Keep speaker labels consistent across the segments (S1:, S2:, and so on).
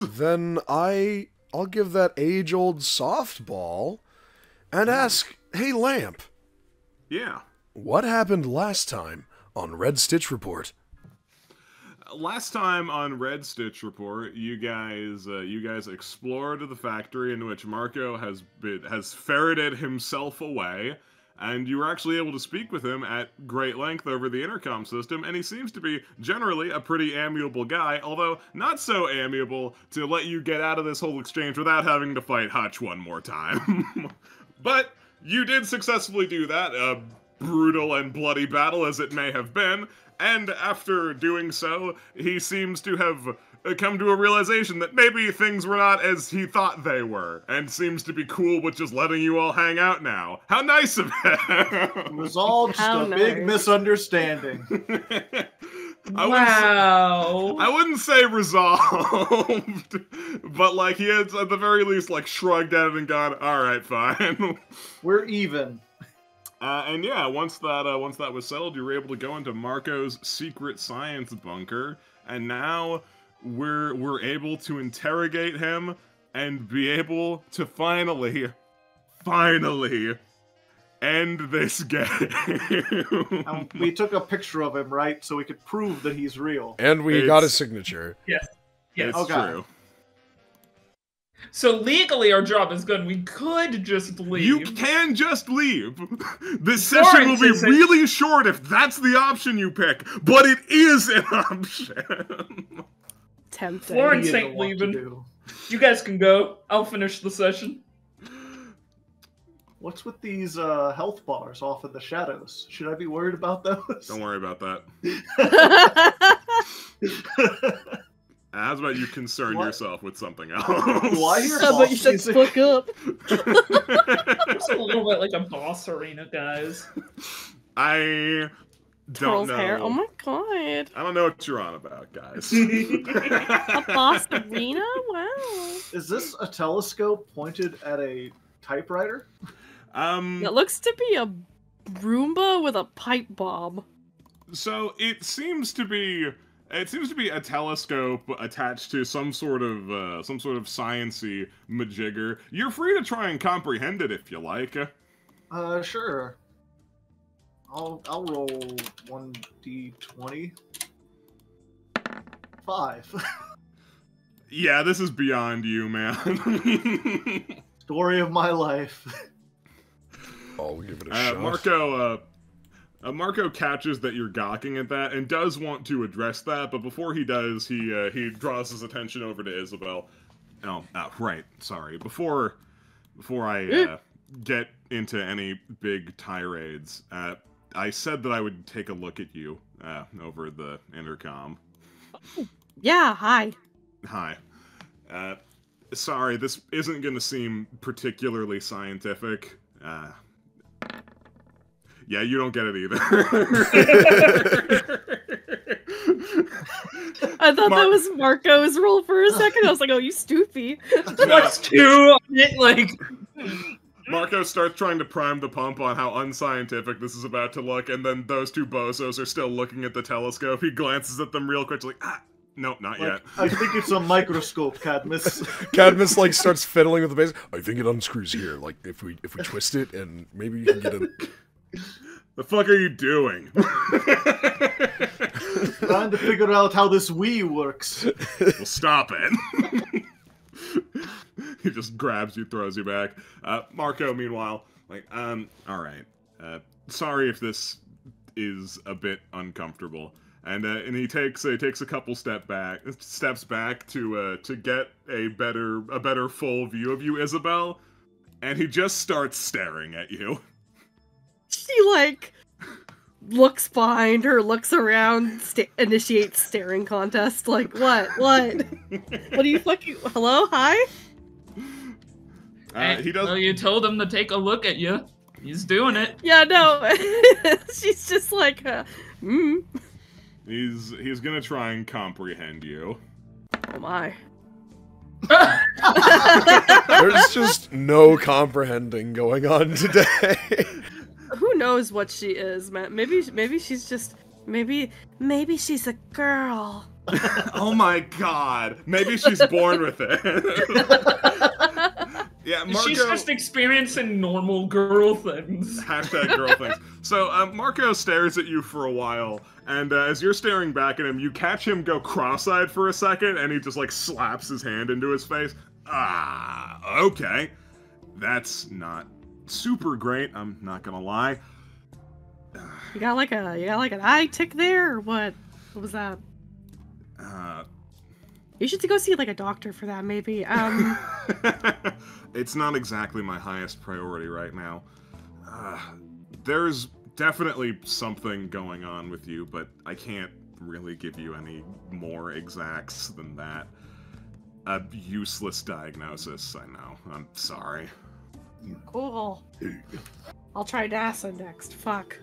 S1: Then I'll give that age-old softball and ask, hey, Lamp,
S2: Yeah.
S1: what happened last time on Red Stitch Report?
S2: Last time on Red Stitch Report, you guys explored the factory in which Marco has ferreted himself away, and you were actually able to speak with him at great length over the intercom system, and he seems to be generally a pretty amiable guy, although not so amiable to let you get out of this whole exchange without having to fight Hutch one more time. But you did successfully do that, a brutal and bloody battle as it may have been, and after doing so, he seems to have come to a realization that maybe things were not as he thought they were, and seems to be cool with just letting you all hang out now. How nice of him!
S3: Resolved, just a big misunderstanding.
S2: I wouldn't say resolved, but like he had at the very least like shrugged at it and gone, all right, fine.
S3: We're even.
S2: And yeah, once that was settled, you were able to go into Marco's secret science bunker, and now we're able to interrogate him and be able to finally end this game.
S3: We took a picture of him, right, so we could prove that he's real.
S1: And we got his signature.
S4: Yes.
S2: It's true.
S4: So legally our job is good. We could just leave.
S2: You can just leave. This session will be really short if that's the option you pick, but it is an option.
S5: Tempting.
S4: Florence ain't leaving. You guys can go. I'll finish the session.
S3: What's with these health bars off in the shadows? Should I be worried about those?
S2: Don't worry about that. How about you concern yourself with something else?
S3: Why
S5: How about you shut the fuck up?
S4: It's a little bit like a boss arena, guys.
S2: I don't
S5: Twirls
S2: know.
S5: hair. Oh my god.
S2: I don't know what you're on about, guys.
S5: A boss arena? Wow.
S3: Is this a telescope pointed at a typewriter?
S5: It looks to be a Roomba with a pipe bomb.
S2: So it seems to be a telescope attached to some sort of science-y majigger. You're free to try and comprehend it if you like.
S3: Sure. I'll roll 1d20. 5.
S2: Yeah, this is beyond you, man.
S3: Story of my life.
S1: I'll give it a shot.
S2: Marco catches that you're gawking at that and does want to address that, but before he does, he draws his attention over to Isabel. Oh, right. Sorry. Before I get into any big tirades, I said that I would take a look at you over the intercom.
S5: Yeah, hi.
S2: Hi. Sorry, this isn't going to seem particularly scientific. Yeah, you don't get it either.
S5: I thought that was Marco's role for a second. I was like, oh, you stoopy.
S4: What's two? Like...
S2: Marco starts trying to prime the pump on how unscientific this is about to look, and then those two bozos are still looking at the telescope. He glances at them real quick, like, nope, not yet.
S3: I think it's a microscope, Cadmus.
S1: Cadmus like starts fiddling with the base. I think it unscrews here. Like if we twist it, and maybe you can get it.
S2: The fuck are you doing?
S3: Trying to figure out how this Wii works.
S2: Well, stop it. He just grabs you, throws you back. Marco, meanwhile, like, all right. Sorry if this is a bit uncomfortable. And he takes a couple steps back to get a better full view of you, Isabel, and he just starts staring at you.
S5: She like looks behind her, looks around, initiates staring contest. Like what? What do you fucking? Hello, hi.
S2: He does.
S4: Well, you told him to take a look at you. He's doing it.
S5: Yeah, no. She's just like,
S2: He's gonna try and comprehend you.
S5: Oh my.
S1: There's just no comprehending going on today.
S5: Who knows what she is, man? Maybe she's just maybe she's a girl.
S2: Oh my god. Maybe she's born with it. Yeah, Marco...
S4: She's just experiencing normal girl things.
S2: Hashtag girl things. So, Marco stares at you for a while, and as you're staring back at him, you catch him go cross-eyed for a second, and he just, like, slaps his hand into his face. Ah, okay. That's not super great, I'm not gonna lie.
S5: You got like an eye tick there, or what? What was that? You should go see like a doctor for that, maybe.
S2: It's not exactly my highest priority right now. There's definitely something going on with you, but I can't really give you any more exacts than that. A useless diagnosis, I know. I'm sorry.
S5: Cool. I'll try NASA next. Fuck.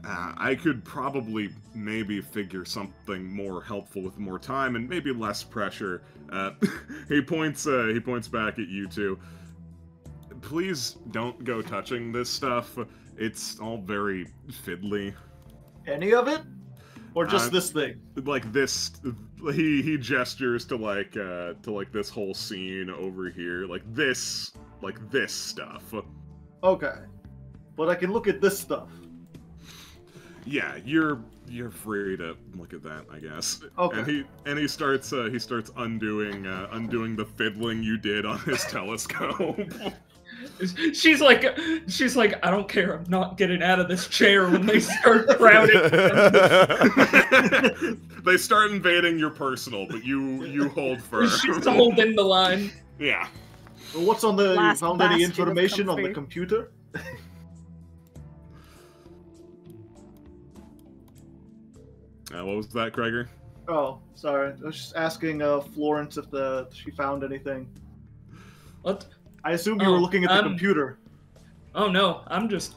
S2: I could probably maybe figure something more helpful with more time and maybe less pressure. He points back at you two. Please don't go touching this stuff. It's all very fiddly.
S3: Any of it? Or just this thing?
S2: Like this, he gestures to like this whole scene over here, like this stuff.
S3: Okay, but I can look at this stuff.
S2: Yeah, you're free to look at that, I guess.
S3: Okay.
S2: And he starts undoing the fiddling you did on his telescope.
S4: She's like, I don't care. I'm not getting out of this chair when they start crowding.
S2: They start invading your personal, but you hold firm.
S4: She's holding the line.
S2: Yeah.
S3: Well, what's on the? You
S5: Last
S3: found any
S5: bastion of
S3: information on the
S5: comfort.
S3: computer?
S2: What was that, Gregor?
S3: Oh, sorry. I was just asking Florence if she found anything.
S4: What?
S3: I assume you were looking at the computer.
S4: Oh no, I'm just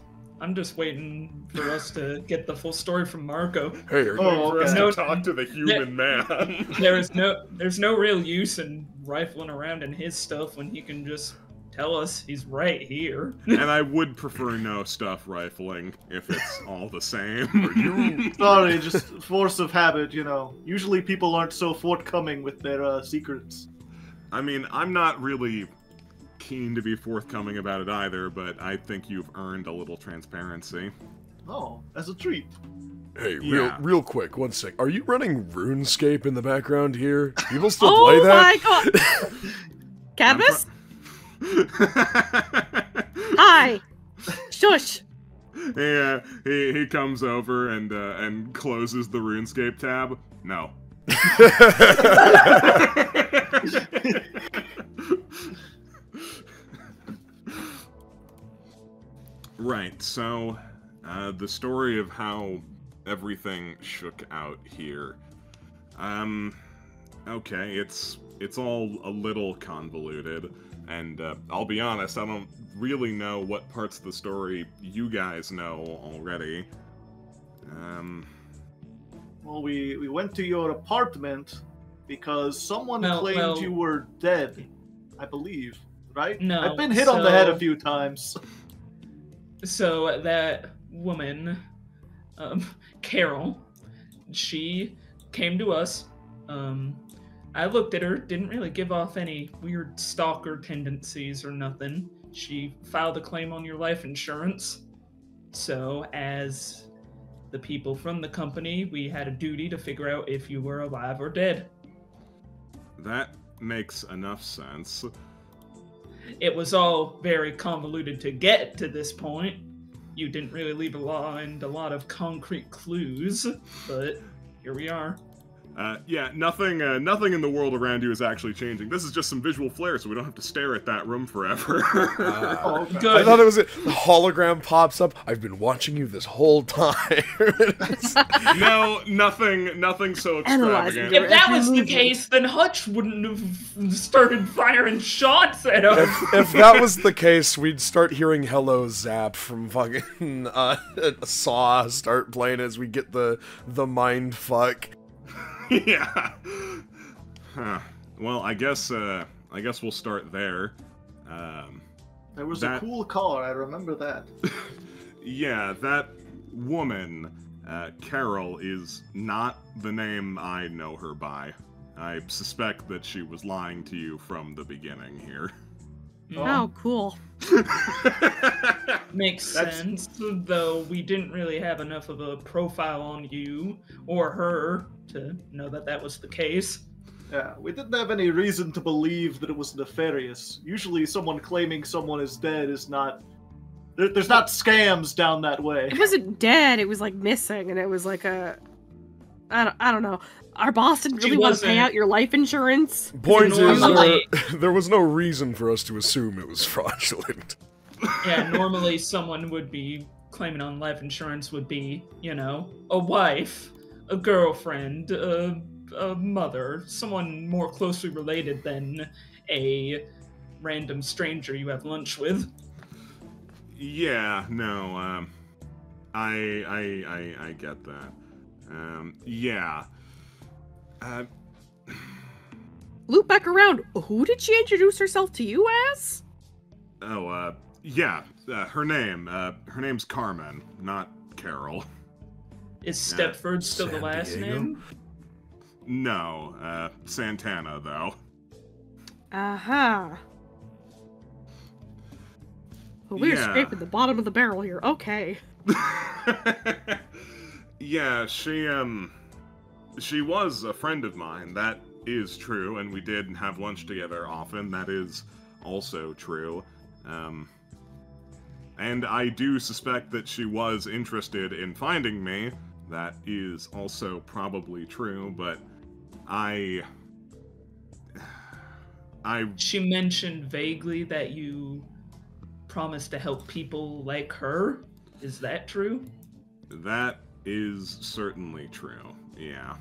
S4: waiting for us to get the full story from Marco.
S1: Hey, are you
S2: For us
S4: No-
S2: to talk to the human man.
S4: There's no real use in rifling around in his stuff when he can just tell us he's right here.
S2: And I would prefer no stuff rifling if it's all the same.
S3: Sorry, just force of habit, you know. Usually people aren't so forthcoming with their secrets.
S2: I mean, I'm not really keen to be forthcoming about it either, but I think you've earned a little transparency.
S3: Oh, as a treat.
S1: Hey,
S2: Yeah.
S1: real quick, one sec. Are you running RuneScape in the background here? People still
S5: Oh
S1: play that?
S5: my god! Cadmus? Hi! Shush!
S2: Yeah, he comes over and closes the RuneScape tab. No. Right, so the story of how everything shook out here. Okay, it's all a little convoluted, and I'll be honest, I don't really know what parts of the story you guys know already.
S3: Well, we went to your apartment because someone claimed
S4: well-
S3: you were dead, I believe, right?
S4: No,
S3: I've been hit on the head a
S4: so-
S3: few times.
S4: So that woman, Carol, she came to us. I looked at her, didn't really give off any weird stalker tendencies or nothing. She filed a claim on your life insurance. So, as the people from the company, we had a duty to figure out if you were alive or dead.
S2: That makes enough sense.
S4: It was all very convoluted to get to this point. You didn't really leave a lot of concrete clues, but here we are.
S2: Yeah, nothing in the world around you is actually changing. This is just some visual flair, so we don't have to stare at that room forever.
S3: Oh, okay.
S4: Good.
S1: I thought it was the hologram pops up. I've been watching you this whole time.
S2: No, nothing so
S5: Analyzing
S2: extravagant.
S5: your
S4: If that
S5: every
S4: was the
S5: movement.
S4: case, then Hutch wouldn't have started firing shots at us.
S1: if that was the case, we'd start hearing "Hello Zap" from fucking Saw start playing as we get the mind fuck.
S2: Yeah. Huh. Well, I guess we'll start there.
S3: There was
S2: that-
S3: a cool car, I remember that.
S2: Yeah, that woman. Carol is not the name I know her by. I suspect that she was lying to you from the beginning here.
S5: Oh, cool.
S4: Makes sense, though we didn't really have enough of a profile on you or her to know that that was the case.
S3: Yeah, we didn't have any reason to believe that it was nefarious. Usually someone claiming someone is dead is not... There's not scams down that way.
S5: It wasn't dead, it was like missing, and it was like a... I don't know. Our boss didn't really want to pay out your life insurance.
S1: Point is,
S4: Normally-
S1: there was no reason for us to assume it was fraudulent.
S4: Yeah, normally someone would be claiming on life insurance would be, you know, a wife, a girlfriend, a mother, someone more closely related than a random stranger you have lunch with.
S2: Yeah, no, I get that. Yeah.
S5: Loop back around. Who did she introduce herself to you as?
S2: Oh, yeah, her name's Carmen, not Carol.
S4: Is Stepford still the
S1: San
S4: last
S1: Diego?
S4: name?
S2: No, Santana, though.
S5: Uh-huh. Well, we're
S2: Yeah.
S5: scraping the bottom of the barrel here. Okay.
S2: Yeah, she was a friend of mine, that is true, and we did have lunch together often, that is also true. And I do suspect that she was interested in finding me, that is also probably true, but
S4: She mentioned vaguely that you promised to help people like her. Is that true?
S2: That is certainly true, yeah.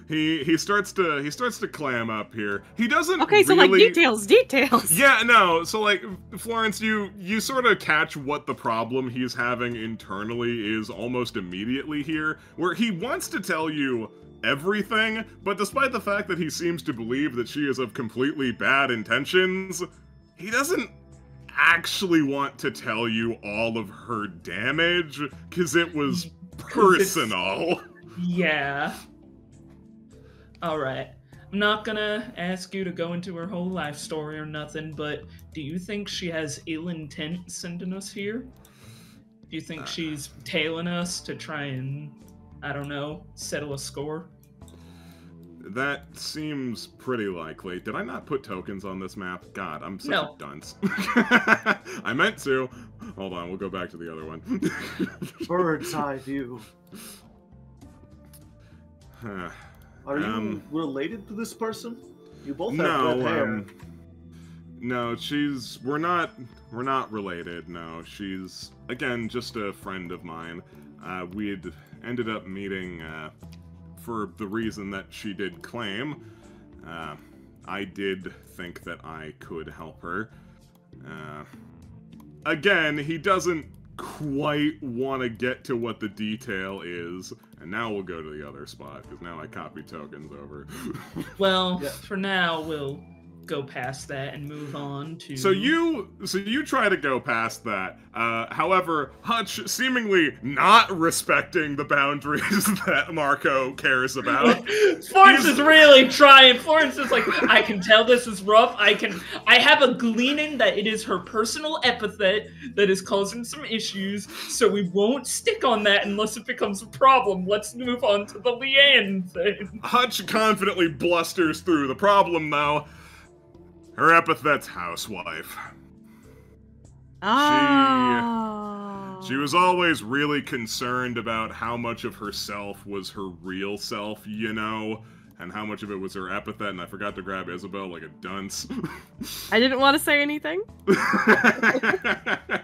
S2: He starts to clam up here. He doesn't
S5: Okay, so
S2: really...
S5: like details.
S2: Yeah, no, so like, Florence, you sort of catch what the problem he's having internally is almost immediately here, where he wants to tell you everything, but despite the fact that he seems to believe that she is of completely bad intentions, he doesn't actually want to tell you all of her damage, because it was personal.
S4: Yeah. Alright. I'm not gonna ask you to go into her whole life story or nothing, but do you think she has ill intent sending us here? Do you think she's tailing us to try and, I don't know, settle a score?
S2: That seems pretty likely. Did I not put tokens on this map? God, I'm such a dunce. I meant to. Hold on, we'll go back to the other one.
S3: Bird's eye view. Are you related to this person? You both have red hair.
S2: No, we're not related, no. She's, again, just a friend of mine. We'd ended up meeting, for the reason that she did claim. I did think that I could help her. Again, he doesn't quite want to get to what the detail is, and now we'll go to the other spot, because now I copied tokens over.
S4: Well, for now, we'll go past that and move on to...
S2: So you try to go past that. However, Hutch, seemingly not respecting the boundaries that Marco cares about.
S4: Florence is really trying. Florence is like, I can tell this is rough. I have a gleaning that it is her personal epithet that is causing some issues, so we won't stick on that unless it becomes a problem. Let's move on to the Leanne thing.
S2: Hutch confidently blusters through. The problem, though, her epithet's housewife. She was always really concerned about how much of herself was her real self, you know, and how much of it was her epithet, and I forgot to grab Isabel like a dunce.
S5: I didn't want to say anything.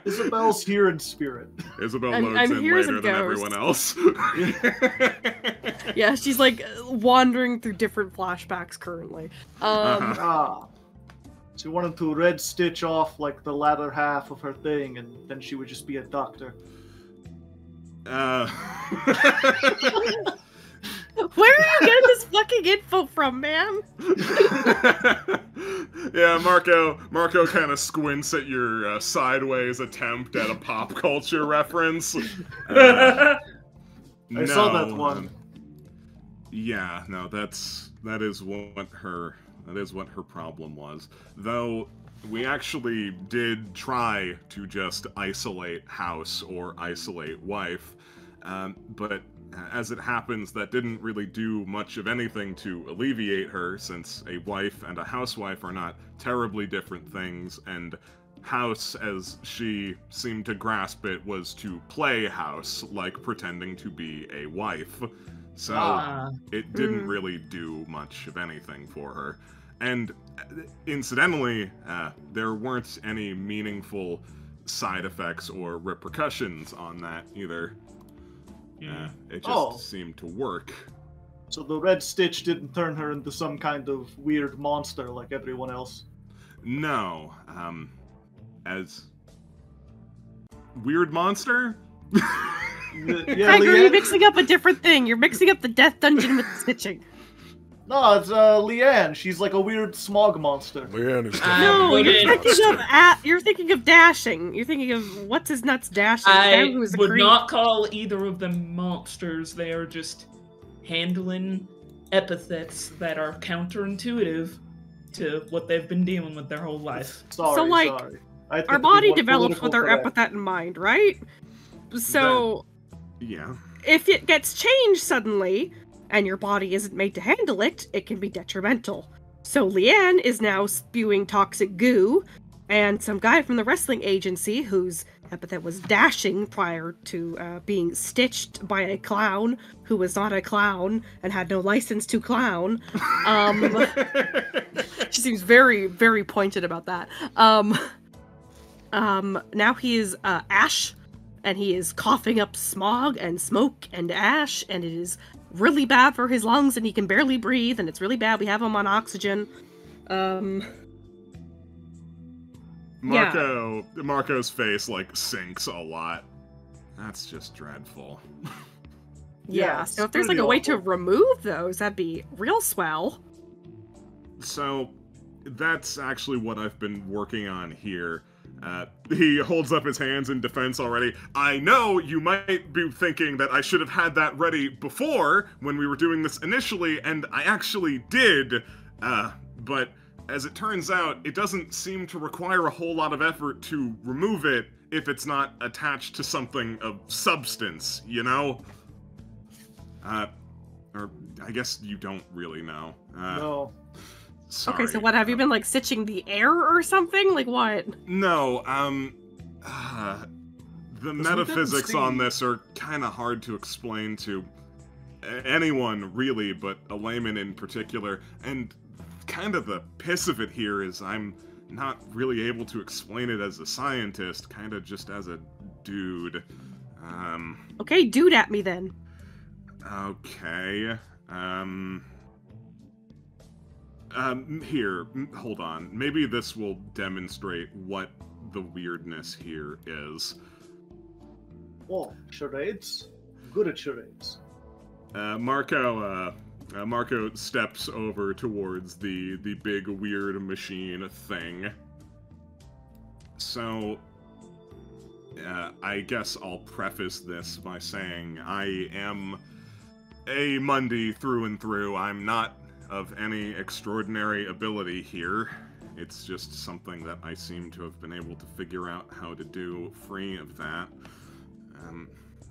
S3: Isabel's here in spirit.
S2: Isabel
S5: I'm
S2: loads in
S5: here as a
S2: later than
S5: ghost.
S2: everyone else.
S5: Yeah, she's like wandering through different flashbacks currently.
S3: She wanted to red stitch off like the latter half of her thing, and then she would just be a doctor.
S5: Where are you getting this fucking info from, man?
S2: Yeah, Marco kind of squints at your sideways attempt at a pop culture reference.
S3: I saw that one.
S2: Yeah, no, that is what her problem was. Though we actually did try to just isolate house or isolate wife, but as it happens, that didn't really do much of anything to alleviate her, since a wife and a housewife are not terribly different things, and house, as she seemed to grasp it, was to play house, like pretending to be a wife. So it didn't really do much of anything for her. And incidentally, there weren't any meaningful side effects or repercussions on that either. It just seemed to work.
S3: So the red stitch didn't turn her into some kind of weird monster like everyone else?
S2: No. As... Weird monster?
S3: Yeah,
S5: Craig, are you mixing up a different thing? You're mixing up the death dungeon with the stitching.
S3: No, it's Leanne. She's like a weird smog monster.
S1: Leanne is
S5: No, you're thinking of dashing. You're thinking of what's his nuts dashing.
S4: I
S5: Who's a
S4: would
S5: creep.
S4: not call either of them monsters. They are just handling epithets that are counterintuitive to what they've been dealing with their whole life.
S3: Sorry,
S5: So, like,
S3: sorry. I have to
S5: Our
S3: be
S5: body
S3: more
S5: develops
S3: political
S5: with our
S3: correct.
S5: epithet in mind, right? So
S2: Yeah.
S5: if it gets changed suddenly, and your body isn't made to handle it, it can be detrimental. So Leanne is now spewing toxic goo, and some guy from the wrestling agency, whose epithet was dashing prior to being stitched by a clown who was not a clown and had no license to clown. She seems very, very pointed about that. Now he is ash, and he is coughing up smog and smoke and ash, and it is really bad for his lungs, and he can barely breathe, and it's really bad. We have him on oxygen.
S2: Marco's face like sinks a lot. That's just dreadful.
S5: Yeah,
S3: it's
S5: so if there's like
S3: pretty
S5: a way to
S3: awful.
S5: remove those, that'd be real swell.
S2: So that's actually what I've been working on here. He holds up his hands in defense already. I know you might be thinking that I should have had that ready before when we were doing this initially, and I actually did. But as it turns out, it doesn't seem to require a whole lot of effort to remove it if it's not attached to something of substance, you know? Or I guess you don't really know.
S3: No.
S2: Sorry.
S5: Okay, so what, have you been like stitching the air or something? Like what?
S2: No, the metaphysics
S3: see-
S2: on this are kind of hard to explain to anyone, really, but a layman in particular. And kind of the piss of it here is I'm not really able to explain it as a scientist, kind of just as a dude.
S5: Okay, dude at me then.
S2: Okay. Here, hold on. Maybe this will demonstrate what the weirdness here is.
S3: Oh, charades? Good at charades.
S2: Marco steps over towards the big weird machine thing. So, I guess I'll preface this by saying I am a Mundy through and through. I'm not of any extraordinary ability here. It's just something that I seem to have been able to figure out how to do free of that.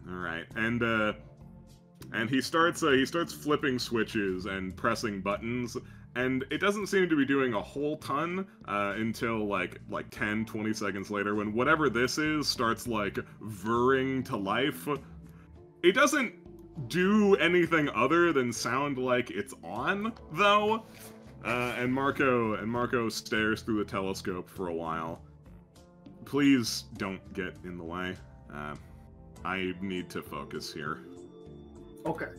S2: Alright, and he starts flipping switches and pressing buttons, and it doesn't seem to be doing a whole ton until like 10, 20 seconds later, when whatever this is starts like whirring to life. It doesn't do anything other than sound like it's on, though. And Marco stares through the telescope for a while. Please don't get in the way. I need to focus here.
S3: Okay.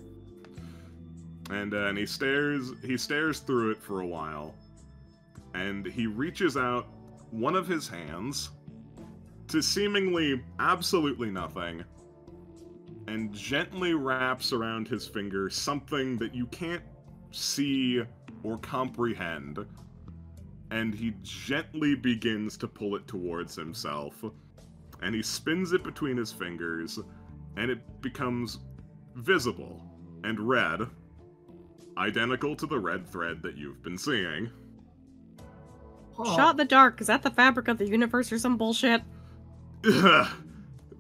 S2: And he stares through it for a while, and he reaches out one of his hands to seemingly absolutely nothing, and gently wraps around his finger something that you can't see or comprehend, and he gently begins to pull it towards himself, and he spins it between his fingers, and it becomes visible and red, identical to the red thread that you've been seeing.
S5: Shot in the dark. Is that the fabric of the universe or some bullshit?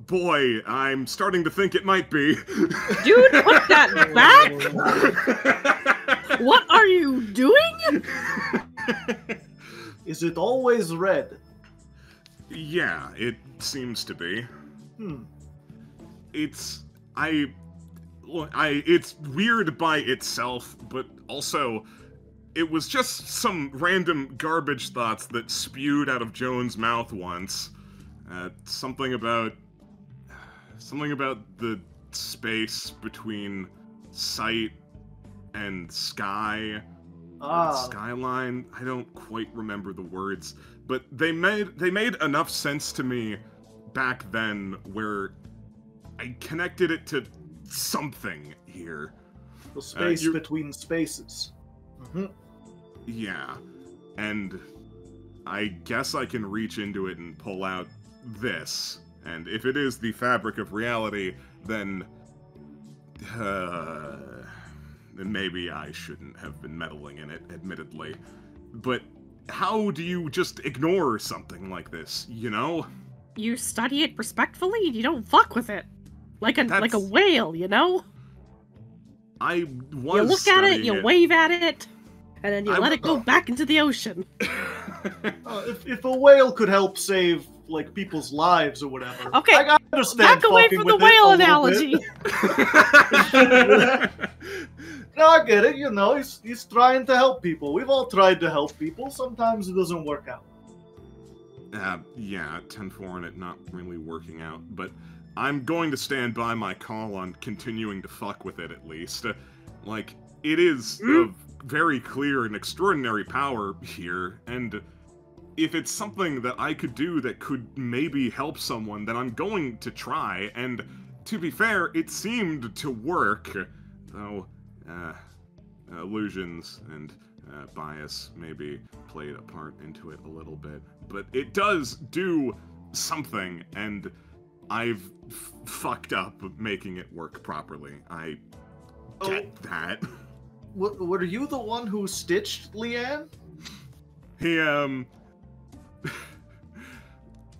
S2: Boy, I'm starting to think it might be.
S5: Dude, put that back! What are you doing?
S3: Is it always red?
S2: Yeah, it seems to be. It's weird by itself, but also it was just some random garbage thoughts that spewed out of Joan's mouth once. Something about the space between sight and sky. The skyline. I don't quite remember the words, but they made enough sense to me back then where I connected it to something here.
S3: The space between spaces.
S2: Yeah, and I guess I can reach into it and pull out this, and if it is the fabric of reality, then maybe I shouldn't have been meddling in it, admittedly. But how do you just ignore something like this, you know?
S5: You study it respectfully, you don't fuck with it. Like a whale, you know?
S2: I was
S5: You look at it, you
S2: studying
S5: wave at it, and then you let it go back into the ocean.
S3: If a whale could help save like people's lives or whatever,
S5: Okay,
S3: I understand.
S5: back away
S3: fucking
S5: from the
S3: with it a
S5: whale
S3: little
S5: analogy.
S3: bit. No, I get it. You know, he's trying to help people. We've all tried to help people. Sometimes it doesn't work out.
S2: Yeah, 10-4 and it not really working out, but I'm going to stand by my call on continuing to fuck with it at least. Like, it is of very clear and extraordinary power here, and if it's something that I could do that could maybe help someone, then I'm going to try, and to be fair, it seemed to work, though, illusions and bias maybe played a part into it a little bit, but it does do something, and I've fucked up making it work properly. I get that.
S3: Were you the one who stitched Leanne?
S2: He,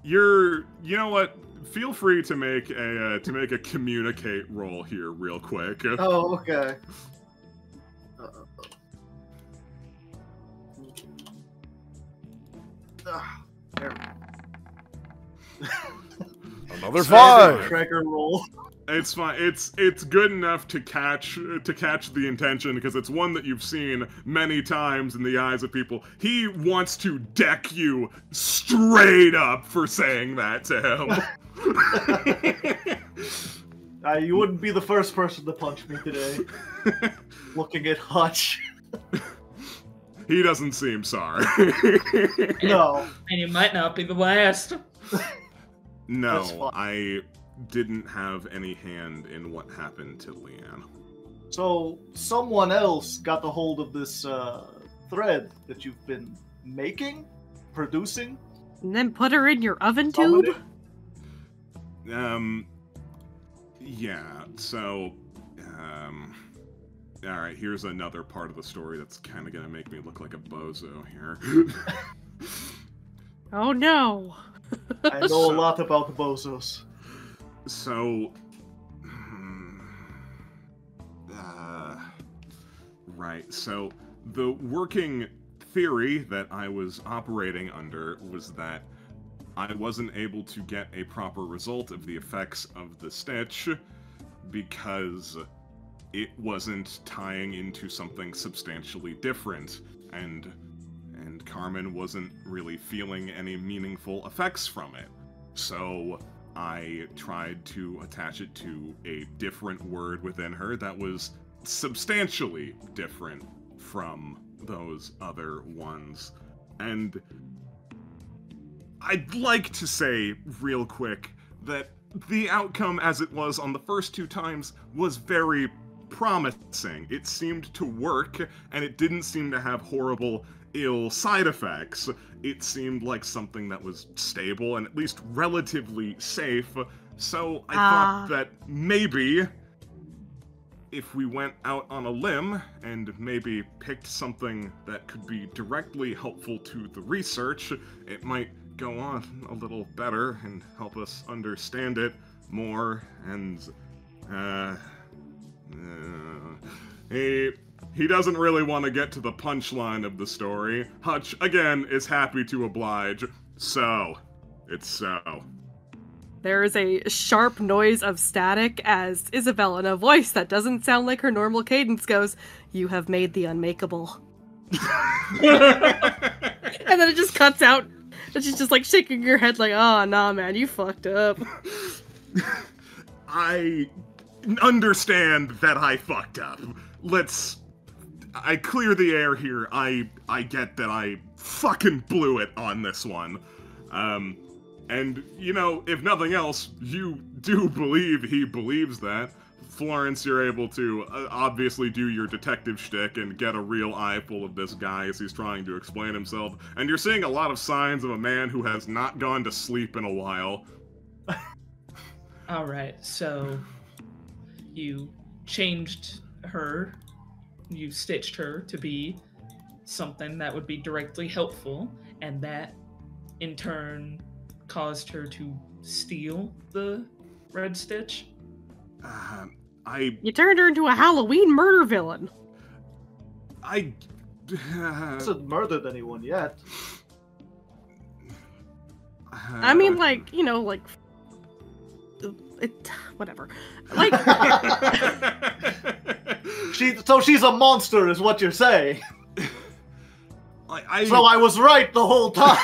S2: you know what? Feel free to make a communicate roll here real quick.
S3: Oh, okay. There we go.
S1: Another 5.
S3: Tracker roll.
S2: It's fine. It's good enough to catch the intention because it's one that you've seen many times in the eyes of people. He wants to deck you straight up for saying that to
S3: him. You wouldn't be the first person to punch me today. Looking at Hutch.
S2: He doesn't seem sorry.
S3: No.
S4: And you might not be the last.
S2: No, I didn't have any hand in what happened to Leanne.
S3: So, someone else got the hold of this thread that you've been making? Producing?
S5: And then put her in your oven tube?
S2: Yeah, so, alright, here's another part of the story that's kind of gonna make me look like a bozo here.
S5: Oh no.
S3: I know a lot about the bozos.
S2: So, right, so the working theory that I was operating under was that I wasn't able to get a proper result of the effects of the stitch because it wasn't tying into something substantially different, and Carmen wasn't really feeling any meaningful effects from it. So I tried to attach it to a different word within her that was substantially different from those other ones. And I'd like to say real quick that the outcome as it was on the first 2 times was very promising. It seemed to work, and it didn't seem to have horrible, ill side effects. It seemed like something that was stable and at least relatively safe. So I thought that maybe if we went out on a limb and maybe picked something that could be directly helpful to the research, it might go on a little better and help us understand it more. And he doesn't really want to get to the punchline of the story. Hutch, again, is happy to oblige. So, it's so.
S5: There is a sharp noise of static as Isabel, in a voice that doesn't sound like her normal cadence, goes, "You have made the unmakeable." And then it just cuts out, and she's just like shaking her head like, "Oh, nah, man, you fucked up."
S2: I understand that I fucked up. I clear the air here. I get that I fucking blew it on this one. And, you know, if nothing else, you do believe he believes that. Florence, you're able to obviously do your detective shtick and get a real eyeful of this guy as he's trying to explain himself. And you're seeing a lot of signs of a man who has not gone to sleep in a while.
S4: Alright, so you changed her, you stitched her to be something that would be directly helpful, and that in turn caused her to steal the red stitch?
S5: You turned her into a Halloween murder villain.
S3: Hasn't murdered anyone yet.
S5: I mean, like, you know, like, whatever. Like,
S3: she's a monster, is what you're saying.
S2: So
S3: I was right the whole time.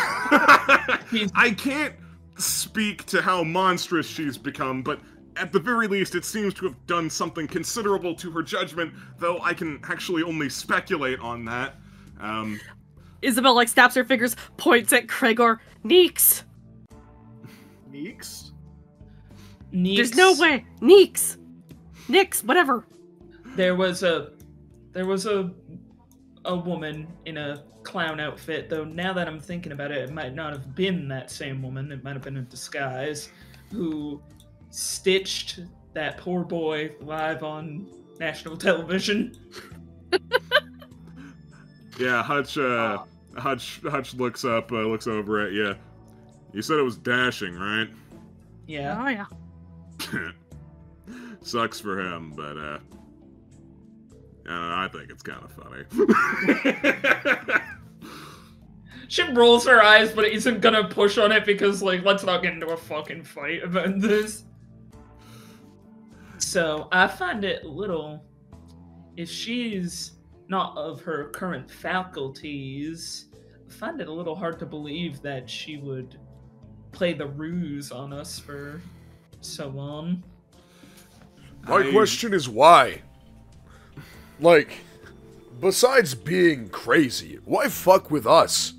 S2: I can't speak to how monstrous she's become, but at the very least, it seems to have done something considerable to her judgment, though I can actually only speculate on that.
S5: Isabel, like, snaps her fingers, points at Gregor. Neeks!
S3: Neeks?
S5: There's no way! Neeks! Nix, whatever.
S4: There was a woman in a clown outfit, though now that I'm thinking about it, it might not have been that same woman, it might have been a disguise, who stitched that poor boy live on national television.
S2: Yeah, Hutch looks over at you. You said it was Dashing, right?
S4: Yeah.
S5: Oh, yeah.
S2: Sucks for him, but I don't know, I think it's kind of funny.
S4: She rolls her eyes, but isn't gonna push on it because, like, let's not get into a fucking fight about this. So, I find it a little... If she's not of her current faculties, I find it a little hard to believe that she would play the ruse on us for so long.
S1: My question is why? Like, besides being crazy, why fuck with us?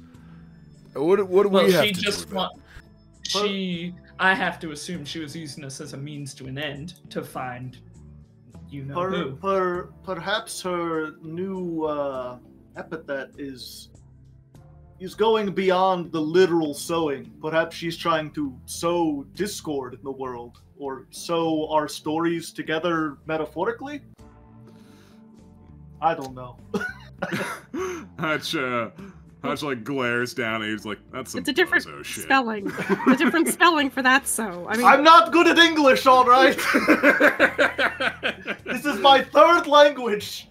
S1: What do we have to do with that?
S4: I have to assume she was using us as a means to an end to find who.
S3: Perhaps her new epithet is going beyond the literal sowing. Perhaps she's trying to sow discord in the world, or sow our stories together metaphorically? I don't know.
S2: Hutch like glares down and he's like, "That's some
S5: It's a different
S2: shit."
S5: spelling. A different spelling for that, so. I mean,
S3: I'm not good at English, alright? This is my third language.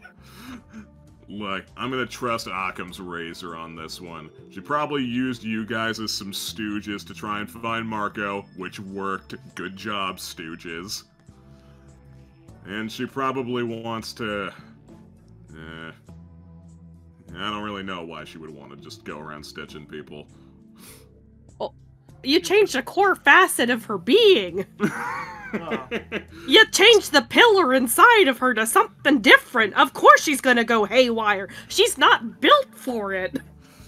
S2: Look, I'm gonna trust Occam's razor on this one. She probably used you guys as some stooges to try and find Marco, which worked. Good job, stooges. And she probably wants to... I don't really know why she would want to just go around stitching people.
S5: well, you changed a core facet of her being. You changed the pillar inside of her to something different. Of course she's gonna go haywire. She's not built for it.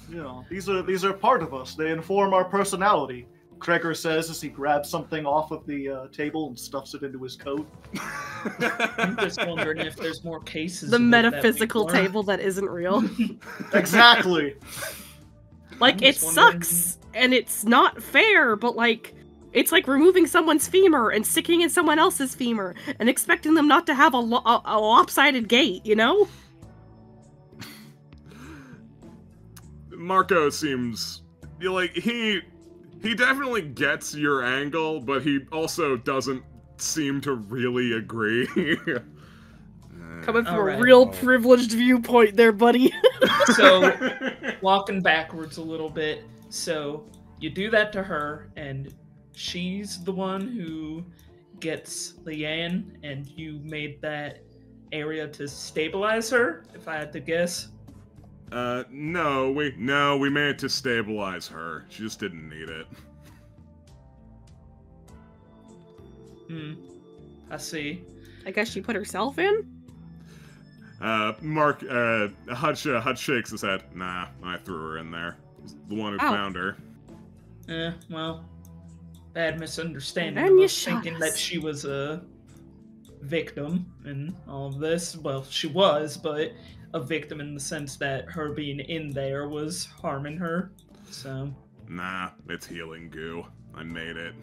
S3: You know, these are part of us. They inform our personality. Kreger says as he grabs something off of the table and stuffs it into his coat.
S4: I'm just wondering if there's more cases.
S5: The
S4: of
S5: metaphysical
S4: that
S5: table that isn't real.
S3: Exactly.
S5: Like, it sucks, and it's not fair, but, like, it's like removing someone's femur and sticking in someone else's femur and expecting them not to have a lopsided gait, you know?
S2: Marco seems... like, he definitely gets your angle, but he also doesn't seem to really agree.
S5: Coming from a real privileged viewpoint there, buddy.
S4: So, walking backwards a little bit. So, you do that to her, and she's the one who gets Leanne, and you made that area to stabilize her, if I had to guess.
S2: No, we made it to stabilize her. She just didn't need it.
S4: I see.
S5: I guess she put herself in?
S2: Hutch shakes his head. Nah, I threw her in there. He's the one who found her.
S4: Well, bad misunderstanding.
S5: And you
S4: thinking that she was a victim in all of this. Well, she was, but a victim in the sense that her being in there was harming her. So.
S2: Nah, it's healing goo. I made it.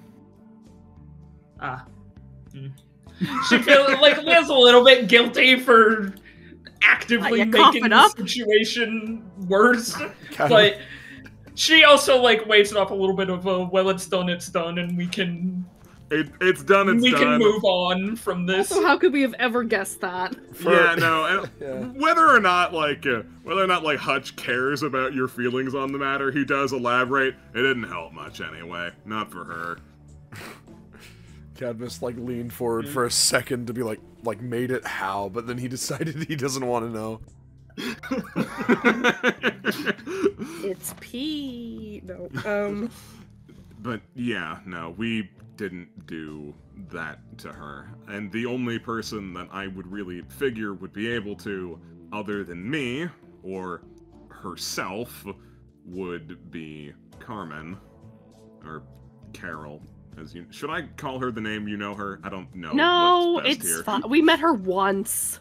S4: She feels like Liz a little bit guilty for actively making the situation worse, but she also like waves it up a little bit of a well, it's done, and we can.
S2: It's done.
S4: We can move on from this.
S5: Also, how could we have ever guessed that?
S2: Whether or not Hutch cares about your feelings on the matter, he does elaborate. It didn't help much anyway. Not for her.
S1: Cadmus like leaned forward for a second to be like made it how, but then he decided he doesn't want to know.
S5: It's P. No.
S2: But yeah, no, we didn't do that to her. And the only person that I would really figure would be able to, other than me, or herself, would be Carmen. Or Carol. Should I call her the name you know her? I don't know.
S5: No, it's fine. We met her once.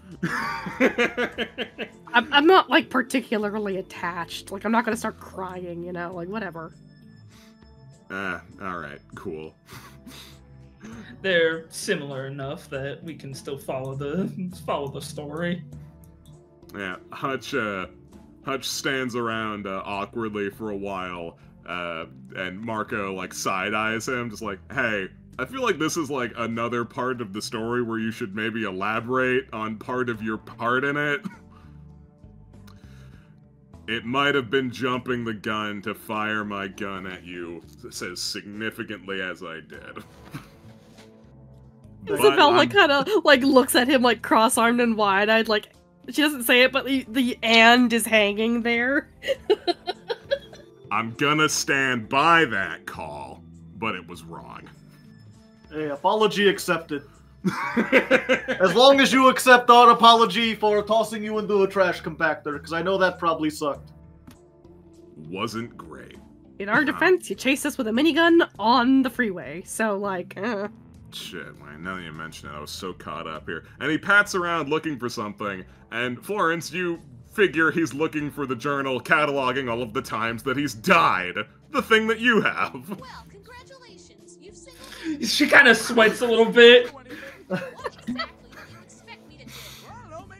S5: I'm not, like, particularly attached. Like, I'm not gonna start crying, you know? Like, whatever.
S2: Alright, cool.
S4: They're similar enough that we can still follow the story.
S2: Yeah, Hutch stands around awkwardly for a while, and Marco, like, side-eyes him, just like, hey, I feel like this is, like, another part of the story where you should maybe elaborate on part of your part in it. It might have been jumping the gun to fire my gun at you as significantly as I did.
S5: Isabel, like, kind of, like, looks at him, like, cross-armed and wide-eyed, like, she doesn't say it, but the "and" is hanging there.
S2: I'm gonna stand by that call, but it was wrong.
S3: Hey, apology accepted. As long as you accept our apology for tossing you into a trash compactor, because I know that probably sucked.
S2: Wasn't great.
S5: In our defense, you chased us with a minigun on the freeway, so, like,
S2: Shit, man, now that you mention it, I was so caught up here. And he pats around looking for something, and Florence, you figure he's looking for the journal cataloging all of the times that he's died. The thing that you have.
S6: Well, congratulations. You've singled...
S4: She kind of sweats a little bit.
S6: What exactly do you expect me to do?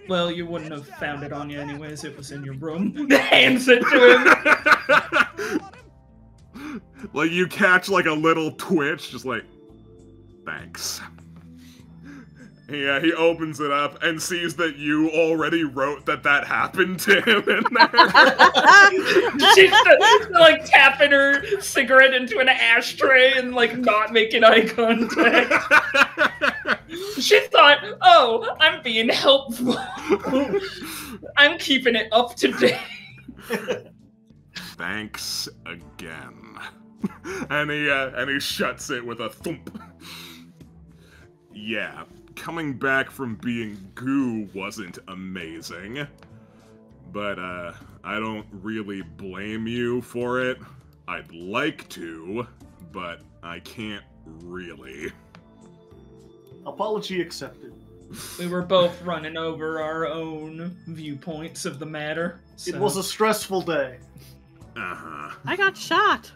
S4: Well, you wouldn't have found it on you anyways. It was in your room. Hands it to
S2: him. Like, you catch, like, a little twitch, just like, thanks. Yeah, he opens it up and sees that you already wrote that happened to him in there.
S4: She's like tapping her cigarette into an ashtray and like not making eye contact. She thought, oh, I'm being helpful. I'm keeping it up to date.
S2: Thanks again. And he shuts it with a thump. Yeah. Coming back from being goo wasn't amazing, but I don't really blame you for it. I'd like to, but I can't really.
S3: Apology accepted.
S4: We were both running over our own viewpoints of the matter. So.
S3: It was a stressful day.
S2: Uh-huh.
S5: I got shot.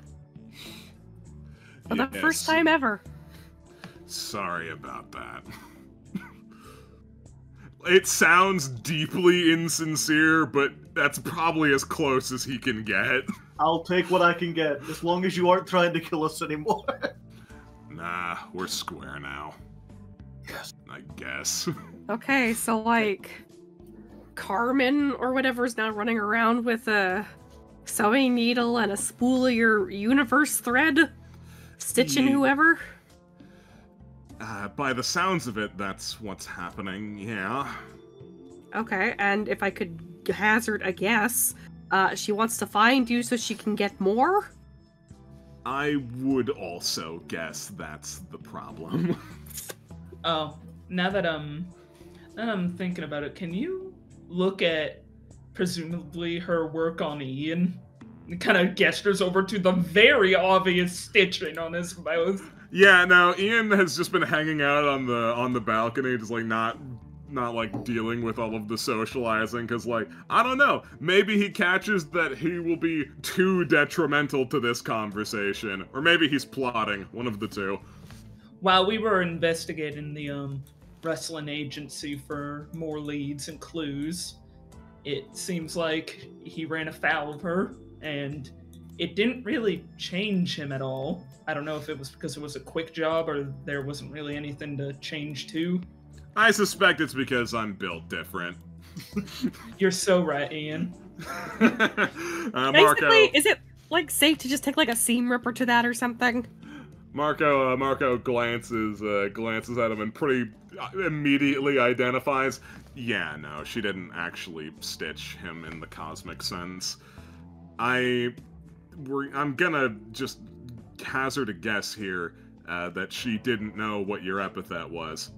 S5: For the first time ever.
S2: Sorry about that. It sounds deeply insincere, but that's probably as close as he can get.
S3: I'll take what I can get, as long as you aren't trying to kill us anymore.
S2: Nah, we're square now.
S3: Yes.
S2: I guess.
S5: Okay, so like Carmen or whatever is now running around with a sewing needle and a spool of your universe thread, stitching whoever.
S2: By the sounds of it, that's what's happening, yeah.
S5: Okay, and if I could hazard a guess, she wants to find you so she can get more?
S2: I would also guess that's the problem.
S4: Oh, now that I'm thinking about it, can you look at presumably her work on Ian? And kind of gestures over to the very obvious stitching on his mouth.
S2: Yeah, no, Ian has just been hanging out on the balcony, just like not like dealing with all of the socializing, because like, I don't know, maybe he catches that he will be too detrimental to this conversation, or maybe he's plotting, one of the two.
S4: While we were investigating the wrestling agency for more leads and clues, it seems like he ran afoul of her, and it didn't really change him at all. I don't know if it was because it was a quick job or there wasn't really anything to change to.
S2: I suspect it's because I'm built different.
S4: You're so right, Ian.
S2: Marco,
S5: basically, is it like safe to just take like a seam ripper to that or something?
S2: Marco glances at him and pretty immediately identifies, yeah, no, she didn't actually stitch him in the cosmic sense. I'm gonna just hazard a guess here that she didn't know what your epithet was.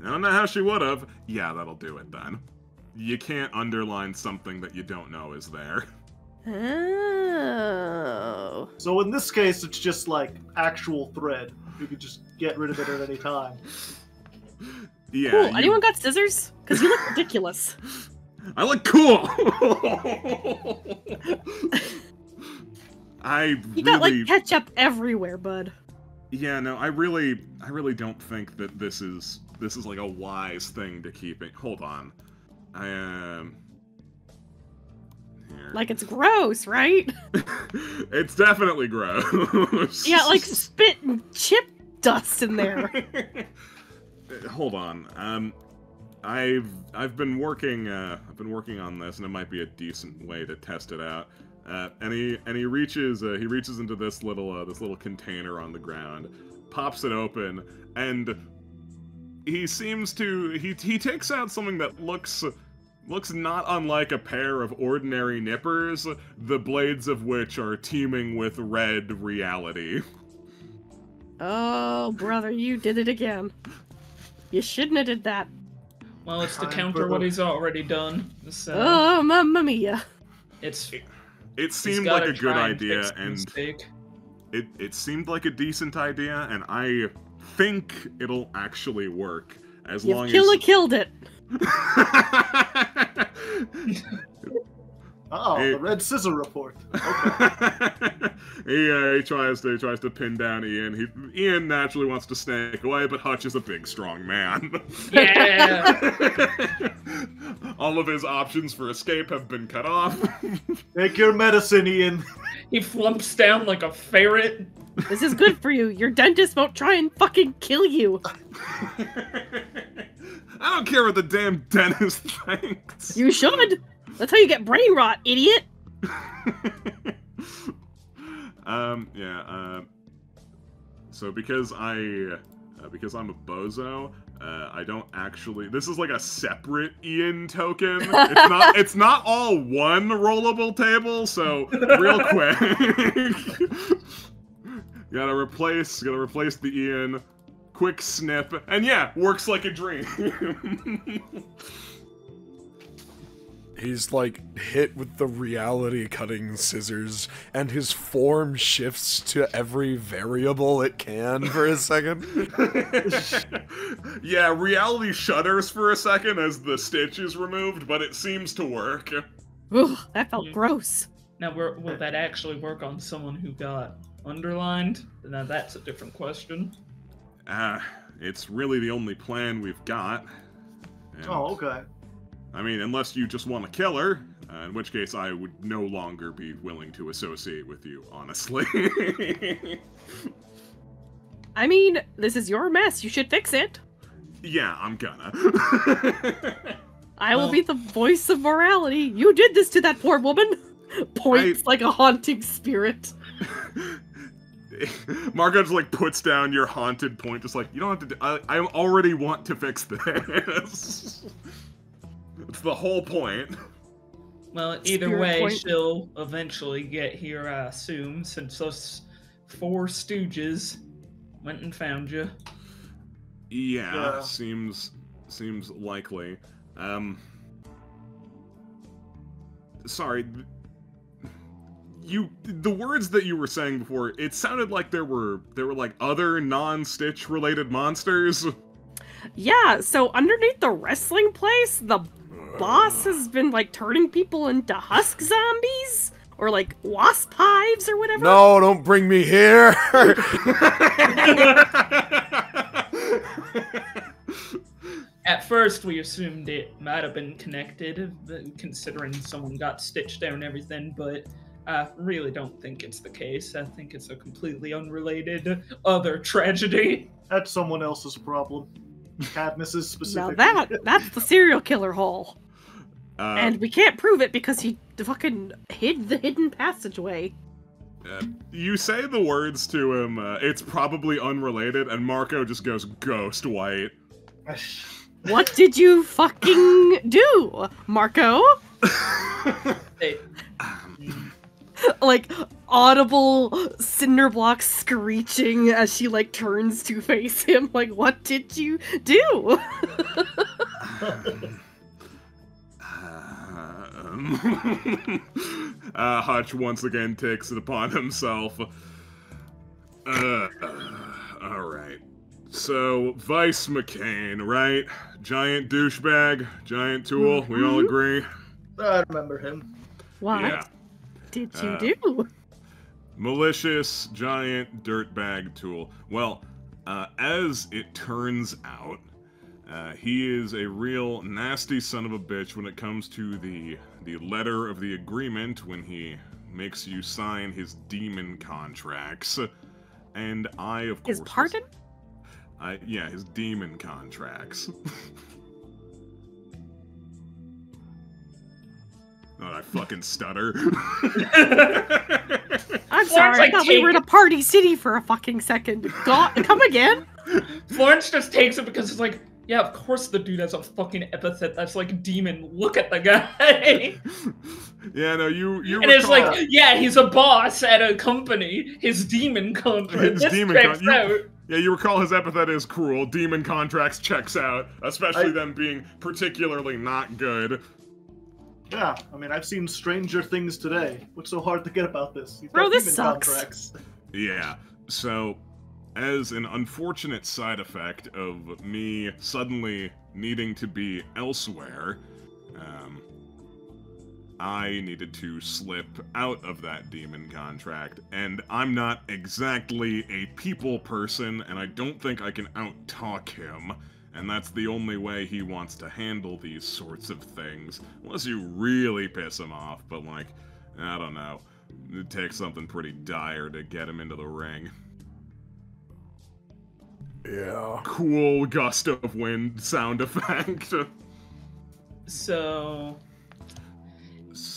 S2: I don't know how she would have. Yeah, that'll do it then. You can't underline something that you don't know is there.
S5: Oh.
S3: So in this case, it's just like actual thread. You could just get rid of it at any time.
S2: Yeah.
S5: Cool. Anyone got scissors? Because you look ridiculous.
S2: I look cool!
S5: You got like ketchup everywhere, bud.
S2: Yeah, no, I really don't think that this is like a wise thing to keep it. Hold on. I am here.
S5: Like it's gross, right?
S2: It's definitely gross.
S5: Yeah, like spit and chip dust in there.
S2: Hold on. I've been working on this, and it might be a decent way to test it out. And he reaches into this little container on the ground, pops it open, and he takes out something that looks not unlike a pair of ordinary nippers, the blades of which are teeming with red reality.
S5: Oh, brother, you did it again. You shouldn't have did that.
S4: Well, it's to counter what he's already done. So
S5: oh, mamma mia.
S2: It seemed like a good idea, and it seemed like a decent idea, and I think it'll actually work as long as
S5: killed it.
S3: The red scissor report. Okay.
S2: he tries to pin down Ian. Ian naturally wants to snake away, but Hutch is a big, strong man.
S4: Yeah.
S2: All of his options for escape have been cut off.
S3: Take your medicine, Ian.
S4: He flumps down like a ferret.
S5: This is good for you. Your dentist won't try and fucking kill you.
S2: I don't care what the damn dentist thinks.
S5: You should. That's how you get brain rot, idiot.
S2: So because I'm a bozo, I don't actually. This is like a separate Ian token. It's not all one rollable table. So real quick, gotta replace the Ian. Quick snip, and yeah, works like a dream.
S1: He's like hit with the reality cutting scissors, and his form shifts to every variable it can for a second.
S2: Yeah, reality shudders for a second as the stitch is removed, but it seems to work.
S5: Ugh, that felt gross.
S4: Now, will that actually work on someone who got underlined? Now, that's a different question.
S2: It's really the only plan we've got. And,
S3: Oh, okay.
S2: I mean, unless you just want to kill her, in which case I would no longer be willing to associate with you, honestly.
S5: I mean, this is your mess. You should fix it.
S2: Yeah, I'm gonna.
S5: I will be the voice of morality. You did this to that poor woman. Points like a haunting spirit.
S2: Marco just like puts down your haunted point, just like, you don't have to I already want to fix this. It's the whole point.
S4: Well, either way, she'll eventually get here, I assume, since those 4 stooges went and found you.
S2: Yeah. seems likely. Sorry. The words that you were saying before, it sounded like there were like other non-Stitch related monsters.
S5: Yeah, so underneath the wrestling place, the boss has been like turning people into husk zombies or like wasp hives or whatever.
S1: No, don't bring me here.
S4: At first, we assumed it might have been connected, considering someone got stitched there and everything, but I really don't think it's the case. I think it's a completely unrelated other tragedy.
S3: That's someone else's problem. Cadmus's specifically.
S5: Now that's the serial killer hole. And we can't prove it because he fucking hid the hidden passageway.
S2: You say the words to him, it's probably unrelated, and Marco just goes ghost white.
S5: What did you fucking do, Marco?
S4: Hey.
S5: Like, audible Cinderblock screeching as she, like, turns to face him. Like, what did you do?
S2: Hutch once again takes it upon himself. Alright. So, Vice McCain, right? Giant douchebag, giant tool, we all agree?
S3: I remember him.
S5: What
S2: Yeah.
S5: did you do?
S2: Malicious, giant dirtbag tool. Well, as it turns out, he is a real nasty son of a bitch when it comes to the letter of the agreement when he makes you sign his demon contracts. And I, of course...
S5: His pardon?
S2: Yeah, his demon contracts. Oh, I fucking stutter.
S5: I'm sorry, I thought we were in a party city for a fucking second. God, come again?
S4: Florence just takes it because it's like, yeah, of course the dude has a fucking epithet that's like demon. Look at the guy.
S2: Yeah, no, you
S4: and it's like, yeah, he's a boss at a company. His demon contract.
S2: Yeah, you recall his epithet is cruel. Demon contracts checks out, especially them being particularly not good.
S3: Yeah, I mean, I've seen Stranger Things today. What's so hard to get about this?
S5: Bro, this sucks.
S3: Contracts.
S2: Yeah, so as an unfortunate side effect of me suddenly needing to be elsewhere, I needed to slip out of that demon contract, and I'm not exactly a people person, and I don't think I can out-talk him, and that's the only way he wants to handle these sorts of things, unless you really piss him off, but like, I don't know, it takes something pretty dire to get him into the ring.
S1: Yeah.
S2: Cool gust of wind sound effect.
S4: So,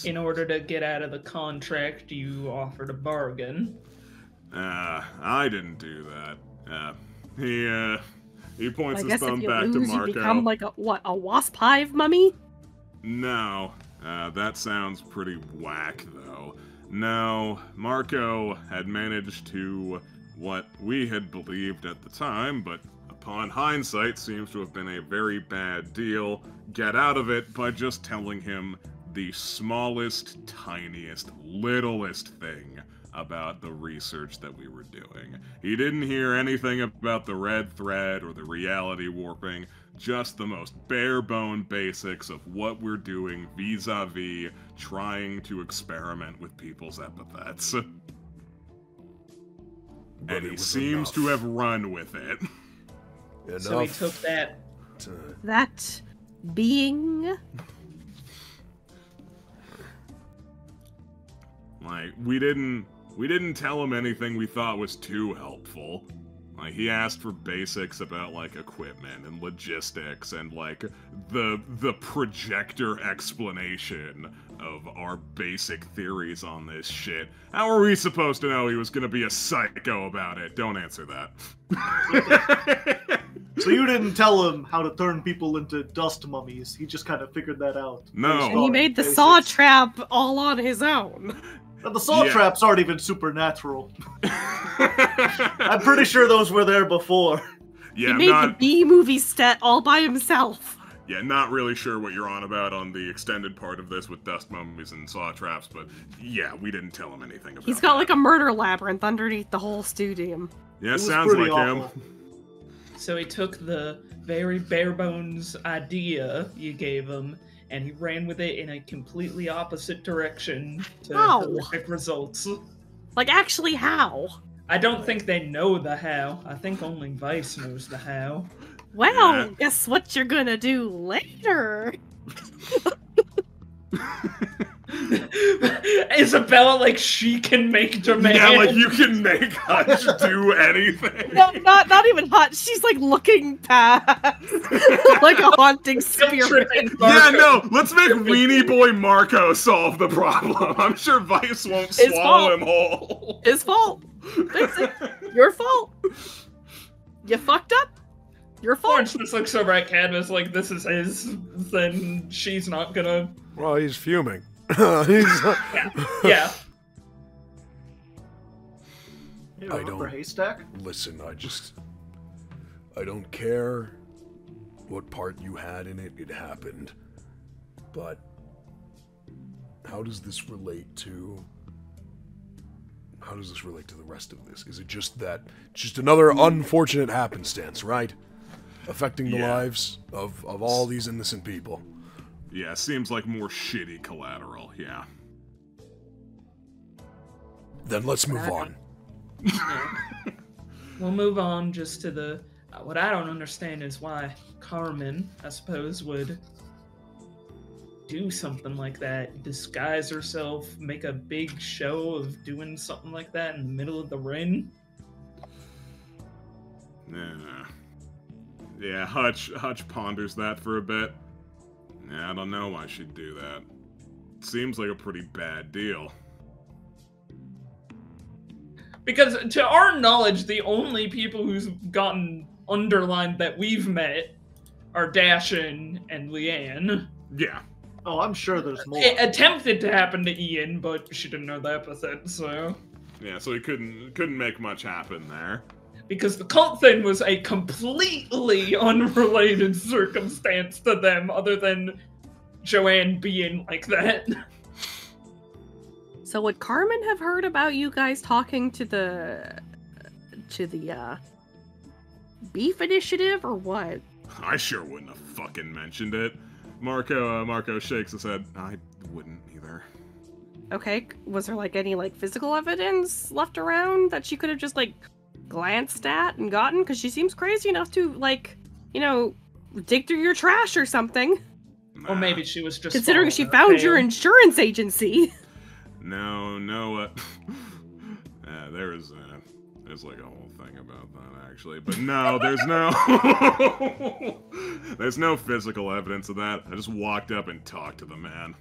S4: in order to get out of the contract, you offered a bargain.
S2: I didn't do that. He points his thumb back to Marco.
S5: You become like a wasp hive mummy?
S2: No, that sounds pretty whack though. No, Marco had managed to, what we had believed at the time, but upon hindsight seems to have been a very bad deal, get out of it by just telling him the smallest, tiniest, littlest thing about the research that we were doing. He didn't hear anything about the red thread or the reality warping, just the most bare-bone basics of what we're doing vis-a-vis trying to experiment with people's epithets.
S1: But
S2: and he seems to have run with it.
S4: So he took that.
S5: That being...
S2: Like, we didn't tell him anything we thought was too helpful. Like, he asked for basics about, like, equipment and logistics and, like, the projector explanation of our basic theories on this shit. How are we supposed to know he was gonna be a psycho about it? Don't answer that.
S3: So you didn't tell him how to turn people into dust mummies. He just kind of figured that out.
S2: No.
S5: And he made the saw trap all on his own.
S3: But the saw traps aren't even supernatural. I'm pretty sure those were there before.
S2: Yeah,
S5: he made the B-movie set all by himself.
S2: Yeah, not really sure what you're on about on the extended part of this with dust mummies and saw traps, but yeah, we didn't tell him anything about
S5: He's got
S2: that.
S5: like a murder labyrinth underneath the whole studio.
S2: Yeah, sounds like
S3: awful.
S2: him.
S4: So he took the very bare bones idea you gave him, and he ran with it in a completely opposite direction to horrific results.
S5: Like, actually, how?
S4: I don't think they know the how. I think only Vice knows the how.
S5: Well, guess what you're gonna do later?
S4: Isabella, like, she can make demands.
S2: Yeah, like, you can make Hutch do anything.
S5: No, not even hot. She's like looking past, like a haunting spirit.
S2: Yeah, no, let's make Weenie Boy Marco solve the problem. I'm sure Vice won't swallow him whole.
S5: His fault. Fix it. Your fault. You fucked up. Your fault.
S4: Orange just looks over at Cadmus like this is his, then she's not gonna...
S1: Well, he's fuming.
S4: Yeah.
S3: You remember Haystack?
S1: Listen, I don't care what part you had in it. It happened. But how does this relate to the rest of this? Is it just another unfortunate happenstance, right? Affecting the lives of all these innocent people.
S2: Yeah, seems like more shitty collateral, yeah.
S1: Then let's move on.
S4: We'll move on just to the... what I don't understand is why Carmen, I suppose, would do something like that. Disguise herself, make a big show of doing something like that in the middle of the ring.
S2: Yeah, Hutch ponders that for a bit. Yeah, I don't know why she'd do that. Seems like a pretty bad deal.
S4: Because to our knowledge, the only people who's gotten underlined that we've met are Dashin and Leanne.
S2: Yeah.
S3: Oh, I'm sure there's more.
S4: It attempted to happen to Ian, but she didn't know the epithet, so...
S2: Yeah, so he couldn't make much happen there.
S4: Because the cult thing was a completely unrelated circumstance to them, other than Joanne being like that.
S5: So would Carmen have heard about you guys talking to the beef initiative, or what?
S2: I sure wouldn't have fucking mentioned it. Marco shakes his head. I wouldn't either.
S5: Okay, was there like any like physical evidence left around that she could have just like glanced at and gotten? Because she seems crazy enough to like, you know, dig through your trash or something.
S2: Nah.
S4: Or maybe she was just
S5: considering she found your insurance agency.
S2: No, there's like a whole thing about that actually, but no, there's no physical evidence of that. I just walked up and talked to the man.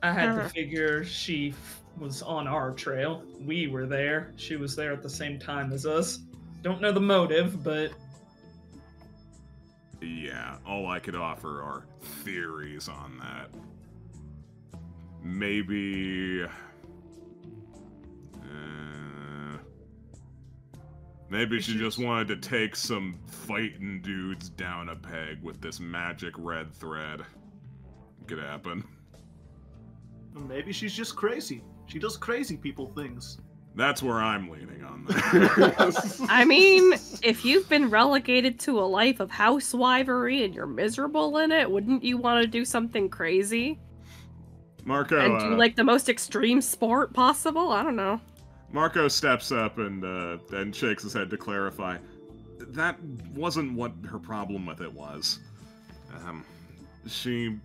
S4: I had to figure she was on our trail. We were there. She was there at the same time as us. Don't know the motive, but...
S2: Yeah, all I could offer are theories on that. Maybe she just wanted to take some fighting dudes down a peg with this magic red thread. could happen.
S3: Maybe she's just crazy. She does crazy people things.
S2: That's where I'm leaning on that.
S5: I mean, if you've been relegated to a life of housewifery and you're miserable in it, wouldn't you want to do something crazy?
S2: Marco,
S5: And do like the most extreme sport possible? I don't know.
S2: Marco steps up and shakes his head to clarify. That wasn't what her problem with it was. She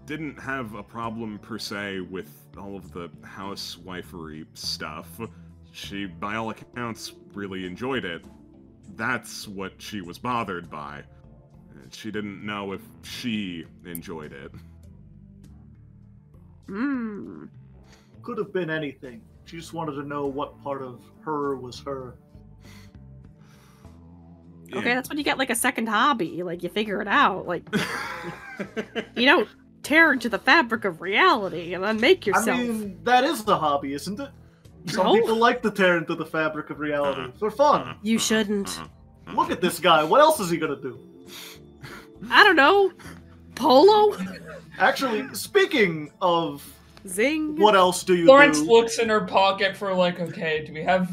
S2: didn't have a problem per se with all of the housewifery stuff. She, by all accounts, really enjoyed it. That's what she was bothered by. She didn't know if she enjoyed it.
S3: Could have been anything. She just wanted to know what part of her was her.
S2: Yeah.
S5: Okay, that's when you get like a second hobby. Like you figure it out. Like you don't tear into the fabric of reality and unmake yourself.
S3: I mean, that is the hobby, isn't it? Some
S5: No.
S3: people like to tear into the fabric of reality for fun.
S5: You shouldn't.
S3: Look at this guy. What else is he gonna do?
S5: I don't know. Polo?
S3: Actually, speaking of
S5: Zing.
S3: what else do you
S4: Florence
S3: do?
S4: looks in her pocket for like, okay, do we have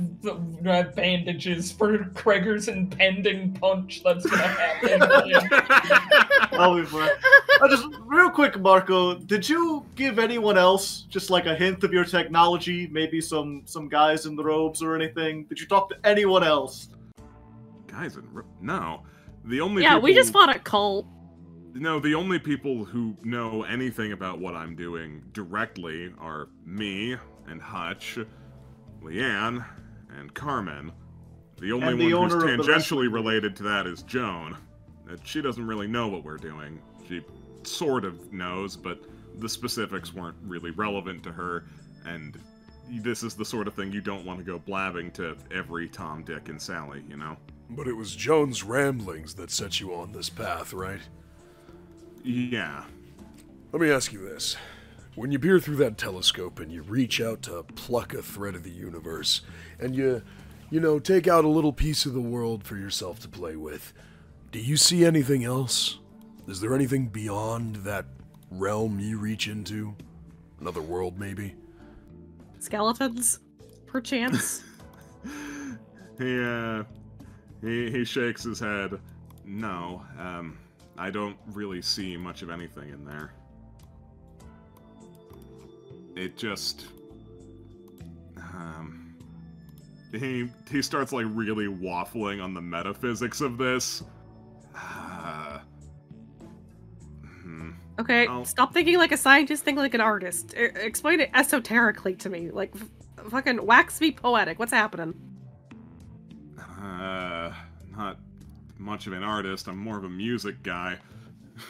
S4: bandages for Craigor's impending punch that's gonna happen?
S3: I'll be fine. Just real quick, Marco, did you give anyone else just like a hint of your technology? Maybe some guys in the robes or anything? Did you talk to anyone else?
S2: Guys, no. The only
S5: Yeah,
S2: people...
S5: we just fought a cult.
S2: No, the only people who know anything about what I'm doing directly are me and Hutch, Leanne, and Carmen. The only
S3: And the
S2: one who's
S3: owner of the
S2: tangentially
S3: wrestling
S2: related to that is Joan. She doesn't really know what we're doing. She sort of knows, but the specifics weren't really relevant to her, and this is the sort of thing you don't want to go blabbing to every Tom, Dick, and Sally, you know?
S1: But it was Joan's ramblings that set you on this path, right?
S2: Yeah.
S1: Let me ask you this. When you peer through that telescope and you reach out to pluck a thread of the universe, and you take out a little piece of the world for yourself to play with, do you see anything else? Is there anything beyond that realm you reach into? Another world, maybe?
S5: Skeletons? Perchance?
S2: He shakes his head. No, I don't really see much of anything in there. It just... He starts, like, really waffling on the metaphysics of this.
S5: Okay,
S2: Oh.
S5: stop thinking like a scientist, think like an artist. Explain it esoterically to me. Like, fucking wax me poetic. What's happening?
S2: Not much of an artist. I'm more of a music guy.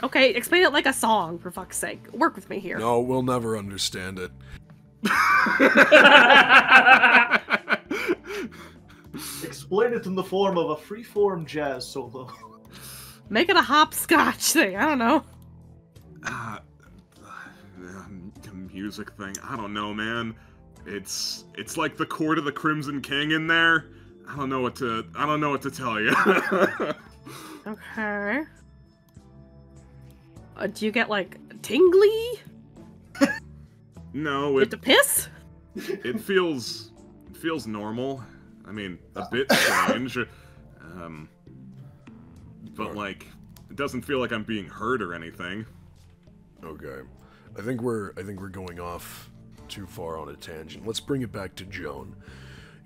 S5: Okay, explain it like a song, for fuck's sake. Work with me here.
S1: No, we'll never understand it.
S3: Explain it in the form of a freeform jazz solo.
S5: Make it a hopscotch thing. I don't know.
S2: The music thing. I don't know, man. It's like the Court of the Crimson King in there. I don't know what to tell you.
S5: Okay. Do you get, like, tingly?
S2: No,
S5: You have to piss?
S2: it feels normal. I mean, a bit strange. But like, it doesn't feel like I'm being hurt or anything.
S1: Okay. I think we're going off too far on a tangent. Let's bring it back to Joan.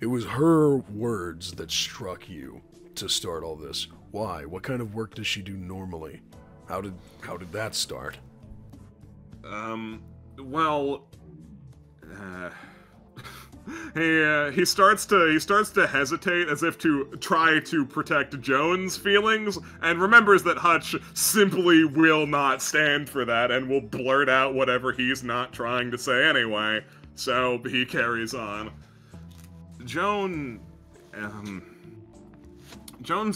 S1: It was her words that struck you to start all this. Why? What kind of work does she do normally? How did that start?
S2: Well, he starts to hesitate as if to try to protect Joan's feelings, and remembers that Hutch simply will not stand for that and will blurt out whatever he's not trying to say anyway. So he carries on. Joan's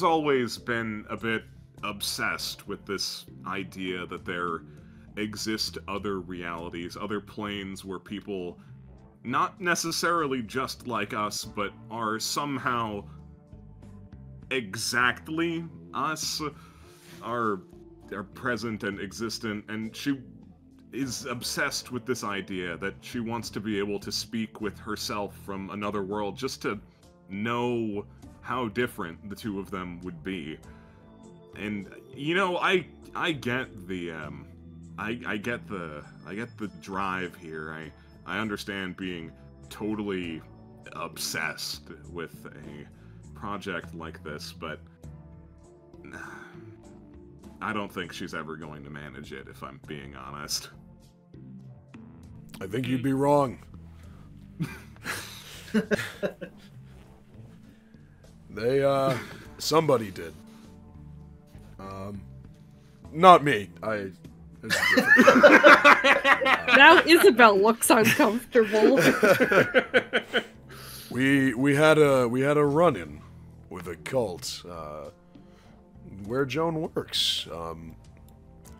S2: always been a bit obsessed with this idea that there exist other realities, other planes where people, not necessarily just like us, but are somehow exactly us, are present and existent, and she is obsessed with this idea that she wants to be able to speak with herself from another world just to know how different the two of them would be. And you know, I get the I get the drive here. I understand being totally obsessed with a project like this, but I don't think she's ever going to manage it, if I'm being honest.
S1: I think you'd be wrong. Somebody did. Not me.
S5: Now Isabel looks uncomfortable.
S1: We had a run-in with a cult, where Joan works.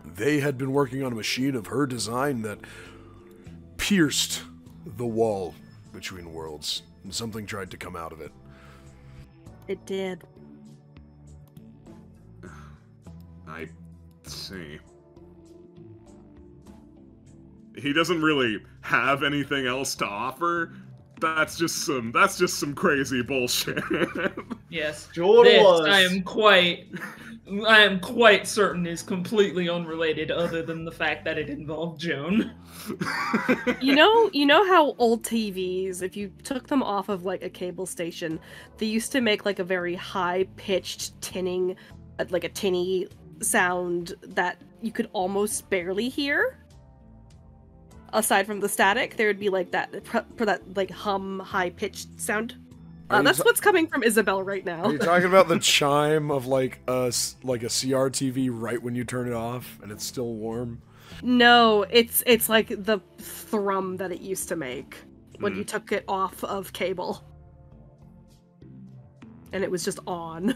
S1: They had been working on a machine of her design that pierced the wall between worlds, and something tried to come out of it.
S5: It did.
S2: I see. He doesn't really have anything else to offer. That's just some crazy bullshit.
S4: Yes.
S3: Sure
S4: this,
S3: was.
S4: I am quite certain is completely unrelated, other than the fact that it involved Joan.
S5: You know how old TVs, if you took them off of like a cable station, they used to make like a very high-pitched tinning, like a tinny sound that you could almost barely hear. Aside from the static, there would be like that like hum, high-pitched sound. That's what's coming from Isabel right now.
S1: Are you talking about the chime of like a CRTV right when you turn it off and it's still warm?
S5: No, it's like the thrum that it used to make when you took it off of cable. And it was just on.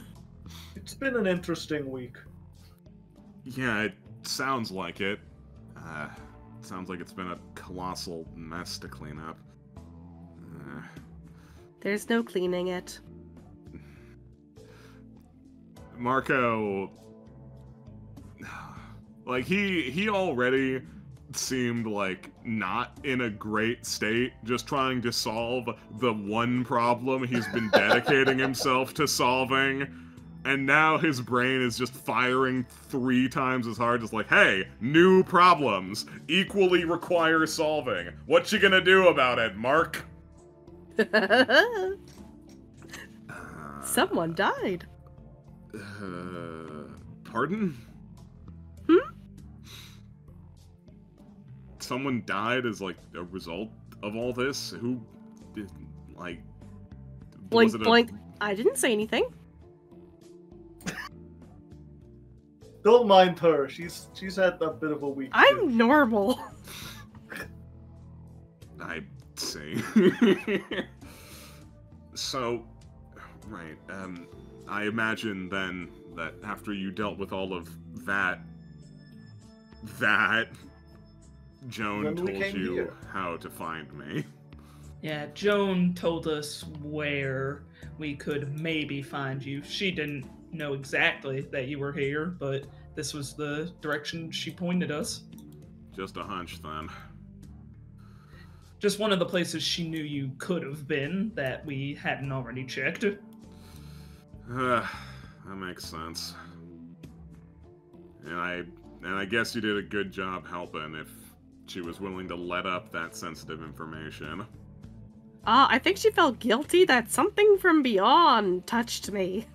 S3: It's been an interesting week.
S2: Yeah, it sounds like it. Sounds like it's been a colossal mess to clean up.
S5: There's no cleaning it.
S2: Marco, like he already seemed like not in a great state, just trying to solve the one problem he's been dedicating himself to solving. And now his brain is just firing 3 times as hard, just like, hey, new problems, equally require solving. What you gonna do about it, Mark?
S5: Someone died.
S2: Pardon? Someone died as, like, a result of all this? Who did, like...
S5: Blink, blink. I didn't say anything.
S3: Don't mind her. She's had a bit of a week.
S5: I'm normal.
S2: I see. So, right, I imagine then that after you dealt with all of that, Joan told you
S3: here.
S2: how to find me.
S4: Yeah, Joan told us where we could maybe find you. She didn't know exactly that you were here, but this was the direction she pointed us.
S2: Just a hunch, then.
S4: Just one of the places she knew you could have been that we hadn't already checked.
S2: That makes sense. And I guess you did a good job helping if she was willing to let up that sensitive information.
S5: I think she felt guilty that something from beyond touched me.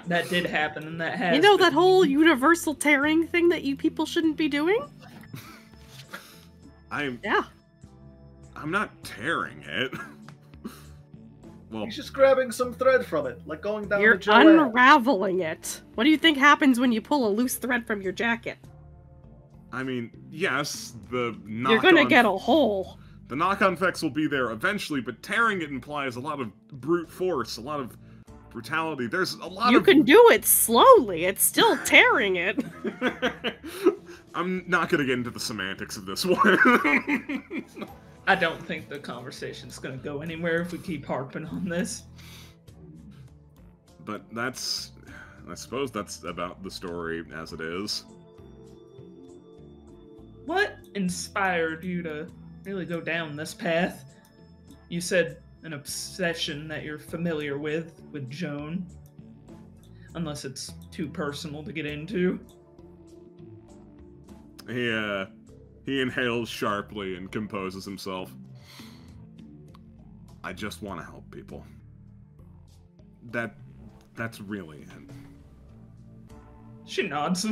S4: That did happen, and that has.
S5: You know that whole universal tearing thing that you people shouldn't be doing?
S2: I'm not tearing it. Well,
S3: He's just grabbing some thread from it, like going down
S5: You're
S3: the Joanne.
S5: unraveling it. What do you think happens when you pull a loose thread from your jacket?
S2: I mean, yes, the knock-on...
S5: You're gonna get a hole.
S2: The knock-on effects will be there eventually, but tearing it implies a lot of brute force, a lot of brutality. There's a lot
S5: You
S2: of...
S5: can do it slowly. It's still tearing it.
S2: I'm not gonna get into the semantics of this one.
S4: I don't think the conversation's gonna go anywhere if we keep harping on this.
S2: But I suppose that's about the story as it is.
S4: what inspired you to really go down this path? You said an obsession that you're familiar with Joan. Unless it's too personal to get into.
S2: He inhales sharply and composes himself. I just want to help people. That's really it.
S4: She nods.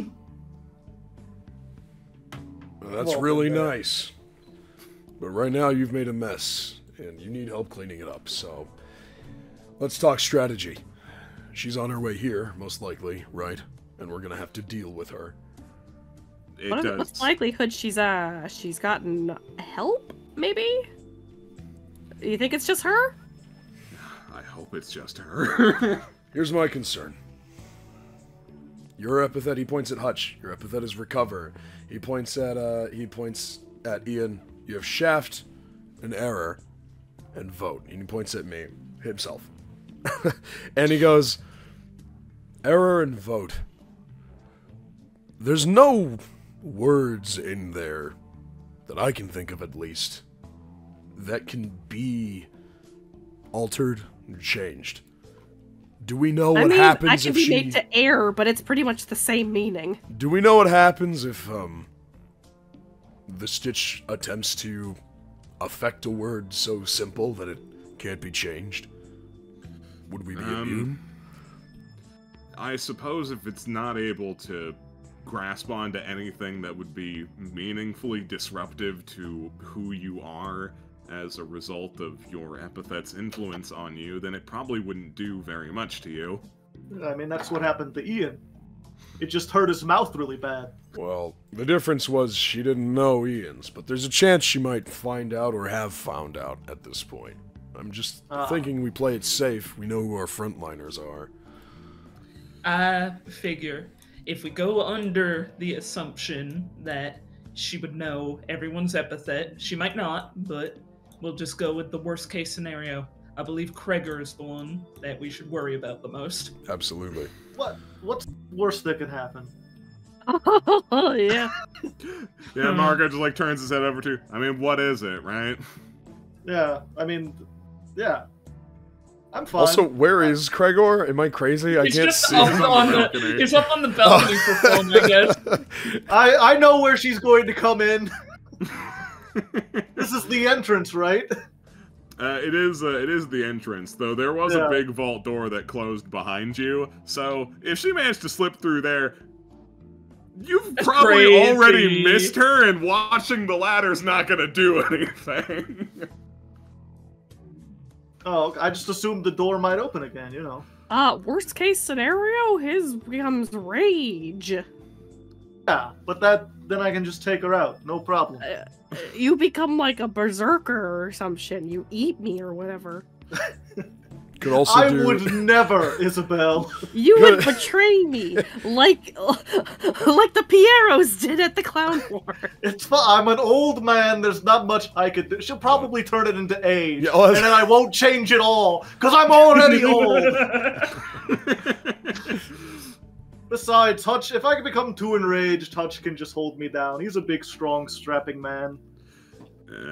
S1: Well, that's really nice. But right now you've made a mess, and you need help cleaning it up, so... Let's talk strategy. She's on her way here, most likely, right? And we're gonna have to deal with her.
S5: What's the likelihood she's gotten help, maybe? You think it's just her?
S2: I hope it's just her.
S1: Here's my concern. Your epithet, he points at Hutch. Your epithet is recover. He points at Ian. You have shaft, and error, and vote. And he points at me, himself. And he goes, error and vote. There's no words in there, that I can think of at least, that can be altered and changed. Do we know what happens if she...
S5: I can be made to error, but it's pretty much the same meaning.
S1: Do we know what happens if, the Stitch attempts to affect a word so simple that it can't be changed? Would we be immune?
S2: I suppose if it's not able to grasp onto anything that would be meaningfully disruptive to who you are as a result of your epithet's influence on you, then it probably wouldn't do very much to you.
S3: I mean, that's what happened to Ian. It just hurt his mouth really bad.
S1: Well, the difference was she didn't know Ian's, but there's a chance she might find out or have found out at this point. I'm just thinking we play it safe. We know who our frontliners are.
S4: I figure if we go under the assumption that she would know everyone's epithet, she might not, but we'll just go with the worst case scenario. I believe Kreger is the one that we should worry about the most.
S1: Absolutely.
S3: What's worst that could happen?
S5: Oh, yeah.
S2: Yeah, Marco just like turns his head over to, I mean, what is it, right?
S3: Yeah, I mean, yeah. I'm fine.
S1: Also, where is Kregor? Am I crazy? I can't see him.
S4: He's up on the balcony for fun, I guess.
S3: I know where she's going to come in. This is the entrance, right?
S2: It is the entrance, though there was a big vault door that closed behind you, so if she managed to slip through there, you've probably already missed her, and watching the ladder's not gonna do anything.
S3: Oh, I just assumed the door might open again, you know.
S5: Worst case scenario, his becomes rage.
S3: Yeah, but then I can just take her out, no problem.
S5: You become like a berserker or some shit. You eat me or whatever.
S1: Could also
S3: I would never, Isabel.
S5: You would betray me, like the Pieros did at the Clown War.
S3: It's fine. I'm an old man. There's not much I could do. She'll probably turn it into age, and then I won't change it all because I'm already old. Besides, Hutch, if I can become too enraged, Hutch can just hold me down. He's a big, strong, strapping man.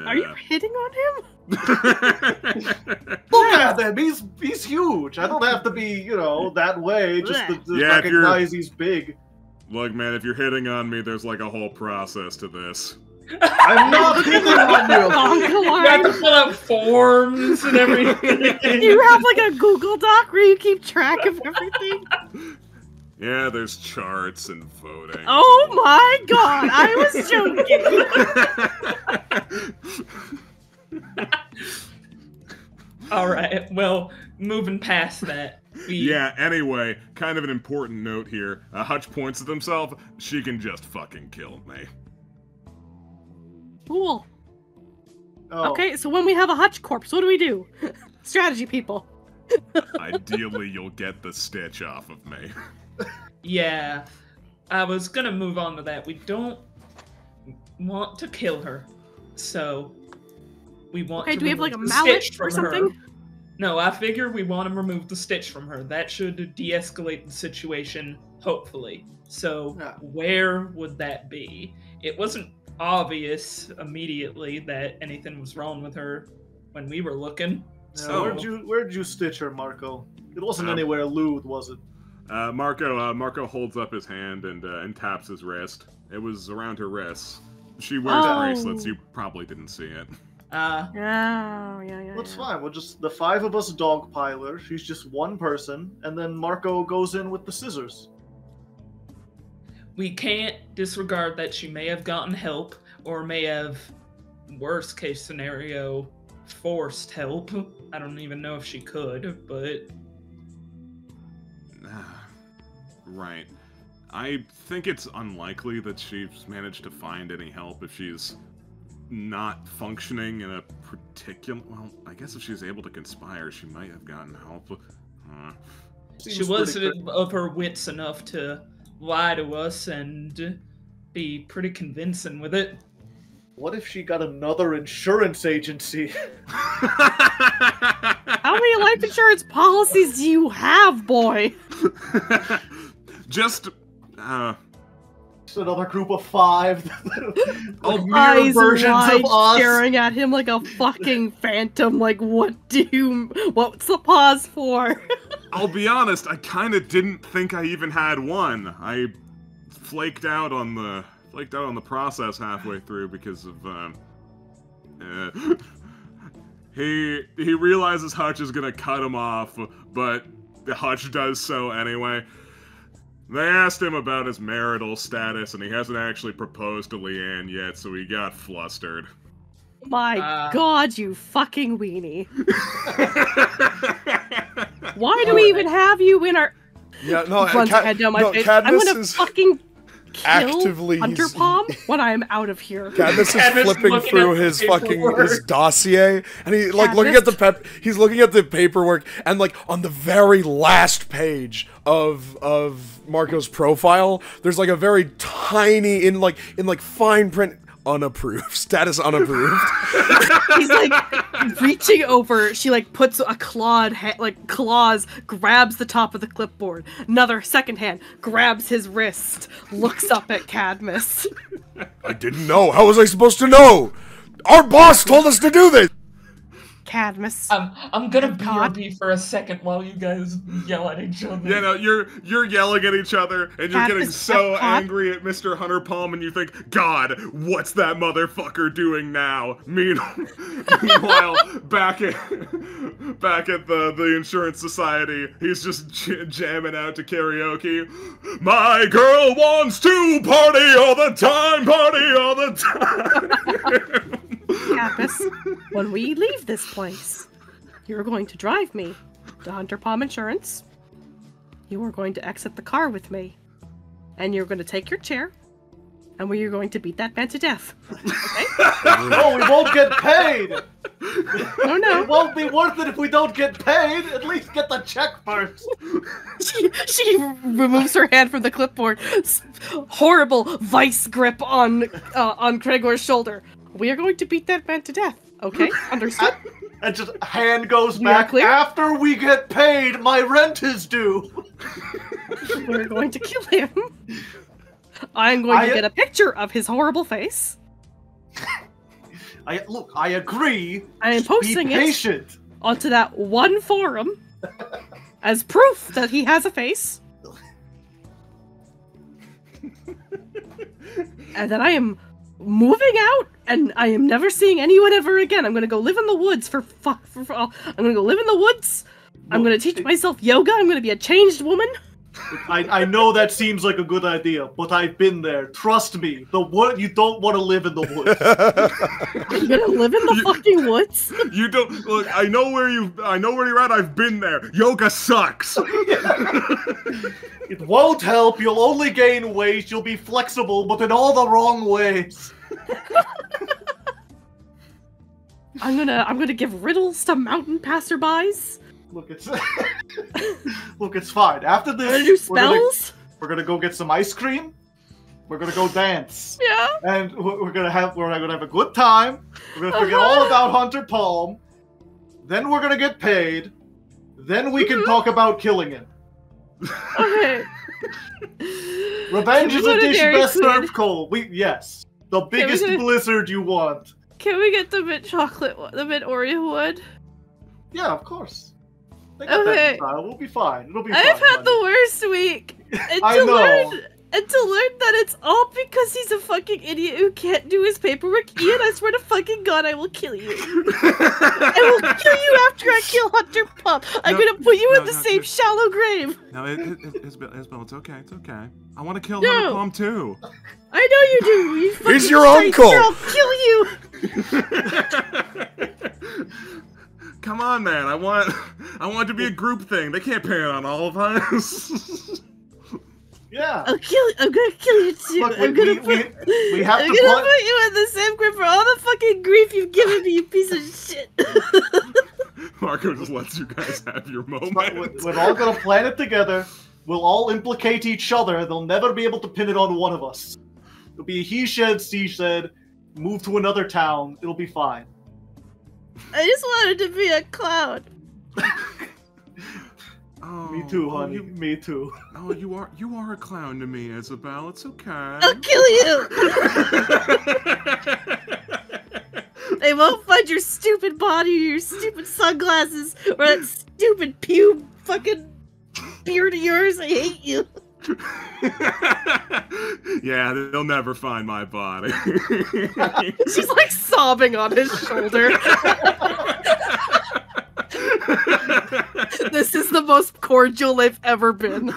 S5: Are you hitting on him?
S3: Look at him. He's huge. I don't have to be, that way. Just to recognize he's big.
S2: Look, man, if you're hitting on me, there's like a whole process to this.
S3: I'm not hitting on you.
S4: You have to fill out forms and everything.
S5: You have like a Google Doc where you keep track of everything.
S2: Yeah, there's charts and voting.
S5: Oh my god, I was joking.
S4: Alright, well, moving past that.
S2: Yeah, anyway, kind of an important note here. Hutch points at himself. She can just fucking kill me.
S5: Cool.
S3: Oh.
S5: Okay, so when we have a Hutch corpse, what do we do? Strategy, people.
S2: Ideally, you'll get the Stitch off of me.
S4: Yeah, I was gonna move on to that. We don't want to kill her, so we want to
S5: do we have like a
S4: remove the
S5: mallet
S4: Stitch
S5: or
S4: from her.
S5: something?
S4: No, I figure we want to remove the Stitch from her. That should de-escalate the situation, hopefully. So where would that be? It wasn't obvious immediately that anything was wrong with her when we were looking. So
S3: where'd you stitch her, Marco? It wasn't anywhere lewd, was it?
S2: Marco holds up his hand and taps his wrist. It was around her wrists. She wears bracelets. You probably didn't see it.
S5: Yeah.
S3: That's fine. We'll just the 5 of us dogpile her. She's just one person, and then Marco goes in with the scissors.
S4: We can't disregard that she may have gotten help, or may have, worst case scenario, forced help. I don't even know if she could, but...
S2: Right. I think it's unlikely that she's managed to find any help if she's not functioning in a particular... Well, I guess if she's able to conspire, she might have gotten help.
S4: She was of her wits enough to lie to us and be pretty convincing with it.
S3: What if she got another insurance agency?
S5: How many life insurance policies do you have, boy?
S2: Just
S3: another group of 5.
S5: Eyes
S3: versions
S5: wide,
S3: of us.
S5: staring at him like a fucking phantom. Like, what's the pause for?
S2: I'll be honest, I kind of didn't think I even had one. I flaked out on the process halfway through because of he realizes Hutch is gonna cut him off, but Hutch does so anyway. They asked him about his marital status, and he hasn't actually proposed to Leanne yet, so he got flustered.
S5: My God, you fucking weenie. Why do we even have you in our...
S1: Yeah, no,
S5: Runs head down my face. I'm gonna fucking kill Hunter Palm when I am out of here.
S1: Cadmus is flipping through his his dossier, and he looking at he's looking at the paperwork, and like on the very last page of Marco's profile, there's like a very tiny in fine print, unapproved, status unapproved.
S5: He's like reaching over. She like puts a claws, grabs the top of the clipboard. Another second hand grabs his wrist, looks up at Cadmus.
S1: I didn't know. How was I supposed to know? Our boss told us to do this.
S5: Cadmus.
S4: I'm gonna BRB for a second while you guys yell at each other.
S2: Yeah, no, you're yelling at each other, and you're getting so angry at Mr. Hunter Palm, and you think, God, what's that motherfucker doing now? Meanwhile, back at the insurance society, he's just jamming out to karaoke. My girl wants to party all the time.
S5: Cadmus, when we leave this place, you're going to drive me to Hunter Palm Insurance. You are going to exit the car with me. And you're going to take your chair. And we're going to beat that man to death. Okay?
S3: No, we won't get paid!
S5: No.
S3: It won't be worth it if we don't get paid! At least get the check first!
S5: She removes her hand from the clipboard. Horrible vice grip on Gregor's shoulder. We are going to beat that man to death, okay? Understood?
S3: And just hand goes back. After we get paid, my rent is due.
S5: We're going to kill him. I'm going to get a picture of his horrible face.
S3: I agree.
S5: I am posting it onto that one forum as proof that he has a face. And then I am moving out, and I am never seeing anyone ever again. I'm gonna go live in the woods I'm gonna go live in the woods. I'm gonna teach myself yoga. I'm gonna be a changed woman.
S3: I know that seems like a good idea, but I've been there. Trust me, you don't want to live in the woods.
S5: You're gonna live in the fucking woods?
S2: You don't look. I know where you're at. I've been there. Yoga sucks.
S3: It won't help. You'll only gain weight. You'll be flexible, but in all the wrong ways.
S5: I'm gonna give riddles to mountain passerbys.
S3: Look, it's fine. After this,
S5: do spells?
S3: We're gonna go get some ice cream. We're gonna go dance.
S5: Yeah.
S3: And we're gonna have a good time. We're gonna forget all about Hunter Palm. Then we're gonna get paid. Then we can talk about killing him.
S5: Okay.
S3: Revenge is a dish best served cold. Yes. The biggest blizzard you want.
S5: Can we get the mint chocolate one, the mint Oreo one?
S3: Yeah, of course. They got that style. We'll be fine. It'll be fine.
S5: I've had the worst week. And
S3: I know.
S5: And to learn that it's all because he's a fucking idiot who can't do his paperwork. Ian, I swear to fucking God, I will kill you. I will kill you after I kill Hunter Pump. I'm gonna put you in the same shallow grave.
S2: No, Isabel, it's okay. It's okay. I want to kill Hunter Pump too.
S5: I know you do. You
S1: He's your uncle.
S5: I'll kill you.
S2: Come on, man. I want it to be a group thing. They can't pay it on all of us.
S3: Yeah.
S5: I'm gonna kill you too.
S3: Look,
S5: I'm gonna put you in the same group for all the fucking grief you've given me, you piece of shit.
S2: Marco just lets you guys have your moment.
S3: We're all gonna plan it together. We'll all implicate each other. They'll never be able to pin it on one of us. It'll be he said, she said, move to another town. It'll be fine.
S5: I just wanted to be a clown.
S2: Oh,
S3: me too, honey. Me too.
S2: Oh, you are a clown to me, Isabel. It's okay.
S5: I'll kill you. They won't find your stupid body, or your stupid sunglasses, or that stupid fucking beard of yours. I hate you.
S2: Yeah, they'll never find my body.
S5: She's like sobbing on his shoulder. This is the most cordial they've ever been.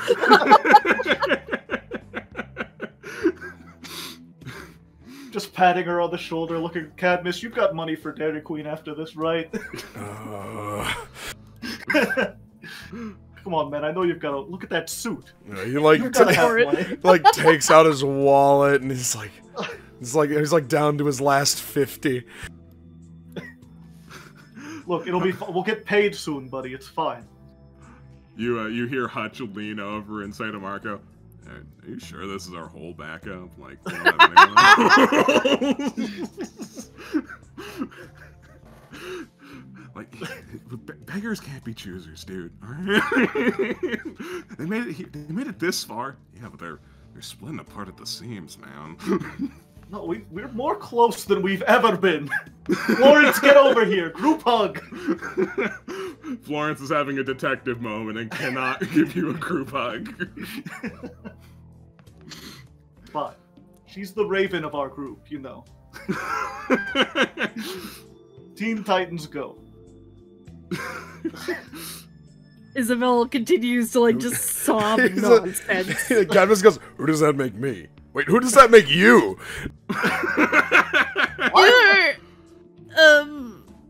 S3: Just patting her on the shoulder, looking, Cadmus, you've got money for Dairy Queen after this, right? Come on, man, I know you've got to look at that suit.
S1: Yeah, he like takes out his wallet and he's like down to his last 50.
S3: Look, it'll be. We'll get paid soon, buddy. It's fine.
S2: You hear Hutch lean over and say to Marco, "Are you sure this is our whole backup? Like, we don't have anyone?" Like, beggars can't be choosers, dude. All right? They made it this far. Yeah, but they're splitting apart at the seams, man.
S3: No, we're more close than we've ever been. Florence, get over here. Group hug.
S2: Florence is having a detective moment and cannot give you a group hug.
S3: But she's the Raven of our group, you know. Teen Titans go.
S5: Isabel continues to like just sob nonsense.
S1: Cadmus goes, "Who does that make me? Wait, who does that make you?"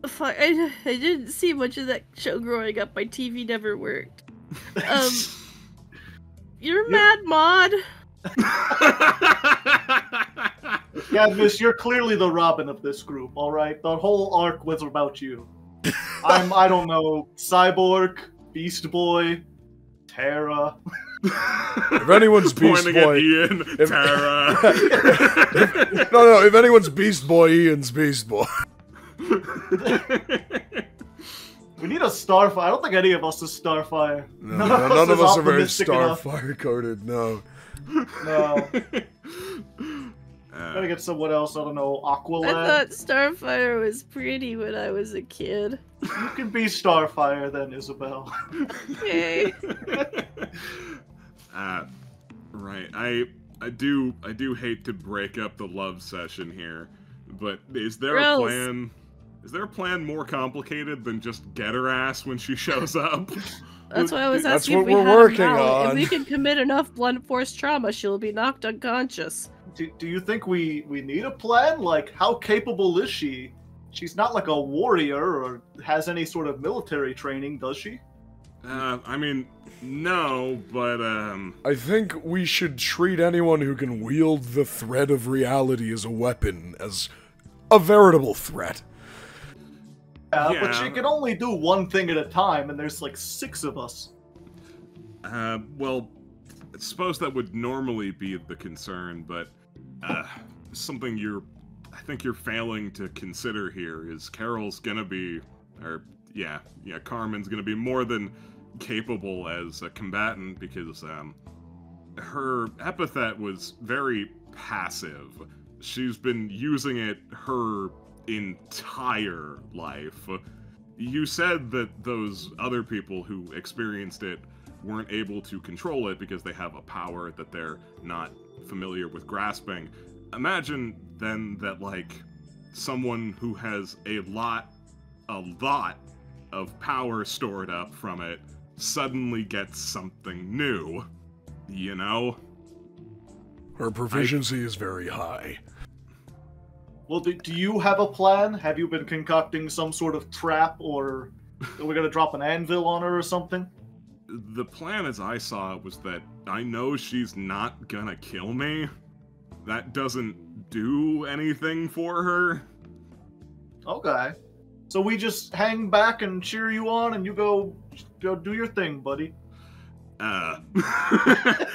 S5: Fuck, I didn't see much of that show growing up. My TV never worked. You're Mad Mod.
S3: Cadmus, you're clearly the Robin of this group, alright? The whole arc was about you. I don't know, Cyborg, Beast Boy, Terra.
S1: If anyone's Beast Boy,
S2: Ian, Terra.
S1: No, if anyone's Beast Boy, Ian's Beast Boy.
S3: We need a Starfire. I don't think any of us is Starfire.
S1: No, none of us are very Starfire coded, no.
S3: No. Gotta get someone else, I don't know, Aqualad.
S5: I thought Starfire was pretty when I was a kid.
S3: You can be Starfire then, Isabel.
S5: Okay.
S2: Right. I do hate to break up the love session here, but is there a plan? Is there a plan more complicated than just get her ass when she shows up?
S5: That's why I was asking if we had if we can commit enough blunt force trauma, she'll be knocked unconscious.
S3: Do you think we need a plan? Like, how capable is she? She's not like a warrior or has any sort of military training, does she?
S2: I mean, no, but,
S1: I think we should treat anyone who can wield the thread of reality as a weapon as a veritable threat.
S3: Yeah, but she can only do one thing at a time, and there's like 6 of us.
S2: Well, I suppose that would normally be the concern, but, something I think you're failing to consider here is Carol's gonna be, Carmen's gonna be more than capable as a combatant because, her epithet was very passive. she's been using it her entire life. You said that those other people who experienced it weren't able to control it because they have a power that they're not familiar with grasping. Imagine then that, like, someone who has a lot of power stored up from it suddenly gets something new, you know?
S1: Her proficiency is very high.
S3: Well, do you have a plan? Have you been concocting some sort of trap, or are we gonna drop an anvil on her or something?
S2: The plan as I saw it was that I know she's not gonna kill me. That doesn't do anything for her.
S3: Okay. So we just hang back and cheer you on, and you go do your thing, buddy.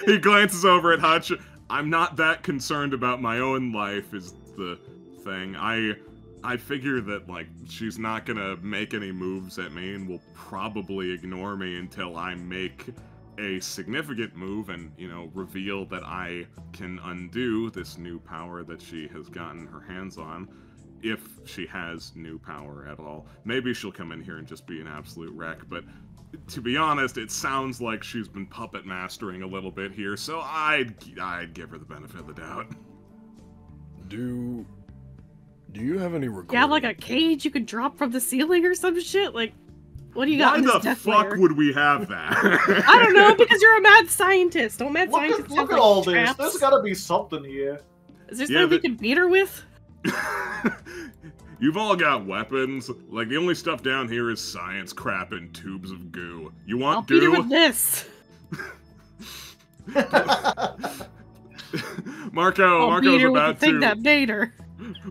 S2: He glances over at Hutch. I'm not that concerned about my own life, is the thing. I figure that, like, she's not gonna make any moves at me and will probably ignore me until I make a significant move and, you know, reveal that I can undo this new power that she has gotten her hands on. If she has new power at all. Maybe she'll come in here and just be an absolute wreck, but to be honest, it sounds like she's been puppet mastering a little bit here, so I'd give her the benefit of the doubt.
S1: Do you have any recording?
S5: You have like a cage you could drop from the ceiling or some shit? Like, what do you got in this
S2: Why the
S5: death
S2: fuck
S5: layer?
S2: would we have that?
S5: I don't know, because you're a mad scientist. Don't mad scientists
S3: Look
S5: have,
S3: at
S5: like,
S3: all
S5: traps?
S3: this. There's gotta be something here.
S5: Is there
S2: Yeah,
S5: something we can beat her with?
S2: You've all got weapons. Like, the only stuff down here is science crap and tubes of goo. You want
S5: I'll
S2: goo?
S5: beat her with this.
S2: Marco's about
S5: the thing that made her.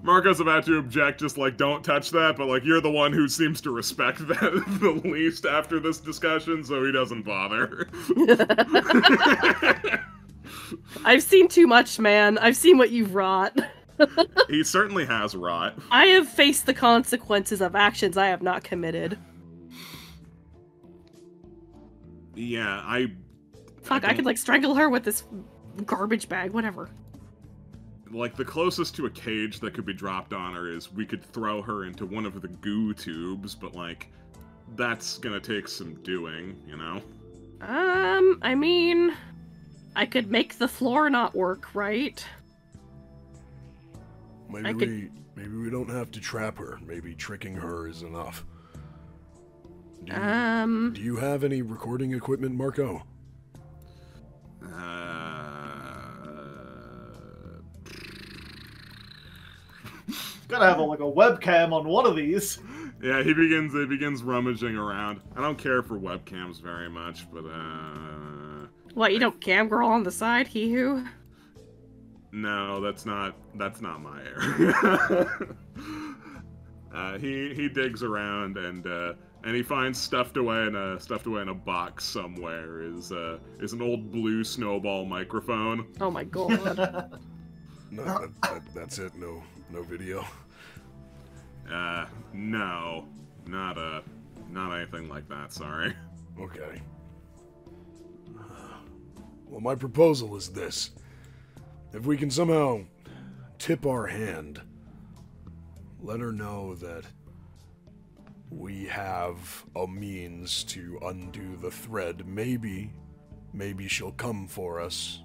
S2: Marco's about to object, just like, don't touch that, but like, you're the one who seems to respect that the least after this discussion, so he doesn't bother.
S5: I've seen too much, man. I've seen what you've wrought.
S2: He certainly has rot.
S5: I have faced the consequences of actions I have not committed.
S2: Yeah,
S5: Fuck, I could, like, strangle her with this garbage bag, whatever.
S2: like, the closest to a cage that could be dropped on her is we could throw her into one of the goo tubes, but, like, that's gonna take some doing, you know?
S5: I mean, I could make the floor not work, right?
S1: Maybe we don't have to trap her. Maybe tricking her is enough. Do you have any recording equipment, Marco?
S3: Gotta have like a webcam on one of these.
S2: Yeah, he begins rummaging around. I don't care for webcams very much, but
S5: What, you don't cam girl on the side, he who?
S2: no, that's not my area. He digs around and he finds stuffed away in a box somewhere is an old blue snowball microphone.
S5: Oh my god.
S1: No, that's it. No video.
S2: No, not anything like that. Sorry.
S1: Okay. Well, my proposal is this: if we can somehow tip our hand, let her know that we have a means to undo the thread. Maybe she'll come for us,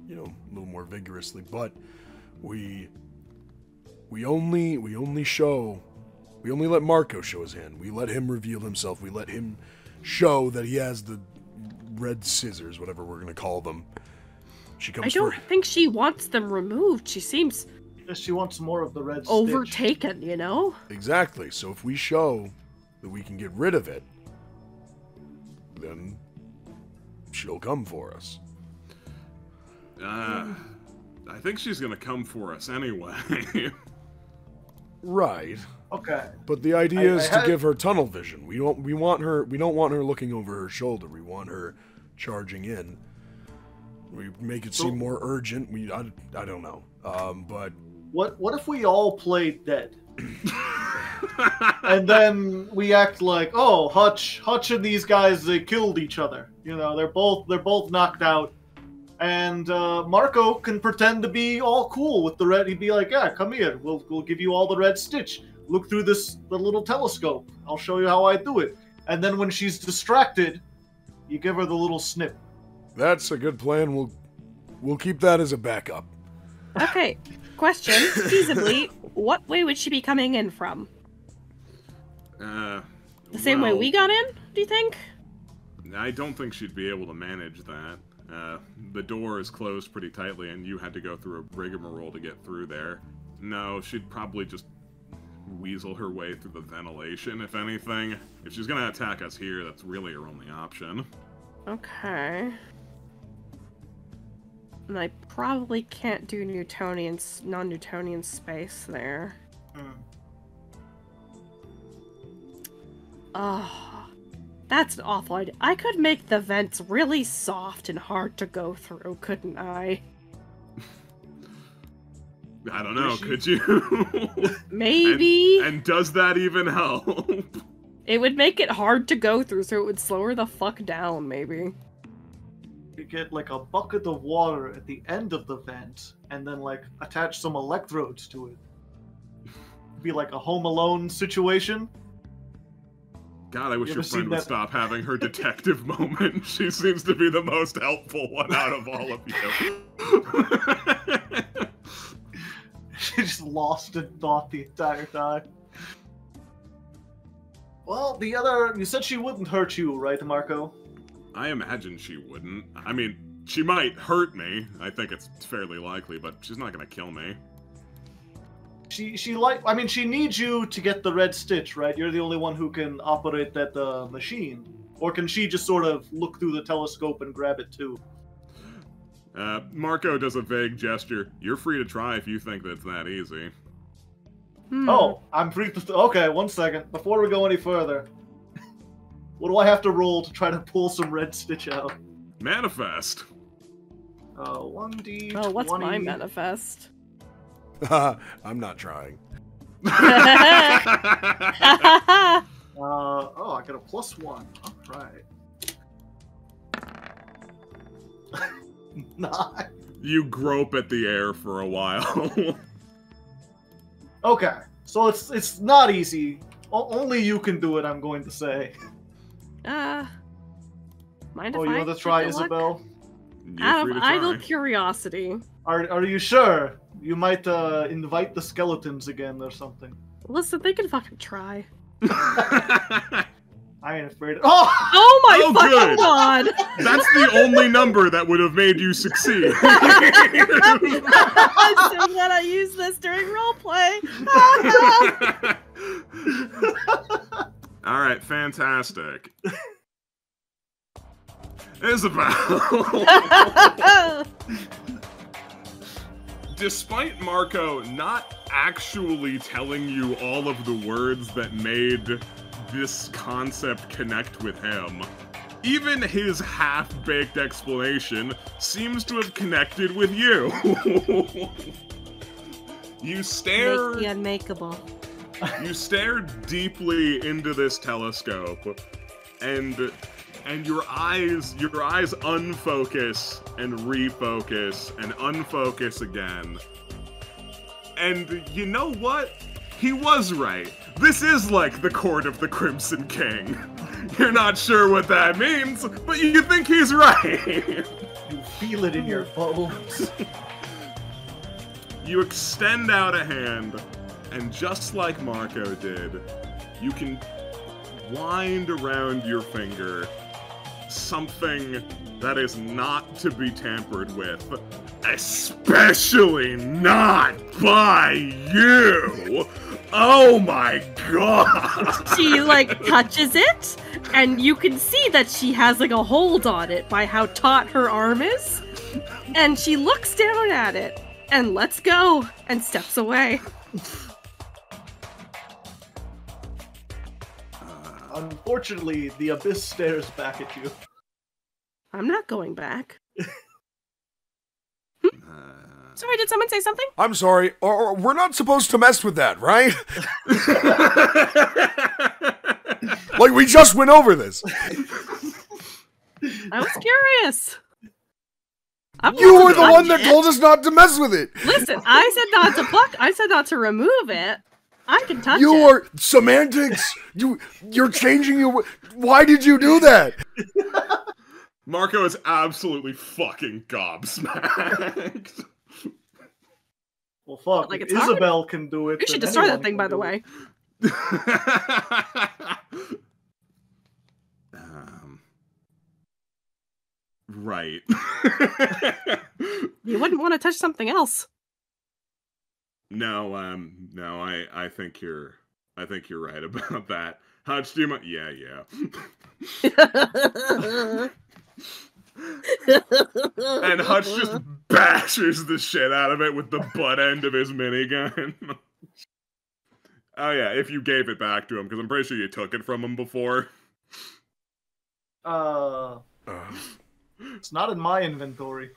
S1: you know, a little more vigorously. But we only let Marco show his hand. We let him reveal himself. We let him show that he has the red scissors, whatever we're gonna call them. She comes.
S5: I don't think she wants them removed. She seems
S3: She wants more of the red
S5: overtaken,
S3: stitch.
S5: you know?
S1: Exactly. So if we show that we can get rid of it, then she'll come for us.
S2: I think she's gonna come for us anyway.
S1: Right.
S3: Okay.
S1: But the idea is to give her tunnel vision. We don't want her looking over her shoulder. We want her charging in. We make it seem more urgent. I don't know. But
S3: what if we all play dead? And then we act like, oh, Hutch and these guys, they killed each other. You know, they're both knocked out, And Marco can pretend to be all cool with the red. He'd be like, "Yeah, come here. We'll give you all the red stitch. Look through the little telescope. I'll show you how I do it." And then when she's distracted, you give her the little snip.
S1: That's a good plan. We'll keep that as a backup.
S5: Okay. Question: feasibly, what way would she be coming in from? The same way we got in? Do you think?
S2: I don't think she'd be able to manage that. The door is closed pretty tightly, and you had to go through a rigmarole to get through there. No, she'd probably just weasel her way through the ventilation, if anything. If she's gonna attack us here, that's really her only option.
S5: Okay. And I probably can't do non-Newtonian space there. Oh, that's an awful idea. I could make the vents really soft and hard to go through, couldn't I?
S2: I don't know, could you?
S5: Maybe.
S2: And does that even help?
S5: It would make it hard to go through, so it would slow her the fuck down, maybe.
S3: You get like a bucket of water at the end of the vent, and then like attach some electrodes to it. Be like a Home Alone situation.
S2: God, I wish your friend would stop having her detective moment. She seems to be the most helpful one out of all of you.
S3: She just lost in thought the entire time. Well, you said she wouldn't hurt you, right, Marco?
S2: I imagine she wouldn't. I mean, she might hurt me. I think it's fairly likely, but she's not gonna kill me.
S3: She needs you to get the red stitch, right? You're the only one who can operate that machine. Or can she just sort of look through the telescope and grab it too?
S2: Marco does a vague gesture. You're free to try if you think that's that easy.
S3: Oh, I'm free to... Okay, 1 second. Before we go any further, what do I have to roll to try to pull some red stitch out?
S2: Manifest.
S3: 1d20.
S5: Oh, what's my manifest?
S1: I'm not trying.
S3: I got a +1. Alright. 9.
S2: You grope at the air for a while.
S3: Okay, so it's not easy. Only you can do it, I'm going to say.
S5: Mind if
S3: you want to try, Isabel?
S5: Out of idle curiosity.
S3: Are you sure? You might invite the skeletons again or something.
S5: Listen, they can fucking try.
S3: I ain't afraid of...
S5: Oh my fucking god!
S2: That's the only number that would have made you succeed.
S5: I'm so glad I used this during roleplay.
S2: Alright, fantastic. Isabel! Despite Marco not actually telling you all of the words that made this concept connect with him, even his half-baked explanation seems to have connected with you. You stare...
S5: Make the unmakeable.
S2: You stare deeply into this telescope, and your eyes unfocus and refocus and unfocus again. And you know what? He was right. This is like the Court of the Crimson King. You're not sure what that means, but you think he's right.
S3: You feel it in your bones.
S2: You extend out a hand, and just like Marco did, you can wind around your finger something that is not to be tampered with, especially not by you. Oh my god!
S5: She, like, touches it, and you can see that she has, like, a hold on it by how taut her arm is. And she looks down at it, and lets go, and steps away.
S3: Unfortunately, the abyss stares back at you.
S5: I'm not going back. Sorry, did someone say something?
S1: I'm sorry. We're not supposed to mess with that, right? Like, we just went over this.
S5: I was curious.
S1: You were the one that told us not to mess with it.
S5: Listen, I said not to pluck. I said not to remove it. I can touch it.
S1: Your semantics. You're changing your. Why did you do that?
S2: Marco is absolutely fucking gobsmacked.
S3: Well, fuck.
S5: Like,
S3: if
S5: it's hard.
S3: Isabel can do it.
S5: You should
S3: then
S5: destroy that
S3: anyone
S5: thing,
S3: can
S5: by the
S3: do
S5: way.
S2: Right.
S5: You wouldn't want to touch something else.
S2: No, I think you're right about that. Hutch, do you mind? Yeah. And Hutch just bashes the shit out of it with the butt end of his minigun. Oh yeah, if you gave it back to him, because I'm pretty sure you took it from him before.
S3: It's not in my inventory.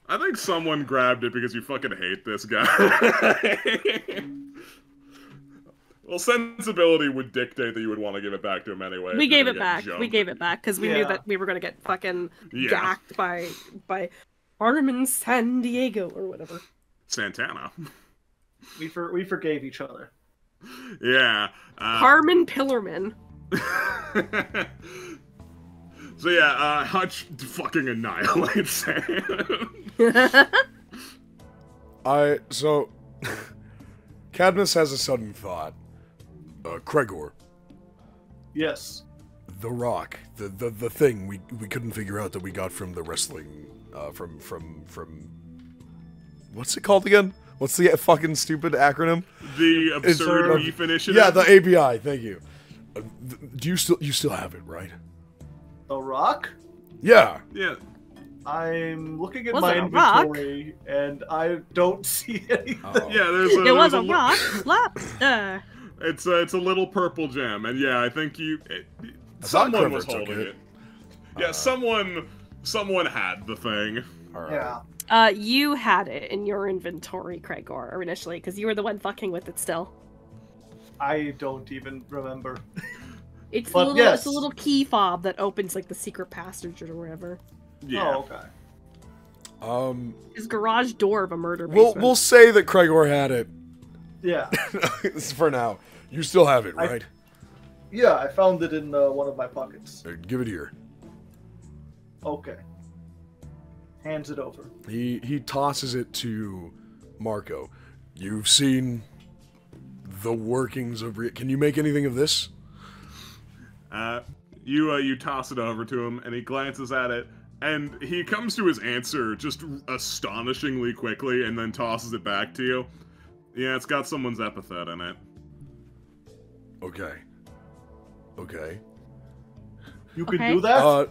S2: I think someone grabbed it because you fucking hate this guy. Well, sensibility would dictate that you would want to give it back to him anyway.
S5: We gave it back. We gave it back because we knew
S3: Yeah.
S5: that we were gonna get fucking gacked by Carmen San Diego or whatever.
S2: Santana.
S3: We forgave each other.
S2: Yeah.
S5: Carmen Pillarman.
S2: So yeah, Hutch fucking annihilates him.
S1: So Cadmus has a sudden thought. Kregor,
S3: Yes.
S1: the rock, the thing we couldn't figure out that we got from the wrestling, from what's it called again? What's the fucking stupid acronym?
S2: The Absurd Beef Initiative.
S1: Yeah, the ABI. Thank you. Do you still have it, right?
S3: The rock?
S1: Yeah.
S2: Yeah.
S3: I'm looking at
S5: Was
S3: my
S5: it a rock?
S3: inventory and I don't see anything.
S2: Yeah, there's a.
S5: It was
S2: there's
S5: a rock. Slap.
S2: It's a little purple gem, and yeah, I think
S1: thought
S2: someone was
S1: Criver took
S2: holding
S1: it.
S2: it. Yeah, someone had the thing.
S1: All right.
S3: Yeah.
S5: You had it in your inventory, Kregor, initially, because you were the one fucking with it still.
S3: I don't even remember.
S5: It's a
S3: But
S5: little,
S3: yes.
S5: it's a little key fob that opens like the secret passage or whatever.
S2: Yeah.
S3: Oh, okay.
S5: His garage door of a murder basement.
S1: We'll say that Kregor had it.
S3: Yeah.
S1: For now. You still have it, right?
S3: Yeah, I found it in one of my pockets.
S1: Give it here.
S3: Okay. Hands it over.
S1: He tosses it to Marco. You've seen the workings of... Can you make anything of this?
S2: You toss it over to him, and he glances at it, and he comes to his answer just astonishingly quickly, and then tosses it back to you. Yeah, it's got someone's epithet in it.
S1: Okay.
S3: You can
S5: Okay.
S3: do that?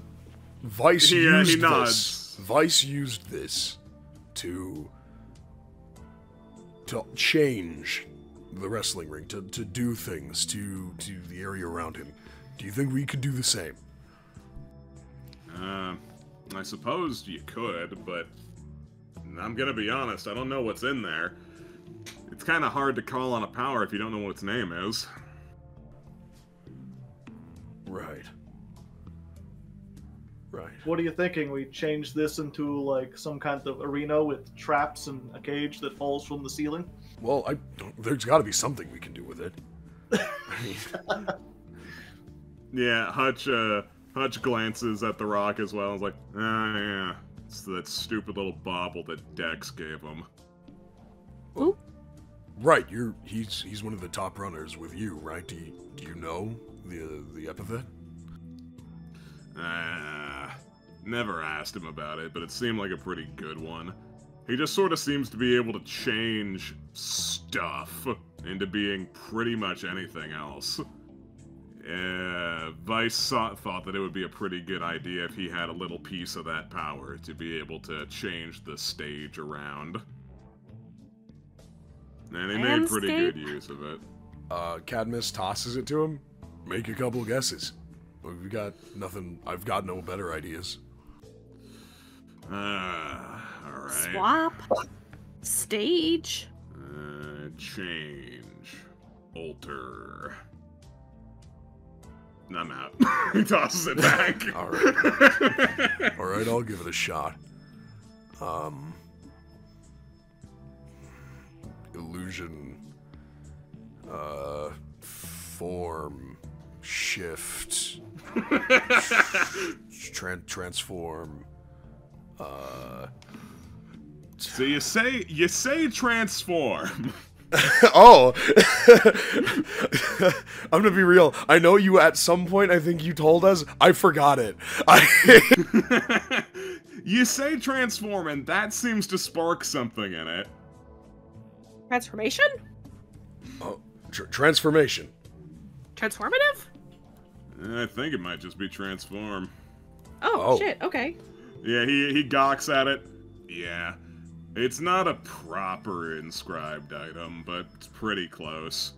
S1: Vice
S2: He
S1: used
S2: nods.
S1: this. Vice used this to change the wrestling ring, to do things to the area around him. Do you think we could do the same?
S2: I suppose you could, but I'm gonna be honest, I don't know what's in there. It's kind of hard to call on a power if you don't know what its name is.
S1: Right.
S3: What are you thinking? We change this into like some kind of arena with traps and a cage that falls from the ceiling?
S1: Well, there's got to be something we can do with it. I mean,
S2: Yeah, Hutch glances at the rock as well and is like, yeah, it's that stupid little bauble that Dex gave him.
S5: Ooh.
S1: right. He's one of the top runners with you, right? Do you know the epithet?
S2: Never asked him about it, but it seemed like a pretty good one. He just sort of seems to be able to change stuff into being pretty much anything else. Vice thought that it would be a pretty good idea if he had a little piece of that power to be able to change the stage around. And he made pretty good use of it.
S1: Cadmus tosses it to him. Make a couple guesses. We've got nothing. I've got no better ideas.
S2: Alright.
S5: Swap. Stage.
S2: Change. Alter. I'm out. He tosses it back.
S1: All right. All right, I'll give it a shot. Illusion, form, shift, transform,
S2: So you say transform.
S1: Oh! I'm gonna be real. I know you at some point, I think you told us. I forgot it.
S2: You say transform, and that seems to spark something in it.
S5: Transformation?
S1: Oh, transformation.
S5: Transformative?
S2: I think it might just be transform.
S5: Oh, shit, okay.
S2: Yeah, he gawks at it. Yeah. It's not a proper inscribed item, but it's pretty close.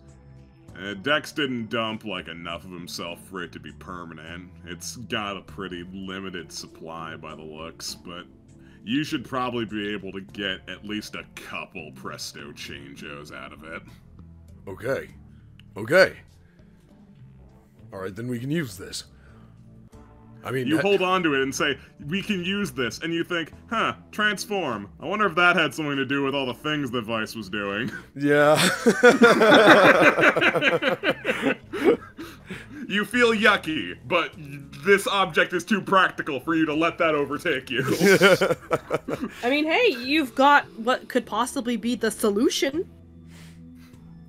S2: Dex didn't dump, like, enough of himself for it to be permanent. It's got a pretty limited supply by the looks, but you should probably be able to get at least a couple presto changos out of it.
S1: Okay. Okay. Alright, then we can use this. I mean,
S2: you hold on to it and say, we can use this, and you think, huh, transform. I wonder if that had something to do with all the things that Vice was doing.
S1: Yeah.
S2: You feel yucky, but this object is too practical for you to let that overtake you.
S5: I mean, hey, you've got what could possibly be the solution.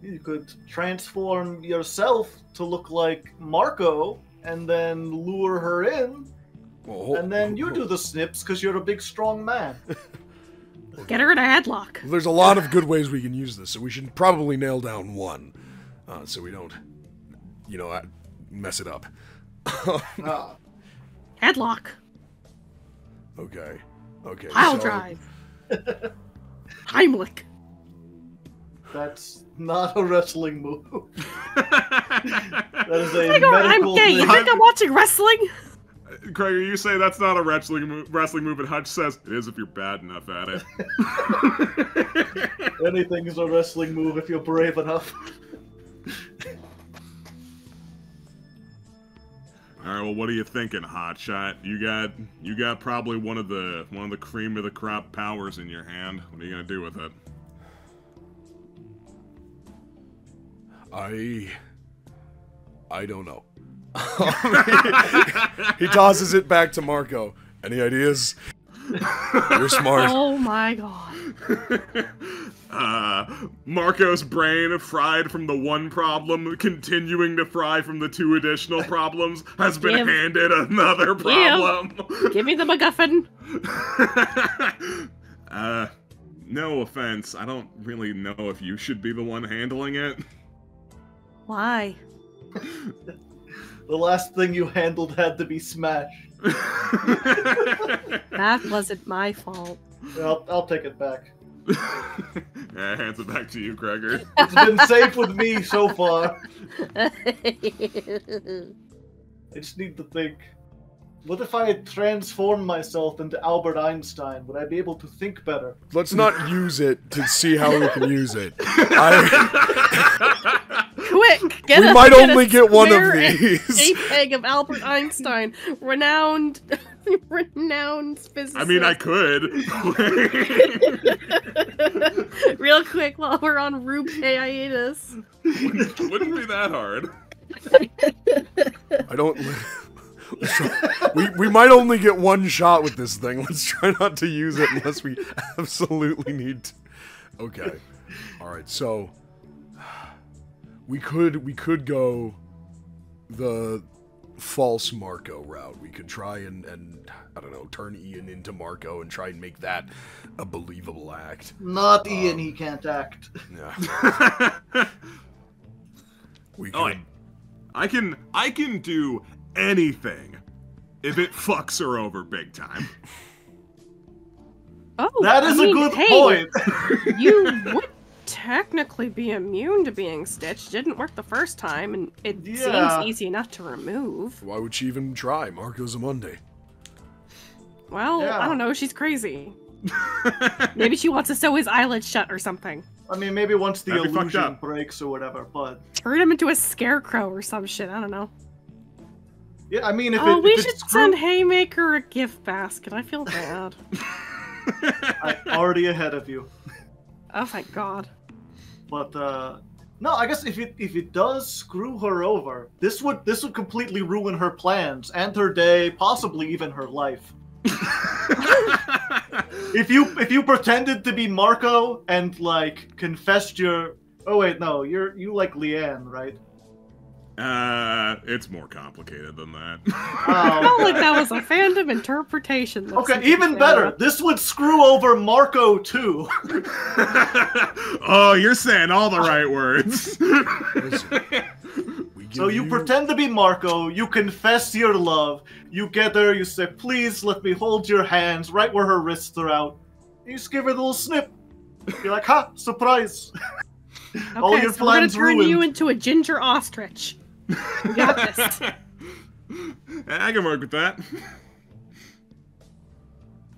S3: You could transform yourself to look like Marco, and then lure her in, and then you do the snips because you're a big, strong man.
S5: Get her in a headlock.
S1: There's a lot of good ways we can use this, so we should probably nail down one, so we don't, you know, mess it up.
S5: Headlock.
S1: Okay. Okay.
S5: Pile drive. Heimlich.
S3: That's not a wrestling move. That is a
S5: I'm gay. You think I'm watching wrestling?
S2: Craig, you say that's not a wrestling move, and Hutch says it is if you're bad enough at it.
S3: Anything is a wrestling move if you're brave enough.
S2: All right, well, what are you thinking, Hotshot? You got probably one of the cream of the crop powers in your hand. What are you gonna do with it?
S1: I don't know. He tosses it back to Marco. Any ideas? You're smart.
S5: Oh my god.
S2: Marco's brain, fried from the one problem, continuing to fry from the two additional problems, has been handed another problem.
S5: Give me the MacGuffin.
S2: No offense. I don't really know if you should be the one handling it.
S5: Why?
S3: The last thing you handled had to be Smash.
S5: That wasn't my fault.
S3: I'll take it back.
S2: Yeah, hands it back to you, Gregor.
S3: It's been safe with me so far. I just need to think. What if I transformed myself into Albert Einstein? Would I be able to think better?
S1: Let's not use it to see how we can use it.
S5: Quick,
S1: we might only get one of these.
S5: JPEG of Albert Einstein, renowned physicist.
S2: I mean, I could.
S5: Real quick, while we're on Rube hiatus.
S2: Wouldn't be that hard.
S1: I don't. We might only get one shot with this thing. Let's try not to use it unless we absolutely need to. Okay. Alright, so we could go the false Marco route. We could try and I don't know, turn Ian into Marco and try and make that a believable act.
S3: Not Ian, he can't act.
S1: Yeah. We could.
S2: I can do anything if it fucks her over big time.
S5: Oh,
S3: that is a good point.
S5: You would technically be immune to being stitched. Didn't work the first time, and it seems easy enough to remove.
S1: Why would she even try? Marco's a Monday.
S5: Well, I don't know. She's crazy. Maybe she wants to sew his eyelids shut or something.
S3: I mean, maybe once the illusion breaks or whatever, but...
S5: Turn him into a scarecrow or some shit, I don't know.
S3: Yeah, I mean, if
S5: we should send Haymaker a gift basket. I feel bad.
S3: I'm already ahead of you.
S5: Oh, thank God.
S3: But no, I guess if it does screw her over, this would completely ruin her plans and her day, possibly even her life. If you pretended to be Marco and like confessed your you like Leanne, right?
S2: It's more complicated than that.
S5: I felt like that was a fandom interpretation.
S3: Okay, even better. This would screw over Marco too.
S2: Oh, you're saying all the right words.
S3: So you pretend to be Marco, you confess your love, you get her, you say, please let me hold your hands right where her wrists are out. You just give her a little snip. You're like, ha, surprise.
S5: Okay,
S3: All your
S5: so we're gonna
S3: plans
S5: turn
S3: ruined.
S5: you into a ginger ostrich. We got this.
S2: I can work with that.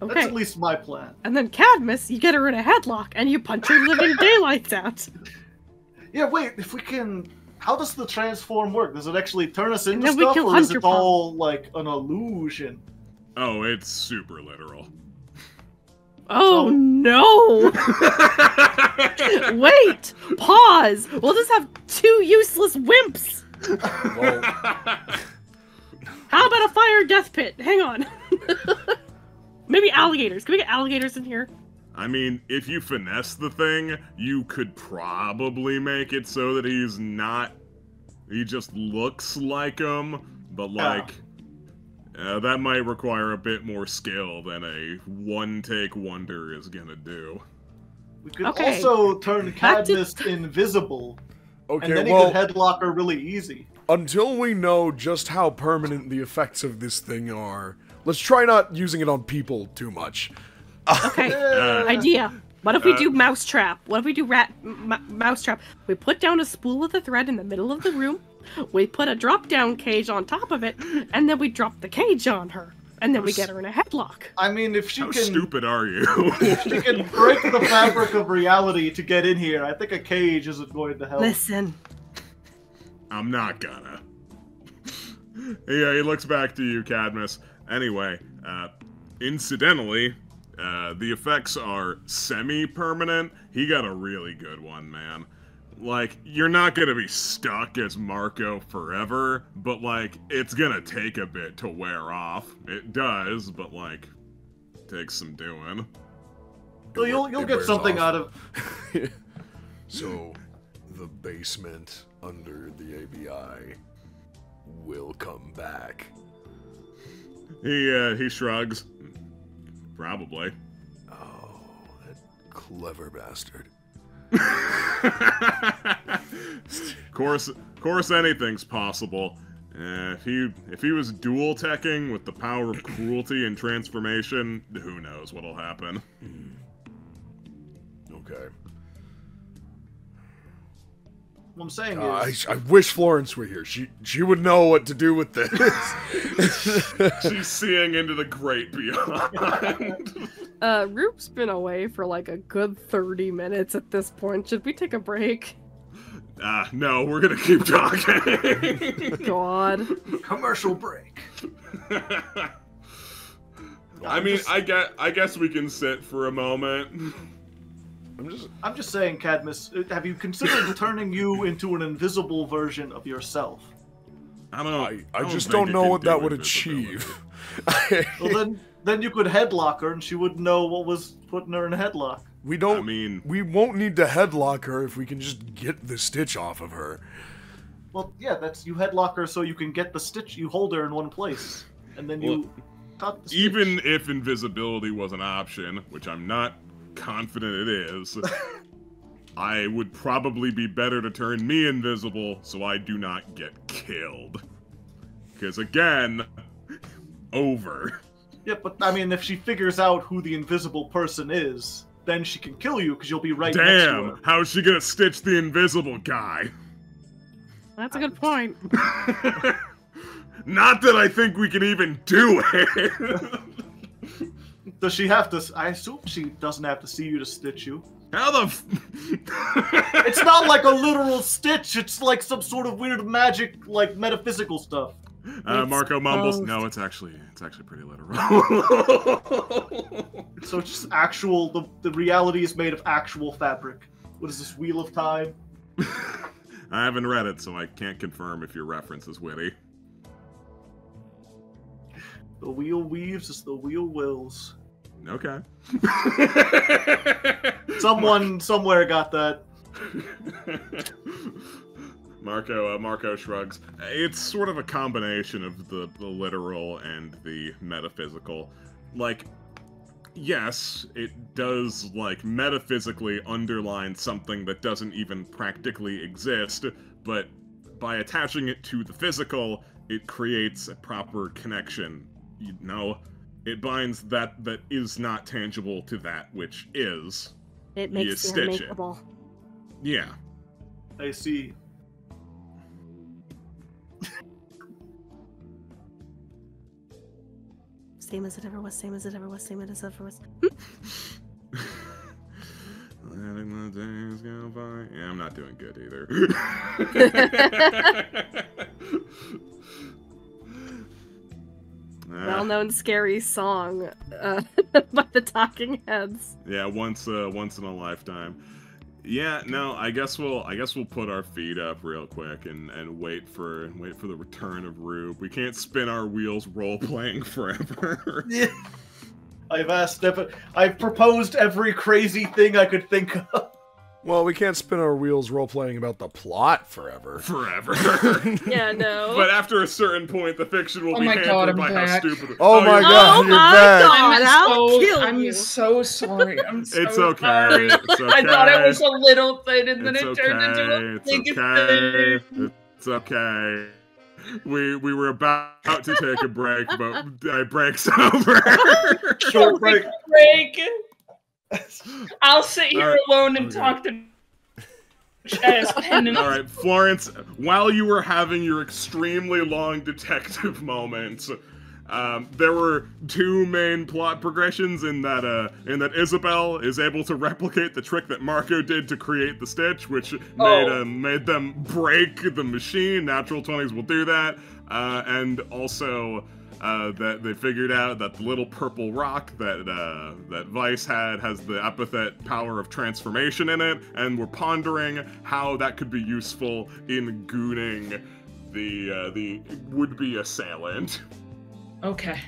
S5: Okay.
S3: That's at least my plan.
S5: And then Cadmus, you get her in a headlock and you punch her living daylights out.
S3: Yeah, wait, if we can... How does the transform work? Does it actually turn us into
S5: then we
S3: stuff,
S5: kill
S3: or is it
S5: Hunter
S3: all, like, an illusion?
S2: Oh, it's super literal.
S5: Oh no! Wait! Pause! We'll just have two useless wimps!
S1: Well,
S5: How about a fire death pit? Hang on. Maybe alligators. Can we get alligators in here?
S2: I mean, if you finesse the thing, you could probably make it so that he's not... He just looks like him, but like... that might require a bit more skill than a one-take wonder is gonna do.
S3: We could
S5: Okay.
S3: also turn Cadmus invisible,
S1: okay,
S3: and then he
S1: well,
S3: could headlock her really easy.
S1: until we know just how permanent the effects of this thing are, let's try not using it on people too much.
S5: Okay. Idea. What if we do mousetrap? What if we do mousetrap? We put down a spool of the thread in the middle of the room. We put a drop-down cage on top of it, and then we drop the cage on her. And then we get her in a headlock.
S3: I mean, if she
S2: How
S3: can...
S2: stupid are you?
S3: If she can break the fabric of reality to get in here, I think a cage isn't going to help.
S5: Listen.
S2: I'm not gonna. Yeah, he looks back to you, Cadmus. Anyway, incidentally, the effects are semi-permanent. He got a really good one, man. Like, you're not gonna be stuck as Marco forever, but, like, it's gonna take a bit to wear off. It does, but, like, takes some doing.
S3: So you'll
S1: It
S3: get
S1: wears
S3: something
S1: off.
S3: out of...
S1: So, the basement under the ABI will come back.
S2: He shrugs. Probably.
S1: Oh, that clever bastard.
S2: Course anything's possible. If he was dual teching with the power of cruelty and transformation, who knows what'll happen.
S1: Okay.
S3: What I'm saying is...
S1: I wish Florence were here. She would know what to do with this.
S2: She's seeing into the great beyond.
S5: Roop's been away for like a good 30 minutes at this point. Should we take a break?
S2: No, we're gonna keep talking.
S5: God.
S3: Commercial break.
S2: I mean, I guess we can sit for a moment.
S3: I'm just saying, Cadmus, have you considered turning you into an invisible version of yourself?
S2: I don't know.
S1: I just don't know what that would achieve.
S3: Well, then you could headlock her, and she wouldn't know what was putting her in a headlock.
S1: We don't.
S2: I mean,
S1: we won't need to headlock her if we can just get the stitch off of her.
S3: Well, yeah, that's you headlock her so you can get the stitch. You hold her in one place, and then you cut the stitch.
S2: even if invisibility was an option, which I'm not confident it is, I would probably be better to turn me invisible so I do not get killed. Because again, over.
S3: Yeah, but I mean, if she figures out who the invisible person is, then she can kill you because you'll be right next to
S2: Damn,
S3: her.
S2: how's she gonna stitch the invisible guy?
S5: That's a good point.
S2: Not that I think we can even do it.
S3: Does she have to? I assume she doesn't have to see you to stitch you.
S2: How the
S3: It's not like a literal stitch. It's like some sort of weird magic, like metaphysical stuff.
S2: Marco mumbles, no, it's actually pretty literal.
S3: So it's just actual, the reality is made of actual fabric. What is this, Wheel of Time?
S2: I haven't read it, so I can't confirm if your reference is witty.
S3: The wheel weaves as the wheel wills.
S2: Okay.
S3: Someone somewhere got that.
S2: Marco shrugs. It's sort of a combination of the literal and the metaphysical. Like, yes, it does, like, metaphysically underline something that doesn't even practically exist, but by attaching it to the physical, it creates a proper connection, you know? It binds that is not tangible to that which is.
S5: It makes it unmakeable.
S2: Yeah.
S3: I see.
S5: Same as it ever was, same as it ever was, same as it ever was.
S2: Letting the days go by. Yeah, I'm not doing good either.
S5: Well-known scary song by the Talking Heads.
S2: Yeah, once in a lifetime. Yeah, no, I guess we'll put our feet up real quick and wait for the return of Rube. We can't spin our wheels role playing forever.
S3: Yeah. I've proposed every crazy thing I could think of.
S1: Well, we can't spin our wheels role-playing about the plot forever.
S5: Yeah, no.
S2: But after a certain point, the fiction will be hampered by how stupid.
S1: Oh my god, you're back!
S4: I'm so sorry. I'm so
S2: It's okay.
S4: sorry.
S2: It's okay.
S4: I thought it was a little thing, and then
S2: It's
S4: it turned into a big
S2: okay.
S4: thing.
S2: It's okay. We were about to take a break, but I break's over.
S3: Short break.
S4: I'll sit here alone and talk to Chess.
S2: Alright, Florence, while you were having your extremely long detective moments, there were two main plot progressions in that Isabel is able to replicate the trick that Marco did to create the Stitch, which made them break the machine. Natural 20s will do that. And also that they figured out that the little purple rock that Vice has the epithet power of transformation in it, and we're pondering how that could be useful in gooning the would-be assailant.
S4: Okay.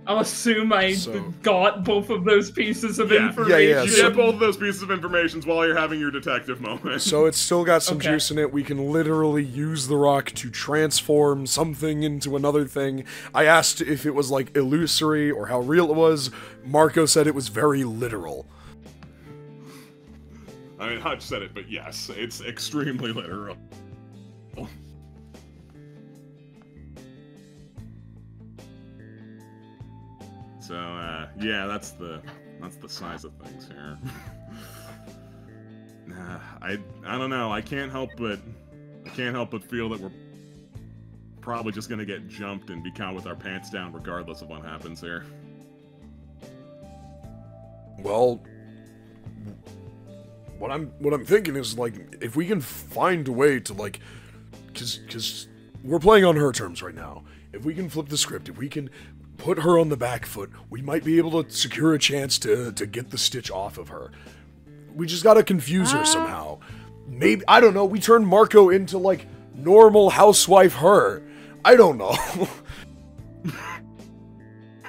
S4: I'll assume I got both of those pieces of information.
S1: Yeah.
S2: You get both of those pieces of information while you're having your detective moment.
S1: So it's still got some juice in it. We can literally use the rock to transform something into another thing. I asked if it was, like, illusory or how real it was. Marco said it was very literal.
S2: I mean, Hutch said it, but yes, it's extremely literal. So, yeah, that's the size of things here. I don't know. I can't help but feel that we're probably just gonna get jumped and be caught with our pants down regardless of what happens here.
S1: Well, what I'm thinking is, like, if we can find a way to, like, cause we're playing on her terms right now. If we can flip the script, if we can put her on the back foot, we might be able to secure a chance to get the Stitch off of her. We just gotta confuse her somehow. Maybe, I don't know, we turn Marco into, like, normal housewife her. I don't know.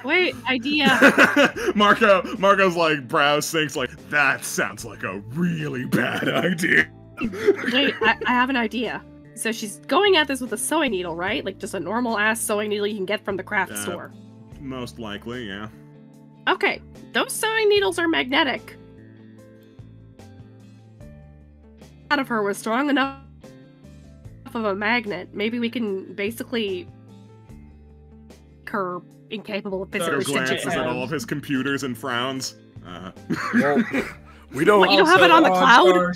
S5: Wait, idea.
S2: Marco's like, brow sinks like, that sounds like a really bad idea.
S5: Wait, I have an idea. So she's going at this with a sewing needle, right? Like just a normal ass sewing needle you can get from the craft store.
S2: Most likely, yeah.
S5: Okay, those sewing needles are magnetic. Out of her was strong enough of a magnet. Maybe we can basically her incapable of physically
S2: glances at all of his computers and frowns.
S1: Well, we don't.
S5: What, you don't have it on the cloud?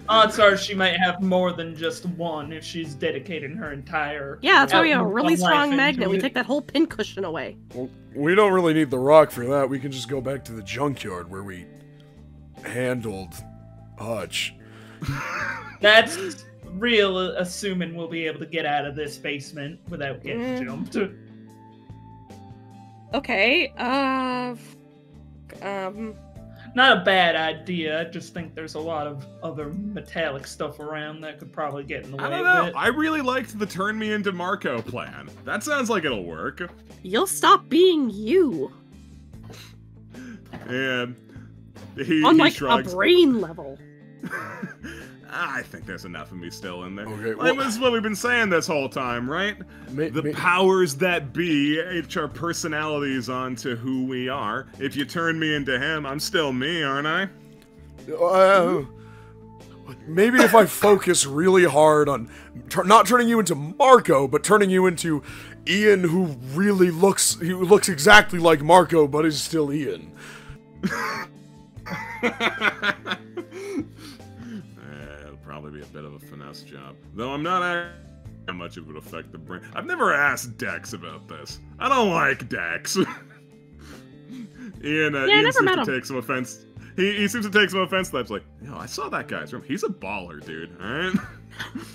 S4: Odds are she might have more than just one if she's dedicating her entire.
S5: Yeah, that's why we have a really strong magnet. We take that whole pincushion away.
S1: Well, we don't really need the rock for that. We can just go back to the junkyard where we handled Hutch.
S4: That's real assuming we'll be able to get out of this basement without getting jumped.
S5: Okay,
S4: Not a bad idea. I just think there's a lot of other metallic stuff around that could probably get in the way
S2: I don't know.
S4: of it.
S2: I really liked the turn me into Marco plan. That sounds like it'll work.
S5: you'll stop being you
S2: And
S5: on
S2: he
S5: like
S2: shrugs.
S5: a brain level.
S2: I think there's enough of me still in there.
S1: Okay,
S2: Like, this is what we've been saying this whole time, right? The powers that be etch our personalities onto who we are. If you turn me into him, I'm still me, aren't I?
S1: Maybe if I focus really hard on not turning you into Marco, but turning you into Ian, who really looks exactly like Marco, but is still Ian.
S2: It'll probably be a bit of a finesse job. Though I'm not asking how much it would affect the brain. I've never asked Dex about this. I don't like Dex. Ian seems to take some offense. He seems to take some offense to that. It's like, I saw that guy's room. He's a baller, dude. All right.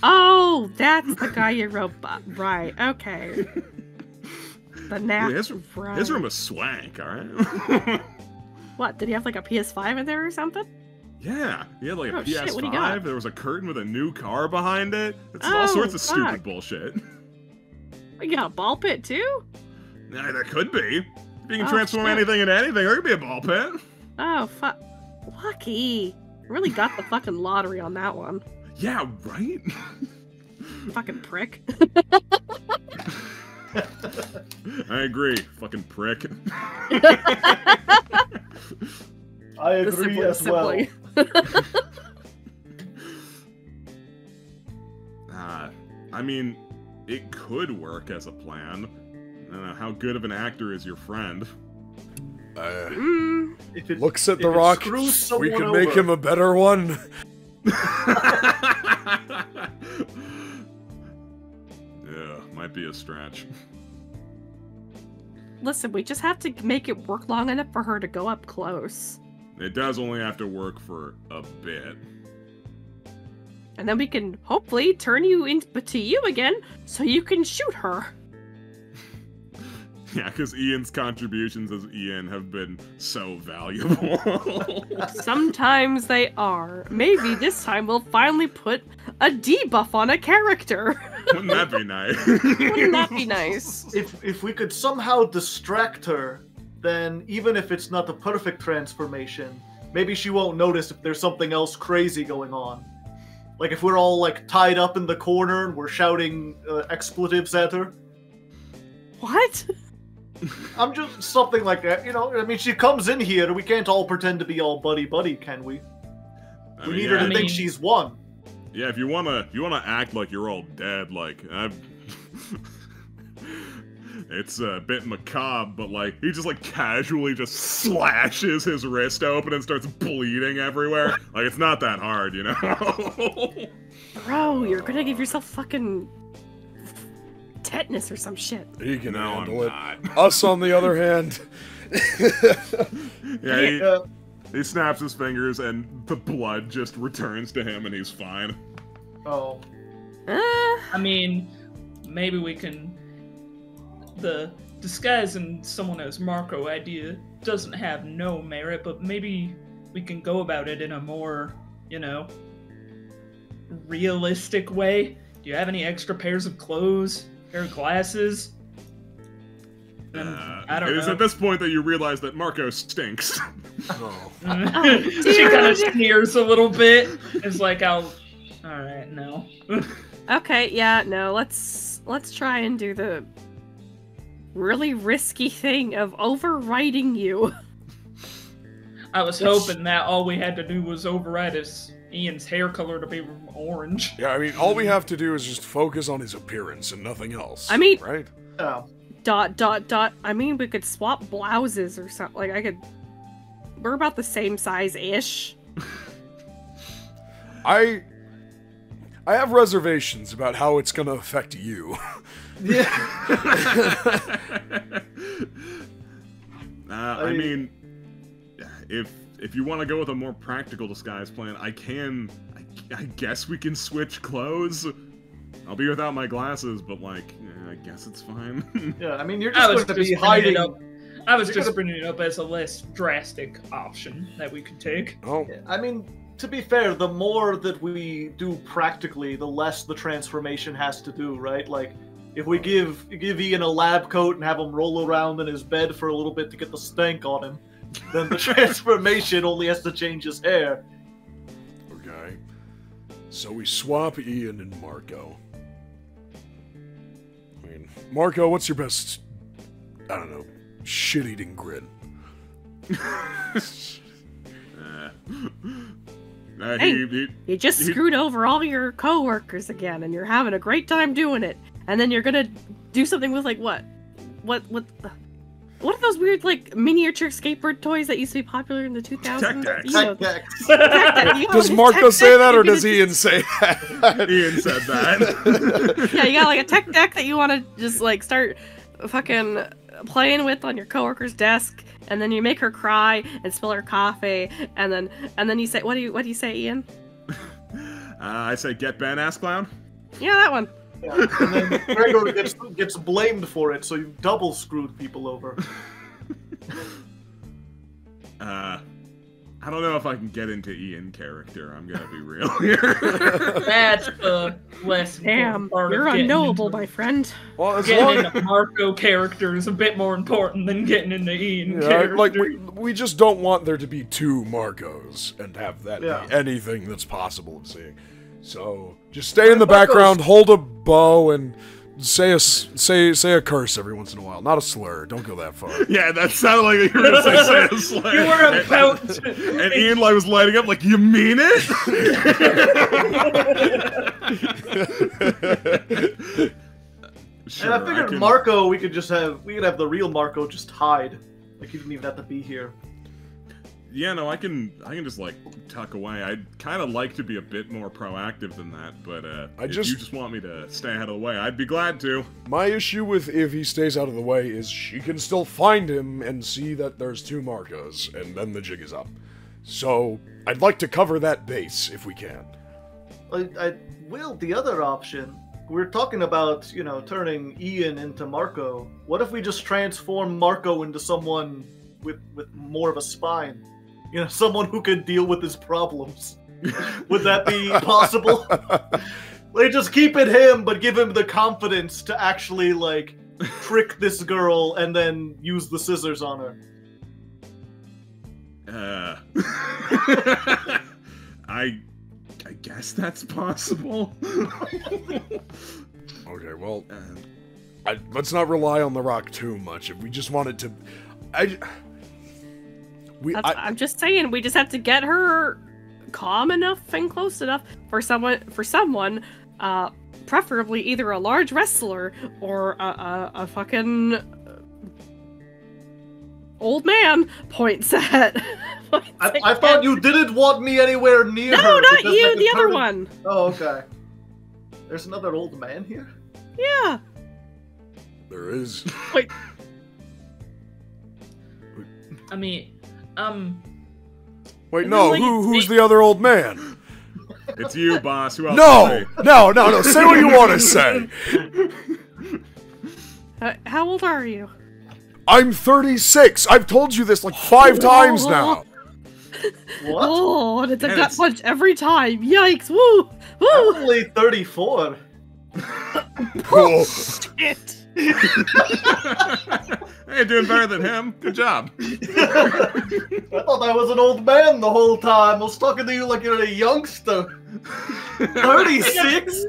S5: Oh, that's the guy you wrote. Right. Okay. The nap.
S2: His room was swank. All right.
S5: What? Did he have like a PS5 in there or something?
S2: Yeah, he had like a PS5.
S5: Shit, what do you got?
S2: There was a curtain with a new car behind it. It's all sorts of stupid bullshit.
S5: You got a ball pit too?
S2: Yeah, there could be. If you can transform anything into anything, there could be a ball pit.
S5: Oh, fuck. Lucky. Really got the fucking lottery on that one.
S2: Yeah, right?
S5: Fucking prick.
S2: I agree, fucking prick.
S3: I agree as well.
S2: I mean, it could work as a plan. I don't know, how good of an actor is your friend?
S3: If it
S1: Looks at The Rock, we can make him a better one.
S2: Yeah, might be a stretch.
S5: Listen, we just have to make it work long enough for her to go up close.
S2: It does only have to work for a bit.
S5: And then we can hopefully turn you into you again so you can shoot her.
S2: Yeah, because Ian's contributions as Ian have been so valuable.
S5: Sometimes they are. Maybe this time we'll finally put a debuff on a character.
S2: Wouldn't that be nice?
S5: Wouldn't that be nice?
S3: If we could somehow distract her, then even if it's not the perfect transformation, maybe she won't notice if there's something else crazy going on. Like if we're all like tied up in the corner and we're shouting expletives at her.
S5: What?
S3: I'm just something like that, I mean, she comes in here, we can't all pretend to be all buddy-buddy, can we? We need her to think she's won.
S2: Yeah, if you wanna act like you're all dead, like it's a bit macabre, but like he just like casually just slashes his wrist open and starts bleeding everywhere. Like it's not that hard,
S5: Bro, you're gonna give yourself fucking tetanus or some shit.
S1: He can handle it. Us, on the other hand.
S2: Yeah, he snaps his fingers and the blood just returns to him and he's fine.
S3: Oh.
S4: I mean, maybe we can... The disguising someone as Marco idea doesn't have no merit, but maybe we can go about it in a more, realistic way. Do you have any extra pairs of clothes? Pair of glasses? I don't know.
S2: It is at this point that you realize that Marco stinks.
S1: Oh.
S4: She kind of sneers a little bit. It's like, alright, no.
S5: Okay, yeah, no, let's try and do the really risky thing of overriding you.
S4: I was hoping that all we had to do was override Ian's hair color to be orange.
S1: Yeah, I mean, all we have to do is just focus on his appearance and nothing else.
S5: I mean,
S1: right?
S3: Oh. ...
S5: I mean, we could swap blouses or something. Like, we're about the same size-ish.
S1: I have reservations about how it's gonna affect you.
S3: Yeah.
S2: I mean, if you want to go with a more practical disguise plan, I can I guess we can switch clothes. I'll be without my glasses, but like, I guess it's fine.
S3: Yeah, I mean, you're just going to be hiding.
S4: I was just bringing it up as a less drastic option that we could take.
S1: Oh,
S3: I mean, to be fair, the more that we do practically, the less the transformation has to do, right? Like, if we give Ian a lab coat and have him roll around in his bed for a little bit to get the stank on him, then the transformation only has to change his hair.
S1: okay. So we swap Ian and Marco. I mean, Marco, what's your best, I don't know, shit-eating grin?
S5: You just screwed over all your coworkers again, and you're having a great time doing it. And then you're gonna do something with like what are those weird like miniature skateboard toys that used to be popular in the 2000s?
S1: Does Marco say that, or does Ian say that?
S2: Ian said that.
S5: Yeah, you got like a tech deck that you want to just like start fucking playing with on your coworker's desk, and then you make her cry and spill her coffee, and then you say, what do you say, Ian?
S2: I say, get Ben, ass clown.
S5: Yeah, that one.
S3: Yeah, and then Gregor gets blamed for it, so you double screwed people over.
S2: I don't know if I can get into Ian character. I'm gonna be real here.
S4: That's the less
S5: Damn,
S4: part
S5: you're
S4: of getting
S5: unknowable,
S4: into,
S5: my friend.
S1: Well,
S4: getting into Marco character is a bit more important than getting into Ian character.
S1: Like we just don't want there to be two Marcos and have that be anything that's possible of seeing. So just stay in the background, hold a bow, and say a curse every once in a while. Not a slur. Don't go that far.
S2: Yeah, that sounded like you were gonna say a slur.
S4: You were about to.
S2: And Ian was lighting up like, you mean it? Sure,
S3: and I figured Marco, we could have the real Marco just hide. Like, he didn't even have to be here.
S2: Yeah, no, I can just like tuck away. I'd kind of like to be a bit more proactive than that, but if you just want me to stay out of the way, I'd be glad to.
S1: My issue with if he stays out of the way is she can still find him and see that there's two Marcos, and then the jig is up. So I'd like to cover that base if we can.
S3: The other option, we're talking about, turning Ian into Marco. What if we just transform Marco into someone with more of a spine? Someone who could deal with his problems. Would that be possible? Like, just keep it him, but give him the confidence to actually, like, trick this girl and then use the scissors on her.
S2: I guess that's possible.
S1: Okay, well, let's not rely on the rock too much. If we just wanted to...
S5: I'm just saying, we just have to get her calm enough and close enough for someone, preferably either a large wrestler or a fucking old man points at.
S3: I thought you didn't want me anywhere near her.
S5: No, not you, the other one.
S3: Oh, okay. There's another old man here?
S5: Yeah.
S1: There is.
S5: Wait.
S4: I mean,
S1: Wait, no, who's the other old man?
S2: It's you, boss. Who else?
S1: No. Say what you want to say.
S5: How old are you?
S1: I'm 36. I've told you this like 5 times now.
S3: What?
S5: Oh, and it's a gut punch every time. Yikes! Woo! Woo!
S3: I'm only 34.
S5: Oh, shit.
S2: Hey, doing better than him. Good job.
S3: I thought I was an old man the whole time. I was talking to you like you're a youngster. 36?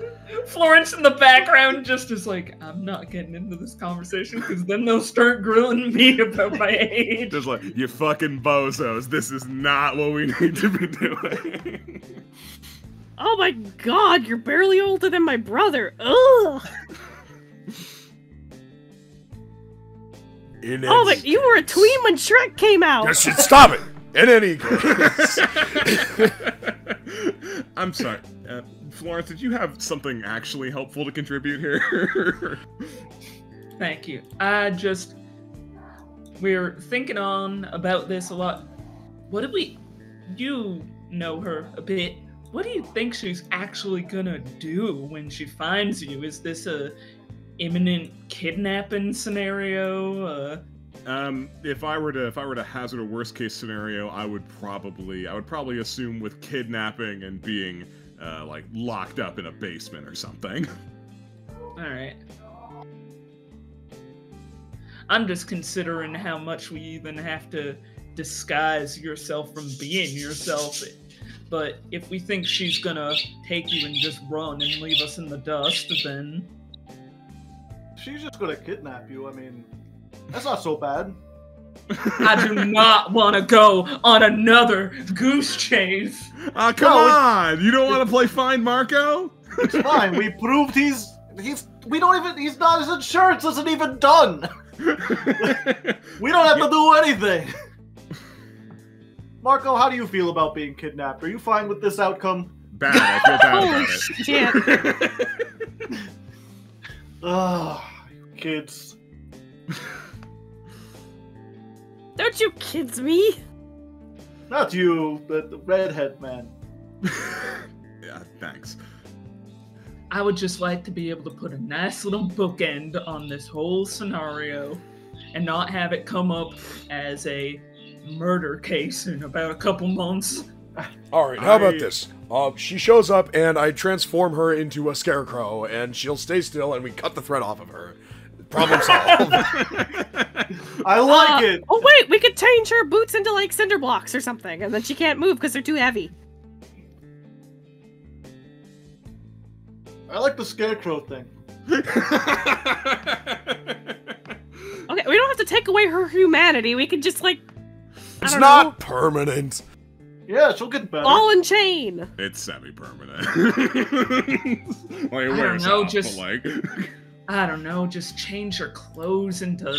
S4: Florence in the background just is like, I'm not getting into this conversation because then they'll start grilling me about my age.
S2: Just like, you fucking bozos. This is not what we need to be doing.
S5: Oh my god, you're barely older than my brother. Ugh. Oh, but you were a tween when Shrek came out.
S1: You should stop it. In any case.
S2: I'm sorry. Florence, did you have something actually helpful to contribute here?
S4: Thank you. We're thinking on about this a lot. You know her a bit. what do you think she's actually gonna do when she finds you? Is this a imminent kidnapping scenario?
S2: If I were to hazard a worst case scenario, I would probably assume with kidnapping and being like locked up in a basement or something.
S4: All right. I'm just considering how much we even have to disguise yourself from being yourself. But if we think she's gonna take you and just run and leave us in the dust, then...
S3: She's just gonna kidnap you, I mean, that's not so bad.
S4: I do not want to go on another goose chase.
S2: Come on! You don't want to play Find Marco?
S3: It's fine, we proved his insurance isn't even done! We don't have to do anything! Marco, how do you feel about being kidnapped? Are you fine with this outcome?
S2: Bad, I feel bad about it.
S5: Shit.
S3: Ugh, kids.
S5: Don't you kids me?
S3: Not you, the redhead man.
S2: Yeah, thanks.
S4: I would just like to be able to put a nice little bookend on this whole scenario and not have it come up as a murder case in about a couple months.
S1: Alright, how about this? She shows up and I transform her into a scarecrow and she'll stay still and we cut the thread off of her. Problem solved.
S3: I like it!
S5: Oh wait, we could change her boots into like cinder blocks or something and then she can't move because they're too heavy.
S3: I like the scarecrow thing.
S5: Okay, we don't have to take away her humanity, we can just like...
S1: It's not permanent.
S3: Yeah, she'll get better.
S5: Ball and chain!
S2: It's semi-permanent. Like,
S4: I
S2: wears
S4: don't know,
S2: off,
S4: just...
S2: but, like...
S4: I don't know, just change her clothes into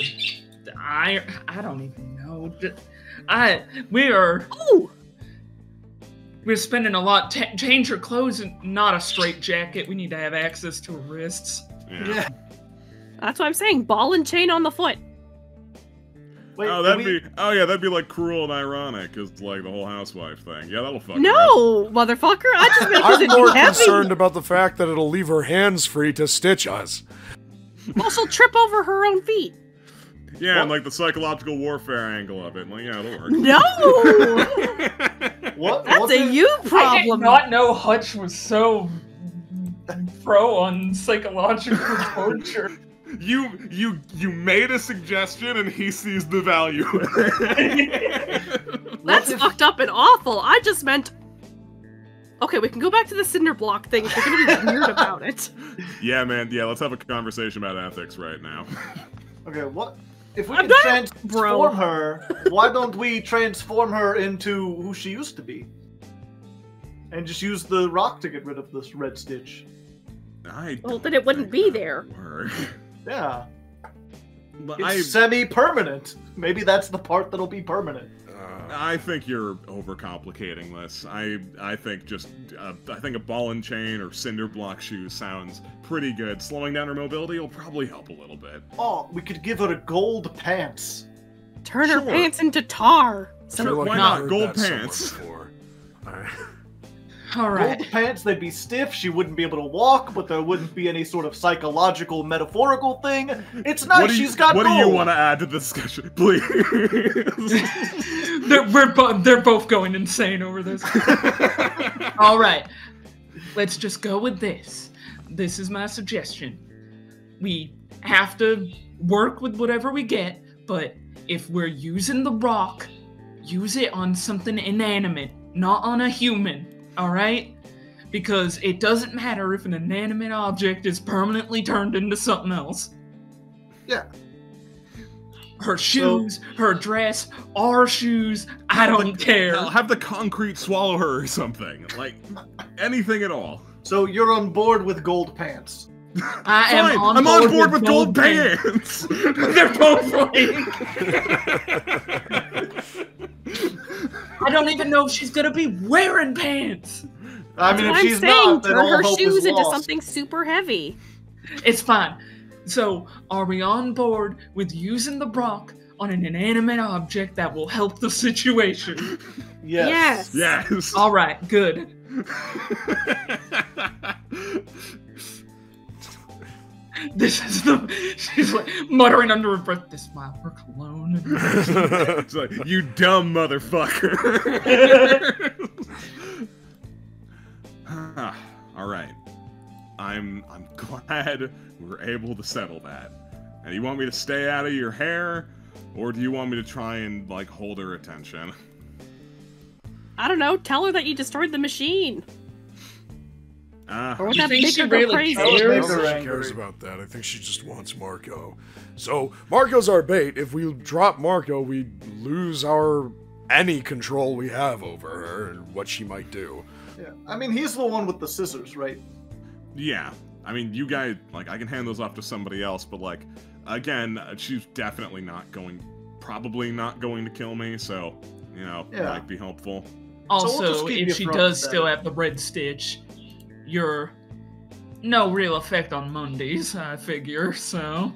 S4: iron. I don't even know. We're spending a lot. Change her clothes and not a straight jacket. We need to have access to her wrists.
S2: Yeah.
S5: That's what I'm saying, ball and chain on the foot.
S3: Wait,
S2: that'd be like cruel and ironic, cause like the whole housewife thing. Yeah, that'll fuck.
S5: No, motherfucker! I just meant
S1: I'm
S5: it'd
S1: more
S5: be heavy.
S1: concerned about the fact that it'll leave her hands free to stitch us.
S5: Well, she'll trip over her own feet.
S2: Yeah, and like the psychological warfare angle of it. Like, yeah, it'll work.
S5: No!
S3: What?
S5: That's a you
S4: I did
S5: problem.
S4: not know Hutch was so pro on psychological torture.
S2: You made a suggestion and he sees the value.
S5: That's fucked up and awful. I just meant... Okay, we can go back to the cinder block thing if you're gonna be weird about it.
S2: Yeah, man. Yeah, let's have a conversation about ethics right now.
S3: Okay, what? If we
S5: I'm
S3: can
S5: done,
S3: transform her, why don't we transform her into who she used to be? And just use the rock to get rid of this red stitch.
S5: Well, then it wouldn't be there.
S2: Work.
S3: Yeah.
S2: But
S3: It's semi-permanent. Maybe that's the part that'll be permanent.
S2: I think you're overcomplicating this. I think a ball and chain or cinder block shoes sounds pretty good. Slowing down her mobility will probably help a little bit.
S3: Oh, we could give her gold pants.
S5: Turn her
S2: Sure.
S5: pants into tar.
S2: Sure,
S1: like
S2: why
S1: I've
S2: not?
S1: heard
S2: Gold
S1: that somewhere
S2: pants.
S1: before. Alright.
S4: Alright.
S3: Gold pants, they'd be stiff, she wouldn't be able to walk, but there wouldn't be any sort of psychological, metaphorical thing. It's nice, she's got
S2: What
S3: gold.
S2: do you want to add to the discussion, please?
S4: They're both going insane over this. Alright. Let's just go with this. This is my suggestion. We have to work with whatever we get, but if we're using the rock, use it on something inanimate, not on a human, alright? Because it doesn't matter if an inanimate object is permanently turned into something else.
S3: Yeah.
S4: Her shoes, her dress, our shoes, I don't care.
S2: I'll have the concrete swallow her or something. Like, anything at all.
S3: So you're on board with gold pants.
S4: I'm on board with gold pants. They're both like... I don't even know if she's gonna be wearing pants.
S3: I mean, if
S5: I'm
S3: she's
S5: saying,
S3: not, then
S5: turn
S3: all
S5: her
S3: hope
S5: shoes
S3: is
S5: into
S3: lost.
S5: something super heavy.
S4: It's fine. So, are we on board with using the rock on an inanimate object that will help the situation?
S3: Yes.
S2: Yes.
S4: All right, good. This is the. She's like muttering under her breath. This might work alone.
S2: It's like, you dumb motherfucker. All right. I'm glad we were able to settle that. And you want me to stay out of your hair, or do you want me to try and like hold her attention?
S5: I don't know. Tell her that you destroyed the machine. Or would
S4: You
S5: that
S4: think
S5: make
S4: she
S5: her go
S4: really
S5: crazy?
S3: cares?
S1: I don't
S3: Make
S1: think
S3: her
S1: she
S3: angry.
S1: cares about that. I think she just wants Marco. So Marco's our bait. If we drop Marco, we lose any control we have over her and what she might do.
S3: Yeah, I mean, he's the one with the scissors, right?
S2: Yeah. I mean, you guys, like, I can hand those off to somebody else, but, like, again, she's definitely probably not going to kill me, so, you know,
S3: Yeah.
S2: might be helpful.
S4: Also,
S3: we'll just keep
S4: if
S3: you
S4: she
S3: front
S4: does
S3: and
S4: still
S3: center.
S4: have the red stitch, you're no real effect on Mondays, I figure, so.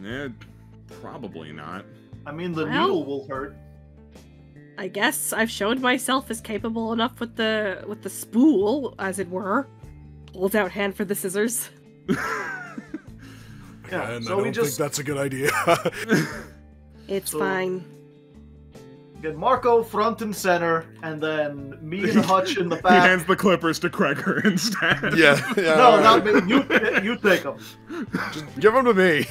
S2: Eh, probably not.
S3: I mean, the
S5: Well-
S3: needle will hurt.
S5: I guess I've shown myself as capable enough with the spool, as it were. Holds out hand for the scissors.
S3: Yeah,
S1: And
S3: so
S1: I
S3: we
S1: don't
S3: just
S1: think that's a good idea.
S5: It's
S3: So-
S5: fine.
S3: get Marco front and center, and then me and Hutch in the
S2: He
S3: back.
S2: hands the clippers to Gregor instead.
S1: yeah.
S3: No, not me. You take them.
S1: Just give them to me.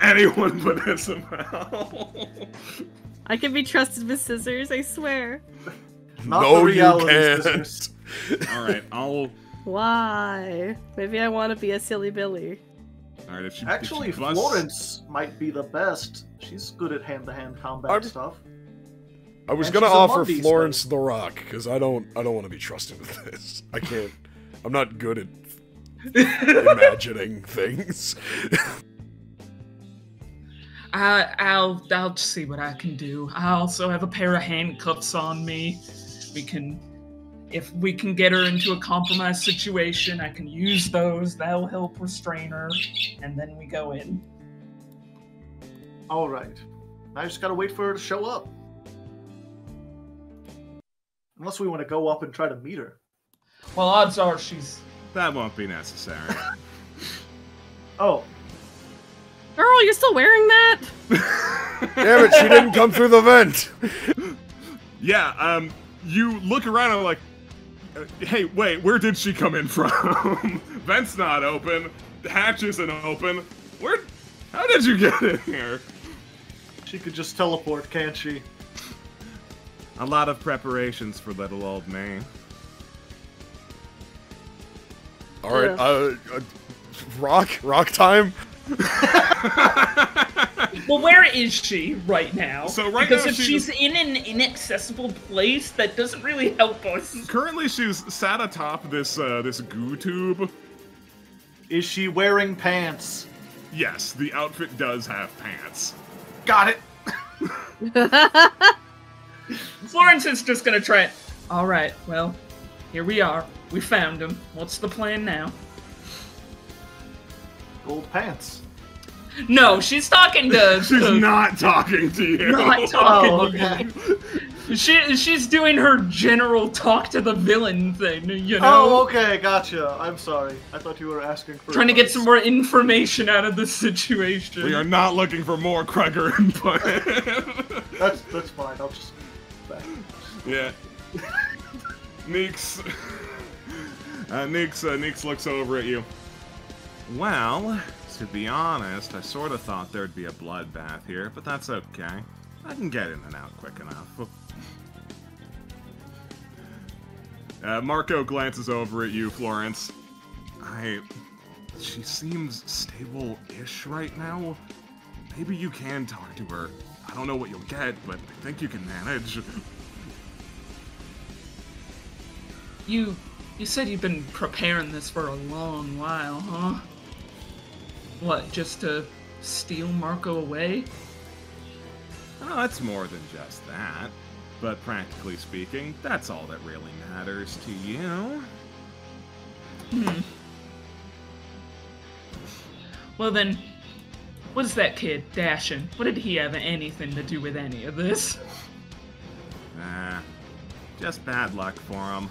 S2: Anyone but Isabel.
S5: I can be trusted with scissors, I swear.
S3: Not
S1: no,
S3: the reality
S1: you can't.
S3: scissors.
S2: Alright,
S5: Why? Maybe I want to be a silly Billy.
S2: Alright, if she
S3: Actually,
S2: if she busts-
S3: Florence might be the best. She's good at hand-to-hand combat
S1: I'm-
S3: stuff.
S1: I was
S3: And
S1: gonna
S3: she's a
S1: offer
S3: Monday
S1: Florence
S3: Space.
S1: the Rock because I don't want to be trusted with this. I can't. I'm not good at imagining things.
S4: I'll see what I can do. I also have a pair of handcuffs on me. If we can get her into a compromised situation, I can use those. That'll help restrain her, and then we go in.
S3: All right. I just gotta wait for her to show up. Unless we want to go up and try to meet her.
S4: Well, odds are she's.
S2: That won't be necessary.
S3: Oh,
S5: Girl, you're still wearing that?
S1: Damn it! She didn't come through the vent.
S2: Yeah, you look around and like, hey, wait, where did she come in from? Vent's not open. The hatch isn't open. How did you get in here?
S3: she could just teleport, can't she?
S2: A lot of preparations for little old me.
S1: All right, rock time.
S4: Well, where is she right now?
S2: So right
S4: because
S2: now
S4: if
S2: she's-
S4: she's in an inaccessible place, that doesn't really help us.
S2: Currently, she's sat atop this goo tube.
S3: Is she wearing pants?
S2: Yes, the outfit does have pants.
S3: Got it!
S4: Florence is just gonna try it. All right, well, here we are. We found him. What's the plan now?
S3: Gold pants.
S4: No, she's talking to.
S2: She's not talking to you.
S4: Not talking
S3: Oh,
S4: to
S3: okay.
S4: you. She's doing her general talk to the villain thing, you know?
S3: Oh, okay, gotcha. I'm sorry. I thought you were asking for
S4: Trying to get
S3: advice.
S4: some more information out of the situation.
S2: We are not looking for more Kreger input.
S3: That's fine. I'll just.
S2: Yeah. Neeks. Neeks looks over at you. Well, to be honest, I sort of thought there'd be a bloodbath here, but that's okay. I can get in and out quick enough. Marco glances over at you, Florence. She seems stable-ish right now. Maybe you can talk to her. I don't know what you'll get, but I think you can manage.
S4: You said you've been preparing this for a long while, huh? What, just to steal Marco away?
S2: Oh, that's more than just that. But practically speaking, that's all that really matters to you.
S4: Well then, what is that kid, Dashin? What did he have anything to do with any of this?
S2: Just bad luck for him.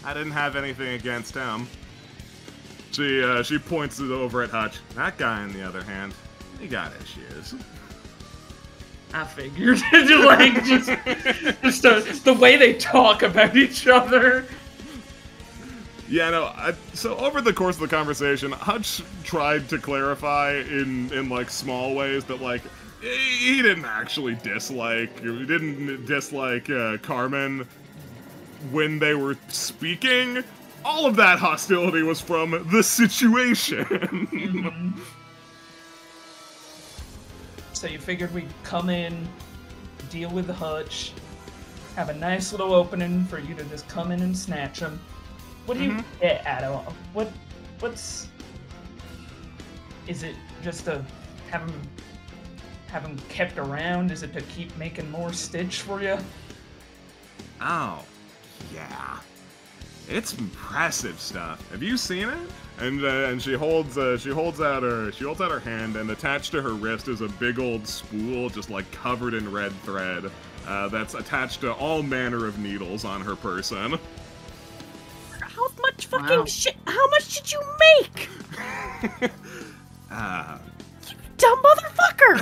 S2: I didn't have anything against him. She points it over at Hutch. That guy, on the other hand, he got issues.
S4: I figured. Like, just the way they talk about each other.
S2: Yeah, no, so over the course of the conversation, Hutch tried to clarify in like, small ways that, like, he didn't actually dislike Carmen when they were speaking. All of that hostility was from the situation.
S4: Mm-hmm. So you figured we'd come in, deal with the Hutch, have a nice little opening for you to just come in and snatch him. What do you get out of what's? Is it just to have him kept around? Is it to keep making more Stitch for you?
S2: Oh, yeah. It's impressive stuff. Have you seen it? And she holds out her hand, and attached to her wrist is a big old spool, just like covered in red thread, that's attached to all manner of needles on her person.
S5: How much fucking shit? How much did you make? Dumb motherfucker!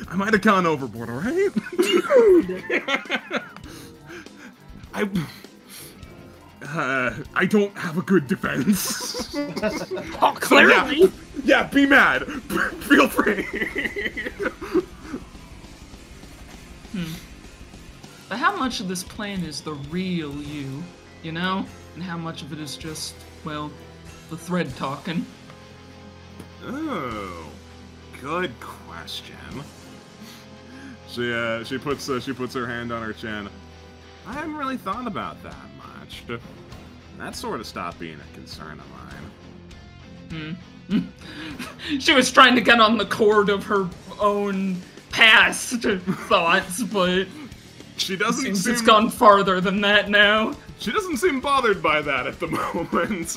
S2: I might have gone overboard, alright?
S5: Dude!
S2: I don't have a good defense.
S5: Oh, clearly.
S2: So yeah, be mad. Feel free.
S4: But how much of this plan is the real you know? And how much of it is just, well, the thread talking?
S2: Oh, good question. She puts her hand on her chin. I hadn't really thought about that much. That sort of stopped being a concern of
S4: mine. She was trying to get on the cord of her own past thoughts, but
S2: she doesn't seem...
S4: It's gone farther than that now.
S2: She doesn't seem bothered by that at the moment.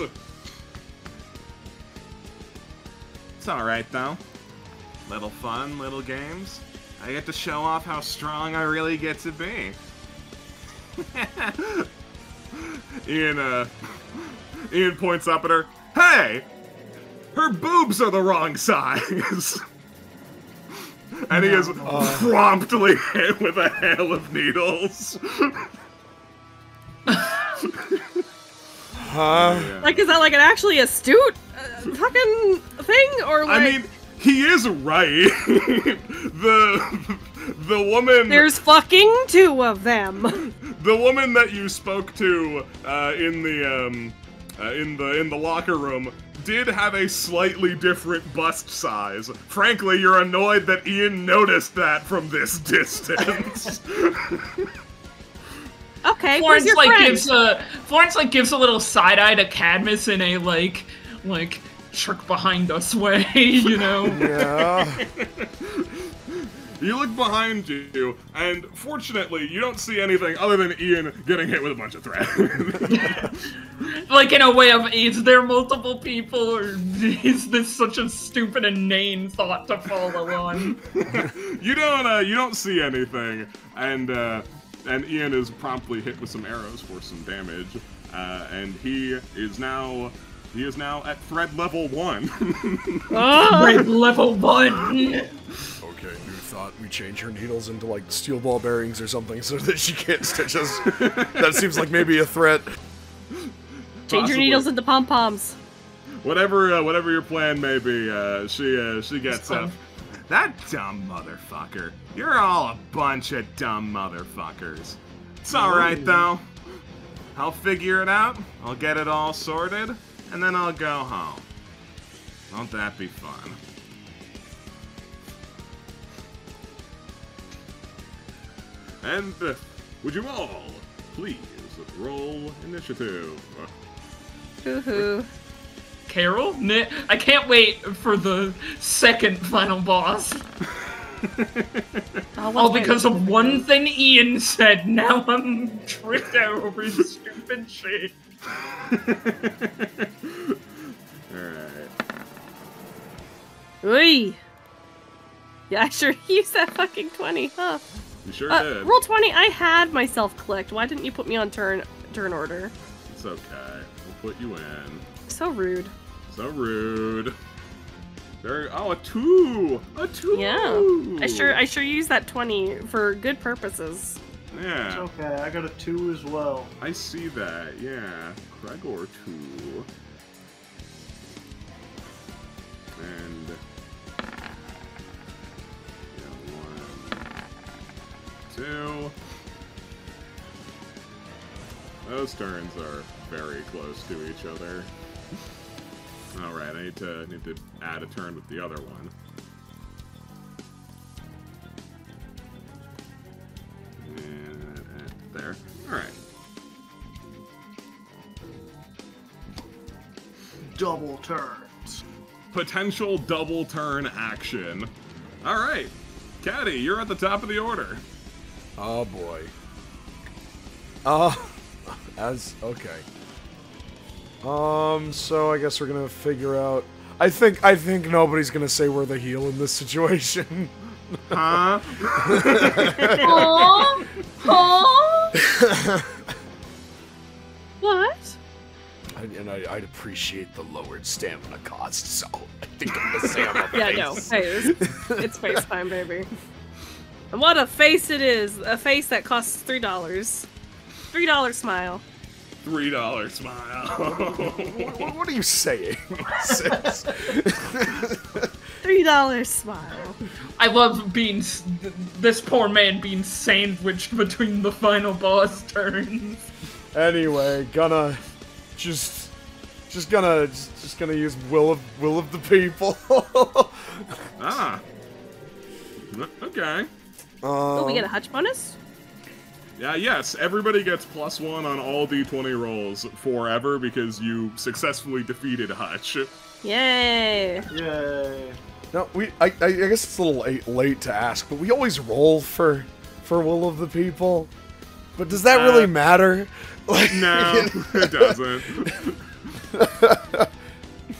S2: It's alright, though. Little fun, little games. I get to show off how strong I really get to be. Ian points up at her. Hey! Her boobs are the wrong size! And he is promptly hit with a hail of needles.
S1: Huh?
S5: Like, is that like an actually astute fucking thing, or like?
S2: I mean, he is right. the woman.
S5: There's fucking two of them.
S2: The woman that you spoke to in the locker room did have a slightly different bust size. Frankly, you're annoyed that Ian noticed that from this distance.
S5: Okay,
S4: Florence gives a little side eye to Cadmus in a like trick behind us way, you know.
S1: Yeah.
S2: You look behind you, and fortunately, you don't see anything other than Ian getting hit with a bunch of thread.
S4: Like in a way of, is there multiple people, or is this such a stupid, inane thought to follow on?
S2: You don't see anything, and Ian is promptly hit with some arrows for some damage, and he is now at thread level 1.
S4: Thread level 1.
S1: Okay, you thought we change her needles into like steel ball bearings or something so that she can't stitch us. That seems like maybe a threat.
S5: Change your needles into pom-poms.
S2: Whatever your plan may be, she gets up. That dumb motherfucker. You're all a bunch of dumb motherfuckers. It's alright though. I'll figure it out, I'll get it all sorted, and then I'll go home. Won't that be fun? And would you all please roll initiative?
S5: Hoo-hoo.
S4: Carol? I can't wait for the second final boss. All because of one thing Ian said. Now I'm tripped out over his stupid shit.
S2: Alright.
S5: Oi! Yeah, I sure used that fucking 20, huh?
S2: You sure did.
S5: Roll 20, I had myself clicked. Why didn't you put me on turn order?
S2: It's okay. We'll put you in.
S5: So rude.
S2: So rude. There. Oh, a 2. A 2.
S5: Yeah. I sure use that 20 for good purposes.
S2: Yeah.
S3: It's okay, I got a 2 as well.
S2: I see that. Yeah. Gregor 2. And. Yeah, 1, 2. Those turns are very close to each other. Alright, I need to add a turn with the other one. And there. Alright.
S3: Double turns.
S2: Potential double turn action. Alright. Caddy, you're at the top of the order.
S1: Oh boy. Okay. So I guess we're gonna figure out. I think nobody's gonna say we're the heel in this situation.
S2: Huh?
S5: Aww. Aww. What?
S1: I'd appreciate the lowered stamina cost, so I think I'm gonna say I'm a face.
S5: Yeah, no. Hey, it's face time, baby. And what a face it is! A face that costs $3. $3 smile.
S2: $3 smile.
S1: What are you saying?
S5: $3 smile.
S4: I love being this poor man being sandwiched between the final boss turns.
S1: Anyway, gonna gonna use will of the people.
S2: Ah. Okay.
S5: Oh, we get a hutch bonus?
S2: Yeah, yes, everybody gets +1 on all d20 rolls forever because you successfully defeated Hutch.
S5: Yay!
S3: Yay.
S1: No, I guess it's a little late to ask, but we always roll for will of the people. But does that really matter? Like,
S2: No, it doesn't.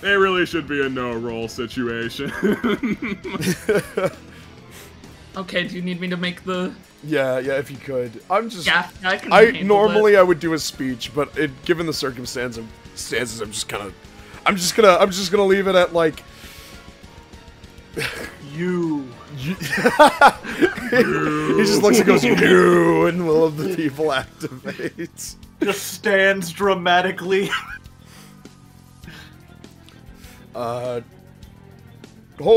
S2: It really should be a no-roll situation.
S4: Okay, do you need me to make the...
S1: Yeah, if you could. I'm just.
S4: Yeah, I can handle
S1: normally
S4: it.
S1: I would do a speech, but given the circumstances, I'm just gonna leave it at like.
S3: You.
S1: He just looks and goes, "You," and will of the people activates.
S3: Just stands dramatically.
S1: Hold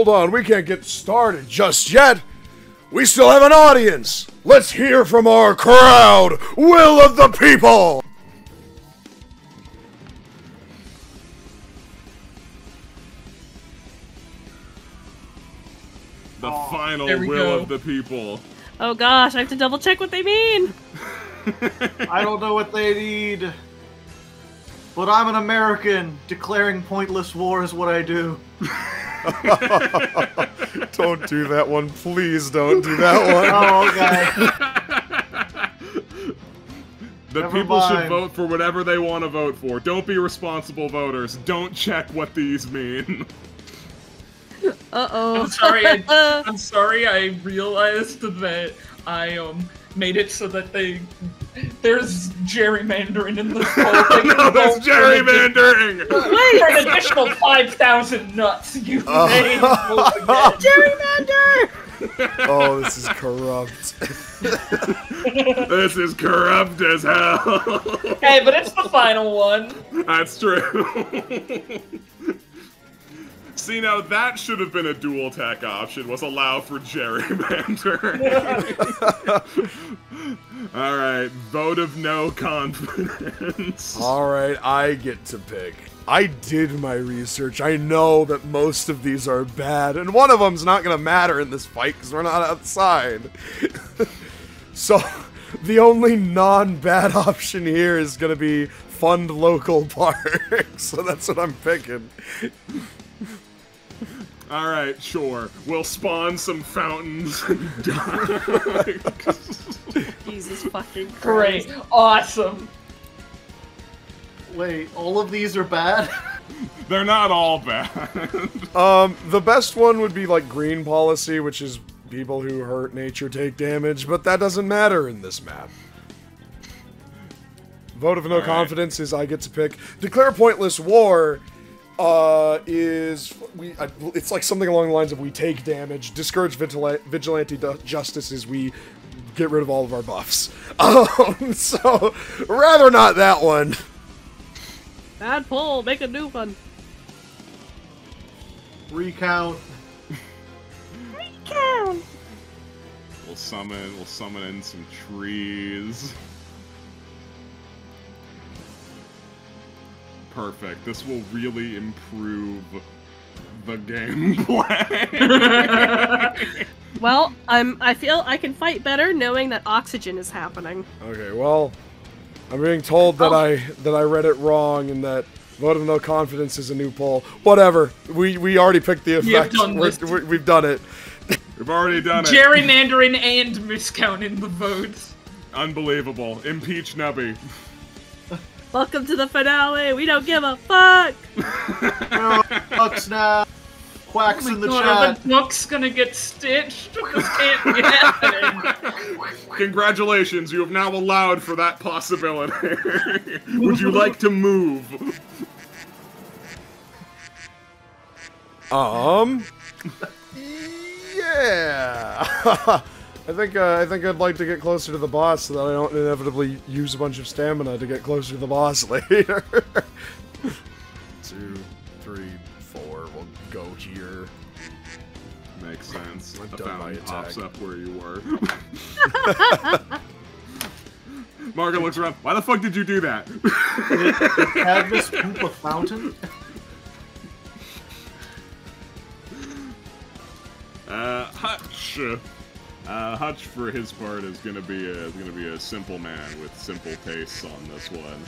S1: on, we can't get started just yet. We still have an audience! Let's hear from our crowd! Will of the people!
S2: The final
S4: There we
S2: will
S4: go.
S2: of the people.
S5: Oh gosh, I have to double check what they mean!
S3: I don't know what they need. But I'm an American. Declaring pointless war is what I do.
S1: Don't do that one. Please don't do that one.
S3: Oh, okay.
S2: The
S3: Never
S2: people should
S3: mind.
S2: vote for whatever they want to vote for. Don't be responsible voters. Don't check what these mean.
S5: Uh-oh.
S4: I'm sorry, I realized that I made it so that there's gerrymandering in this whole thing.
S2: No, there's gerrymandering!
S4: For an additional 5,000 nuts, you may vote again.
S5: Gerrymander!
S1: Oh, this is corrupt.
S2: This is corrupt as hell.
S4: Hey, but it's the final one.
S2: That's true. See, now that should have been a dual tech option, was allow for gerrymandering. Alright, vote of no confidence.
S1: Alright, I get to pick. I did my research. I know that most of these are bad, and one of them's not gonna matter in this fight because we're not outside. So, the only non-bad option here is gonna be fund local parks. So that's what I'm picking.
S2: Alright, sure. We'll spawn some fountains and
S5: Jesus fucking Christ.
S4: Great. Awesome.
S3: Wait, all of these are bad?
S2: They're not all bad.
S1: The best one would be like green policy, which is people who hurt nature take damage, but that doesn't matter in this map. Vote of no confidence is I get to pick. Declare pointless war it's like something along the lines of we take damage. Discourage vigilante justice is we get rid of all of our buffs. So rather not that one.
S5: Bad pull. Make a new one.
S3: Recount.
S5: Recount.
S2: We'll summon in some trees. Perfect. This will really improve the gameplay.
S5: Well, I feel I can fight better knowing that oxygen is happening.
S1: Okay, well, I'm being told that I read it wrong and that vote of no confidence is a new poll. Whatever. We already picked the effect. We've done it.
S2: We've already done it.
S4: Gerrymandering and miscounting the votes.
S2: Unbelievable. Impeach Nubby.
S5: Welcome to the finale. We don't give a fuck.
S3: Fucks now. Quacks in the chat.
S4: The book's gonna get stitched. This can't be happening.
S2: Congratulations, you have now allowed for that possibility. Would you like to move?
S1: Yeah. I think I'd like to get closer to the boss so that I don't inevitably use a bunch of stamina to get closer to the boss later. 2, 3, 4. We'll go here.
S2: Makes sense.
S1: I've
S2: The
S1: done my
S2: fountain pops
S1: attack.
S2: up where you were. Margaret looks around. Why the fuck did you do that?
S3: Did Cadmus poop a fountain?
S2: Hutch. Hutch, for his part, is gonna be a simple man with simple tastes on this one.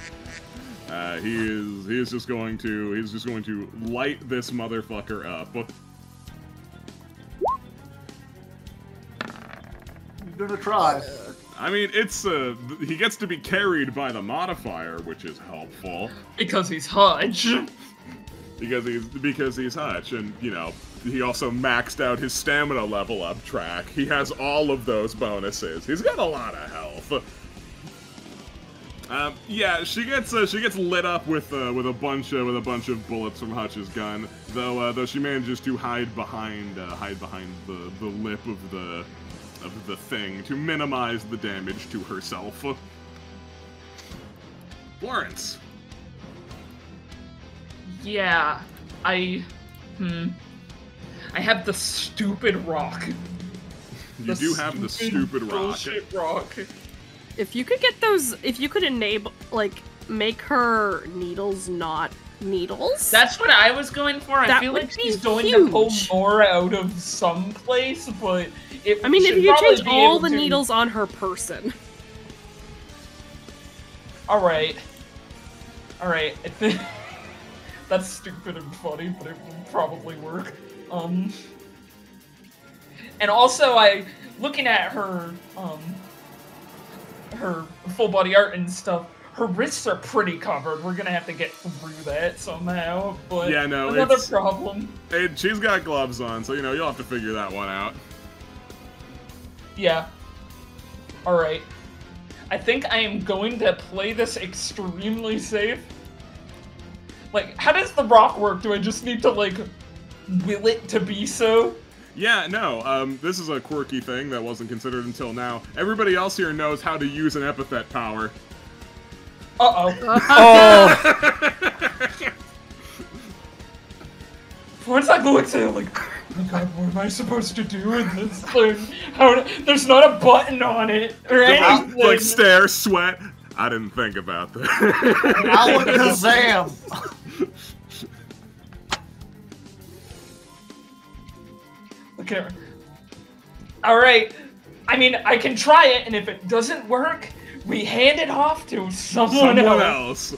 S2: He's just going to light this motherfucker up.
S3: I'm gonna try.
S2: I mean, it's he gets to be carried by the modifier, which is helpful.
S4: Because he's Hutch.
S2: Because he's Hutch, and you know, he also maxed out his stamina level up track. He has all of those bonuses. He's got a lot of health. Yeah, she gets lit up with a bunch of bullets from Hutch's gun. Though she manages to hide behind the lip of the thing to minimize the damage to herself. Florence.
S4: Yeah, I have the stupid rock.
S2: You do have the stupid rock.
S4: Bullshit rock.
S5: If you could get those, if you could enable, like, make her needles not needles.
S4: That's what I was going for. I feel like she's going to pull more out of some place, but
S5: I mean, if you change all the needles on her person.
S4: Alright. Alright, I think that's stupid and funny, but it will probably work. And also looking at her, her full body art and stuff, her wrists are pretty covered. We're gonna have to get through that somehow, but
S2: yeah, no,
S4: another problem.
S2: She's got gloves on, so, you know, you'll have to figure that one out.
S4: Yeah. Alright. I think I am going to play this extremely safe. Like, how does the rock work? Do I just need to, like, will it to be so?
S2: Yeah, no, this is a quirky thing that wasn't considered until now. Everybody else here knows how to use an epithet power.
S4: Uh-oh.
S1: Oh!
S4: Once I go into like, oh god, what am I supposed to do with this thing? How, there's not a button on it, or anything.
S2: Like, stare, sweat. I didn't think about that.
S3: Alakazam!
S4: Okay. Alright. I mean, I can try it, and if it doesn't work, we hand it off to someone else.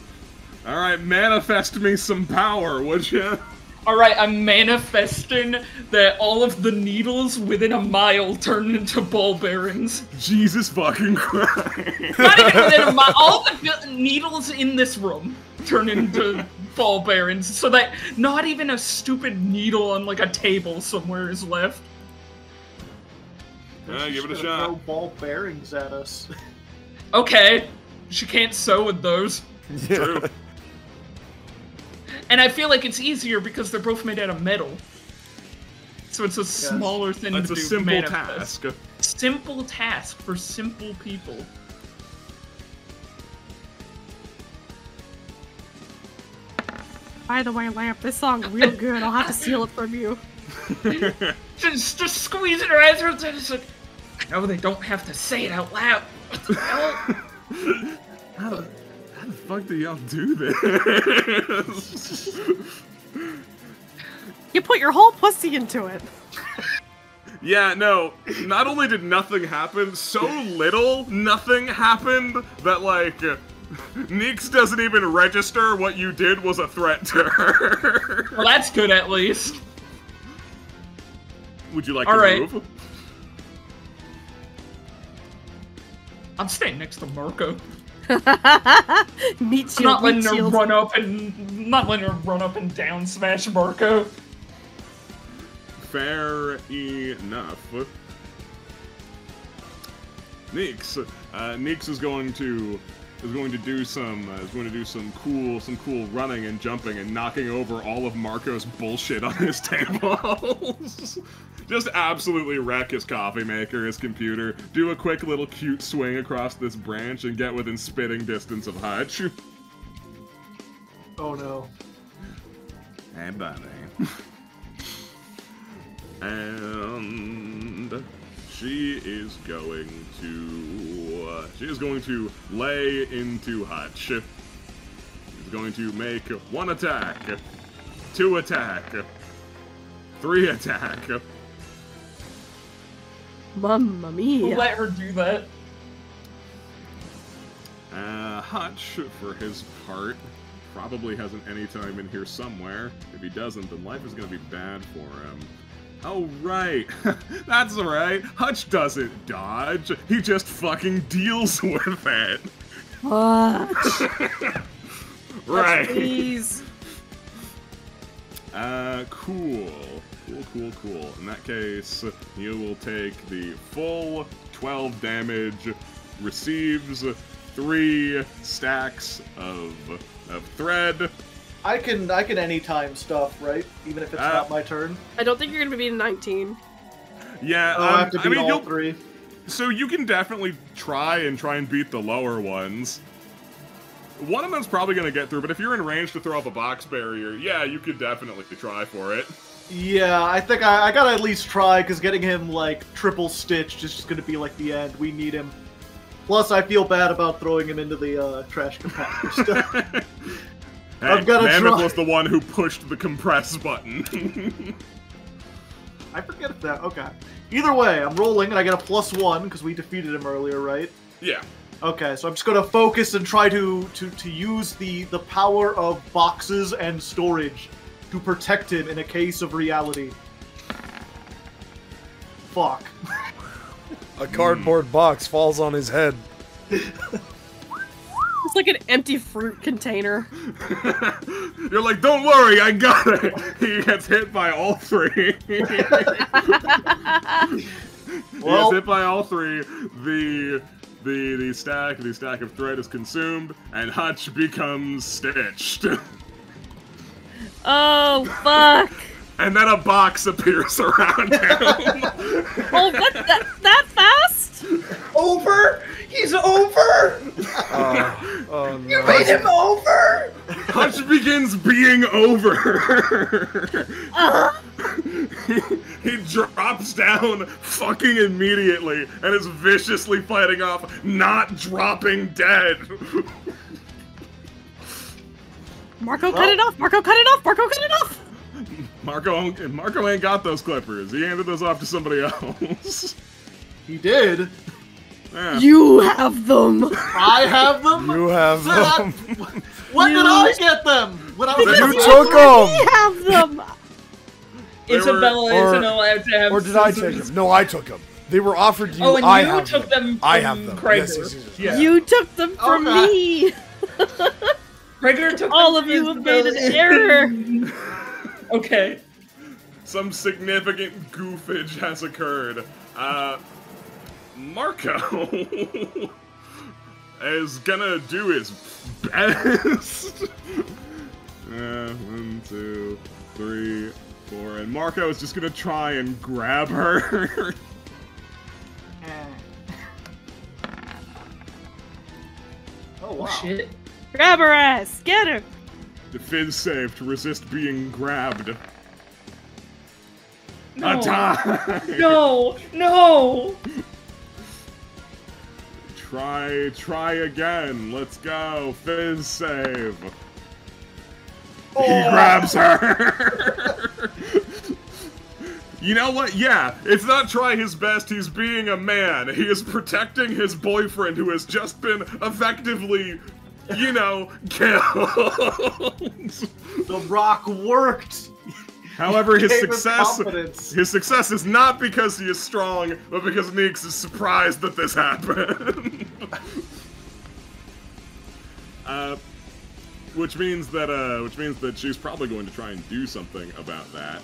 S2: Alright, manifest me some power, would you?
S4: Alright, I'm manifesting that all of the needles within a mile turn into ball bearings.
S2: Jesus fucking Christ.
S4: Not even within a mile. All the needles in this room turn into ball bearings, so that not even a stupid needle on like a table somewhere is left.
S2: Give it a
S3: She's gonna
S2: shot.
S3: throw ball bearings at us.
S4: Okay, she can't sew with those.
S2: True.
S4: And I feel like it's easier because they're both made out of metal. So it's a smaller thing
S2: It's
S4: to
S2: a
S4: do.
S2: simple
S4: manifest.
S2: task.
S4: Simple task for simple people.
S5: By the way, Lamp, this song real good. I'll have to steal it from you.
S4: Just squeezing her eyes. It's like, I know they don't have to say it out loud. What the hell?
S2: How the fuck do y'all do this?
S5: You put your whole pussy into it.
S2: Yeah, no, not only did nothing happen, so little nothing happened that, like, Neeks doesn't even register what you did was a threat to her.
S4: Well, that's good at least.
S2: Would you like
S4: All
S2: to
S4: right.
S2: move?
S4: I'm staying next to Marco.
S5: Meat
S4: I'm
S5: shield,
S4: not letting
S5: meat
S4: her
S5: shield.
S4: run up and down smash Marco.
S2: Fair enough. Neeks is going to do some cool running and jumping and knocking over all of Marco's bullshit on his tables. Just absolutely wreck his coffee maker, his computer, do a quick little cute swing across this branch and get within spitting distance of Hutch.
S3: Oh no.
S2: Hey, buddy. And she is going to lay into Hutch. She's going to make 1 attack, 2 attack, 3 attack.
S5: Mamma mia.
S4: We'll let her do that.
S2: Hutch, for his part, probably has an anytime in here somewhere. If he doesn't, then life is going to be bad for him. Oh, right. That's right. Hutch doesn't dodge. He just fucking deals with it.
S5: What?
S2: Right.
S5: Please.
S2: Cool. Cool. In that case, you will take the full 12 damage, receives 3 stacks of thread.
S3: I can anytime stuff, right? Even if it's not my turn.
S5: I don't think you're gonna be in 19.
S2: Yeah,
S3: I have to beat all
S2: you'll-
S3: 3.
S2: So you can definitely try and beat the lower ones. One of them's probably going to get through, but if you're in range to throw up a box barrier, yeah, you could definitely try for it.
S3: Yeah, I think I gotta at least try, because getting him, like, triple stitched is just gonna be, like, the end. We need him. Plus, I feel bad about throwing him into the, trash compactor stuff.
S2: Hey,
S3: I've gotta
S2: Mammoth
S3: try.
S2: was the one who pushed the compress button.
S3: I forget that. Okay. Either way, I'm rolling, and I get a +1, because we defeated him earlier, right?
S2: Yeah.
S3: Okay, so I'm just gonna focus and try to use the power of boxes and storage to protect him in a case of reality. Fuck.
S1: A cardboard box falls on his head.
S5: It's like an empty fruit container.
S2: You're like, don't worry, I got it. He gets hit by all 3. He gets hit by all 3. The stack of thread is consumed, and Hutch becomes stitched.
S5: Oh, fuck.
S2: And then a box appears around him.
S5: Oh, what? That fast?
S4: Over? He's over!
S1: Oh no.
S4: You made him over!
S2: Hutch begins being over. He drops down fucking immediately and is viciously fighting off, not dropping dead.
S5: Marco, cut it off! Marco, cut it off! Marco, cut it off!
S2: Marco ain't got those clippers. He handed those off to somebody else.
S3: He did.
S2: Yeah.
S5: You have them!
S3: I have them?
S1: You have them.
S3: When did I get them? When I was
S1: You
S3: a
S1: took them!
S5: We have them!
S2: They were-
S4: Isabella isn't allowed to have
S1: Or did I
S4: scissors.
S1: take them? No, I took them. They were offered to you.
S4: Oh, and
S1: I
S4: you
S1: have
S4: took them
S1: I
S4: from
S1: have them.
S4: Krager.
S1: Yes.
S4: Yeah.
S5: You took them from
S3: Okay.
S5: me!
S4: Krager took
S5: All
S4: them
S5: of you
S4: from
S5: have made an
S4: Isabella.
S5: error!
S4: Okay.
S2: Some significant goofage has occurred. Marco is gonna do his best. 1, 2, 3, 4, and Marco is just gonna try and grab her.
S3: Oh wow!
S4: Oh, shit.
S5: Grab her ass! Get her!
S2: The Fizz save to resist being grabbed.
S4: No.
S2: A tie!
S4: No! No!
S2: Try again. Let's go. Fizz save.
S3: Oh.
S2: He grabs her. You know what? Yeah, it's not try his best. He's being a man. He is protecting his boyfriend who has just been effectively, you know, killed.
S3: The Rock worked.
S2: However, his
S3: Gave him
S2: success
S3: confidence.
S2: is not because he is strong, but because Neeks is surprised that this happened. Which means that she's probably going to try and do something about that.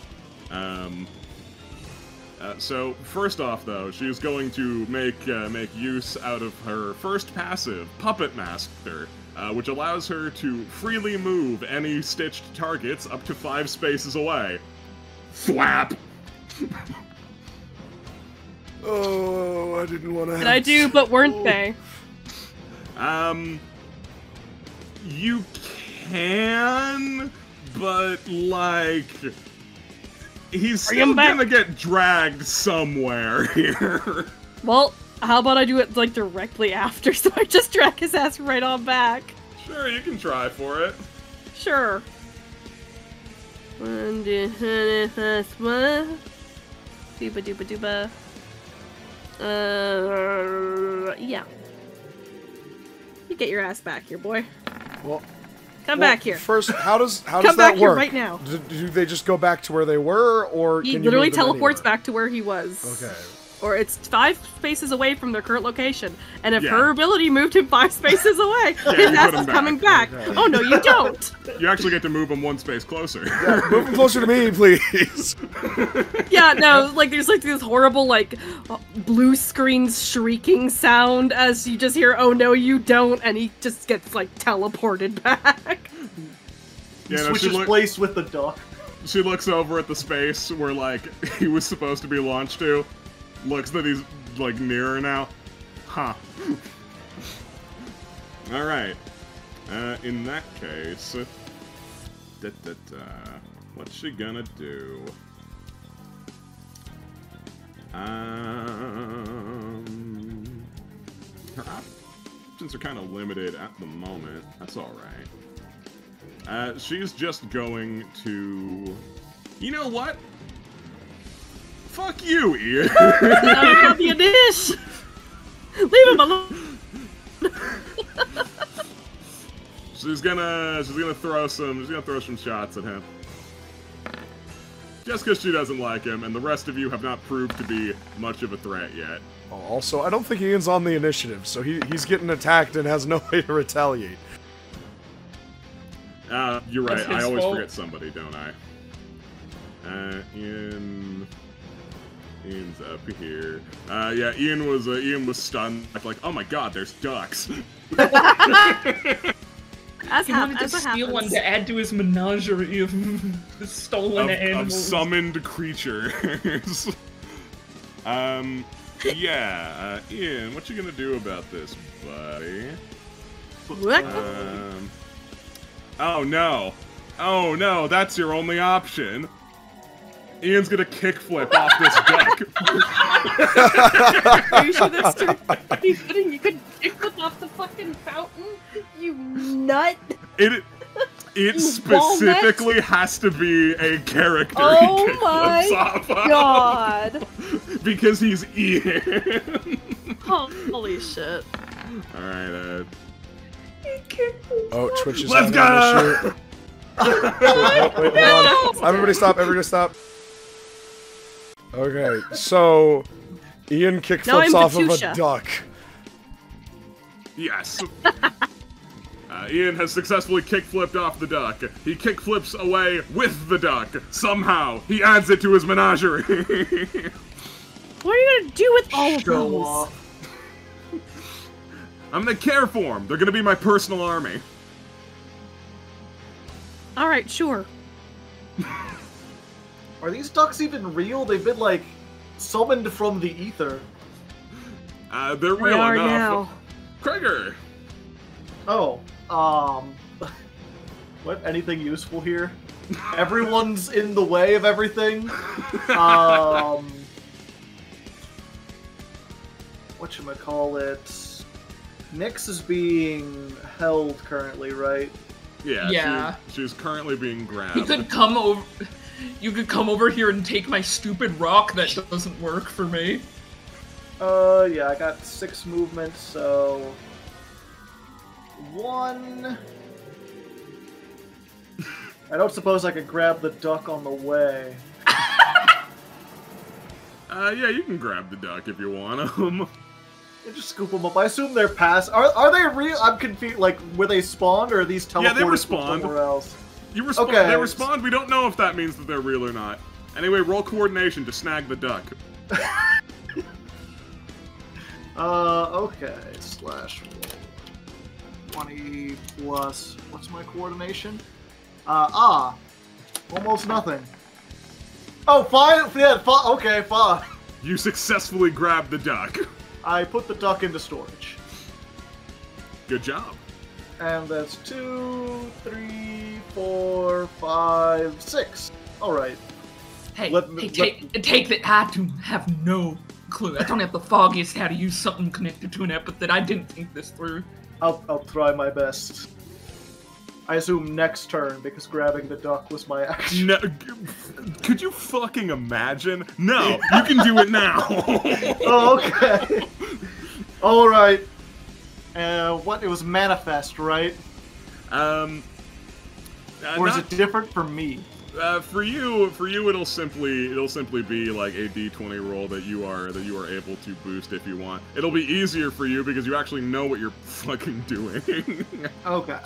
S2: So first off, though, she is going to make use out of her first passive, Puppet Master, which allows her to freely move any stitched targets up to 5 spaces away. Thwap!
S1: Oh, I didn't want to have...
S5: And I do, but weren't they?
S2: You can, but, like... He's still gonna get dragged somewhere here.
S5: Well, how about I do it, like, directly after, so I just drag his ass right on back?
S2: Sure, you can try for it.
S5: Sure. 1, 2, 3, 4, dooba dooba dooba. Yeah. You get your ass back here, boy.
S1: Well,
S5: Come back here.
S1: First, how does
S5: Come
S1: that
S5: back here
S1: work?
S5: right now.
S1: Do they just go back to where they were, or
S5: He
S1: can you
S5: literally
S1: move them
S5: teleports
S1: anywhere?
S5: back to where he was.
S1: Okay.
S5: Or it's 5 spaces away from their current location. And if
S2: Yeah.
S5: her ability moved him 5 spaces away,
S2: you
S5: his ass
S2: put him
S5: is coming
S2: back.
S5: back. Oh no, you don't!
S2: You actually get to move him 1 space closer.
S1: Yeah, move them closer to me, please.
S5: Yeah, no, like there's like this horrible like blue screen shrieking sound as you just hear, oh no you don't, and he just gets like teleported back.
S3: He
S2: Yeah, no,
S3: switches place with the duck.
S2: She looks over at the space where, like, he was supposed to be launched to. Looks that he's, like, nearer now. Huh. Alright. In that case... What's she gonna do? Her options are kind of limited at the moment. That's alright. She's just going to... You know what? Fuck you, Ian!
S5: Not the dish. Leave him alone.
S2: She's gonna throw some shots at him. Just because she doesn't like him, and the rest of you have not proved to be much of a threat yet.
S1: Also, I don't think Ian's on the initiative, so he's getting attacked and has no way to retaliate.
S2: You're right.
S4: That's
S2: I
S4: his
S2: always
S4: fault.
S2: forget somebody, don't I? Ian's up here. Yeah, Ian was stunned. Like, oh my god, there's ducks.
S5: As
S4: He wanted to
S5: what
S4: steal one
S5: happens.
S4: to add to his menagerie of stolen
S2: of
S4: animals.
S2: summoned creatures. Yeah, Ian, what you gonna do about this, buddy?
S5: What?
S2: Oh no. Oh no, that's your only option. Ian's gonna kickflip off this duck.
S5: Are you sure that's true? You couldn't kick off the fucking fountain? You nut!
S2: It specifically has to be a character
S5: Oh
S2: he
S5: my
S2: kickflips off of.
S5: God!
S2: Because he's Ian.
S5: Holy shit.
S2: Alright,
S1: Oh, Twitch is
S2: Let's
S1: having an
S2: go!
S1: issue. Wait, hold on. Everybody stop, everybody stop. Okay, so Ian
S5: Now
S1: kickflips
S5: I'm
S1: off of
S5: Katusha.
S1: a duck.
S2: Yes. Ian has successfully kickflipped off the duck. He kickflips away with the duck. Somehow, he adds it to his menagerie.
S5: What are you gonna do with all of
S3: Show
S5: those?
S3: off.
S2: I'm gonna care for them. They're gonna be my personal army.
S5: Alright, sure.
S3: Are these ducks even real? They've been, like, summoned from the ether.
S2: They're real
S5: They are
S2: enough.
S5: now.
S2: Krieger!
S3: Oh, what? Anything useful here? Everyone's in the way of everything. Whatchamacallit? Nyx is being held currently, right?
S2: Yeah. She's currently being grabbed.
S4: You could come over. You could come over here and take my stupid rock that doesn't work for me.
S3: Yeah, I got 6 movement, so 1. I don't suppose I could grab the duck on the way.
S2: Yeah, you can grab the duck if you want them.
S3: Yeah, just scoop them up. I assume they're past. Are they real? I'm confused. Like, were they spawned or are these teleported
S2: they respawn.
S3: somewhere else?
S2: You respond.
S3: Okay.
S2: They respond. We don't know if that means that they're real or not. Anyway, roll coordination to snag the duck.
S3: Okay. Slash 20 plus. What's my coordination? Almost nothing. Oh, 5. Yeah, 5. Okay, 5.
S2: You successfully grabbed the duck.
S3: I put the duck into storage.
S2: Good job.
S3: And that's 2, 3, 4, 5, 6. All right.
S4: Hey, take that. I do have no clue. I don't have the foggiest how to use something connected to an epithet. I didn't think this through.
S3: I'll try my best. I assume next turn, because grabbing the duck was my action.
S2: No, could you fucking imagine? No, you can do it now.
S3: Oh, okay. All right. What? It was manifest, right? Or is it different for me?
S2: For you, it'll simply be like a D20 roll that you are able to boost if you want. It'll be easier for you because you actually know what you're fucking doing.
S3: Okay.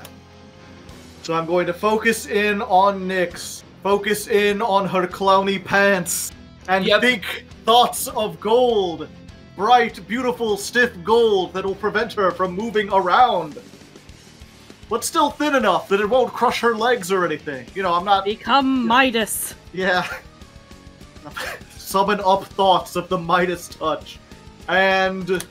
S3: So I'm going to focus in on Nyx, focus in on her clowny pants, and think thoughts of gold. Bright, beautiful, stiff gold that will prevent her from moving around. But still thin enough that it won't crush her legs or anything. You know, I'm not...
S5: Become Midas.
S3: Yeah. Summon up thoughts of the Midas touch. And...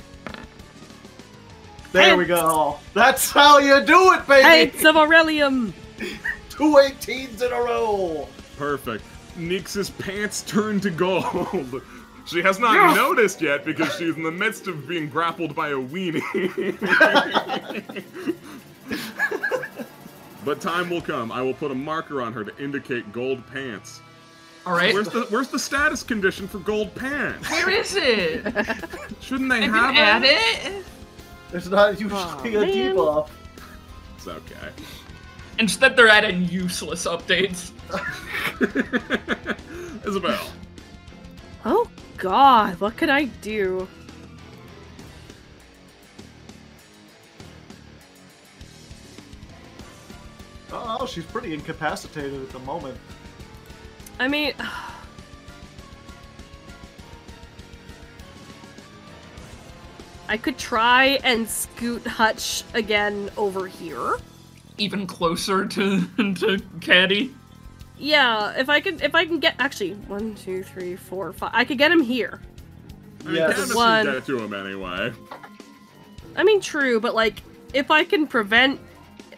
S3: There we go. That's how you do it, baby!
S5: Pants of Aurelium!
S3: 2 18s in a row!
S2: Perfect. Nyx's pants turn to gold. She has not noticed yet because she's in the midst of being grappled by a weenie. But time will come. I will put a marker on her to indicate gold pants.
S4: All right.
S2: Where's the status condition for gold pants?
S4: Where is it?
S2: Shouldn't they
S4: Have
S2: have
S4: you add
S2: it?
S4: it?
S3: It's not usually a debuff.
S2: It's okay.
S4: Instead, they're adding useless updates.
S2: Isabel.
S5: Oh god, what could I do?
S3: Oh, she's pretty incapacitated at the moment.
S5: I mean... I could try and scoot Hutch again over here.
S4: Even closer to Caddy.
S5: Yeah, if I can get actually 1, 2, 3, 4, 5. I could get him here.
S2: I mean,
S3: Yes.
S2: Candace
S5: One.
S2: can get it to him anyway.
S5: I mean, true, but like, if I can prevent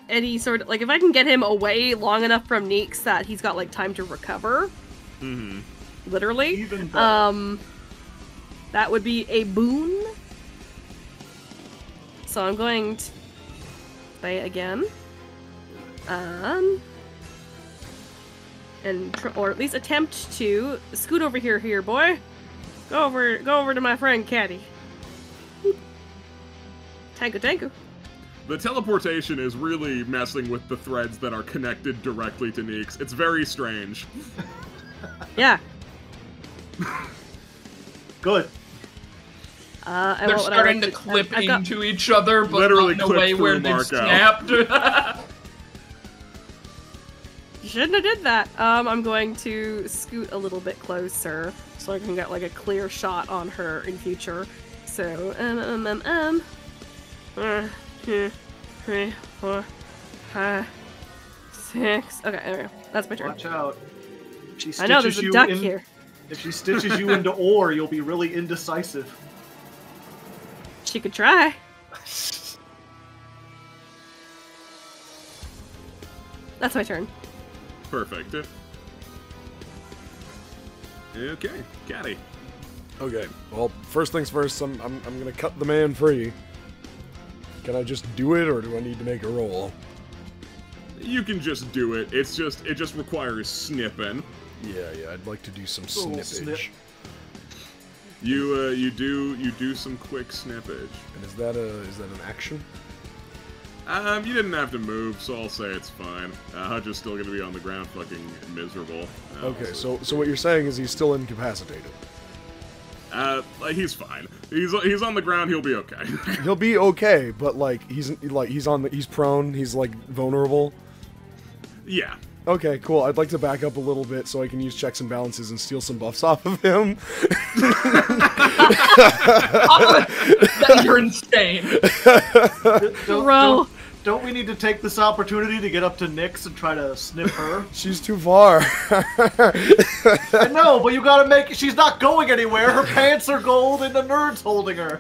S5: any sort of like, if I can get him away long enough from Nyx that he's got like time to recover, literally,
S3: Even better.
S5: that would be a boon. So I'm going to play again, and or at least attempt to scoot over here, boy. Go over to my friend Caddy. Tango.
S2: The teleportation is really messing with the threads that are connected directly to Nyx. It's very strange.
S5: Yeah.
S3: Good.
S4: They're starting to clip into each other, but
S2: Literally
S4: not in a way
S2: clip
S4: where
S2: through
S4: they've
S2: Marco.
S4: snapped.
S5: Shouldn't have did that. I'm going to scoot a little bit closer so I can get like a clear shot on her in future. So, 2, 3, 4, 5, 6. Okay, there we go. That's my turn.
S3: Watch out.
S5: I know there's a duck here.
S3: If she stitches you into ore, you'll be really indecisive.
S5: She could try. That's my turn.
S2: Perfect. Okay, Caddy.
S1: Okay, well, first things first, I'm gonna cut the man free. Can I just do it, or do I need to make a roll?
S2: You can just do it. It just requires snipping.
S1: Yeah, I'd like to do some
S3: Little
S1: snippage.
S3: snip.
S2: You do some quick snippage.
S1: And is that an action?
S2: You didn't have to move, so I'll say it's fine. Hutch is still gonna be on the ground, fucking miserable.
S1: Okay, so what you're saying is he's still incapacitated.
S2: He's fine. He's on the ground. He'll be okay.
S1: He'll be okay, but he's prone. He's vulnerable.
S2: Yeah.
S1: Okay, cool. I'd like to back up a little bit so I can use checks and balances and steal some buffs off of him.
S4: You're insane.
S5: Bro.
S3: Don't we need to take this opportunity to get up to Nyx and try to snip her?
S1: She's too far.
S3: I know, but you gotta make it. She's not going anywhere. Her pants are gold and the nerd's holding her.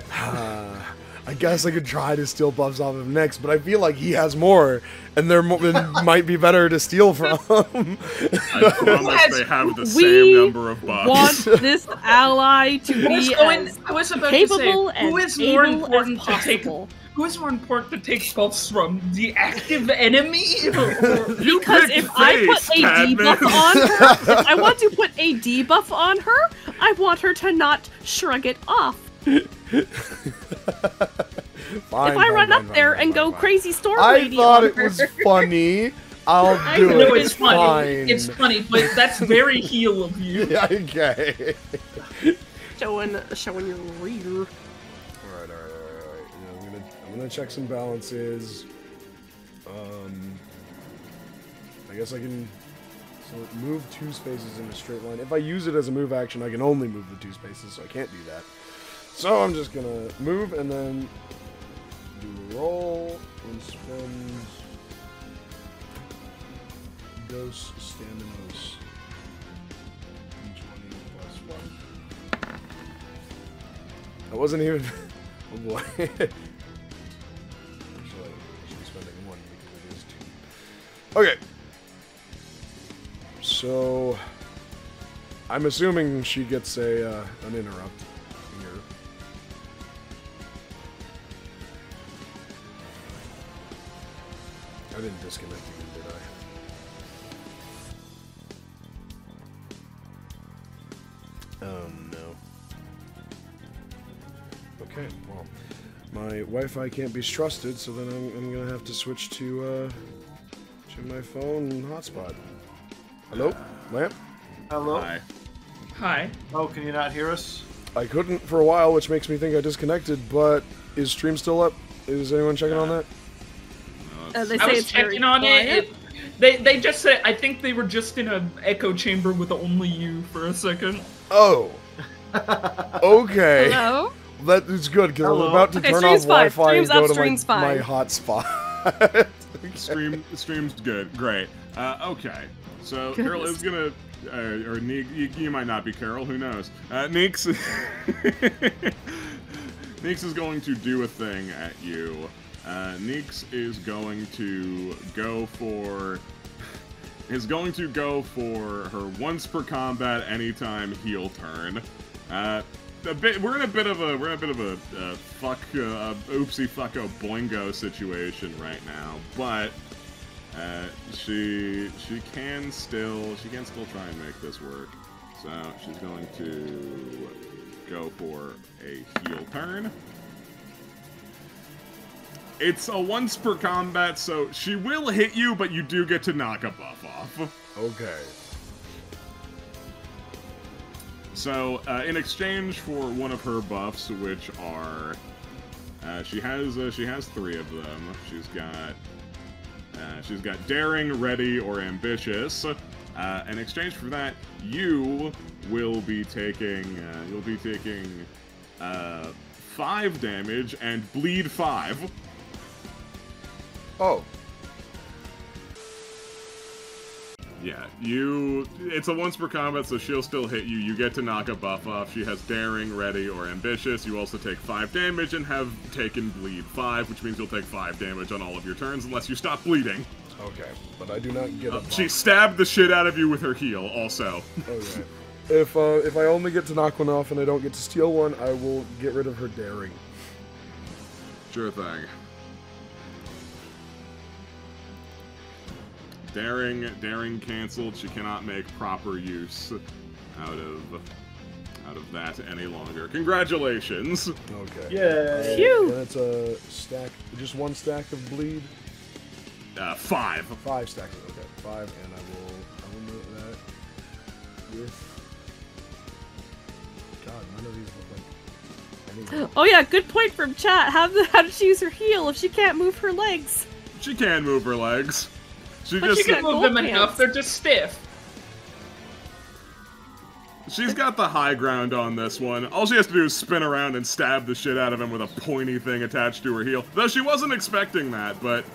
S1: I guess I could try to steal buffs off of Nyx, but I feel like he has more, and it might be better to steal from.
S2: I promise they have the same number of buffs.
S5: Want this ally to be as capable and
S4: who is more
S5: able
S4: important
S5: as
S4: to take?
S5: possible.
S4: Who is more important to take buffs from? The active enemy?
S5: Because if I put a debuff on her, if I want to put a debuff on her, I want her to not shrug it off.
S1: Fine,
S5: if I run up there and go crazy storm lady
S1: I thought
S5: on
S1: it
S5: her.
S1: was funny. I'll do
S4: No,
S1: it.
S4: it's funny.
S1: Fine.
S4: It's funny, but that's very heel of you.
S1: Yeah, okay.
S5: showing your rear.
S1: Alright. Yeah, I'm gonna check some balances. I guess I can move 2 spaces in a straight line. If I use it as a move action, I can only move the 2 spaces, so I can't do that. So I'm just gonna move and then do a roll and spend Dos Staminos. D20 plus 1. I wasn't even. Oh boy. Actually, I should be spending 1 because it is 2. Okay. So I'm assuming she gets an interrupt here. I didn't disconnect you, did I? Oh no. Okay, well, my Wi-Fi can't be trusted, so then I'm gonna have to switch to my phone hotspot. Hello? Lamp?
S3: Hello?
S4: Hi.
S3: Oh, can you not hear us?
S1: I couldn't for a while, which makes me think I disconnected, but is stream still up? Is anyone checking on that?
S5: They
S4: I
S5: say
S4: was
S5: it's very
S4: checking on
S5: quiet.
S4: it. They just said, I think they were just in an echo chamber with only you for a second.
S1: Oh. Okay.
S5: Hello?
S1: That is good, because I was
S3: Hello?
S1: about to
S5: Okay,
S1: turn
S5: stream's
S1: off
S5: fine.
S1: Wi-Fi and
S5: Stream's
S1: go
S5: up,
S1: to
S5: stream's
S1: my
S5: fine.
S1: hotspot.
S2: Stream's good. Great. Okay. So Carol is gonna, or Neek, you might not be Carol. Who knows? Neeks, Neeks is going to do a thing at you. Neeks is going to go for her once per combat anytime heal turn. We're in a bit of a oopsie fucko boingo situation right now, but she can still try and make this work. So she's going to go for a heal turn. It's a once per combat, so she will hit you, but you do get to knock a buff off.
S1: Okay.
S2: So, in exchange for one of her buffs, which are, she has 3 of them. She's got daring, ready, or ambitious. In exchange for that, you will be taking 5 damage and bleed 5.
S1: Oh.
S2: Yeah, it's a once per combat, so she'll still hit you. You get to knock a buff off. She has Daring, Ready, or Ambitious. You also take 5 damage and have taken Bleed 5, which means you'll take 5 damage on all of your turns unless you stop bleeding.
S1: Okay, but I do not get a buff.
S2: She stabbed the shit out of you with her heel, also.
S1: Okay. If I only get to knock one off and I don't get to steal one, I will get rid of her Daring.
S2: Sure thing. Daring canceled. She cannot make proper use out of that any longer. Congratulations.
S1: Okay.
S3: Yay.
S5: Phew.
S1: That's a stack. Just 1 stack of bleed.
S2: 5.
S1: 5 stacks. Okay, 5, and I will note that with. God, none of these look like anything.
S5: Oh yeah, good point from chat. How did she use her heel if she can't move her legs?
S2: She can move her legs. She
S5: But
S2: just
S5: she
S4: You can move them
S5: Gold
S4: enough,
S5: pants.
S4: they're just stiff.
S2: she's got the high ground on this one. All she has to do is spin around and stab the shit out of him with a pointy thing attached to her heel. Though she wasn't expecting that, but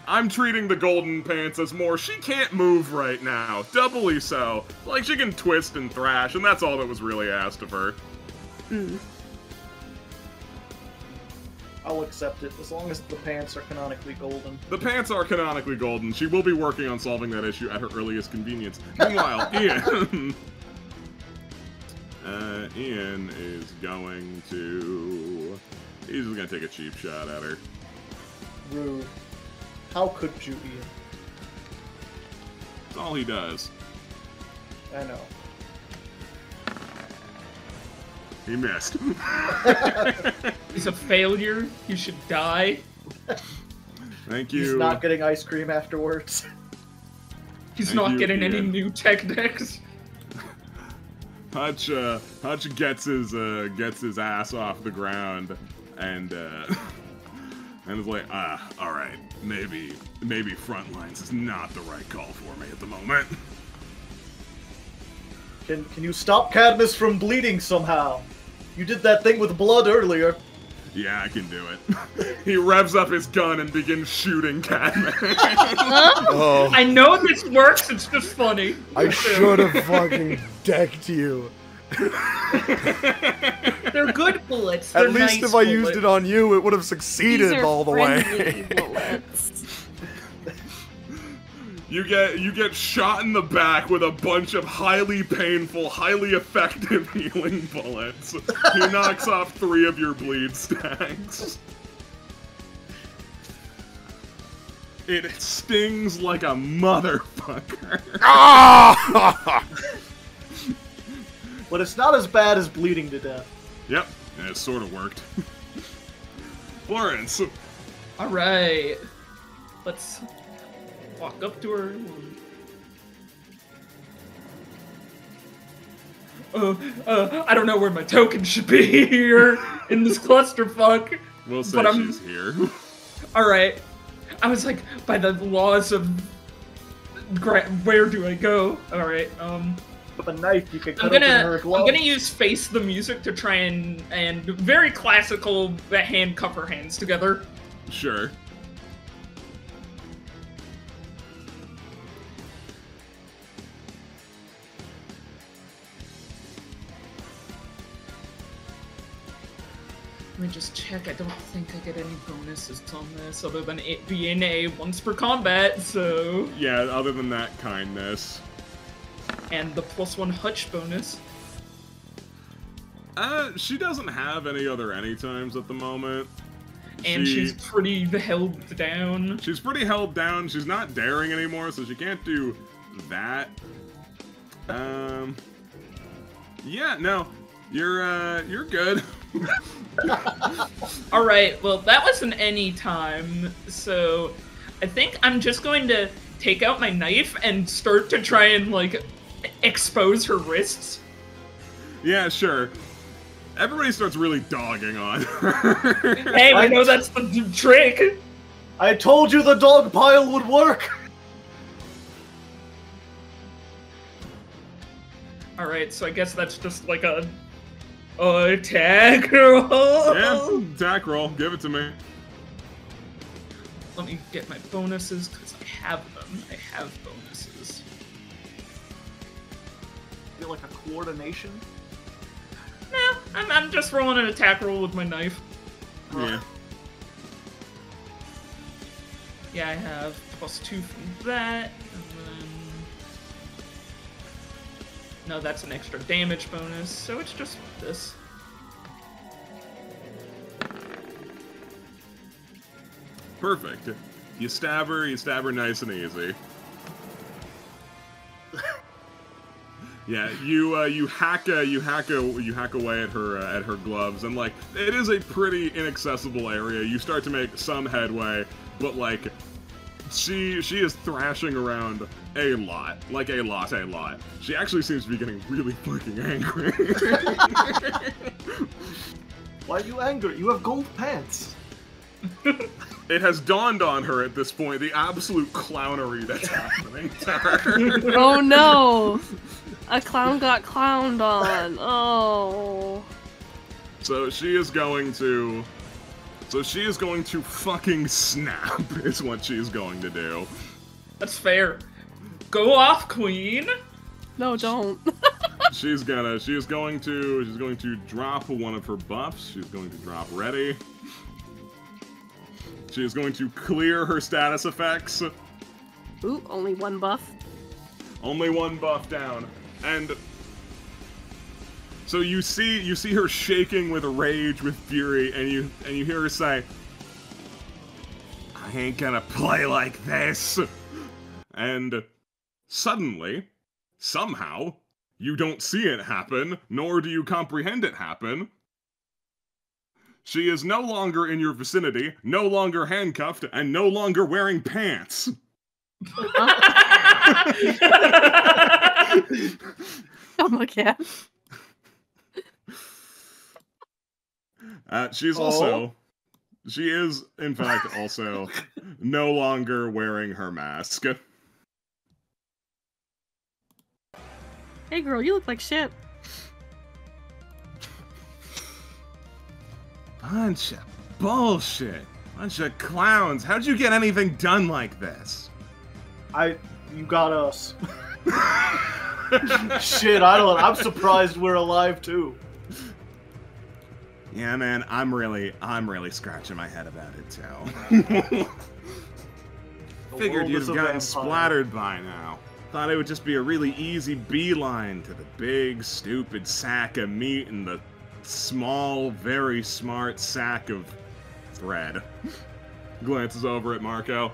S2: I'm treating the golden pants as more she can't move right now. Doubly so. Like, she can twist and thrash, and that's all that was really asked of her.
S3: I'll accept it, as long as the pants are canonically golden.
S2: The pants are canonically golden. She will be working on solving that issue at her earliest convenience. Meanwhile, Ian... Ian is going to... He's just gonna take a cheap shot at her.
S3: Rude. How could you, Ian?
S2: That's all he does.
S3: I know.
S2: He missed.
S4: He's a failure. You should die.
S2: Thank you.
S3: He's not getting ice cream afterwards.
S4: He's
S2: Thank
S4: not
S2: you,
S4: getting any
S2: Ian.
S4: new tech decks.
S2: Hutch gets his ass off the ground and is like, all right, maybe Frontlines is not the right call for me at the moment.
S3: Can you stop Cadmus from bleeding somehow? You did that thing with blood earlier.
S2: Yeah, I can do it. He revs up his gun and begins shooting Catman.
S1: Oh,
S4: I know this works, it's just funny.
S1: I should have fucking decked you.
S4: They're good bullets. They're
S1: At least
S4: nice
S1: if I used
S4: bullets.
S1: it on you, it would have succeeded
S5: These are
S1: all the
S5: friendly
S1: way.
S5: bullets.
S2: You get shot in the back with a bunch of highly painful, highly effective healing bullets. He knocks off 3 of your bleed stacks. It stings like a motherfucker.
S1: Ah!
S3: But it's not as bad as bleeding to death.
S2: Yep, and it sort of worked. Florence.
S4: Alright. Let's walk up to her. I don't know where my token should be here in this clusterfuck.
S2: We'll say
S4: But I'm-
S2: she's here.
S4: Alright. I was like, by the laws of... Where do I go? Alright,
S3: With a knife, you can cut
S4: I'm
S3: open her
S4: gonna
S3: glove.
S4: use Face the Music to try and very classical handcuff her hands together.
S2: Sure.
S4: Let me just check. I don't think I get any bonuses on this other than it being a once per combat, so...
S2: Yeah, other than that, kindness.
S4: And the +1 Hutch bonus.
S2: She doesn't have any other anytimes at the moment.
S4: And she's pretty held down.
S2: She's pretty held down. She's not daring anymore, so she can't do that. Yeah, no. You're good.
S4: Alright, well, that was an any time, so I think I'm just going to take out my knife and start to try and, like, expose her wrists.
S2: Yeah, sure. Everybody starts really dogging on her.
S4: Hey, we know that's the trick!
S3: I told you the dog pile would work!
S4: Alright, so I guess that's just like a attack roll.
S2: Yeah, attack roll. Give it to me.
S4: Let me get my bonuses, because I have them. I have bonuses.
S3: Feel like a coordination?
S4: No, I'm just rolling an attack roll with my knife.
S2: Yeah.
S4: Yeah, I have +2 from that, and then... No, that's an extra damage bonus, so it's just this.
S2: Perfect. You stab her nice and easy. Yeah, you hack away at her gloves, and like it is a pretty inaccessible area. You start to make some headway, but like she is thrashing around a lot. She actually seems to be getting really fucking angry.
S3: Why are you angry? You have gold pants.
S2: It has dawned on her at this point the absolute clownery that's happening to her.
S7: Oh no! A clown got clowned on. Oh.
S2: So she is going to fucking snap is what she's going to do.
S4: That's fair. Go off, queen!
S7: No, don't.
S2: She's going to drop one of her buffs. She's going to drop ready. She is going to clear her status effects.
S7: Ooh, only one buff.
S2: Only one buff down. And so you see her shaking with rage, with fury, and you hear her say, "I ain't gonna play like this." And suddenly, somehow, you don't see it happen, nor do you comprehend it happen. She is no longer in your vicinity, no longer handcuffed, and no longer wearing pants.
S7: Oh my god.
S2: She is, in fact, also no longer wearing her mask.
S7: Hey girl, you look like shit.
S2: Bunch of bullshit. Bunch of clowns. How'd you get anything done like this?
S3: You got us. Shit, I'm surprised we're alive too.
S2: Yeah, man, I'm really scratching my head about it too. Figured you'd have gotten splattered by now. Thought it would just be a really easy beeline to the big, stupid sack of meat and the small, very smart sack of thread. Glances over at Marco.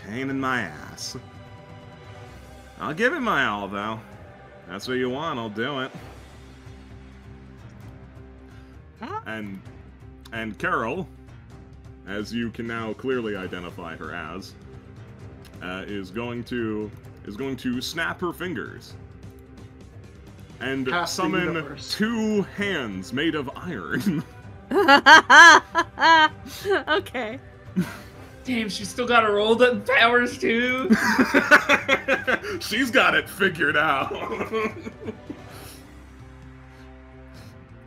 S2: Pain in my ass. I'll give it my all, though. That's what you want, I'll do it. And Carol, as you can now clearly identify her as, is going to snap her fingers and summon 2 hands made of iron.
S7: Okay.
S4: Damn, she's still got her old powers too.
S2: She's got it figured out.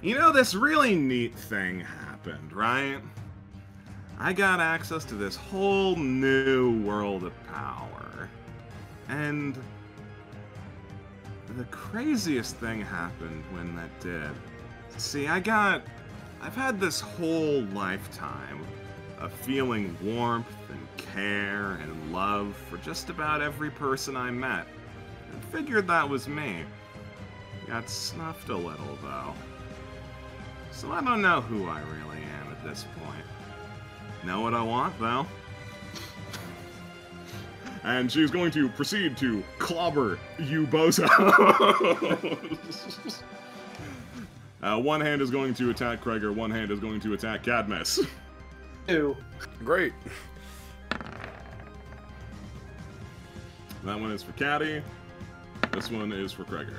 S2: You know, this really neat thing happened, right? I got access to this whole new world of power. And the craziest thing happened when that did. See, I've had this whole lifetime of feeling warmth and care and love for just about every person I met. And figured that was me. Got snuffed a little, though. So I don't know who I really am at this point. Know what I want, though. And she's going to proceed to clobber you bozo. One hand is going to attack Kreger, one hand is going to attack Cadmus.
S3: Ew.
S1: Great.
S2: That one is for Caddy. This one is for Kreger.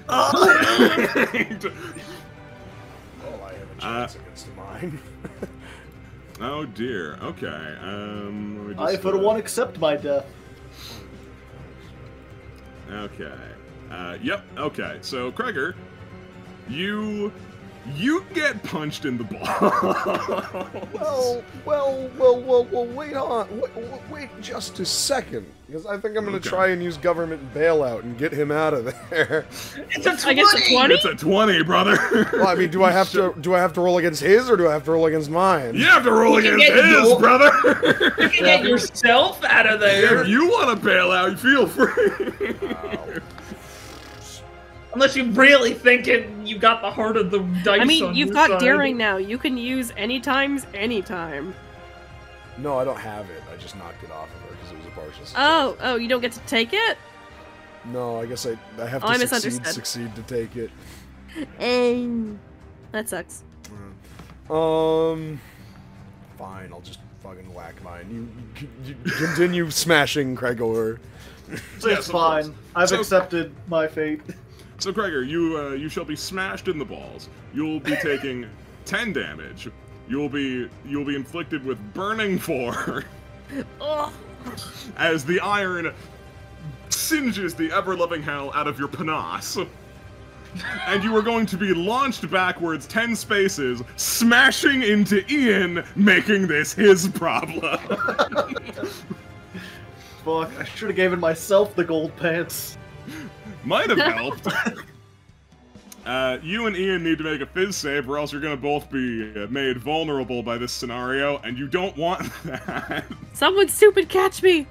S1: Oh, I have a chance against mine.
S2: Oh dear. Okay. Let me just,
S3: I, for one, accept my death.
S2: Okay. Yep. Okay. So Kreger, you You get punched in the balls.
S1: Well, wait on. Wait just a second. Because I think I'm going to try and use government bailout and get him out of there.
S4: It's a 20!
S7: I guess a 20?
S2: It's a 20, brother.
S1: Well, I mean, do I have to roll against his or do I have to roll against mine?
S2: You have to roll against his, brother.
S4: You can get yourself out of there.
S2: If you want to bail out, feel free.
S4: Unless you really thinking you got the heart of the dice.
S7: I mean,
S4: on
S7: you've
S4: your
S7: got
S4: side.
S7: daring now. You can use anytime.
S1: No, I don't have it. I just knocked it off of her because it was a partial success.
S7: Oh, you don't get to take it?
S1: No, I guess I have
S7: I
S1: to
S7: misunderstood.
S1: succeed to take it.
S7: That sucks.
S1: Fine, I'll just fucking whack mine. You continue smashing Gregor.
S3: It's fine. I've accepted my fate.
S2: So, Gregor, you shall be smashed in the balls. You'll be taking 10 damage. You'll be inflicted with burning 4 as the iron singes the ever-loving hell out of your panas. And you are going to be launched backwards 10 spaces, smashing into Ian, making this his problem.
S3: Fuck, I should have given myself the gold pants.
S2: Might have helped. You and Ian need to make a fizz save, or else you're going to both be made vulnerable by this scenario, and you don't want that.
S7: Someone stupid catch me!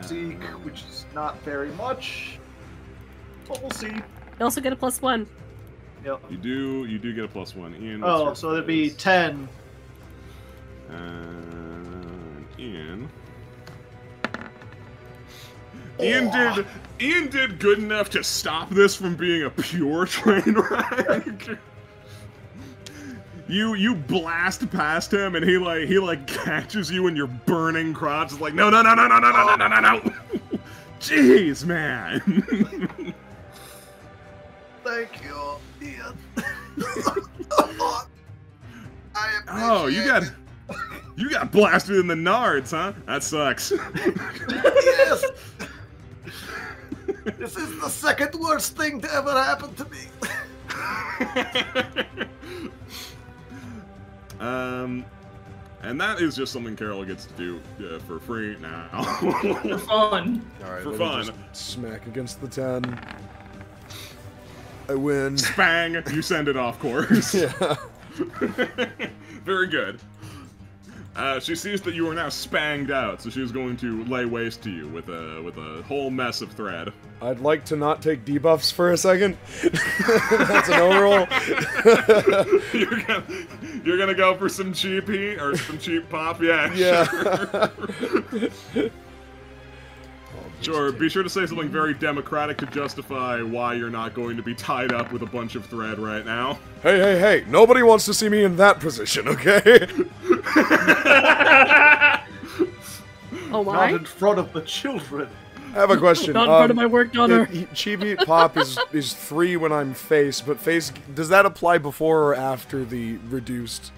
S3: Zeke, which is not very much, but we'll see.
S7: You also get a +1.
S3: Yep.
S2: You do get a +1. Ian, what's
S3: Oh,
S2: your
S3: so that'd be
S2: fizz?
S3: 10.
S2: Ian. Ian did good enough to stop this from being a pure train wreck. You blast past him and he catches you in your burning crotch. It's like no. Jeez, man.
S3: Thank you, Ian.
S2: Oh, you got blasted in the nards, huh? That sucks.
S3: Yes. This is the second worst thing to ever happen to me.
S2: And that is just something Carol gets to do for free now.
S4: For fun.
S1: Alright,
S2: For
S1: let
S2: fun.
S1: me just smack against the 10. I win.
S2: Bang! You send it off course.
S1: Yeah.
S2: Very good. She sees that you are now spanged out, so she's going to lay waste to you with a whole mess of thread.
S1: I'd like to not take debuffs for a second. That's an overroll.
S2: You're gonna go for some cheap heat or some cheap pop? Yeah.
S1: Yeah.
S2: Sure. Be sure to say something very democratic to justify why you're not going to be tied up with a bunch of thread right now.
S1: Hey! Nobody wants to see me in that position, okay?
S7: Oh, why?
S3: Not in front of the children.
S1: I have a question.
S7: Not in front of my work daughter.
S1: Chibi Pop is 3 when I'm face, but face, does that apply before or after the reduced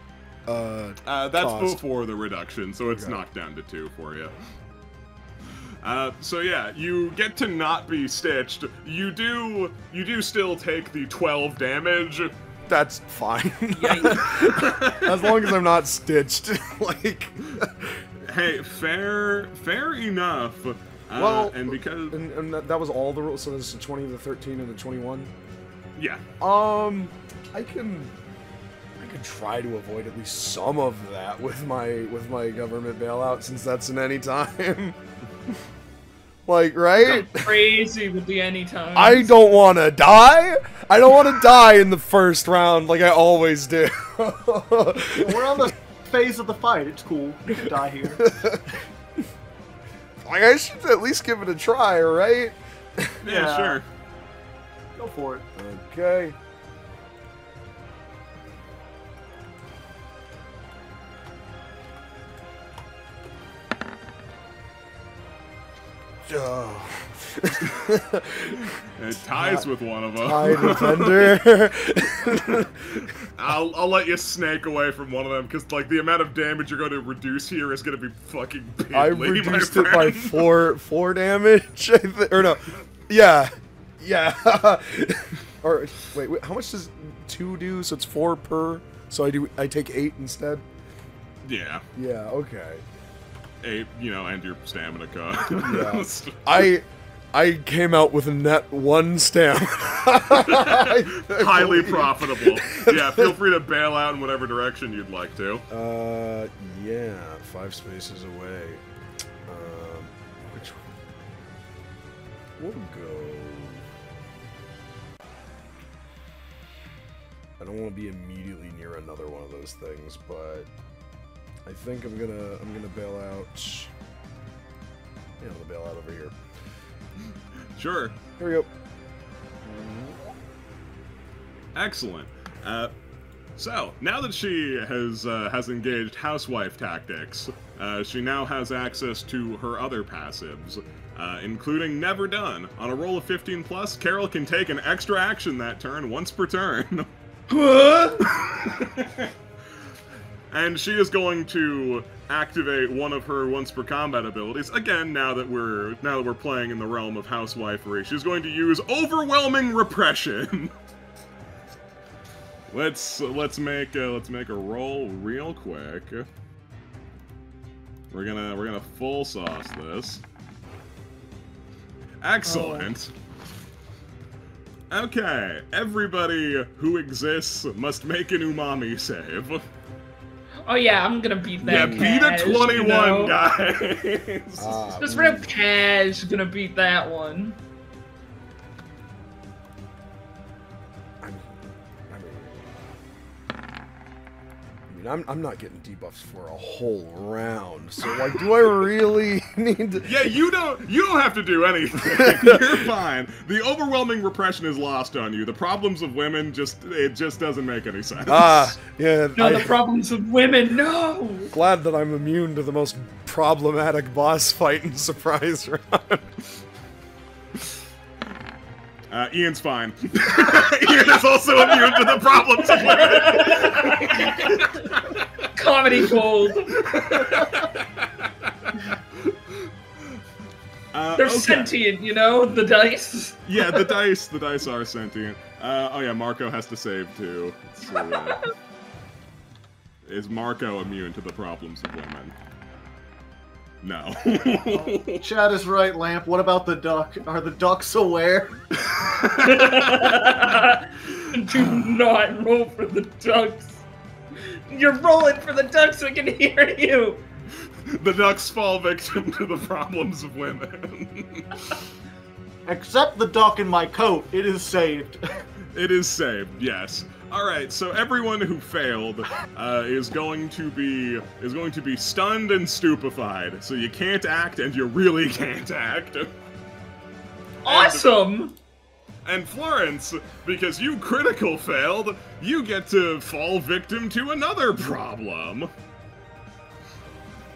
S2: That's
S1: cost?
S2: before the reduction, so it's knocked down to 2 for you. So yeah, you get to not be stitched. You do still take the 12 damage.
S1: That's fine. As long as I'm not stitched. Like,
S2: Hey, fair enough.
S1: well,
S2: and because
S1: and that was all the rules. So there's the 20, the 13, and the 21.
S2: yeah,
S1: I can try to avoid at least some of that with my government bailout, since that's in any time. Like, right?
S4: Go crazy with the anytime.
S1: I don't want to die. I don't want to die in the first round like I always do.
S3: We're on the phase of the fight. It's cool. We can die here.
S1: Like, I should at least give it a try, right?
S2: yeah, sure.
S3: Go for it.
S1: Okay. Oh.
S2: It ties with one of them.
S1: Tie defender.
S2: I'll let you snake away from one of them because like the amount of damage you're going to reduce here is going to be fucking piddly,
S1: I reduced it by 4 damage. Or no, yeah, Yeah. Or wait, how much does 2 do? So it's 4 per. So I take 8 instead.
S2: Yeah.
S1: Yeah. Okay.
S2: 8, and your stamina cost.
S1: Yeah. I came out with a net 1 stamina.
S2: Highly profitable. Yeah, feel free to bail out in whatever direction you'd like to.
S1: Yeah, 5 spaces away. Which one? We'll go. I don't want to be immediately near another one of those things, but I think I'm gonna bail out. Yeah, I'm gonna bail out over here.
S2: Sure.
S1: Here we go.
S2: Excellent. So now that she has engaged housewife tactics, she now has access to her other passives, including Never Done. On a roll of 15+, Carol can take an extra action that turn once per turn. And she is going to activate one of her once per combat abilities. Again, now that we're playing in the realm of housewifery, she's going to use Overwhelming Repression. Let's make a roll real quick. We're gonna full sauce this. Excellent. Okay, everybody who exists must make an umami save.
S4: Oh yeah, I'm gonna beat that.
S2: Yeah,
S4: cash,
S2: beat a 21, guys.
S4: Just real cash gonna beat that one.
S1: I'm not getting debuffs for a whole round, so like, do I really need to?
S2: Yeah, you don't have to do anything. You're fine. The overwhelming repression is lost on you. The problems of women just doesn't make any sense.
S1: Yeah.
S4: No, the problems of women. No.
S1: Glad that I'm immune to the most problematic boss fight in Surprise Round.
S2: Ian's fine. Ian is also immune to the problems of women.
S4: Comedy gold. They're sentient, the dice.
S2: Yeah, the dice are sentient. Oh yeah, Marco has to save too. Is Marco immune to the problems of women? No.
S3: Chad is right, Lamp. What about the duck? Are the ducks aware?
S4: Do not roll for the ducks. You're rolling for the ducks so I can hear you.
S2: The ducks fall victim to the problems of women.
S3: Except the duck in my coat. It is saved.
S2: It is saved, yes. Alright, so everyone who failed is going to be stunned and stupefied. So you can't act, and you really can't act.
S4: Awesome!
S2: And Florence, because you critical failed, you get to fall victim to another problem.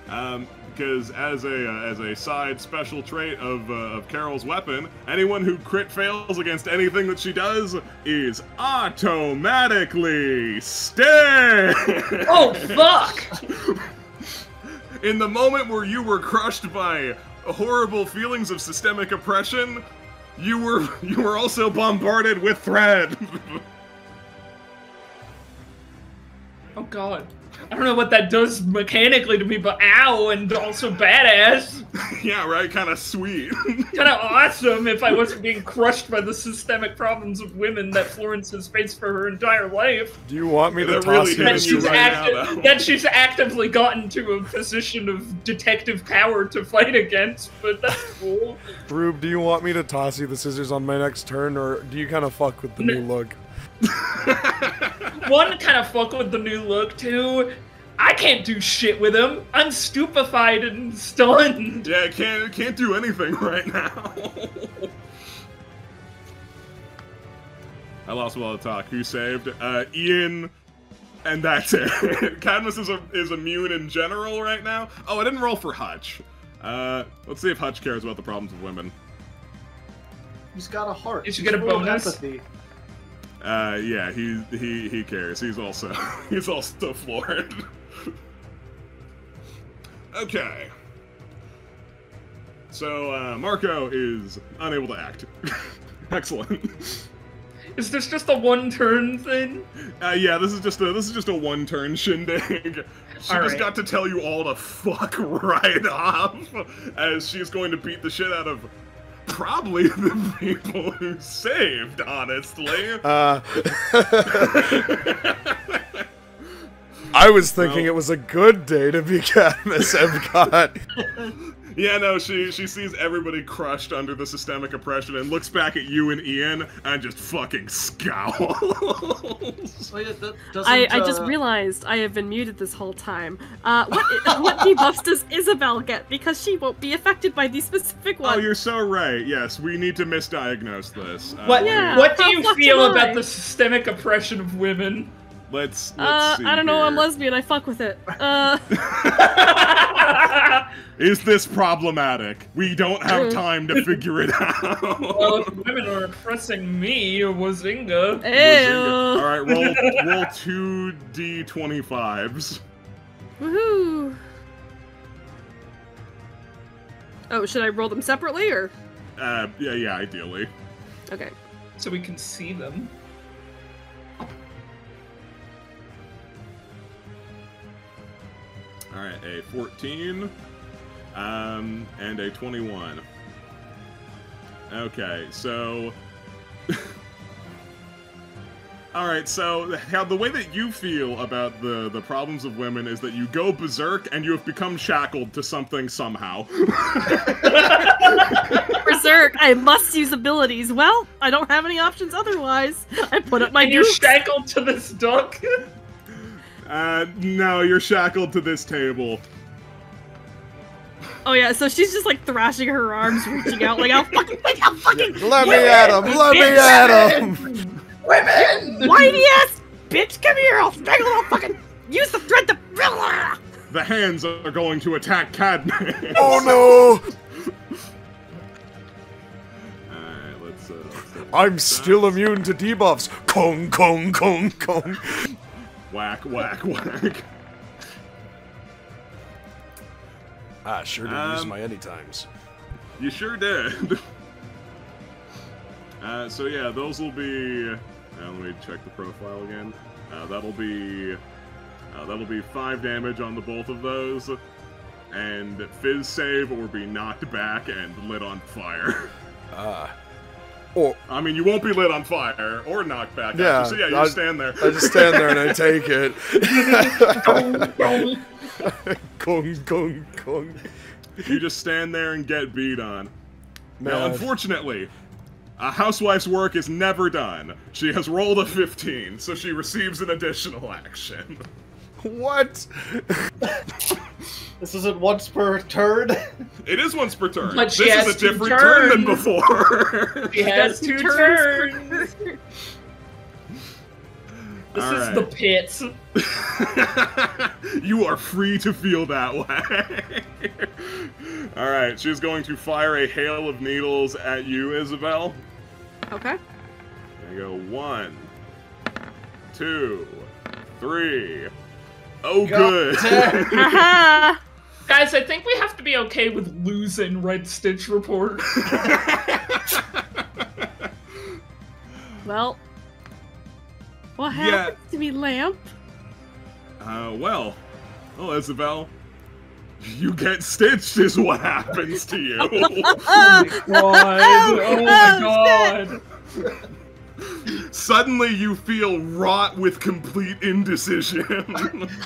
S2: Because as a side special trait of Carol's weapon, anyone who crit fails against anything that she does is automatically stunned.
S4: Oh fuck!
S2: In the moment where you were crushed by horrible feelings of systemic oppression, you were also bombarded with thread.
S4: Oh god. I don't know what that does mechanically to me, but ow, and also badass.
S2: Yeah, right? Kind of sweet.
S4: Kind of awesome if I wasn't being crushed by the systemic problems of women that Florence has faced for her entire life.
S1: Do you want me to
S2: really
S1: toss you?
S4: That she's actively gotten to a position of detective power to fight against, but that's cool.
S1: Rube, do you want me to toss you the scissors on my next turn, or do you kind of fuck with the new look?
S4: One, kind of fuck with the new look. Two, I can't do shit with him. I'm stupefied and stunned.
S2: Yeah, can't do anything right now. I lost a lot of talk. Who saved? Ian, and that's it. Cadmus is immune in general right now. Oh, I didn't roll for Hutch. Let's see if Hutch cares about the problems of women.
S3: He's got a heart.
S4: You should get a bonus.
S3: Empathy.
S2: Yeah, he cares. He's also floored. Okay. So Marco is unable to act. Excellent.
S4: Is this just a one-turn thing?
S2: Yeah, this is just a one-turn shindig. She
S4: All
S2: just
S4: right.
S2: got to tell you all to fuck right off, as she's going to beat the shit out of probably the people who saved, honestly.
S1: I was thinking it was a good day to be Cadmus Epcot.
S2: Yeah, no, she sees everybody crushed under the systemic oppression and looks back at you and Ian and just fucking scowls.
S3: Oh, yeah, that doesn't,
S5: I just realized I have been muted this whole time. What debuffs does Isabel get? Because she won't be affected by these specific ones.
S2: Oh, you're so right. Yes, we need to misdiagnose this.
S4: What
S5: Yeah,
S4: What do
S5: how
S4: you
S5: fucked
S4: feel
S5: am
S4: about
S5: I?
S4: the systemic oppression of women?
S2: Let's see.
S5: I don't know, I'm
S2: here.
S5: lesbian, I fuck with it.
S2: Is this problematic? We don't have time to figure it out.
S4: Well, if women are oppressing me, Wazinga.
S2: All
S5: Ew.
S2: right, roll 2d25s.
S5: Woohoo. Oh, should I roll them separately, or?
S2: Yeah, ideally.
S5: Okay.
S4: So we can see them.
S2: All right, a 14, and a 21. Okay, so. All right, so how the way that you feel about the problems of women is that you go berserk and you have become shackled to something somehow.
S5: Berserk, I must use abilities. Well, I don't have any options otherwise. I put up my
S4: And you're
S5: dukes.
S4: shackled to this duck?
S2: No, you're shackled to this table.
S5: Oh yeah, so she's just like thrashing her arms, reaching out like, I'll fucking
S1: Let me at him! Let me at him!
S5: whiny ass bitch, come here, I'll strangle, I'll fucking use the thread to...
S2: The hands are going to attack Cadmus.
S1: Oh
S2: Alright, let's
S1: no! I'm still immune to debuffs. Kong, kong, kong, kong.
S2: Whack, whack, whack.
S1: Ah, sure did use my anytimes.
S2: You sure did. So yeah, those will be. Let me check the profile again. That'll be 5 damage on the both of those, and fizz save or be knocked back and lit on fire.
S1: Oh,
S2: I mean, you won't be lit on fire or knocked back.
S1: Yeah,
S2: After, so yeah, you
S1: I-
S2: just stand there.
S1: I just stand there and I take it. Kong, kong, kong.
S2: You just stand there and get beat on. Now,
S1: Man.
S2: unfortunately, a housewife's work is never done. She has rolled a 15, so she receives an additional action.
S1: What?
S3: This isn't once per turn.
S2: It is once per turn.
S4: But she
S2: this
S4: has
S2: is a
S4: 2
S2: different turn than
S4: turns.
S2: before.
S4: He has 2 turns. This
S2: All
S4: is
S2: right.
S4: the pits.
S2: You are free to feel that way. Alright, she's going to fire a hail of needles at you, Isabel.
S5: Okay.
S2: There you go. 1, 2, 3. Oh, good.
S5: Haha!
S4: Guys, I think we have to be okay with losing Red Stitch Report.
S5: Well, what
S2: Yeah.
S5: happened to me, Lamp?
S2: Well, Isabel, you get stitched is what happens to you.
S4: Oh my god!
S2: Suddenly you feel wrought with complete indecision.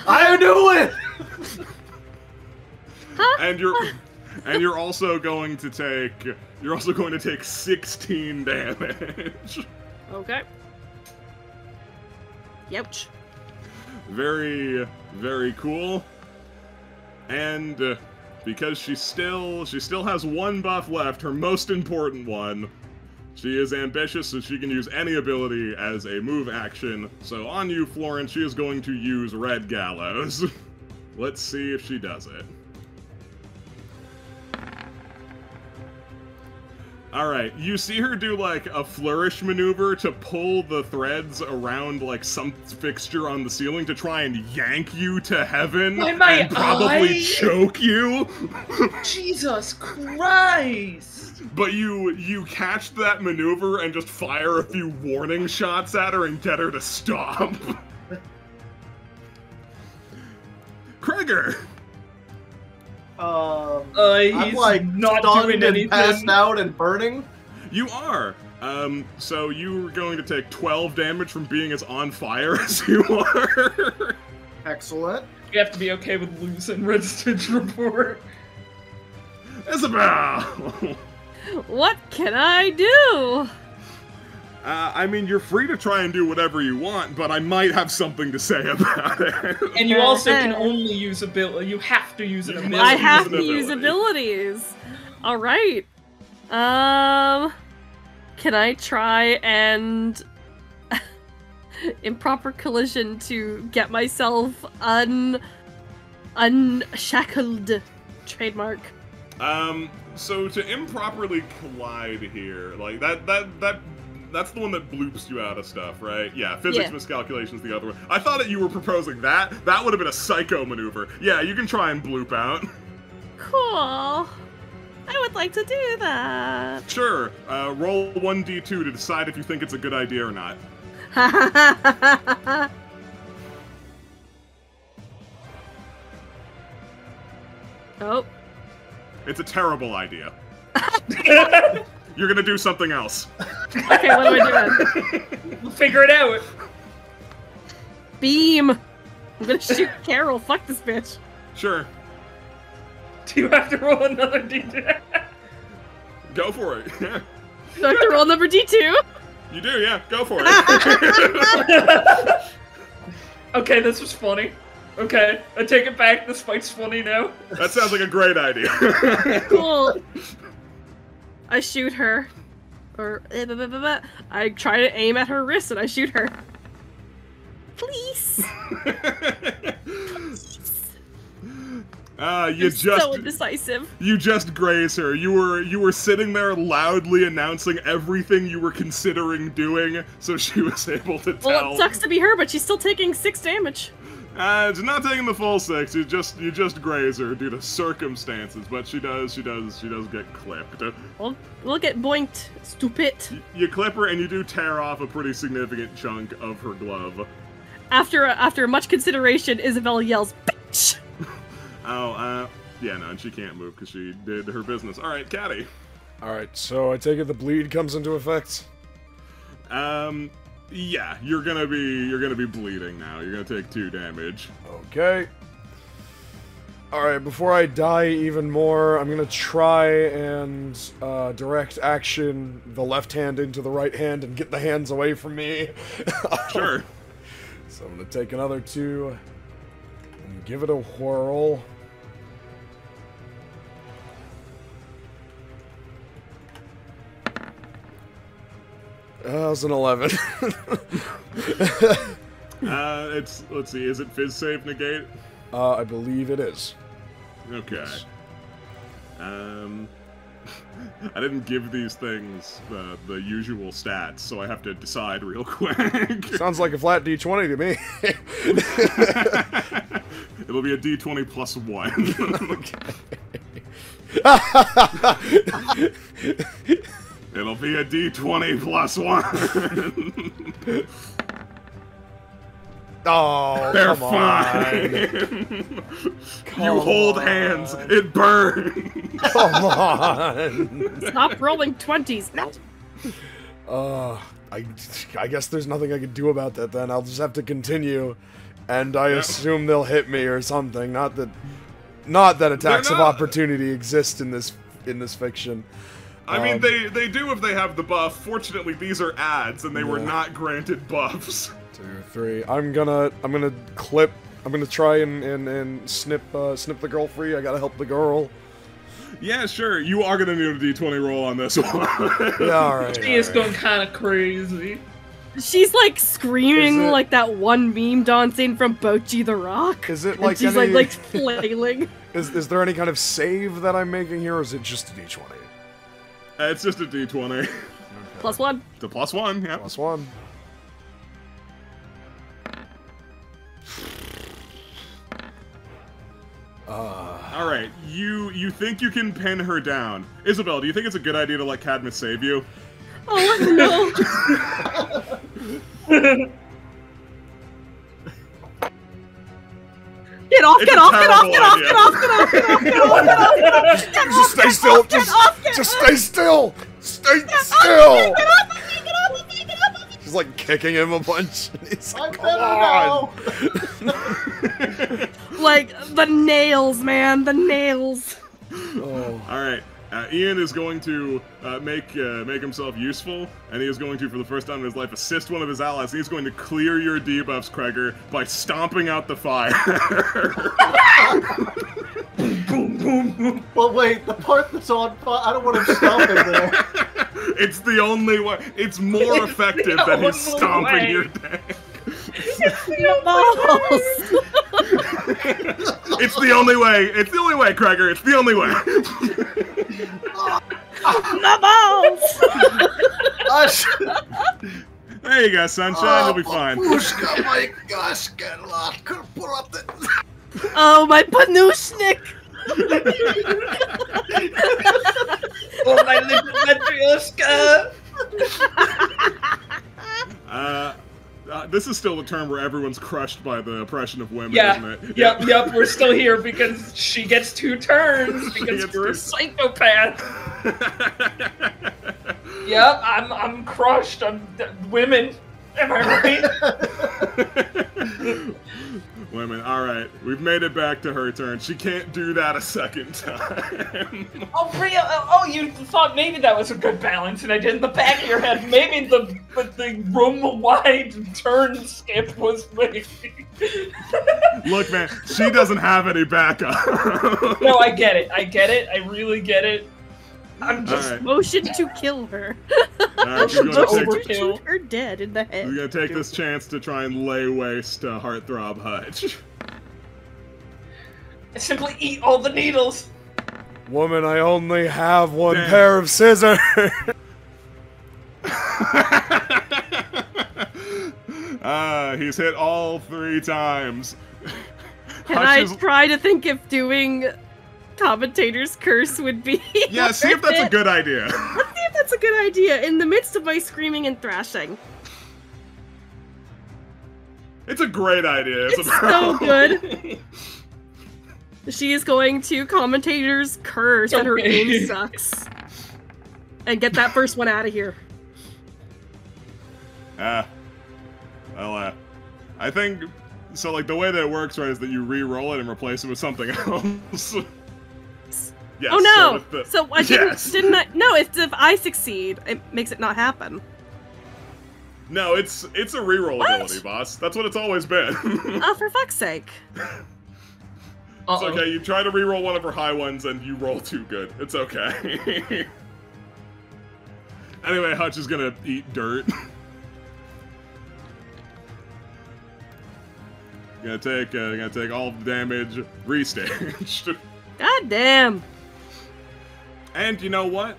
S3: I knew it.
S2: and you're also going to take 16 damage.
S5: Okay. Youch.
S2: Very, very cool. And because she still has one buff left, her most important one. She is ambitious, so she can use any ability as a move action. So on you, Florence, she is going to use Red Gallows. Let's see if she does it. Alright, you see her do, like, a flourish maneuver to pull the threads around, like, some fixture on the ceiling to try and yank you to heaven and probably choke you.
S4: Jesus Christ!
S2: But you catch that maneuver and just fire a few warning shots at her and get her to stop. Krieger!
S3: I'm like
S4: not
S3: stunned
S4: doing
S3: and
S4: anything.
S3: passed out and burning.
S2: You are. So you're going to take 12 damage from being as on fire as you are.
S3: Excellent.
S4: You have to be okay with losing Red Stitch Report.
S2: Isabel!
S7: What can I do?
S2: I mean, you're free to try and do whatever you want, but I might have something to say about it.
S4: And you also can only use ability. You have to use an ability.
S7: I have to use abilities. All right. Can I try and improper collision to get myself unshackled? Trademark.
S2: So to improperly collide here, like that's the one that bloops you out of stuff, right? Yeah, physics miscalculation's the other one. I thought that you were proposing that. That would have been a psycho maneuver. Yeah, you can try and bloop out.
S7: Cool. I would like to do that.
S2: Sure. Roll 1d2 to decide if you think it's a good idea or not.
S7: Oh.
S2: It's a terrible idea. You're gonna do something else.
S7: Okay, what am I doing?
S4: We'll figure it out.
S7: Beam. I'm gonna shoot Carol. Fuck this bitch.
S2: Sure.
S4: Do you have to roll another d10?
S2: Go for it. Yeah.
S7: Do I have to roll number D2?
S2: You do, yeah. Go for it.
S4: Okay, this was funny. Okay, I take it back. This fight's funny now.
S2: That sounds like a great idea.
S7: Cool. I shoot her. Or I try to aim at her wrist and I shoot her. Please.
S2: You just
S7: so indecisive.
S2: You just graze her. You were sitting there loudly announcing everything you were considering doing, so she was able to tell.
S7: Well, it sucks to be her, but she's still taking 6 damage.
S2: It's not taking the full 6. You just graze her due to circumstances, but she does get clipped.
S7: We'll get boinked, stupid.
S2: You clip her and you do tear off a pretty significant chunk of her glove.
S7: After much consideration, Isabel yells, "Bitch!"
S2: Yeah, no, and she can't move because she did her business. All right, Caddy.
S1: All right, so I take it the bleed comes into effect.
S2: Yeah, you're gonna be bleeding now. You're gonna take 2 damage.
S1: Okay. Alright, before I die even more, I'm gonna try and direct action the left hand into the right hand and get the hands away from me.
S2: Sure.
S1: So I'm gonna take another 2 and give it a whirl. That was an 11.
S2: Let's see, is it Fizz save negate?
S1: I believe it is.
S2: Okay.
S1: Yes.
S2: I didn't give these things the usual stats, so I have to decide real quick.
S1: Sounds like a flat D20 to me.
S2: It'll be a D20 plus 1. It'll be a D20 plus 1.
S1: Oh,
S2: they're
S1: come
S2: fine.
S1: Come
S2: you hold
S1: on.
S2: hands. It burns.
S1: Come on.
S7: Stop rolling 20s.
S1: I guess there's nothing I can do about that then. I'll just have to continue. And I assume they'll hit me or something. Not that attacks of opportunity exist in this fiction.
S2: I mean, they do if they have the buff. Fortunately, these are ads, and they were not granted buffs.
S1: 2, 3. I'm gonna clip. I'm gonna try and snip the girl free. I gotta help the girl.
S2: Yeah, sure. You are gonna need a D20 roll on this one.
S1: Yeah, alright.
S4: She is going kind of crazy.
S7: She's like screaming like that one meme dancing from Bochi the Rock.
S1: Is it like
S7: she's
S1: any...
S7: like flailing?
S1: Is there any kind of save that I'm making here, or is it just a D20?
S2: It's just a d20.
S1: Okay.
S7: +1.
S2: The +1, yeah.
S1: +1.
S2: All right, you think you can pin her down. Isabel, do you think it's a good idea to let Cadmus save you?
S7: Oh no! Get off! Get off! Get off! Get off! Get off! Get off! Get off! Get off! Get off! Get off! Get off!
S1: Just stay still. Just stay still. Stay still.
S7: Get off! Get off! Get off!
S1: She's like kicking him a bunch. He's
S3: I'm
S1: like,
S3: better
S1: come
S3: now.
S1: on.
S7: Like the nails, man, the nails.
S1: Oh.
S2: All right, Ian is going to make himself useful, and he is going to, for the first time in his life, assist one of his allies. He's going to clear your debuffs, Kreger, by stomping out the fire.
S3: Well, wait, the part that's on fire, I don't want him stomping there.
S2: It's the only way. It's more effective than he's stomping your deck.
S7: Balls.
S2: It's the only way. It's the only way, Kreger. It's the only way.
S7: My balls.
S2: There you go, sunshine. You'll be fine.
S1: Pushka, my gosh, get a lot. Could pull up the.
S7: Oh, my panushnik.
S4: Oh, my little Matryoshka!
S2: This is still the term where everyone's crushed by the oppression of women,
S4: Yeah,
S2: isn't it?
S4: yep, we're still here because she gets 2 turns because
S2: gets
S4: you're a
S2: 2.
S4: psychopath. Yep, I'm crushed. Women. Am I right?
S2: Women, alright. We've made it back to her turn. She can't do that a second time.
S4: Oh, Bria, oh, you thought maybe that was a good balance, and I did in the back of your head. Maybe the room-wide turn skip was maybe.
S2: Look, man, she doesn't have any backup.
S4: No, I get it. I really get it. I'm just
S2: Alright.
S7: Motion to kill her.
S2: Alright, she's
S4: Motion
S2: gonna
S4: to
S2: take,
S4: overkill.
S7: Shoot her dead in the head.
S2: we're gonna take this chance to try and lay waste to Heartthrob Hutch.
S4: I simply eat all the needles.
S1: Woman, I only have one
S2: Damn.
S1: pair of scissors.
S2: He's hit all 3 times.
S7: Can
S2: Hutch
S7: I
S2: is-
S7: try to think if doing Commentator's Curse would be
S2: Yeah, see if that's a good idea.
S7: Let's see if that's a good idea in the midst of my screaming and thrashing.
S2: It's a great idea.
S7: It's so good. She is going to Commentator's Curse and her
S4: Okay.
S7: game sucks. And get that first one out of here.
S2: Well, I think so. Like the way that it works, right, is that you re-roll it and replace it with something else. Yes,
S7: Oh no!
S2: with the-
S7: So I
S2: Yes.
S7: didn't I? No, if I succeed, it makes it not happen.
S2: No, it's a re-roll
S7: What?
S2: ability, boss. That's what it's always been.
S7: Oh, for fuck's sake.
S2: It's okay, you try to re-roll one of her high ones and you roll too good. It's okay. Anyway, Hutch is gonna eat dirt. Gonna take all the damage, restaged.
S7: God damn.
S2: And you know what?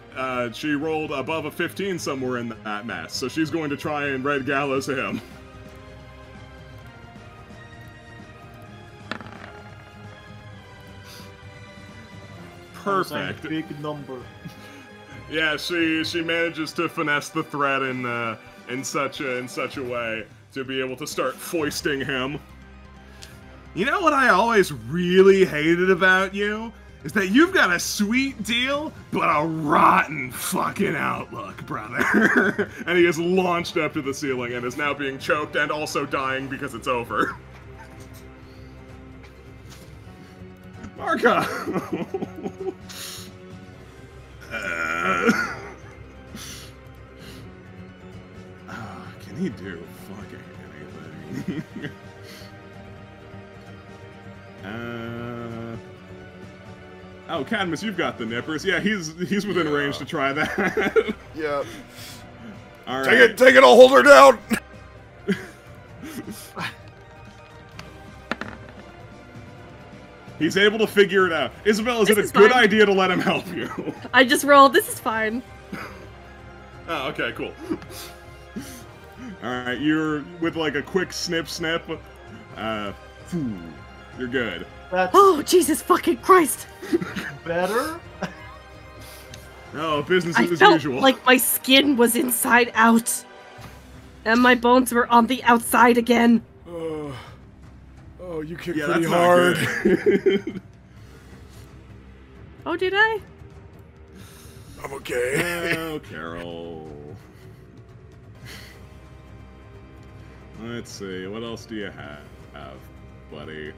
S2: She rolled above a 15 somewhere in that mess, so she's going to try and Red Gallows him. Perfect.
S3: Big number.
S2: Yeah, she manages to finesse the threat in such a way to be able to start foisting him. You know what I always really hated about you? Is that you've got a sweet deal, but a rotten fucking outlook, brother. And he is launched up to the ceiling and is now being choked and also dying because it's over. Marco! Can he do fucking anything? Oh, Cadmus, you've got the nippers. Yeah, he's within range to try that.
S1: Yeah.
S2: All right.
S1: Take it, I'll hold her down!
S2: He's able to figure it out. Isabel, is
S7: This
S2: it a
S7: is
S2: good
S7: fine.
S2: idea to let him help you?
S7: I just rolled. This is fine.
S2: Oh, okay, cool. Alright, you're with like a quick snip. You're good.
S3: That's
S5: Oh, Jesus fucking Christ!
S3: better.
S2: Oh, business
S5: I
S2: as
S5: felt
S2: usual.
S5: like my skin was inside out. And my bones were on the outside again.
S1: Oh, you kicked
S2: yeah,
S1: pretty
S2: that's
S1: hard.
S2: not good.
S5: Oh, did I?
S1: I'm okay.
S2: Oh, Carol. Let's see, what else do you have, buddy?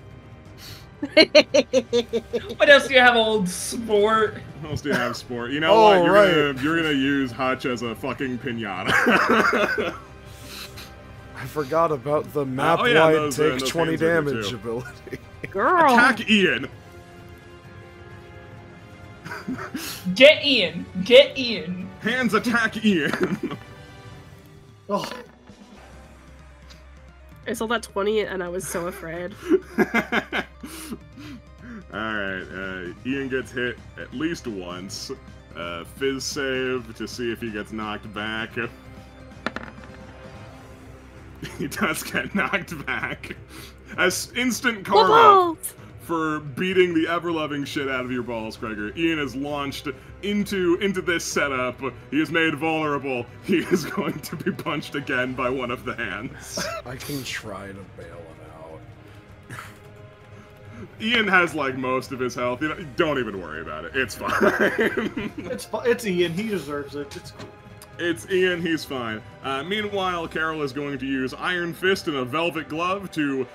S4: What else do you have, old sport?
S2: What else do you have, sport? You know
S1: Oh,
S2: what?
S1: right.
S2: You're gonna use Hutch as a fucking pinata.
S1: I forgot about the map
S2: oh, yeah,
S1: wide
S2: those,
S1: take
S2: those
S1: 20
S2: hands are good,
S1: damage
S2: too.
S1: ability.
S5: Girl.
S2: Attack Ian.
S4: Get Ian. Get Ian.
S2: Hands attack Ian.
S3: Oh,
S5: I saw that 20 and I was so afraid.
S2: Alright, Ian gets hit at least once. Fizz save to see if he gets knocked back. He does get knocked back. As instant karma
S5: Balls!
S2: for beating the ever-loving shit out of your balls, Gregor. Ian is launched into this setup. He is made vulnerable. He is going to be punched again by one of the hands.
S1: I can try to bail it out.
S2: Ian has like most of his health. You know, don't even worry about it. It's fine.
S3: it's Ian. He deserves it. It's cool.
S2: It's Ian. He's fine. Meanwhile, Carol is going to use Iron Fist and a Velvet Glove to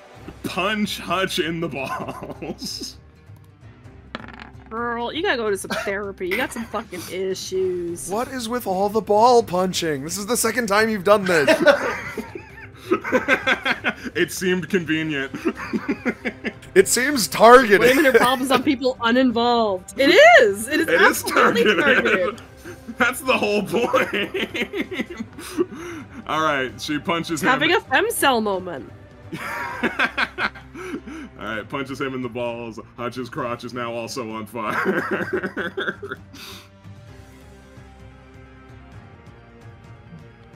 S2: punch Hutch in the balls.
S5: Girl, you gotta go to some therapy. You got some fucking issues.
S1: What is with all the ball punching? This is the second time you've done this.
S2: It seemed convenient.
S1: It seems targeted.
S5: Blaming your problems on people uninvolved. It is! It is
S2: It is
S5: absolutely
S2: targeted. That's the whole point. Alright, she punches him.
S5: Having a femcell moment.
S2: Alright, punches him in the balls. Hutch's crotch is now also on fire.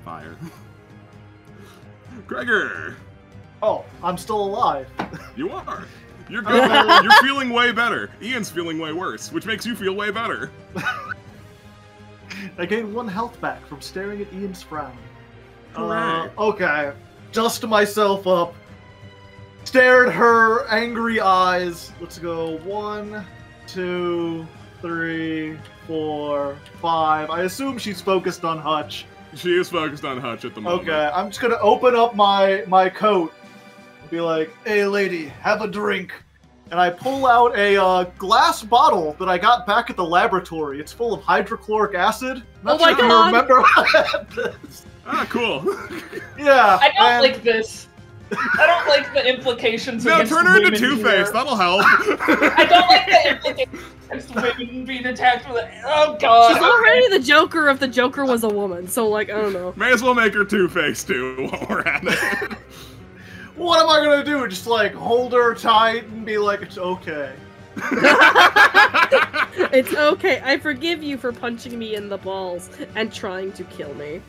S2: Fire. Gregor!
S3: Oh, I'm still alive.
S2: You are. You're good. You're feeling way better. Ian's feeling way worse, which makes you feel way better.
S3: I gained 1 health back from staring at Ian's frown.
S2: Hooray.
S3: Okay, dust myself up. Stare at her angry eyes. Let's go 1, 2, 3, 4, 5. I assume she's focused on Hutch.
S2: She is focused on Hutch at the moment.
S3: Okay, I'm just gonna open up my coat and be like, "Hey, lady, have a drink." And I pull out a glass bottle that I got back at the laboratory. It's full of hydrochloric acid. Not
S5: Oh my
S3: sure if you
S5: God.
S3: remember I had this.
S2: Ah, cool.
S3: Yeah.
S4: I don't
S3: and-
S4: like this. I don't like the implications
S2: No,
S4: against
S2: turn her into
S4: women
S2: Two-Face.
S4: here.
S2: That'll help.
S4: I don't like the implications against women being attacked with it. Oh god.
S5: She's already the Joker if the Joker was a woman, so like, I don't know.
S2: May as well make her Two-Face too while we're at it.
S3: What am I gonna do? Just like hold her tight and be like, "It's okay."
S5: It's okay. I forgive you for punching me in the balls and trying to kill me.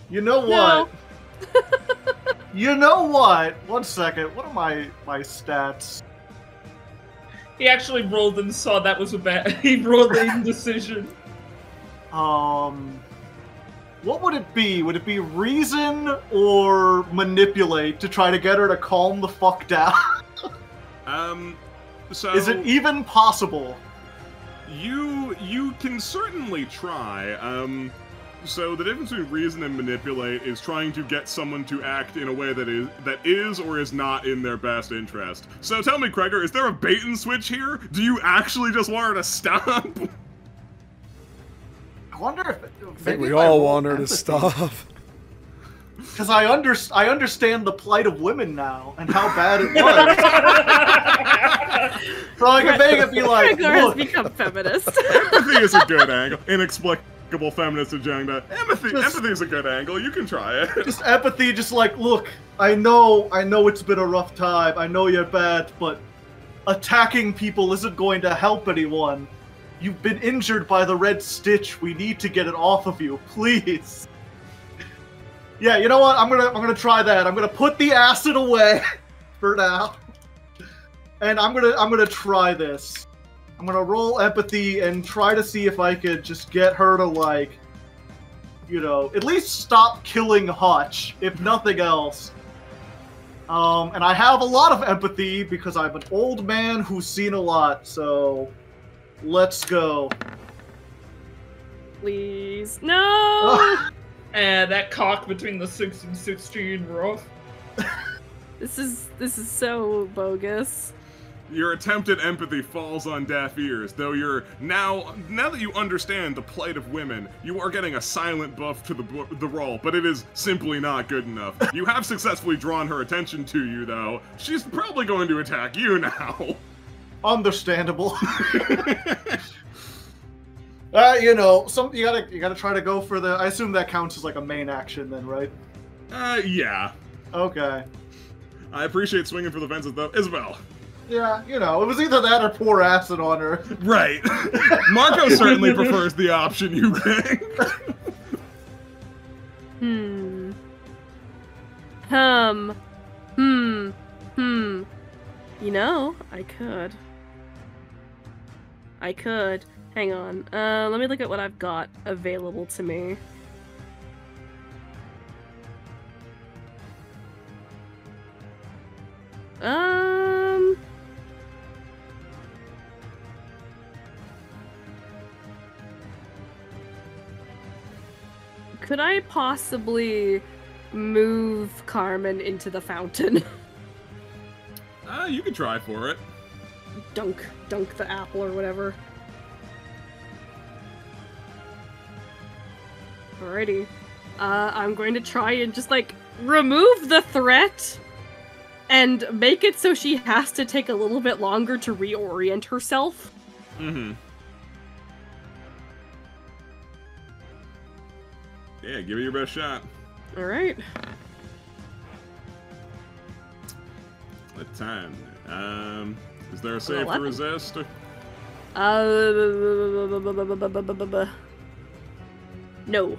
S3: You know what?
S5: No.
S3: You know what? 1 second. What are my stats?
S4: He actually rolled and saw that was a bad. He rolled the indecision.
S3: What would it be? Would it be reason or manipulate to try to get her to calm the fuck down?
S2: So
S3: Is it even possible?
S2: You can certainly try. So the difference between reason and manipulate is trying to get someone to act in a way that is or is not in their best interest. So tell me, Gregor, is there a bait and switch here? Do you actually just want her to stop?
S3: I wonder if
S1: I think we all want her to stop.
S3: Because I understand the plight of women now and how bad it was. So I can make it be like,
S5: Gregor has
S3: look,
S5: become feminist.
S2: Empathy is a good angle. Inexplicable feminist agenda. Empathy is a good angle. You can try it.
S3: just empathy, just like, look, I know it's been a rough time. I know you're bad, but attacking people isn't going to help anyone. You've been injured by the red stitch. We need to get it off of you, please. Yeah, you know what? I'm gonna try that. I'm gonna put the acid away for now, and I'm gonna try this. I'm gonna roll empathy and try to see if I could just get her to, like, you know, at least stop killing Hutch, if nothing else. And I have a lot of empathy because I'm an old man who's seen a lot, so let's go.
S7: Please. No!
S4: And that cock between the 6 and 16 rough.
S7: This is so bogus.
S2: Your attempt at empathy falls on deaf ears, though you're now that you understand the plight of women, you are getting a silent buff to the roll, but it is simply not good enough. You have successfully drawn her attention to you, though. She's probably going to attack you now.
S3: Understandable. You know, you gotta try to go for the. I assume that counts as like a main action, then, right?
S2: Yeah.
S3: Okay.
S2: I appreciate swinging for the fences, though, as well.
S3: Yeah, you know, it was either that or pour acid on her.
S2: Right. Marco certainly prefers the option you pick.
S7: You know, I could. Hang on. Let me look at what I've got available to me. Could I possibly move Carmen into the fountain?
S2: You can try for it.
S7: Dunk the apple or whatever. Alrighty. I'm going to try and just, like, remove the threat and make it so she has to take a little bit longer to reorient herself.
S2: Mm-hmm. Yeah, give it your best shot.
S7: Alright.
S2: A 10. Is there a save to resist?
S7: No.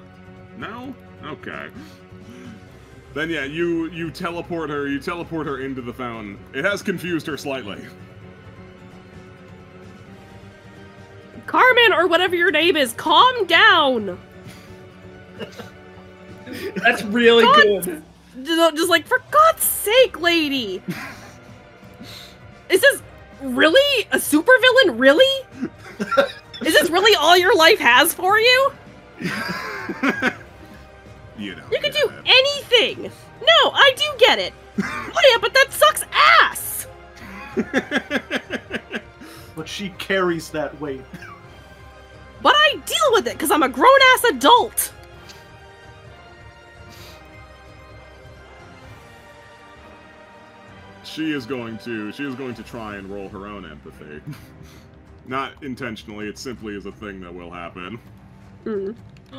S2: No? Okay. Then yeah, you teleport her into the fountain. It has confused her slightly.
S7: Carmen, or whatever your name is, calm down!
S4: That's really good.
S7: Just like, for God's sake, lady! Is this really a supervillain? Really? Is this really all your life has for you?
S2: You know.
S7: You can do anything! No, I do get it! Oh yeah, but that sucks ass!
S3: But she carries that weight.
S7: But I deal with it, because I'm a grown-ass adult!
S2: She is going to try and roll her own empathy. Not intentionally, it simply is a thing that will happen.
S7: Mm.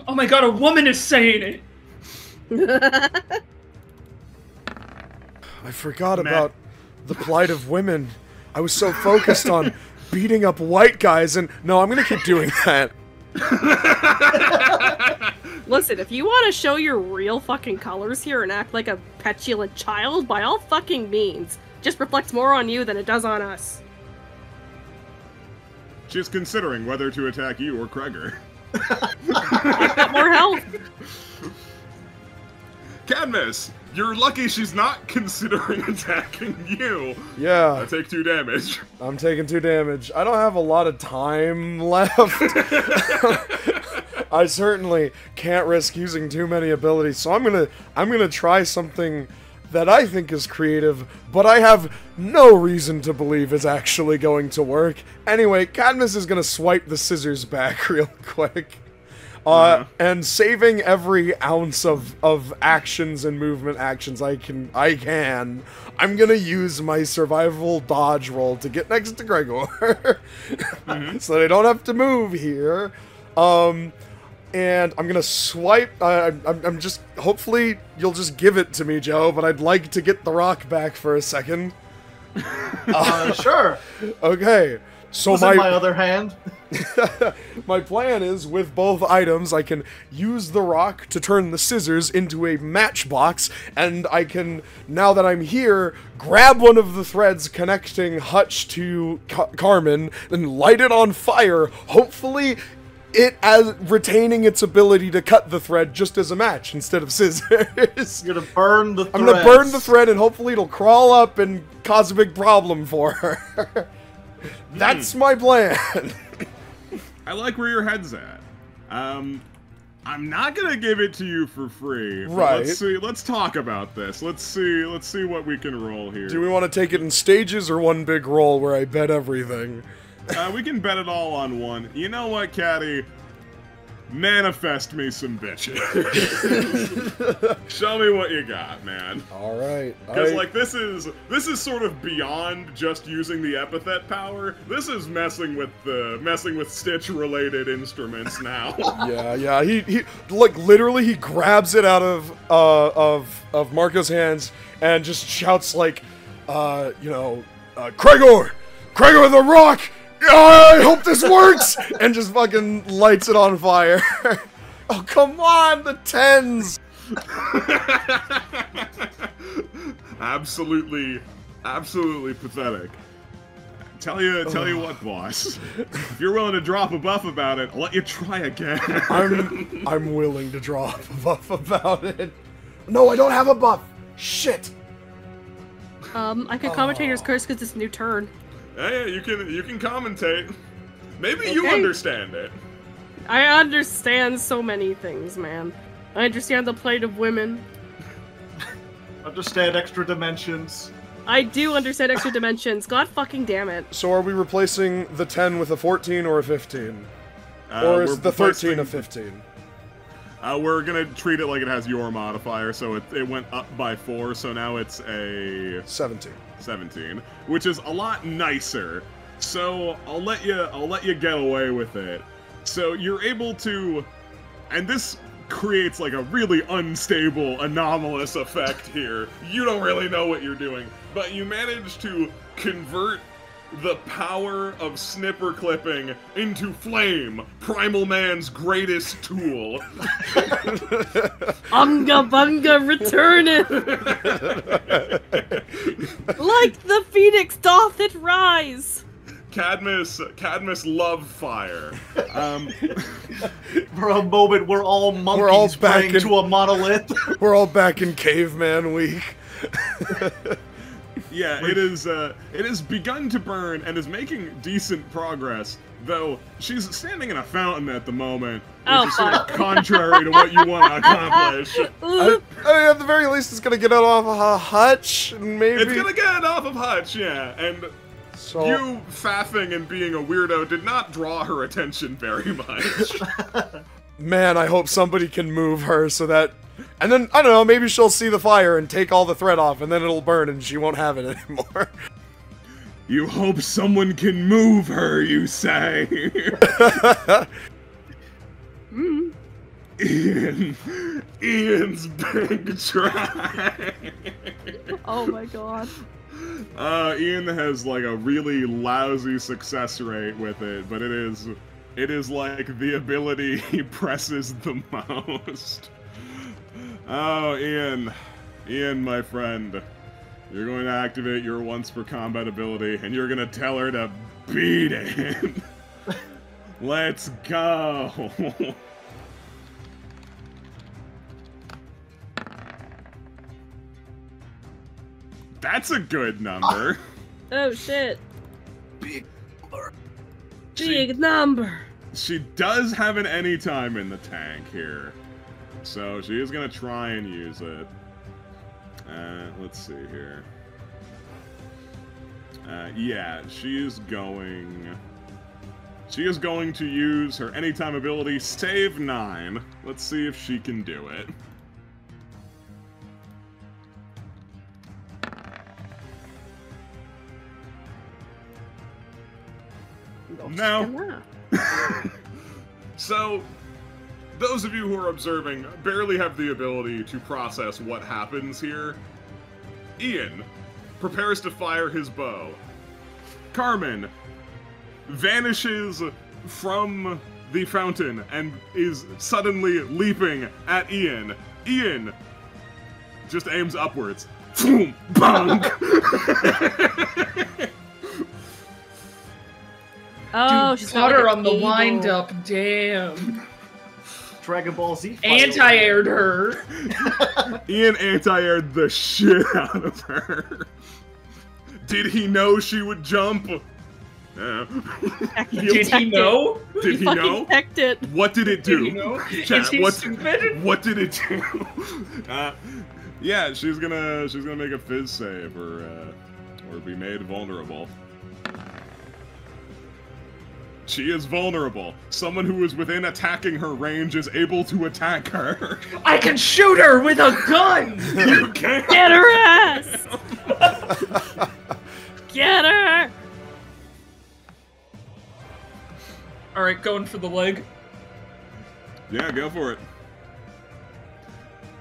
S4: Oh my god, a woman is saying it!
S1: I forgot about the plight of women. I was so focused on beating up white guys, and no, I'm gonna keep doing that.
S7: Listen, if you want to show your real fucking colors here and act like a petulant child, by all fucking means. Just reflects more on you than it does on us.
S2: She's considering whether to attack you or Kreger.
S7: I've got more health.
S2: Cadmus, you're lucky she's not considering attacking you.
S1: Yeah.
S2: I take 2 damage.
S1: I'm taking 2 damage. I don't have a lot of time left. I certainly can't risk using too many abilities, so I'm gonna try something that I think is creative, but I have no reason to believe is actually going to work. Anyway, Cadmus is gonna swipe the scissors back real quick. And saving every ounce of actions and movement actions I can, I'm gonna use my survival dodge roll to get next to Gregor. So that I don't have to move here. And I'm gonna swipe, I'm just, hopefully you'll just give it to me, Joe, but I'd like to get the rock back for a second.
S3: Sure.
S1: Okay, So
S3: in my other hand.
S1: My plan is, with both items, I can use the rock to turn the scissors into a matchbox, and I can, now that I'm here, grab one of the threads connecting Hutch to Carmen, and light it on fire, hopefully it as retaining its ability to cut the thread just as a match instead of scissors.
S3: You're gonna burn the thread.
S1: I'm gonna burn the thread, and hopefully it'll crawl up and cause a big problem for her. That's my plan.
S2: I like where your head's at. I'm not gonna give it to you for free.
S1: Right.
S2: Let's see. Let's talk about this. Let's see what we can roll here.
S1: Do we want to take it in stages or one big roll where I bet everything?
S2: We can bet it all on one. You know what, Caddy? Manifest me some bitches. Show me what you got, man.
S1: All right.
S2: Because like this is sort of beyond just using the epithet power. This is messing with Stitch related instruments now.
S1: Yeah. He like literally he grabs it out of Marco's hands and just shouts like, Gregor the Rock. I hope this works! And just fucking lights it on fire. Oh, come on, the 10s!
S2: Absolutely pathetic. Tell you what, boss. If you're willing to drop a buff about it, I'll let you try again.
S1: I'm willing to drop a buff about it. No, I don't have a buff. Shit.
S5: I could commentator's curse because it's a new turn.
S2: Hey, you can commentate. Maybe you understand it.
S5: I understand so many things, man. I understand the plight of women.
S3: Understand extra dimensions.
S5: I do understand extra dimensions. God fucking damn it.
S1: So are we replacing the 10 with a 14 or a 15? Or is the 13 a 15?
S2: We're gonna treat it like it has your modifier, so it went up by 4, so now it's a
S1: 17.
S2: 17, which is a lot nicer. So I'll let you get away with it. So you're able to, and this creates like a really unstable, anomalous effect here. You don't really know what you're doing, but you manage to convert the power of snipper clipping into flame, Primal Man's greatest tool.
S5: Unga Bunga returneth! Like the phoenix doth it rise!
S2: Cadmus love fire.
S3: For a moment, we're all monkeys praying to a monolith.
S1: We're all back in caveman week.
S2: Yeah, it has begun to burn and is making decent progress, though she's standing in a fountain at the moment, which is sort of contrary to what you want to accomplish.
S1: At the very least, it's gonna get it off of Hutch, and maybe...
S2: It's gonna get it off of Hutch, yeah, and so... you faffing and being a weirdo did not draw her attention very much.
S1: Man, I hope somebody can move her so that... And then, I don't know, maybe she'll see the fire and take all the thread off, and then it'll burn and she won't have it anymore.
S2: You hope someone can move her, you say? Ian's big try.
S5: Oh my god.
S2: Ian has like a really lousy success rate with it, but it is like the ability he presses the most. Oh, Ian, my friend, you're going to activate your once per combat ability, and you're going to tell her to beat it. Let's go. That's a good number.
S5: Oh shit. Big number.
S2: She does have an anytime in the tank here. So she is gonna try and use it. Let's see here. Yeah, she is going to use her anytime ability, save 9. Let's see if she can do it. No. So, those of you who are observing barely have the ability to process what happens here. Ian prepares to fire his bow. Carmen vanishes from the fountain and is suddenly leaping at Ian. Ian just aims upwards. Boom! Bonk!
S5: Oh,
S4: Dude,
S5: she's
S4: got
S5: got
S4: her
S5: like
S4: on the
S5: an
S4: wind
S5: able.
S4: up. Damn.
S3: Dragon Ball Z.
S4: Anti-aired her.
S2: Ian anti-aired the shit out of her. Did he know she would jump? Yeah.
S4: Did he know?
S2: Did he know?
S5: Checked it.
S2: What did it do?
S4: Did he know?
S2: Chat,
S4: Is he stupid?
S2: What did it do? Yeah, she's gonna make a fizz save or be made vulnerable. She is vulnerable. Someone who is within attacking her range is able to attack her.
S4: I can shoot her with a gun!
S2: You can't.
S5: Get her ass! Get her!
S4: Alright, going for the leg.
S2: Yeah, go for it.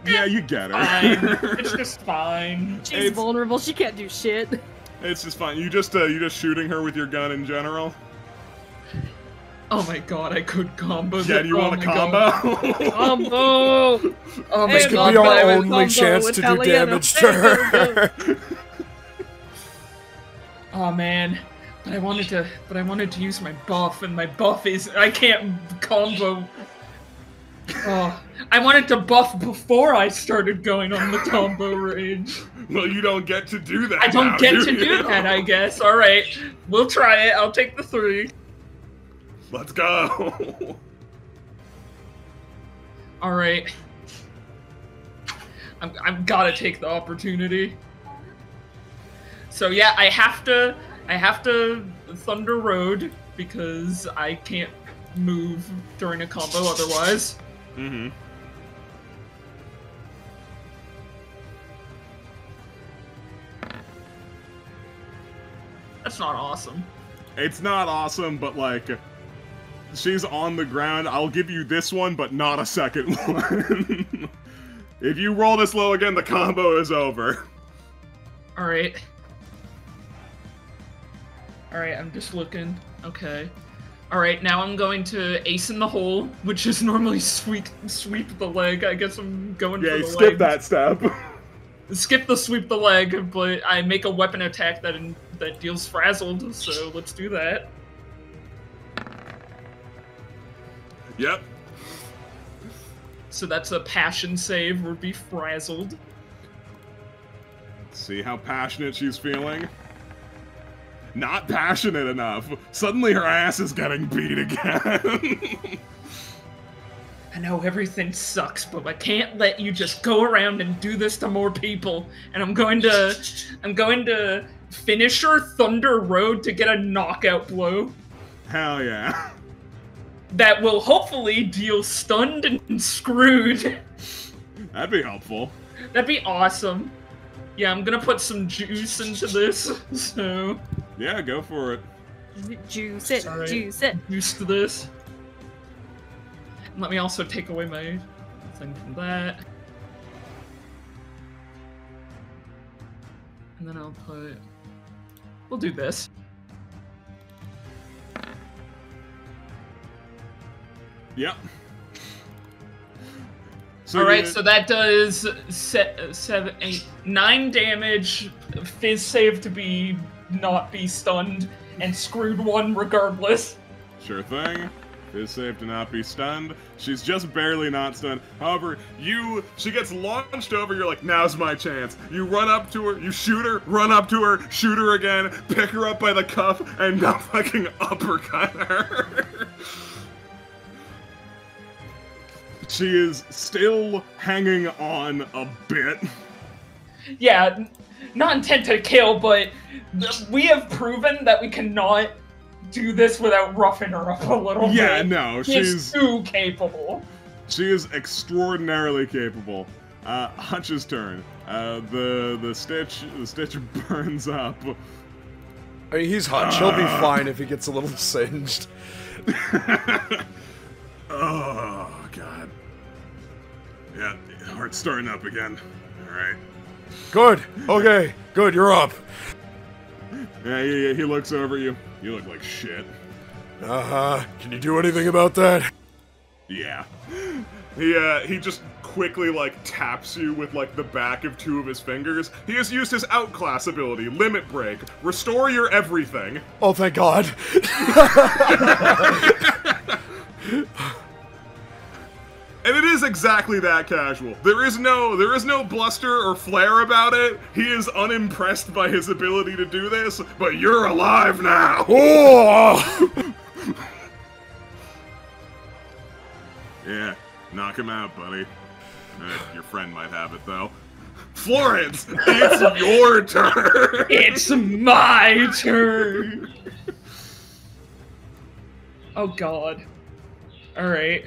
S2: Yeah, you get her.
S4: Fine. It's just fine.
S5: She's
S2: It's-
S5: vulnerable. She can't do shit.
S2: It's just fine. You just shooting her with your gun in general.
S4: Oh my god, I could combo
S2: Yeah,
S4: that.
S2: do you want a
S4: God.
S2: combo?
S5: Combo!
S4: Oh my
S1: This
S5: Hey,
S1: could
S4: god.
S1: be
S5: Combo
S1: our
S5: with
S1: only
S5: combo
S1: chance
S5: with
S1: to do
S5: Helena.
S1: damage to her.
S4: Oh man. But I wanted to use my buff, and my buff is I can't combo. Oh, I wanted to buff before I started going on the combo range.
S2: Well, you don't get to do that.
S4: I don't
S2: now,
S4: get
S2: do
S4: to
S2: you?
S4: do that, I guess. Alright. We'll try it. I'll take the 3.
S2: Let's go.
S4: Alright. I've gotta take the opportunity. So yeah, I have to Thunder Road because I can't move during a combo otherwise.
S2: Mm-hmm.
S4: That's not awesome.
S2: It's not awesome, but like, she's on the ground. I'll give you this one, but not a second one. If you roll this low again, the combo is over.
S4: Alright. Alright, I'm just looking. Okay. Alright, now I'm going to ace in the hole, which is normally sweep the leg. I guess I'm going for the
S2: Yeah, skip
S4: leg.
S2: that step.
S4: Skip the sweep the leg, but I make a weapon attack that deals frazzled, so let's do that.
S2: Yep.
S4: So that's a passion save, or be frazzled.
S2: See how passionate she's feeling? Not passionate enough. Suddenly her ass is getting beat again.
S4: I know everything sucks, but I can't let you just go around and do this to more people. And I'm going to finish her Thunder Road to get a knockout blow.
S2: Hell yeah.
S4: That will hopefully deal stunned and screwed.
S2: That'd be helpful.
S4: That'd be awesome. Yeah, I'm gonna put some juice into this, so...
S2: Yeah, go for it.
S5: Juice it,
S4: Sorry.
S5: juice it.
S4: Juice to this. And let me also take away my thing from that. And then I'll put... We'll do this.
S2: Yep. So
S4: Alright, so that does 7, 8, 9 damage, fizz save to not be stunned, and screwed 1 regardless.
S2: Sure thing. Fizz save to not be stunned. She's just barely not stunned. However, she gets launched over, you're like, now's my chance. You run up to her, you shoot her, run up to her, shoot her again, pick her up by the cuff, and go fucking uppercut her. She is still hanging on a bit.
S4: Yeah, not intent to kill, but we have proven that we cannot do this without roughing her up a little
S2: Yeah,
S4: bit.
S2: no,
S4: She's too capable.
S2: She is extraordinarily capable. Hutch's turn. The Stitch burns up.
S1: I mean, he's Hutch. He'll be fine if he gets a little singed.
S2: Oh, God. Yeah, heart's starting up again. Alright.
S1: Good. Okay. Good. You're up.
S2: Yeah, he looks over at you. You look like shit.
S1: Can you do anything about that?
S2: Yeah. He just quickly, like, taps you with, like, the back of 2 of his fingers. He has used his outclass ability, Limit Break. Restore your everything.
S1: Oh, thank God.
S2: And it is exactly that casual. There is no bluster or flair about it. He is unimpressed by his ability to do this, but you're alive now.
S1: Oh!
S2: Yeah, knock him out, buddy. Your friend might have it, though. Florence, it's your turn!
S4: It's my turn! Oh, God. Alright.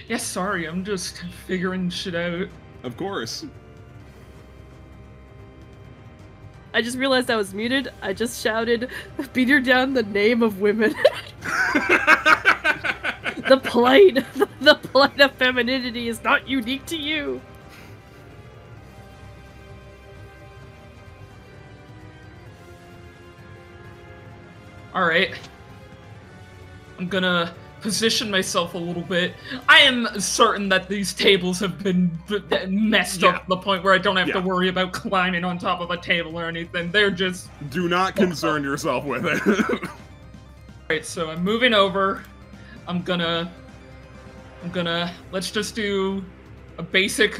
S4: Yeah, sorry, I'm just figuring shit out.
S2: Of course.
S7: I just realized I was muted. I just shouted, beat her down the name of women. The plight of femininity is not unique to you.
S4: Alright. I'm gonna position myself a little bit. I am certain that these tables have been messed up to the point where I don't have to worry about climbing on top of a table or anything. They're just...
S2: Do not concern yourself with it.
S4: Alright, so I'm moving over. I'm gonna... Let's just do a basic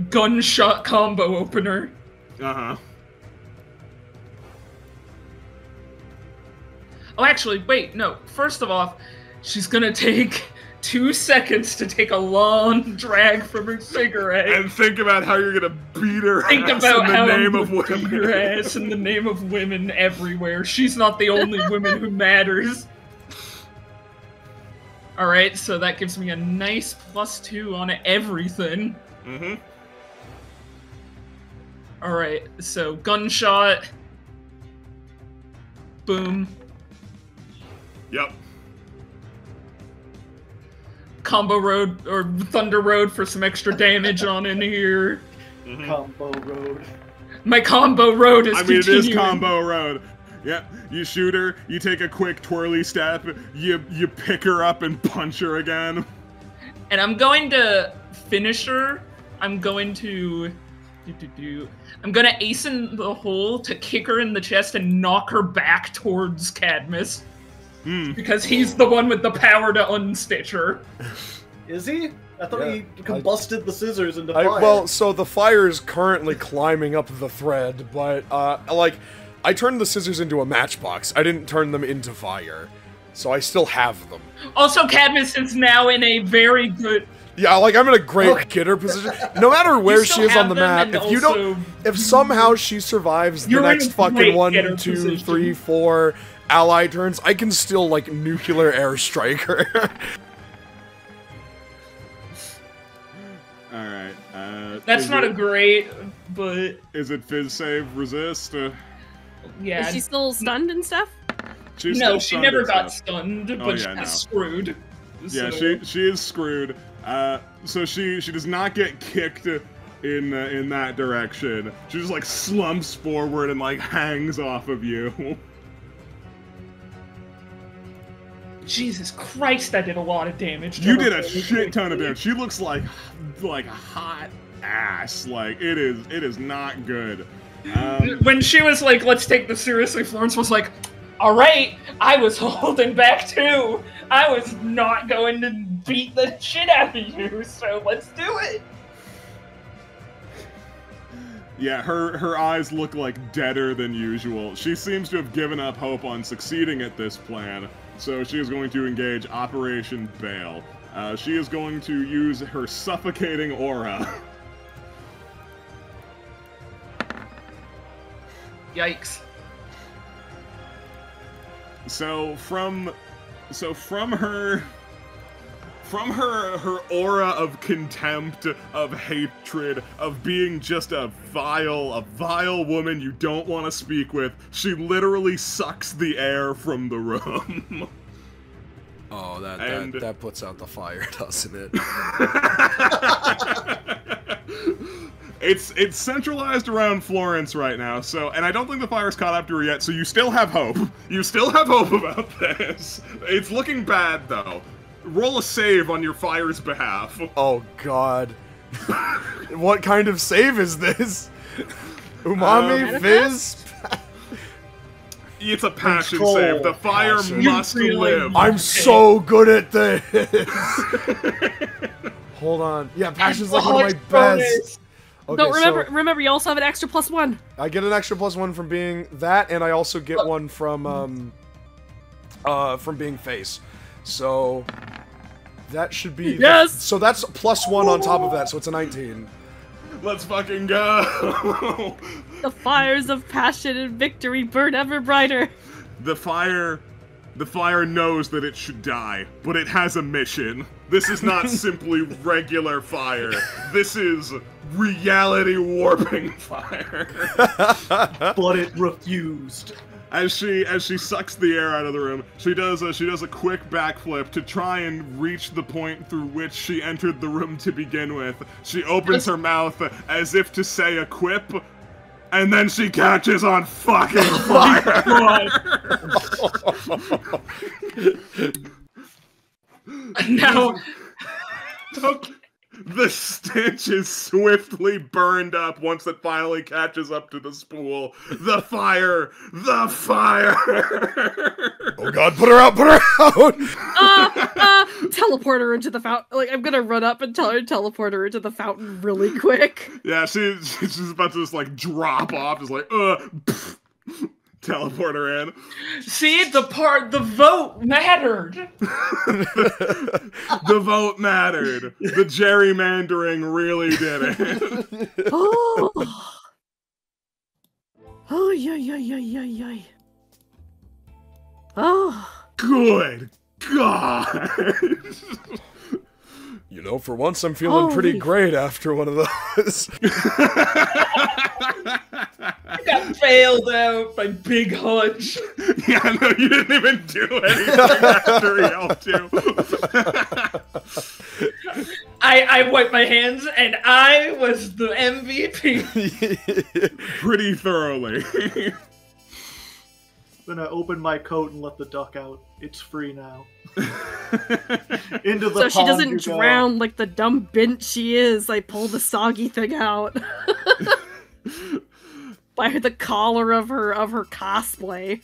S4: gunshot combo opener.
S2: Uh-huh.
S4: Oh, actually, wait, no. First of all, she's gonna take 2 seconds to take a long drag from her cigarette.
S2: And think about how you're gonna beat her
S4: Think
S2: ass
S4: about
S2: in the
S4: how
S2: name
S4: I'm
S2: of
S4: gonna beat her
S2: women.
S4: ass in the name of women everywhere. She's not the only woman who matters. Alright, so that gives me a nice +2 on everything.
S2: Mm-hmm.
S4: Alright, so gunshot. Boom.
S2: Yep.
S4: Combo Road, or Thunder Road for some extra damage on in here.
S2: Mm-hmm.
S3: Combo Road.
S4: My Combo Road is
S2: it is
S4: continuing.
S2: Combo Road. Yeah, you shoot her, you take a quick twirly step, you pick her up and punch her again.
S4: And I'm going to finish her. I'm going to... I'm gonna ace in the hole to kick her in the chest and knock her back towards Cadmus. Because he's the one with the power to unstitch her.
S3: Is he? I thought he combusted the scissors into fire.
S1: Well, so the fire is currently climbing up the thread, but, I turned the scissors into a matchbox. I didn't turn them into fire. So I still have them.
S4: Also, Cadmus is now in a very good...
S1: Yeah, like, I'm in a great kidder position. No matter where she is on the map, if somehow she survives the next fucking 1, 2, 3, 4 ally turns, I can still, like, nuclear airstrike her.
S2: Alright,
S4: That's not a great, but...
S2: Is it Fizz Save Resist?
S4: Yeah.
S7: Is she still stunned and stuff?
S4: No, she never got stunned, but she's screwed.
S2: Yeah,
S4: so.
S2: she is screwed. So she does not get kicked in that direction. She just like slumps forward and like hangs off of you.
S4: Jesus Christ, I did a lot of damage.
S2: You did a shit ton of damage. She looks like hot ass. Like it is not good.
S4: When she was like, "Let's take this seriously," Florence was like, "All right, I was holding back too. I was not going to beat the shit out of you, so let's do it."
S2: Yeah, her eyes look like deader than usual. She seems to have given up hope on succeeding at this plan, so she is going to engage Operation Bail. She is going to use her suffocating aura.
S4: Yikes.
S2: So from her aura of contempt, of hatred, of being just a vile woman you don't want to speak with, she literally sucks the air from the room.
S1: Oh, that puts out the fire, doesn't it?
S2: It's centralized around Florence right now, so, and I don't think the fire's caught up to her yet, so you still have hope. You still have hope about this. It's looking bad, though. Roll a save on your fire's behalf.
S1: Oh, God. What kind of save is this? Umami, Fizz?
S2: It's a passion save. The fire must live.
S1: I'm so good at this. Hold on. Yeah, passion's like one of my best. Okay,
S7: no, remember, you also have an extra +1.
S1: I get an extra +1 from being that, and I also get one from being face. So that should be
S7: yes.
S1: So that's +1 on top of that, so it's a 19.
S2: Let's fucking go!
S7: The fires of passion and victory burn ever brighter.
S2: The fire knows that it should die, but it has a mission. This is not simply regular fire. This is reality warping fire.
S3: But it refused.
S2: As she sucks the air out of the room, she does a quick backflip to try and reach the point through which she entered the room to begin with. She opens her mouth as if to say a quip, and then she catches on fucking fire.
S4: Now,
S2: the stench is swiftly burned up once it finally catches up to the spool. The fire! The fire!
S1: Oh God, put her out! Put her out!
S7: Teleport her into the fountain. Like, I'm gonna run up and tell her to teleport her into the fountain really quick.
S2: Yeah, she's about to just like drop off, just like, teleport her in.
S4: see, the vote mattered.
S2: The vote mattered. The gerrymandering really did it.
S7: Oh, yay. Oh.
S2: Good God.
S1: You know, for once I'm feeling pretty great after one of those.
S4: I got failed out by Big Hutch.
S2: Yeah, no, you didn't even do anything after he helped you.
S4: I wiped my hands and I was the MVP.
S2: Pretty thoroughly.
S3: Then I open my coat and let the duck out. It's free now. Into the
S7: so she
S3: pond
S7: doesn't
S3: you go.
S7: drown like the dumb bint she is. I pull the soggy thing out. By the collar of her cosplay.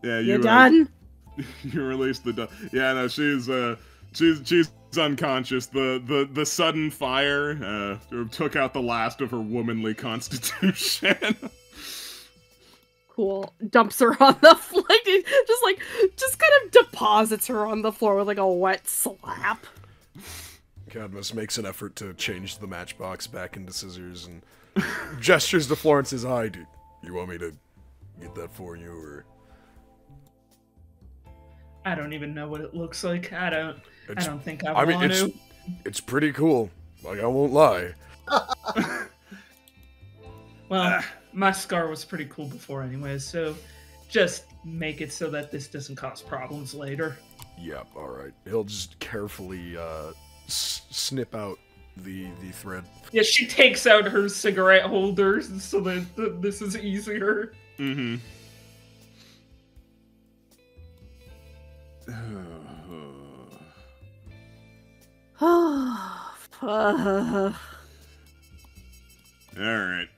S2: Yeah,
S7: you done?
S2: You released the duck. Yeah, no, she's unconscious. The sudden fire took out the last of her womanly constitution.
S7: Cool. Dumps her on the floor. Just kind of deposits her on the floor with like a wet slap.
S1: Cadmus makes an effort to change the matchbox back into scissors and gestures to Florence as hi, dude. You want me to get that for you, or?
S4: I don't even know what it looks like. I don't think I want to.
S1: It's pretty cool. Like, I won't lie.
S4: Well, my scar was pretty cool before anyway, so just make it so that this doesn't cause problems later.
S1: Yep, alright. He'll just carefully snip out the thread.
S4: Yeah, she takes out her cigarette holders so that this is easier.
S2: Mm-hmm. Alright.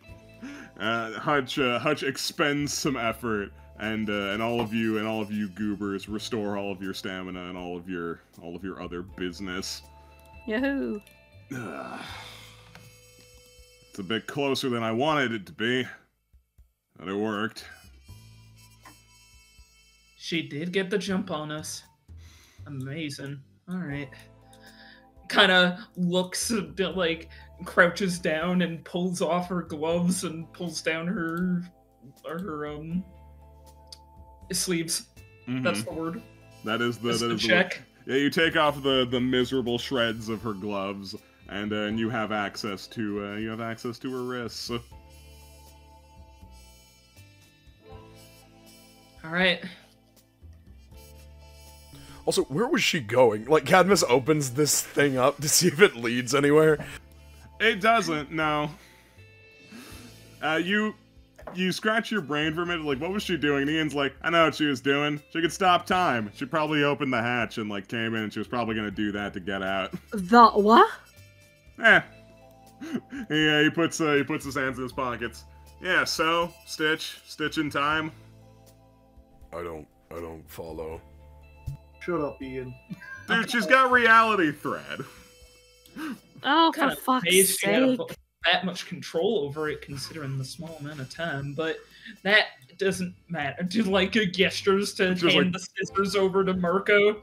S2: Hutch expends some effort, and all of you goobers restore all of your stamina and all of your other business.
S7: Yahoo!
S2: It's a bit closer than I wanted it to be, but it worked.
S4: She did get the jump on us. Amazing. Alright. Kind of looks, like, crouches down and pulls off her gloves and pulls down her sleeves.
S2: Mm-hmm.
S4: That's the word.
S2: That is the
S4: check.
S2: Yeah, you take off the miserable shreds of her gloves, and you have access to her wrists.
S4: All right.
S1: Also, where was she going? Like, Cadmus opens this thing up to see if it leads anywhere.
S2: It doesn't, no. You scratch your brain for a minute, like, what was she doing? And Ian's like, I know what she was doing. She could stop time. She probably opened the hatch and, like, came in, and she was probably gonna do that to get out.
S5: The what?
S2: Yeah. He puts his hands in his pockets. Yeah, so, Stitch in time.
S1: I don't follow.
S3: Shut up, Ian.
S2: Dude, she's got reality thread.
S5: Oh, for fuck's sake.
S4: That much control over it, considering the small amount of time, but that doesn't matter. Do like gestures to hand like... the scissors over to Marco?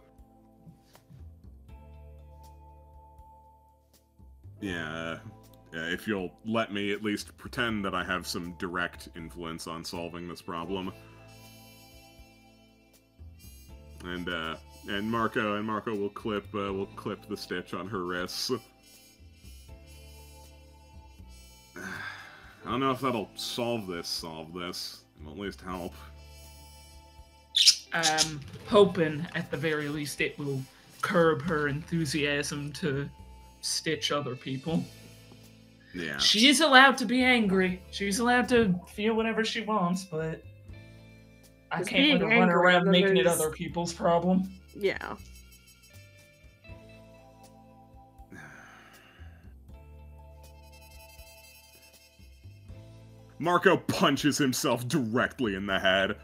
S2: Yeah, if you'll let me at least pretend that I have some direct influence on solving this problem. And Marco will clip the stitch on her wrists. I don't know if that'll solve this. It'll at least help.
S4: I'm hoping, at the very least, it will curb her enthusiasm to stitch other people.
S2: Yeah.
S4: She's allowed to be angry. She's allowed to feel whatever she wants, but I can't let her run around making it other people's problem.
S5: Yeah.
S2: Marco punches himself directly in the head.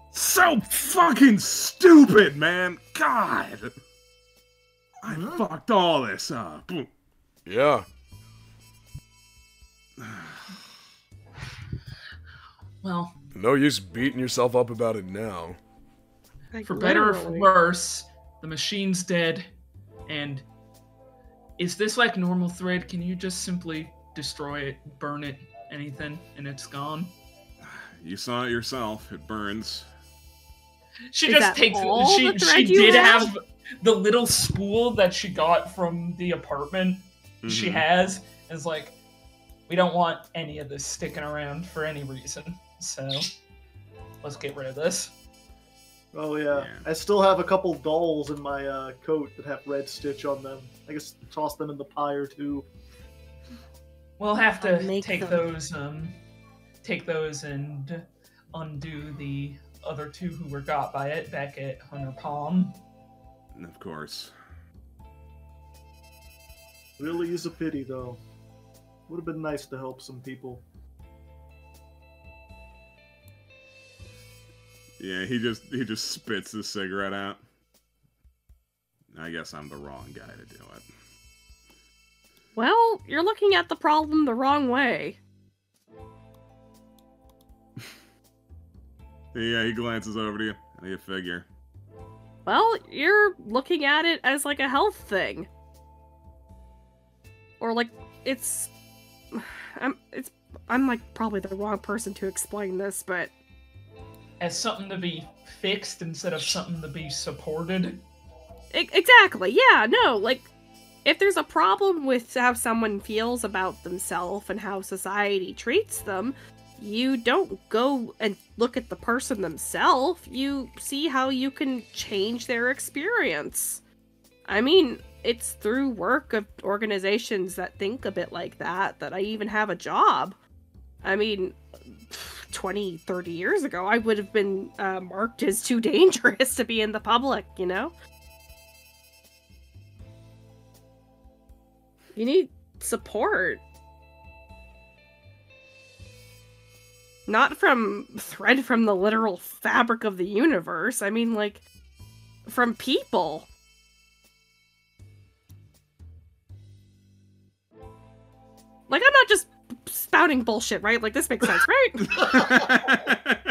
S2: So fucking stupid, man! God! I fucked all this up.
S1: Yeah.
S4: Well...
S1: No use beating yourself up about it now.
S4: Like, for better or for worse, the machine's dead, and... Is this like normal thread? Can you just simply destroy it, burn it, anything, and it's gone?
S2: You saw it yourself. It burns.
S4: She just takes... She did have the little spool that she got from the apartment she has. Is like, we don't want any of this sticking around for any reason. So, let's get rid of this.
S3: Oh yeah. I still have a couple dolls in my coat that have red stitch on them. I guess toss them in the pyre too.
S4: We'll have to take those and undo the other two who were got by it back at Hunter Palm.
S2: Of course.
S3: Really is a pity though. Would have been nice to help some people.
S2: Yeah, he just spits his cigarette out. I guess I'm the wrong guy to do it.
S5: Well, you're looking at the problem the wrong way.
S2: Yeah, he glances over to you. How do you figure?
S5: Well, you're looking at it as like a health thing. Or like, I'm like probably the wrong person to explain this, but...
S4: As something to be fixed instead of something to be supported?
S5: Exactly, yeah, no, like, if there's a problem with how someone feels about themselves and how society treats them, you don't go and look at the person themselves, you see how you can change their experience. I mean, it's through work of organizations that think a bit like that I even have a job. I mean, 20, 30 years ago, I would have been marked as too dangerous to be in the public, you know? You need support. Not from thread from the literal fabric of the universe. I mean, like, from people. Like, I'm not just spouting bullshit, right? Like, this makes sense, right?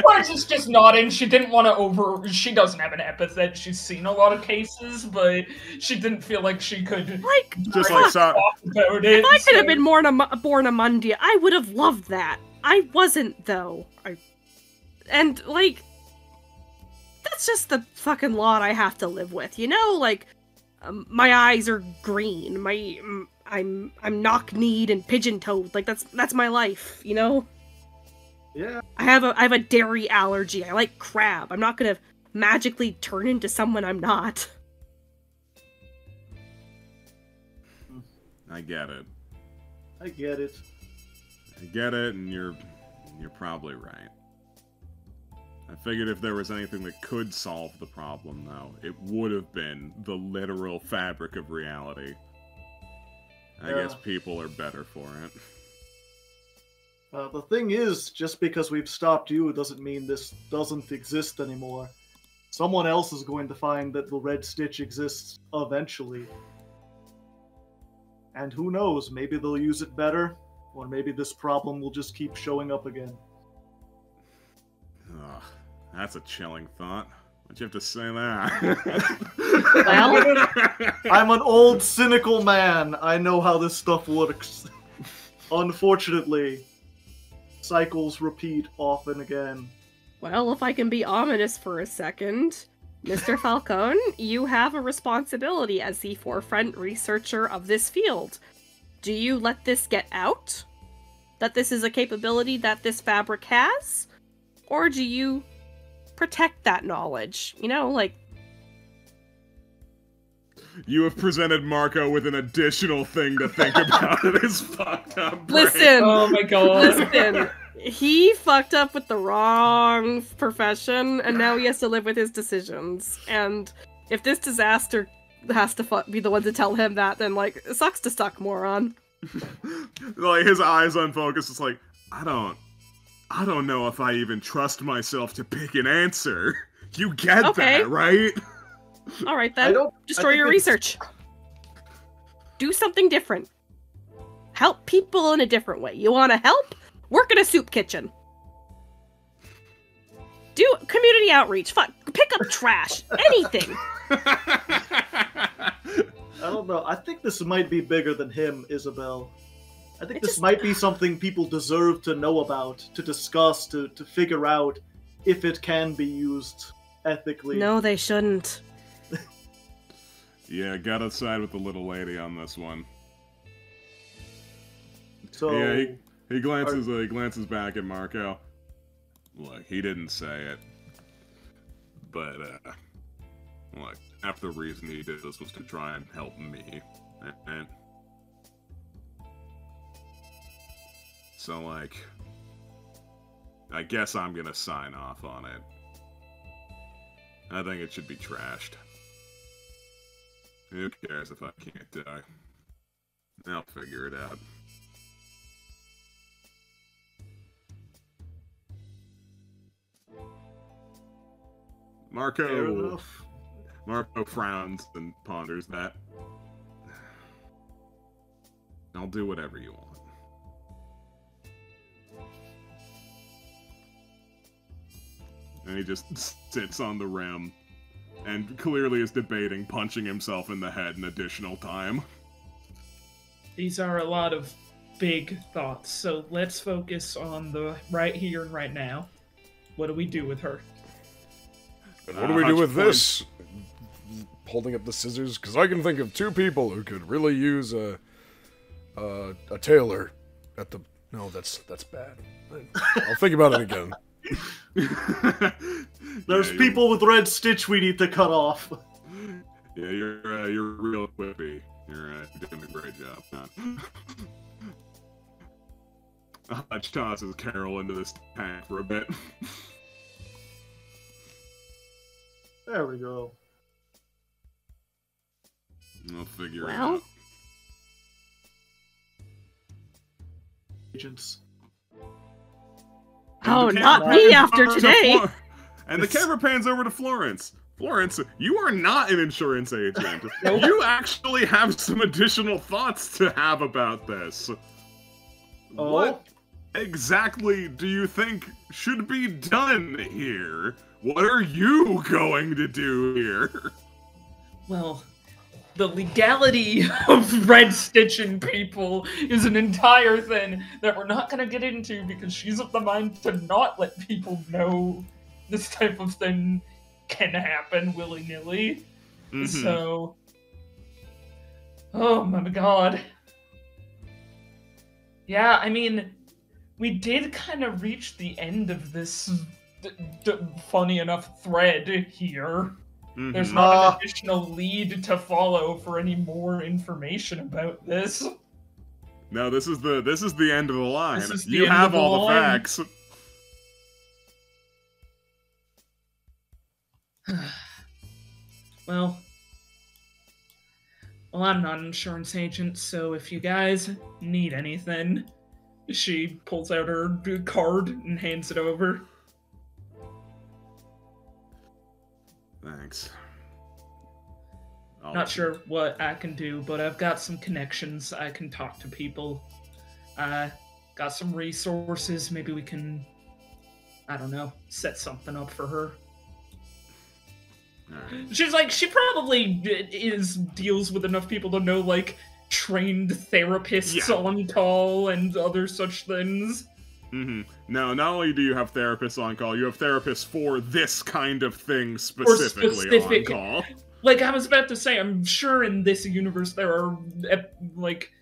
S4: Orange is just nodding. She didn't want to she doesn't have an epithet. She's seen a lot of cases, but she didn't feel like she could
S5: like
S2: just like
S4: talk about it.
S5: If I could have been born a Mundia, I would have loved that. I wasn't, though. And, like, that's just the fucking lot I have to live with, you know? Like, my eyes are green. I'm knock-kneed and pigeon-toed. Like, that's my life, you know?
S3: Yeah.
S5: I have a dairy allergy. I like crab. I'm not gonna magically turn into someone I'm not.
S2: I get it.
S3: I get it.
S2: I get it, and you're probably right. I figured if there was anything that could solve the problem, though, it would have been the literal fabric of reality. I guess people are better for it.
S3: The thing is, just because we've stopped you doesn't mean this doesn't exist anymore. Someone else is going to find that the Red Stitch exists eventually. And who knows, maybe they'll use it better, or maybe this problem will just keep showing up again.
S2: Ugh, that's a chilling thought. Why'd you have to say that?
S3: Well, I'm an old, cynical man. I know how this stuff works. Unfortunately, cycles repeat often again.
S5: Well, if I can be ominous for a second, Mr. Falcone, you have a responsibility as the forefront researcher of this field. Do you let this get out? That this is a capability that this fabric has? Or do you protect that knowledge? You know, like...
S2: You have presented Marco with an additional thing to think about in his fucked up brain.
S5: Listen!
S4: Oh my god.
S5: Listen! He fucked up with the wrong profession, and now he has to live with his decisions. And if this disaster has to be the one to tell him that, then, like, it sucks to suck, moron.
S2: Like, his eyes unfocused, it's like, I don't know if I even trust myself to pick an answer. You get that, right?
S5: Alright then, destroy your research. Do something different. Help people in a different way. You wanna help? Work in a soup kitchen. Do community outreach. Fuck, pick up trash. Anything.
S3: I don't know. I think this might be bigger than him, Isabel. I think this might be something people deserve to know about, to discuss, to figure out if it can be used ethically.
S5: No, they shouldn't.
S2: Yeah, gotta side with the little lady on this one.
S3: So
S2: yeah, he glances back at Marco. Look, he didn't say it, but look, half the reason he did this was to try and help me, and so like, I guess I'm gonna sign off on it. I think it should be trashed. Who cares if I can't die? I'll figure it out. Marco frowns and ponders that. I'll do whatever you want. And he just sits on the rim and clearly is debating punching himself in the head an additional time.
S4: These are a lot of big thoughts, so let's focus on the right here and right now. What do we do with her?
S1: What do we do with this? Holding up the scissors? Because I can think of two people who could really use a tailor at the... No, that's bad. I'll think about it again.
S3: There's people with Red Stitch we need to cut off.
S2: Yeah, you're real quippy. You're doing a great job. Hutch tosses Carol into this tank for a bit.
S3: There we go.
S2: I'll figure it out.
S3: Agents.
S5: Oh, not me after today!
S2: And the camera pans over to Florence. Florence, you are not an insurance agent. You actually have some additional thoughts to have about this.
S3: Oh?
S2: What exactly do you think should be done here? What are you going to do here?
S4: Well, the legality of red stitching people is an entire thing that we're not going to get into because she's of the mind to not let people know this type of thing can happen willy-nilly. Mm-hmm. So, oh my god. Yeah, I mean, we did kind of reach the end of this funny enough thread here. Mm-hmm. There's not an additional lead to follow for any more information about this.
S2: No, this is the end of the line.
S4: This is the
S2: You
S4: end
S2: have
S4: of the
S2: all the
S4: line.
S2: facts.
S4: Well, I'm not an insurance agent, so if you guys need anything, she pulls out her card and hands it over.
S2: Thanks.
S4: Not sure what I can do, but I've got some connections. I can talk to people. I got some resources. Maybe we can, I don't know, set something up for her.
S2: Alright.
S4: She's like, she probably deals with enough people to know, like, trained therapists on call and other such things.
S2: No, not only do you have therapists on call, you have therapists for this kind of thing specifically on call.
S4: Like, I was about to say, I'm sure in this universe there are, like,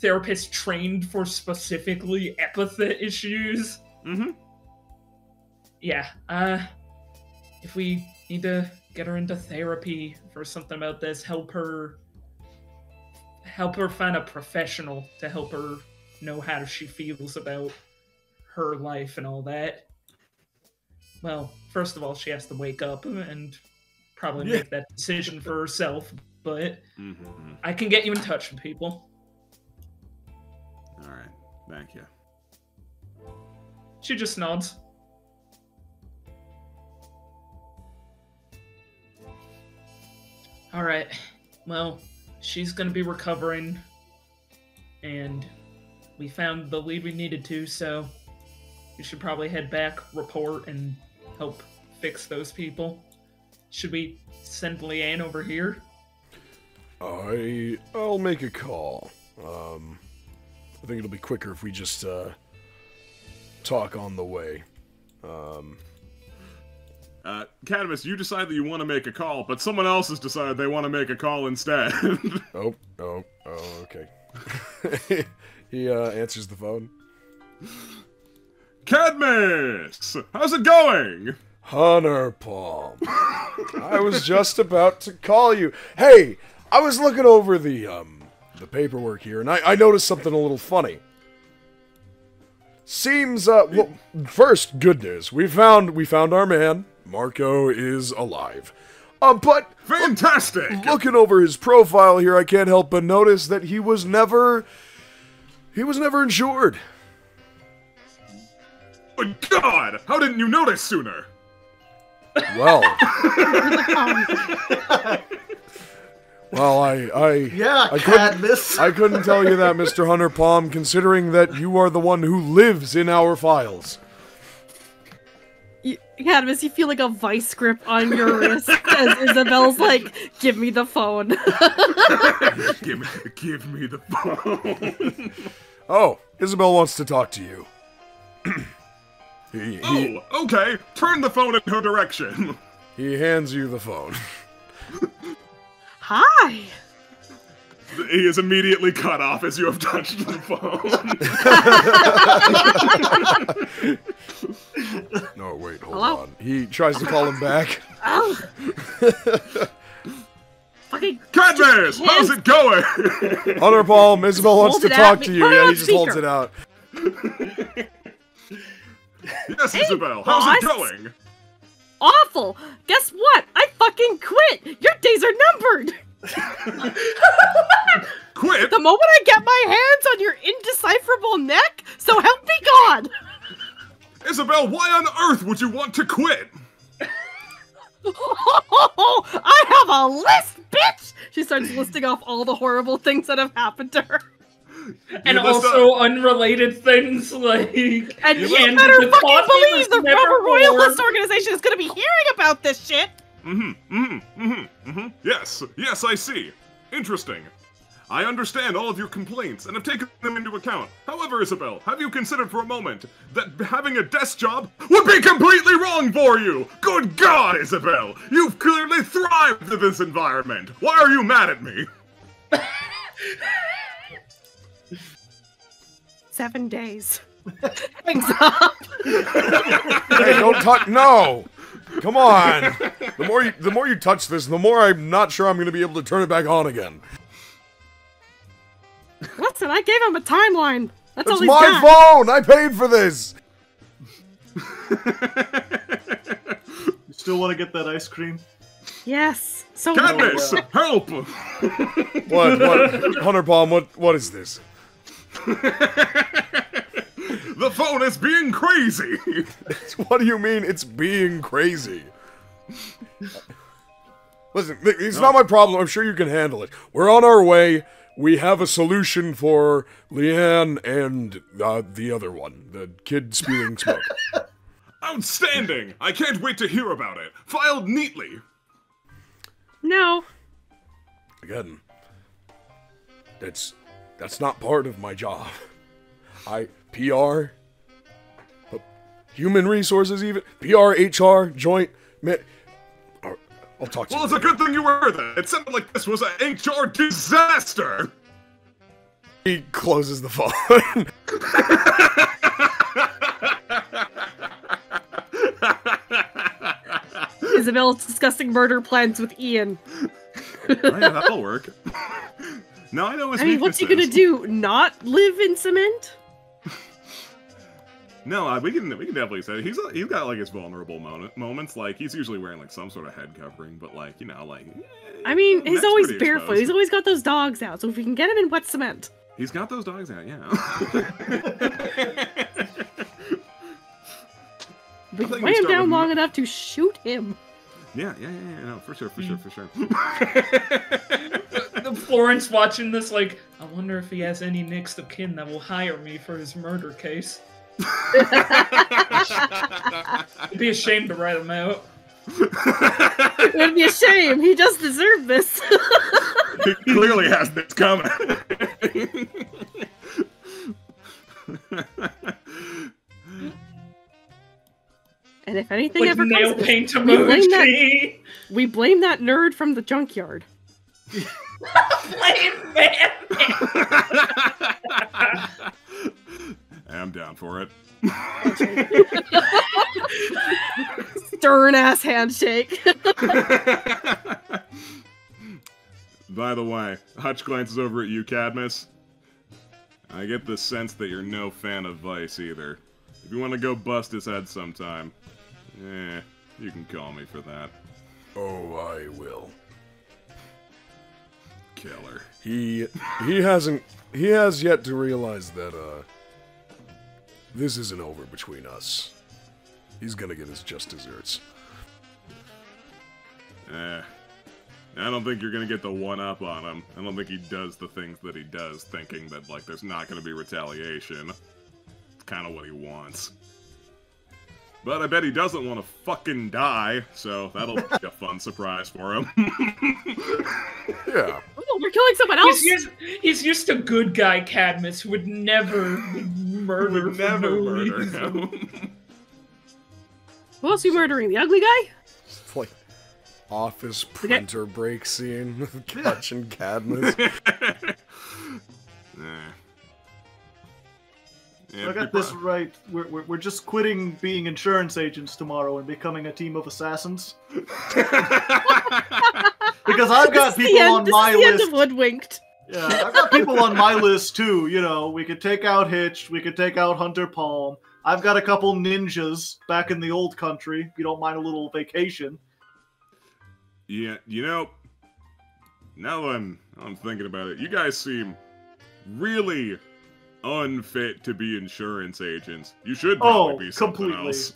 S4: therapists trained for specifically epithet issues. Yeah, if we need to get her into therapy for something about this, help her find a professional to help her know how she feels about her life and all that. Well, first of all, she has to wake up and probably make that decision for herself, but I can get you in touch with people.
S2: Alright, thank you.
S4: She just nods. Alright, well, she's gonna be recovering, and we found the lead we needed to, so we should probably head back, report, and help fix those people. Should we send Leanne over here?
S1: I'll make a call. I think it'll be quicker if we just, talk on the way.
S2: Cadmus, you decide that you want to make a call, but someone else has decided they want to make a call instead.
S1: Okay. He, answers the phone.
S2: Cadmus! How's it going?
S1: Hunter Palm. I was just about to call you. Hey, I was looking over the paperwork here, and I noticed something a little funny. Seems, well, first, good news. We found our man. Marco is alive. But...
S2: Fantastic!
S1: Looking over his profile here, I can't help but notice that he was never insured.
S2: Good God! How didn't you notice sooner?
S1: Well... Well,
S3: Cadmus.
S1: I couldn't tell you that, Mr. Hunter Palm, considering that you are the one who lives in our files.
S5: Cadmus, you feel like a vice grip on your wrist as Isabel's like, give me the phone.
S2: give me the phone.
S1: Oh, Isabel wants to talk to you.
S2: Okay. Turn the phone in her direction.
S1: He hands you the phone.
S5: Hi.
S2: He is immediately cut off as you have touched the phone.
S1: No, wait, hold on. He tries to call him back.
S5: Oh. Fucking
S2: Cadmus, how's it going?
S1: Hunter Palm, Isabel wants to talk to you. Yeah, he just holds it out.
S2: Yes, Isabel, how's it going?
S5: Awful. Guess what? I fucking quit. Your days are numbered.
S2: Quit?
S5: The moment I get my hands on your indecipherable neck, so help me God.
S2: Isabel, why on earth would you want to quit?
S5: I have a list, bitch! She starts listing off all the horrible things that have happened to her.
S4: And also unrelated things like...
S5: And you better fucking believe the Rubber Royalist organization is gonna be hearing about this shit!
S2: Yes, I see. Interesting. I understand all of your complaints and have taken them into account. However, Isabel, have you considered for a moment that having a desk job would be completely wrong for you? Good God, Isabel! You've clearly thrived in this environment. Why are you mad at me?
S5: 7 days. Hangs up.
S1: Hey, don't touch. No. Come on. The more you touch this, the more I'm not sure I'm going to be able to turn it back on again.
S5: Listen, I gave him a timeline. That's all
S1: It's
S5: he's
S1: my
S5: got.
S1: phone! I paid for this!
S3: You still want to get that ice cream?
S5: Yes. So
S2: Katniss, help!
S1: What? Hunter Palm, what is this?
S2: The phone is being crazy!
S1: What do you mean it's being crazy? Listen, it's not my problem. I'm sure you can handle it. We're on our way. We have a solution for Leanne and the other one, the kid spewing smoke.
S2: Outstanding! I can't wait to hear about it. Filed neatly.
S5: No.
S1: Again, that's not part of my job. PR, human resources, even PR, HR, joint. I'll talk to you.
S2: Well, it's a good thing you were there. It sounded like this was an HR disaster.
S1: He closes the phone.
S5: Isabel's discussing murder plans with Ian.
S2: Oh, yeah, that'll work. Now I know his
S5: I mean, what's he gonna do? Not live in cement?
S2: No, we can definitely say he's got like his vulnerable moments. Like he's usually wearing like some sort of head covering, but like like.
S5: I mean, he's always barefoot.
S2: Exposed.
S5: He's always got those dogs out. So if we can get him in wet cement,
S2: He's got those dogs out, yeah.
S5: we can weigh him down long enough to shoot him.
S2: Yeah, no, for sure.
S4: The Florence watching this like, I wonder if he has any next of kin that will hire me for his murder case. It'd be a shame to write him out.
S5: It would be a shame. He does deserve this.
S2: He clearly has this coming.
S5: And if anything
S4: Like
S5: ever
S4: nail
S5: comes,
S4: paint emoji.
S5: we blame that nerd from the junkyard.
S4: Blame man.
S2: I'm down for it.
S5: Stern ass handshake.
S2: By the way, Hutch glances over at you, Cadmus. I get the sense that you're no fan of Vice either. If you want to go bust his head sometime, you can call me for that.
S1: Oh, I will.
S2: Killer.
S1: He has yet to realize that this isn't over between us. He's gonna get his just desserts.
S2: I don't think you're gonna get the one-up on him. I don't think he does the things that he does, thinking that, like, there's not gonna be retaliation. It's kind of what he wants. But I bet he doesn't want to fucking die, so that'll be a fun surprise for him.
S1: Yeah.
S5: Oh, we're killing someone else.
S4: He's just a good guy, Cadmus, who would never murder.
S2: Would never
S4: no
S2: murder
S4: reason.
S2: him.
S5: Who else are you murdering? The ugly guy?
S1: It's like office printer break scene with Hutch and Cadmus.
S3: I got this right. We're just quitting being insurance agents tomorrow and becoming a team of assassins. Because I've got people on my list.
S5: This is the end of Hoodwinked.
S3: Yeah, I've got people on my list too. You know, we could take out Hitch. We could take out Hunter Palm. I've got a couple ninjas back in the old country. If you don't mind a little vacation.
S2: Yeah, you know, now that I'm thinking about it, you guys seem really unfit to be insurance agents. You should probably be something else.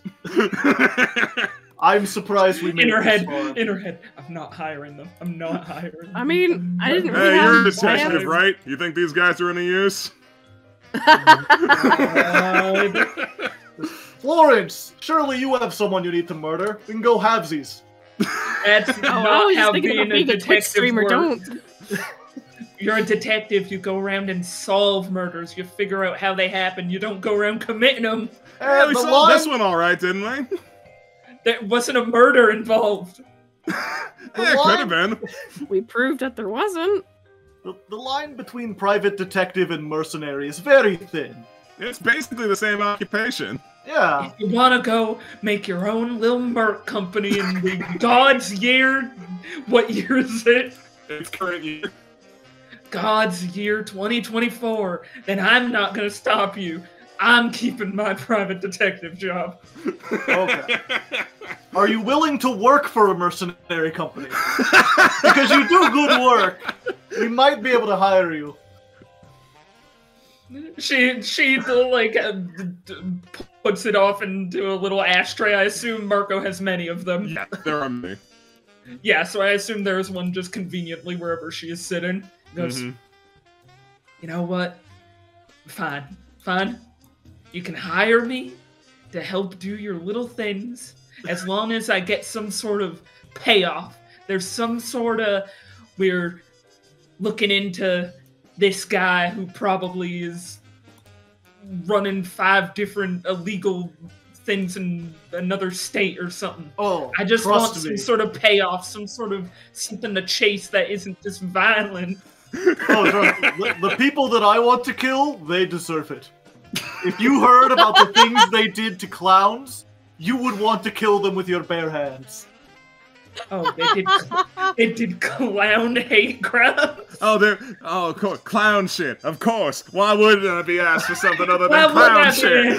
S3: I'm surprised we made
S4: in her
S3: this
S4: head.
S3: far.
S4: In her head, I'm not hiring them. I'm not hiring them.
S5: I mean, I didn't really
S2: Hey,
S5: have
S2: you're a
S5: plans.
S2: detective, right? You think these guys are any use?
S3: Florence, surely you have someone you need to murder. We can go halvesies.
S4: That's
S5: I
S4: not
S5: was
S4: how
S5: thinking
S4: being
S5: about
S4: a
S5: being a Twitch
S4: detective
S5: streamer.
S4: works.
S5: Don't.
S4: You're a detective. You go around and solve murders. You figure out how they happen. You don't go around committing them.
S2: Yeah, we
S3: the
S2: solved
S3: line-
S2: this one all right, didn't we?
S4: There wasn't a murder involved.
S2: Yeah, it could have been.
S5: We proved that there wasn't.
S3: The line between private detective and mercenary is very thin.
S2: It's basically the same occupation.
S3: Yeah.
S4: If you want to go make your own little merc company in the God's year, what year is it?
S2: It's current year.
S4: God's year 2024, then I'm not gonna stop you. I'm keeping my private detective job.
S3: Okay. Are you willing to work for a mercenary company? Because you do good work. We might be able to hire you.
S4: She like puts it off into a little ashtray. I assume Marco has many of them.
S2: Yeah, there are many.
S4: Yeah, so I assume there's one just conveniently wherever she is sitting. Goes, you know what? Fine. You can hire me to help do your little things as long as I get some sort of payoff. There's some sort of, we're looking into this guy who probably is running 5 different illegal things in another state or something.
S3: Oh,
S4: I just want some sort of payoff, some sort of something to chase that isn't just violent.
S3: The people that I want to kill, they deserve it. If you heard about the things they did to clowns, you would want to kill them with your bare hands.
S4: Oh, they did clown hate crimes.
S2: Of course, clown shit. Of course. Why would I be asked for something other than clown shit?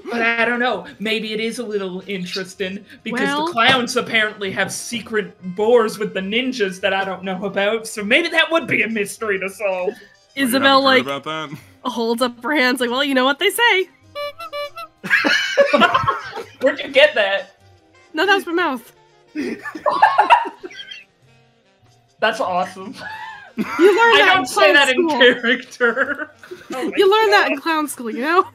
S4: But I don't know. Maybe it is a little interesting because the clowns apparently have secret wars with the ninjas that I don't know about. So maybe that would be a mystery to solve.
S5: Isabel holds up her hands like, well, you know what they say.
S4: Where'd you get that?
S5: No, that was my mouth.
S4: That's awesome.
S5: You learned that
S4: I don't say that in character.
S5: You learned that in clown school, you know?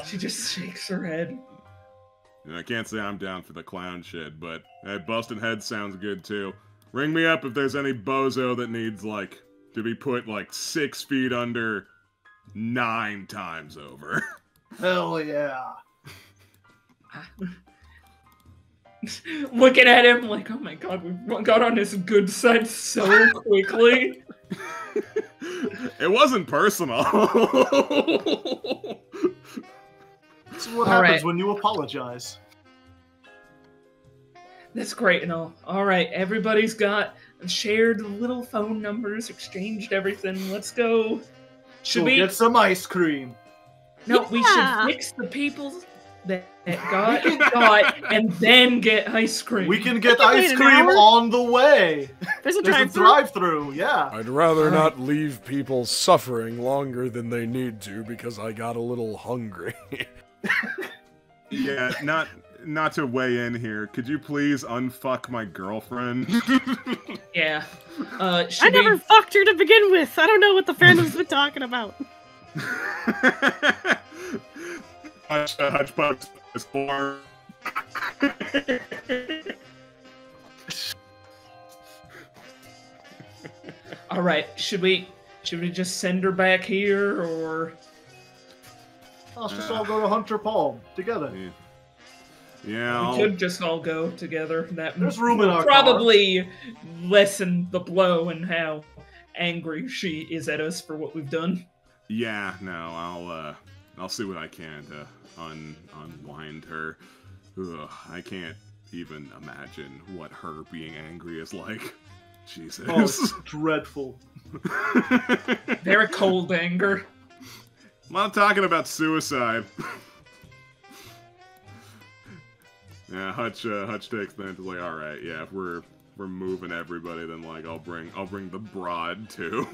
S4: She just shakes her head.
S2: I can't say I'm down for the clown shit, but busting heads sounds good too. Ring me up if there's any bozo that needs, like, to be put, like, 6 feet under 9 times over.
S3: Hell yeah.
S4: Looking at him like, oh my god, we got on his good side so quickly.
S2: It wasn't personal.
S3: This is what happens when you apologize.
S4: That's great and all. Alright, everybody's got shared little phone numbers, exchanged everything. Let's go. Should we
S3: get some ice cream?
S4: No, we should fix the people that got and then get ice cream.
S3: We can get ice cream on the way.
S5: There's a
S3: drive-through, yeah.
S1: I'd rather not leave people suffering longer than they need to because I got a little hungry.
S2: Yeah, not to weigh in here. Could you please unfuck my girlfriend?
S4: Yeah.
S5: I never fucked her to begin with. I don't know what the fandom's been talking about.
S2: Hutchbugs is for.
S4: All right. Should we just send her back here, or?
S3: Let's just all go to Hunter Palm together.
S2: Yeah,
S4: we could just all go together.
S3: There's room in our
S4: probably lessen the blow and how angry she is at us for what we've done.
S2: Yeah, no, I'll see what I can to unwind her. Ugh, I can't even imagine what her being angry is like. Jesus.
S3: Oh, it's dreadful.
S4: Very cold anger.
S2: I'm not talking about suicide. Yeah, Hutch takes then to like, all right, yeah, if we're moving everybody, then like I'll bring the broad too.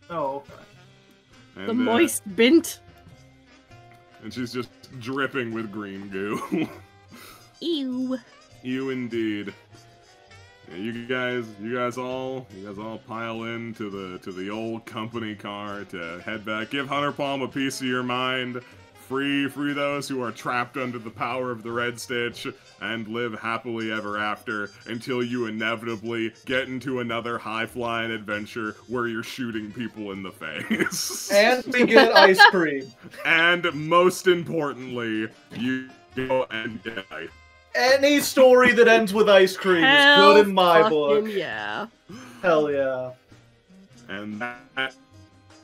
S3: Oh, okay.
S5: And, the moist bint.
S2: And she's just dripping with green goo.
S5: Ew.
S2: Ew indeed. Yeah, you guys all pile into the old company car to head back. Give Hunter Palm a piece of your mind. Free those who are trapped under the power of the Red Stitch, and live happily ever after until you inevitably get into another high-flying adventure where you're shooting people in the face.
S3: And we get ice cream.
S2: And most importantly, you go and get ice.
S3: Any story that ends with ice cream is good in my book.
S5: Yeah.
S3: Hell yeah.
S2: And that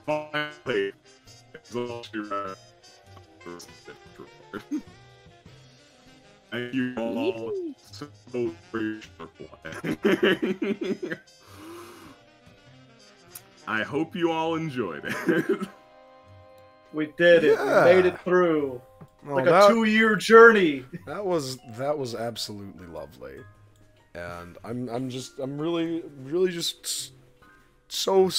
S2: finally is all she Thank you all so very short. I hope you all enjoyed it.
S3: We did it.
S1: Yeah.
S3: We made it through.
S1: Well,
S3: Like a 2-year journey.
S1: That was absolutely lovely, and I'm really just so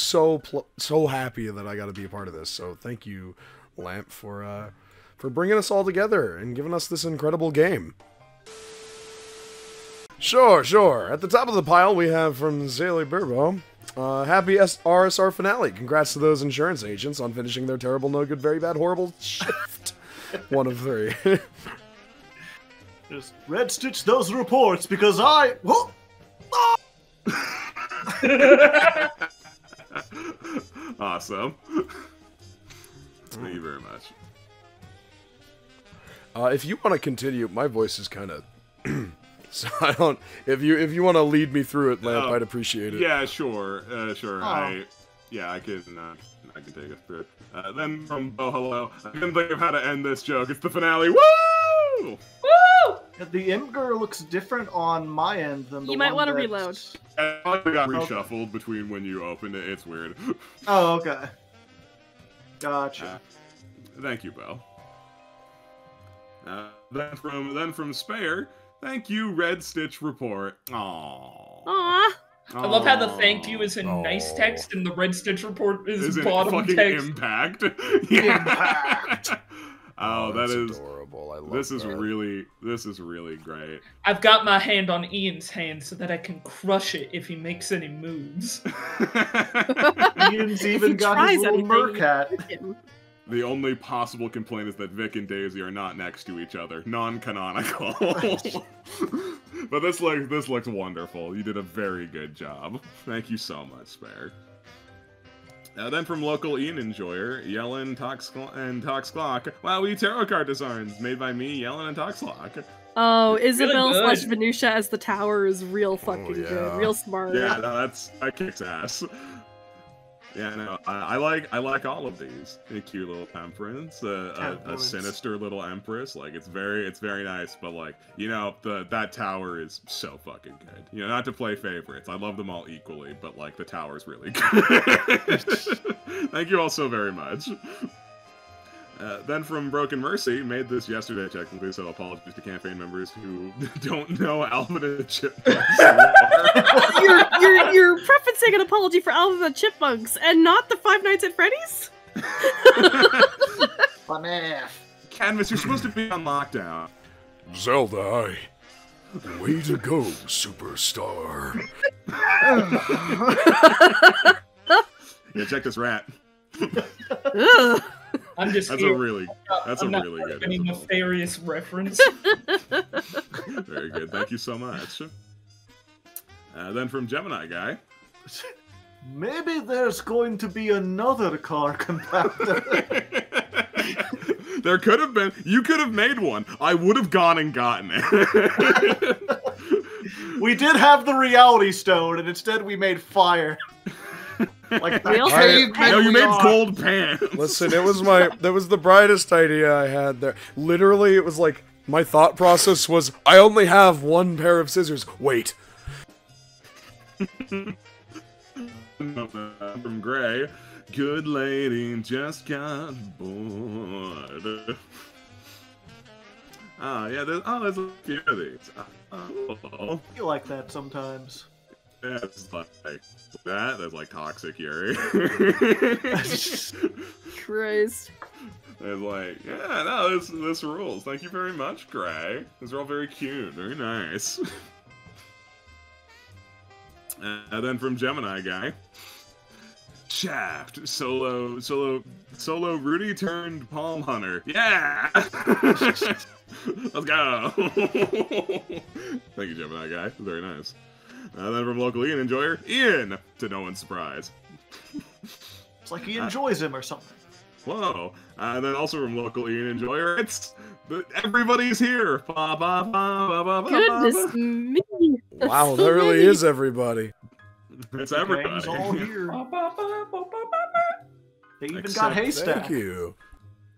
S1: happy that I got to be a part of this. So thank you, Lamp, for bringing us all together and giving us this incredible game. Sure. At the top of the pile, we have from Zaylee Burbo. Happy RSR finale. Congrats to those insurance agents on finishing their terrible, no good, very bad, horrible shift. 1 of 3.
S3: Just red stitch those reports because I. Whoa!
S2: Awesome. Thank you very much.
S1: If you want to continue, my voice is kind of. So I don't. If you want to lead me through it, Lamp, I'd appreciate it.
S2: Yeah, sure. Sure.
S3: Oh.
S2: I can take us through it. Then from Oh Hello, I couldn't think of how to end this joke. It's the finale. Woo!
S4: Woo!
S3: The Imgur looks different on my end than the
S5: You might
S3: want to
S2: It
S5: reload.
S2: got reshuffled between when you opened it. It's weird.
S3: Oh, okay. Gotcha.
S2: Thank you, Bo. Then from Spare, thank you, Red Stitch Report. Aww.
S5: Aw.
S4: I love how the thank you is in nice text and the Red Stitch Report is bottom
S2: fucking
S4: text.
S2: Impact.
S3: Impact.
S2: Oh, that is
S1: adorable. I love
S2: this is
S1: that.
S2: really great.
S4: I've got my hand on Ian's hand so that I can crush it if he makes any moves.
S3: Ian's even
S5: he
S3: got
S5: tries
S3: his little
S5: anything,
S3: Mercat.
S2: The only possible complaint is that Vic and Daisy are not next to each other. Non-canonical. But this looks wonderful. You did a very good job. Thank you so much, Spare. Then from local Ian enjoyer, Yellen, and Toxclock. Wow, tarot card designs made by me, Yellen, and Toxclock.
S5: Oh, Isabel
S4: good.
S5: / Venusia as the tower is real fucking
S1: yeah.
S5: good, real smart.
S2: Yeah, no, that kicks ass. Yeah, no, I like all of these. A cute little temperance, a sinister little empress. Like it's very nice. But like that tower is so fucking good. Not to play favorites. I love them all equally, but like the tower's really good. Thank you all so very much. Then from Broken Mercy, made this yesterday technically, so apologies to campaign members who don't know Alvin and the Chipmunks.
S5: You're preferencing an apology for Alvin and the Chipmunks and not the Five Nights at Freddy's?
S2: Canvas, you're supposed to be on lockdown.
S1: Zelda, way to go, superstar.
S2: Yeah, check this rat.
S5: Ugh.
S4: I'm just
S2: That's
S4: here.
S2: a really good.
S4: Any nefarious reference.
S2: Very good. Thank you so much. Then from Gemini Guy.
S3: Maybe there's going to be another car compactor.
S2: There could have been. You could have made one. I would have gone and gotten it.
S3: We did have the reality stone, and instead we made fire. Like that
S5: Real
S3: caveman
S2: No, you
S3: we
S2: made
S3: are.
S2: gold pants.
S1: Listen, that was the brightest idea I had there. Literally, it was like, my thought process was, I only have one pair of scissors. Wait.
S2: From Gray. Good lady just got bored. Yeah, there's a few of these.
S3: I feel like that sometimes.
S2: Yeah, it's like that. There's like Toxic Yuri.
S5: Christ.
S2: There's like, yeah, no, this rules. Thank you very much, Gray. These are all very cute, very nice. And then from Gemini Guy, Shaft solo Rudy turned Palm Hunter. Yeah, let's go. Thank you, Gemini Guy. Very nice. Then from local Ian enjoyer, Ian, to no one's surprise.
S3: It's like he enjoys him or something.
S2: Whoa. And then also from local Ian enjoyer, everybody's here. Ba, ba, ba, ba, ba, ba,
S5: Goodness
S2: ba.
S5: me. That's
S1: Wow,
S5: so
S1: that really
S5: many.
S1: is everybody.
S2: It's
S3: Gang's
S2: everybody.
S3: all here. They even
S2: Except-
S3: got Haystack.
S1: Thank you.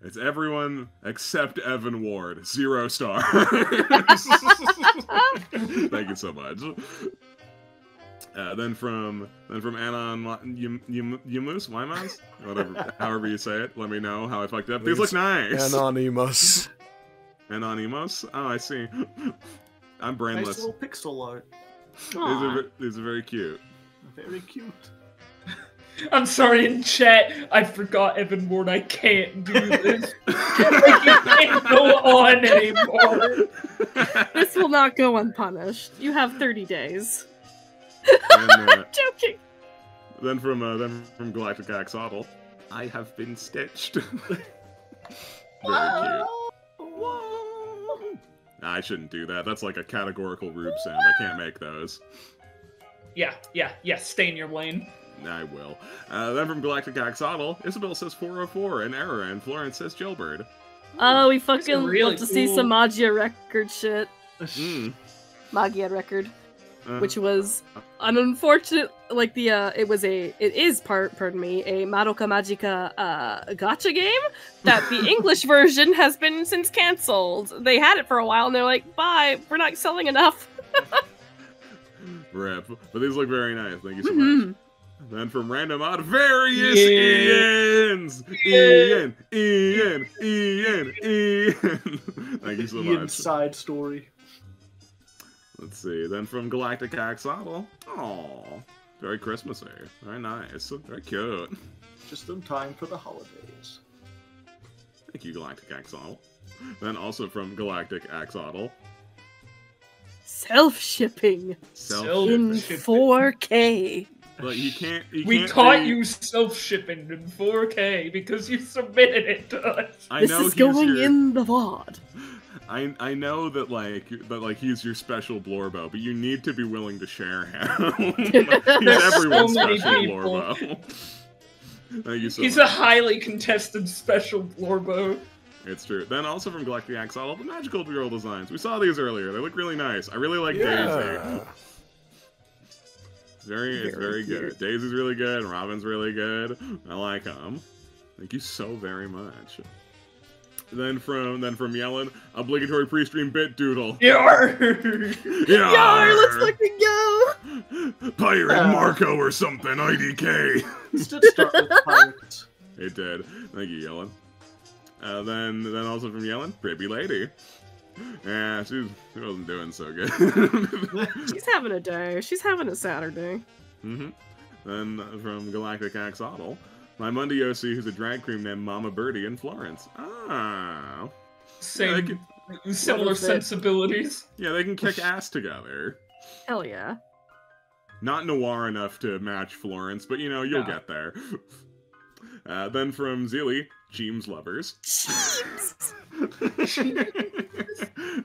S2: It's everyone except Evan Ward. 0 stars. Thank you so much. Then from Anon Yumus, Wymans? Whatever, however you say it. Let me know how I fucked up. These look nice.
S1: Anonymous.
S2: Anonymous? Oh, I see. I'm brainless.
S3: Nice little pixel art.
S2: These are very cute.
S3: Very cute.
S4: I'm sorry, in chat, I forgot Evan Ward. I can't do this. Like, you can't go on anymore.
S5: This will not go unpunished. You have 30 days.
S2: And,
S5: Joking.
S2: Then from Galactic Axolotl, I have been stitched. Very cute. I shouldn't do that. That's like a categorical Rube sound. I can't make those.
S4: Yeah, stay in your lane.
S2: I will. Then from Galactic Axolotl, Isabel says 404, an error, and Florence says Jailbird.
S5: Oh, we fucking
S4: really
S5: love to see
S4: cool.
S5: some Magia record shit. Magia record.
S2: Uh,
S5: Which was an unfortunate, like it is pardon me, a Madoka Magica gacha game that the English version has been since cancelled. They had it for a while and they're like, bye, we're not selling enough.
S2: Rip. But these look very nice. Thank you so much. Then from Random Odd, various Ians! Ian! Thank you so
S3: Ian
S2: much.
S3: side story.
S2: Let's see. Then from Galactic Axolotl, aww. Very Christmassy. Very nice. Very cute.
S3: Just in time for the holidays.
S2: Thank you, Galactic Axolotl. Then also from Galactic Axolotl,
S5: Self-shipping in 4K.
S2: but you can't.
S4: We caught you self-shipping in 4K because you submitted it to us.
S5: This is going in the VOD.
S2: I know that he's your special Blorbo, but you need to be willing to share him. He's everyone's
S4: so many
S2: special
S4: people.
S2: Blorbo. Thank you so
S4: He's
S2: much.
S4: a highly contested special Blorbo.
S2: It's true. Then also from Galactic Axolotl, the magical girl designs. We saw these earlier. They look really nice. I really like Daisy. It's very good. Daisy's really good. Robin's really good. I like them. Thank you so very much. Then from Yellen, obligatory pre-stream bit doodle.
S4: Yar!
S5: Yar, let's fucking go!
S2: Pirate Marco or something, IDK.
S3: This did start with pirates.
S2: It did. Thank you, Yellen. Then also from Yellen, Baby Lady. Yeah, she wasn't doing so good.
S5: She's having a day. She's having a Saturday.
S2: Then from Galactic Axolotl, my Monday OC who's a drag queen named Mama Birdie in Florence. Oh.
S4: Same, similar sensibilities.
S2: Yeah, they can kick ass together.
S5: Hell yeah.
S2: Not noir enough to match Florence, but you know, you'll get there. Then from Zealy, Jeems lovers.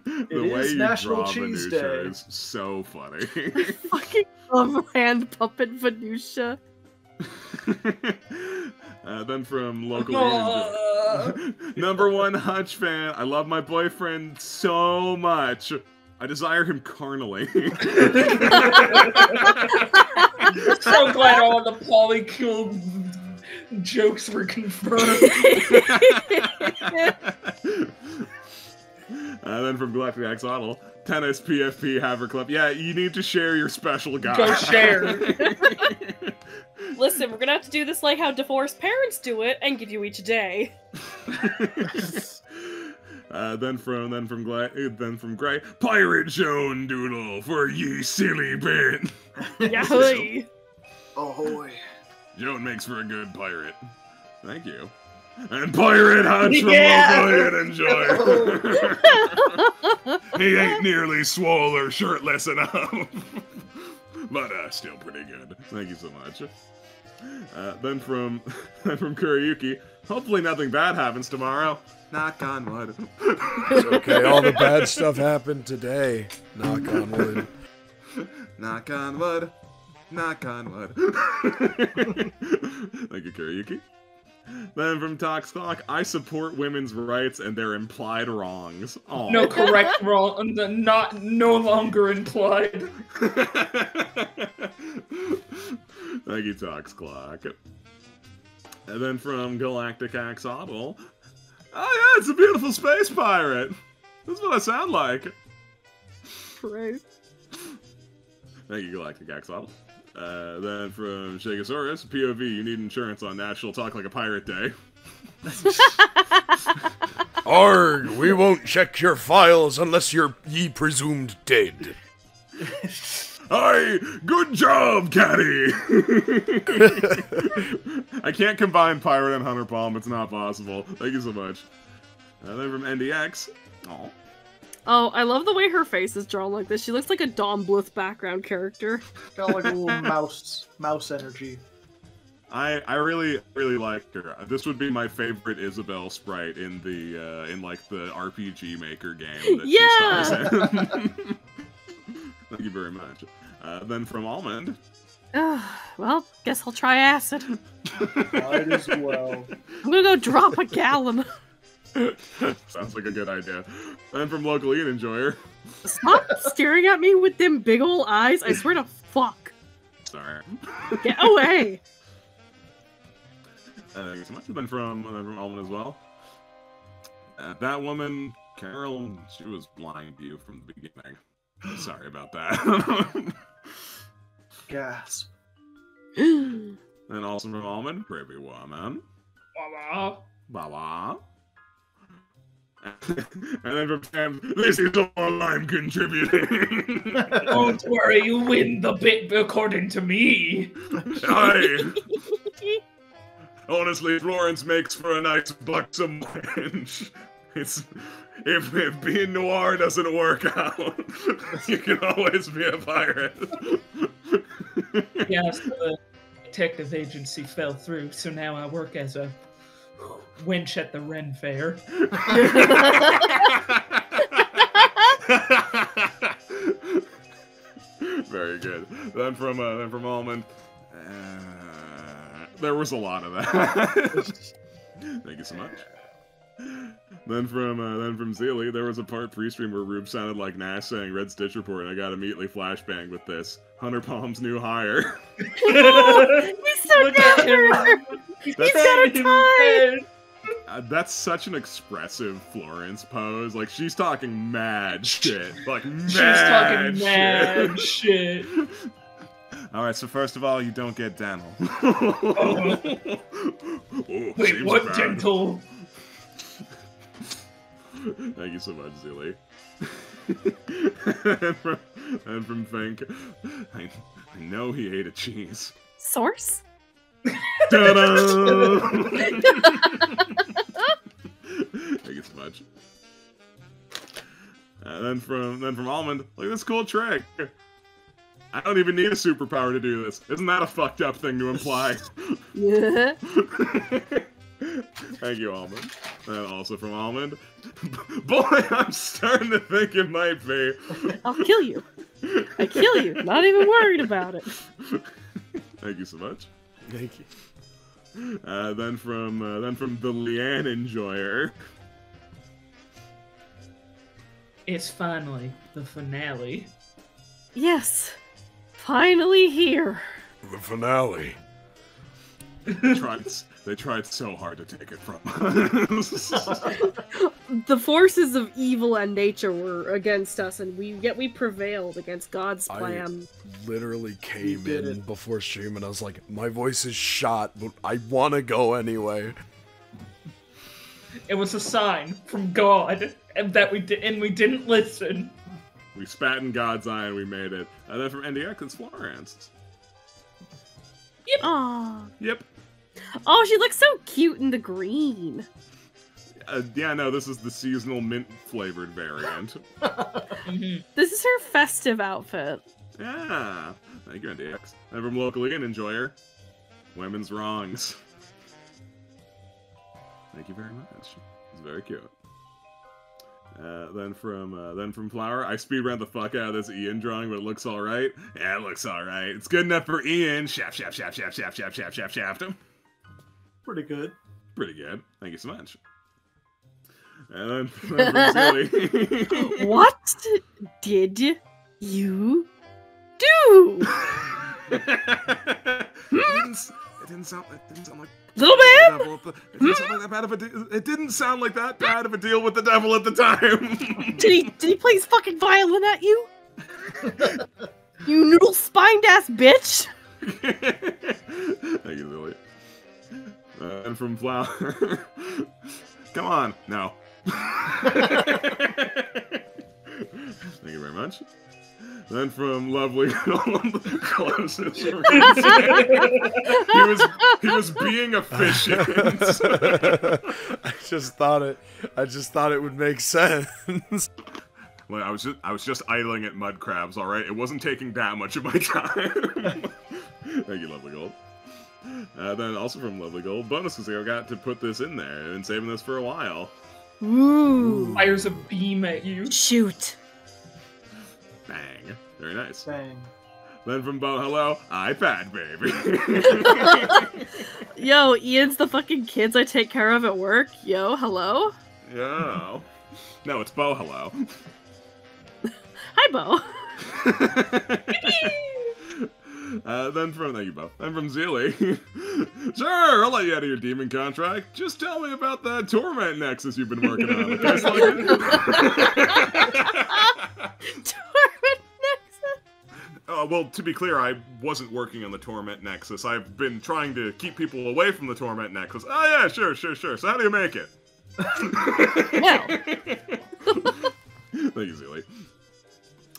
S2: The way you
S3: National
S2: draw
S3: Cheese
S2: Venusia
S3: Day.
S2: is so funny.
S5: Fucking love hand puppet Venusia.
S2: Then from local #1 Hutch fan, I love my boyfriend so much. I desire him carnally.
S4: So glad all the polycule jokes were confirmed.
S2: Then from Galactic Axolotl, tennis, PFP, Haver Club. Yeah, you need to share your special guy.
S4: Go share.
S5: Listen, we're gonna have to do this like how divorced parents do it and give you each a day.
S2: Then from Gray, Pirate Joan Doodle for ye silly bit.
S5: Yahoo!
S3: Ahoy.
S2: Joan makes for a good pirate. Thank you. And Pirate Hutch from Local Enjoy. He ain't nearly swole or shirtless enough. But still pretty good. Thank you so much. Then from Kuriyuki, hopefully nothing bad happens tomorrow. Knock on wood.
S1: It's okay, all the bad stuff happened today. Knock on wood.
S2: Knock on wood. Knock on wood. Thank you, Kuriyuki. Then from Tox Clock, I support women's rights and their implied wrongs. Aww.
S4: No correct wrong, no longer implied.
S2: Thank you, Tox Clock. And then from Galactic Axolotl, Oh yeah, it's a beautiful space pirate. That's what I sound like.
S5: Right.
S2: Thank you, Galactic Axolotl. Then from Shagosaurus, POV, you need insurance on National Talk Like a Pirate Day.
S1: Arg, we won't check your files unless you're ye presumed dead.
S2: Aye, good job, Caddy! I can't combine Pirate and Hunter Palm, it's not possible. Thank you so much. Then from NDX. Aw.
S5: Oh, I love the way her face is drawn like this. She looks like a Dom Bluth background character.
S3: Got like a little mouse energy.
S2: I really like her. This would be my favorite Isabelle sprite in the like the RPG Maker game that she stars in. Thank you very much. Then from Almond.
S5: Well, guess I'll try acid.
S3: Might as well.
S5: I'm gonna go drop a gallon.
S2: Sounds like a good idea. Then from Local Eat Enjoyer.
S5: Stop staring at me with them big ol' eyes. I swear to fuck.
S2: Sorry.
S5: Get away.
S2: Thank you so much. Then from Almond as well. That woman, Carol, she was lying to you from the beginning. Sorry about that.
S3: Gasp.
S2: And also from Almond, Pretty Woman. Baba. And then from Sam, this is all I'm contributing.
S4: Don't worry, you win the bit according to me.
S2: Aye. Honestly, Florence makes for a nice buxom wench. It's if being noir doesn't work out, you can always be a pirate.
S4: Yes, the detective agency fell through, so now I work as a wench at the Ren Fair.
S2: Very good. Then from Almond, there was a lot of that. Thank you so much. Then from Zealy, there was a part pre-stream where Rube sounded like Nash saying Red Stitch Report, and I got immediately flashbanged with this. Hunter Palm's new hire.
S5: Oh, he's so good. He's got a tie.
S2: That's such an expressive Florence pose. Like, she's talking mad shit. Like,
S4: She's talking mad shit.
S2: Alright, so first of all, you don't get dental.
S4: Wait, what bad. Dental?
S2: Thank you so much, Zealy. and from Fink, I know he ate a cheese.
S5: Source?
S2: Ta-da! Thank you so much. Then from Almond, look at this cool trick. I don't even need a superpower to do this. Isn't that a fucked up thing to imply?
S5: Yeah.
S2: Thank you, Almond. And also from Almond. Boy, I'm starting to think it might be.
S5: I'll kill you. I kill you. Not even worried about it.
S2: Thank you so much.
S1: Thank you.
S2: Then from the Leanne Enjoyer.
S4: It's finally the finale.
S5: Yes. Finally here.
S1: The finale.
S2: They tried so hard to take it from us.
S5: The forces of evil and nature were against us, and we prevailed against God's plan.
S1: I literally came in before stream and I was like, my voice is shot, but I want to go anyway.
S4: It was a sign from God, and that we didn't listen.
S2: We spat in God's eye and we made it. And then from NDX, it's Florence.
S4: Yep.
S5: Aww.
S2: Yep.
S5: Oh, she looks so cute in the green.
S2: Yeah, no, this is the seasonal mint-flavored variant.
S5: This is her festive outfit.
S2: Yeah. Thank you, NDX. And from Local Eat Enjoyer, women's wrongs. Thank you very much. It's very cute. Then from Flower, I speedran the fuck out of this Ian drawing, but it looks alright. Yeah, it looks alright. It's good enough for Ian. Shaft.
S3: Pretty good.
S2: Pretty good. Thank you so much. And then from Silly.
S5: What did you do?
S2: It didn't sound like
S7: Little
S2: the
S7: man?
S2: devil it didn't sound like that bad of a it didn't sound like that bad of a deal with the devil at the time.
S5: Did he play his fucking violin at you? You noodle spined ass bitch!
S2: Thank you, Lily. And from Flower. Come on, no. Thank you very much. Then from Lovely Closest he was being efficient.
S1: I just thought it would make sense.
S2: Well, I was just idling at mud crabs, all right. It wasn't taking that much of my time. Thank you, Lovely Gold. Then also from Lovely Gold, bonus because I got to put this in there. I've been saving this for a while.
S5: Ooh.
S4: Fires a beam at you.
S5: Shoot.
S2: Bang. Very nice.
S3: Bang.
S2: Then from Bo, hello, iPad baby.
S5: Yo, Ian's the fucking kids I take care of at work. Yo, hello?
S2: Yo. No, it's Bo, hello.
S5: Hi, Bo.
S2: Thank you, Bo. Then from Zeely. Sure, I'll let you out of your demon contract. Just tell me about that Torment Nexus you've been working on. You guys like it?
S5: Torment Nexus.
S2: Well, to be clear, I wasn't working on the Torment Nexus. I've been trying to keep people away from the Torment Nexus. Oh yeah, sure. So how do you make it?
S5: Well.
S2: Thank you, Zeely.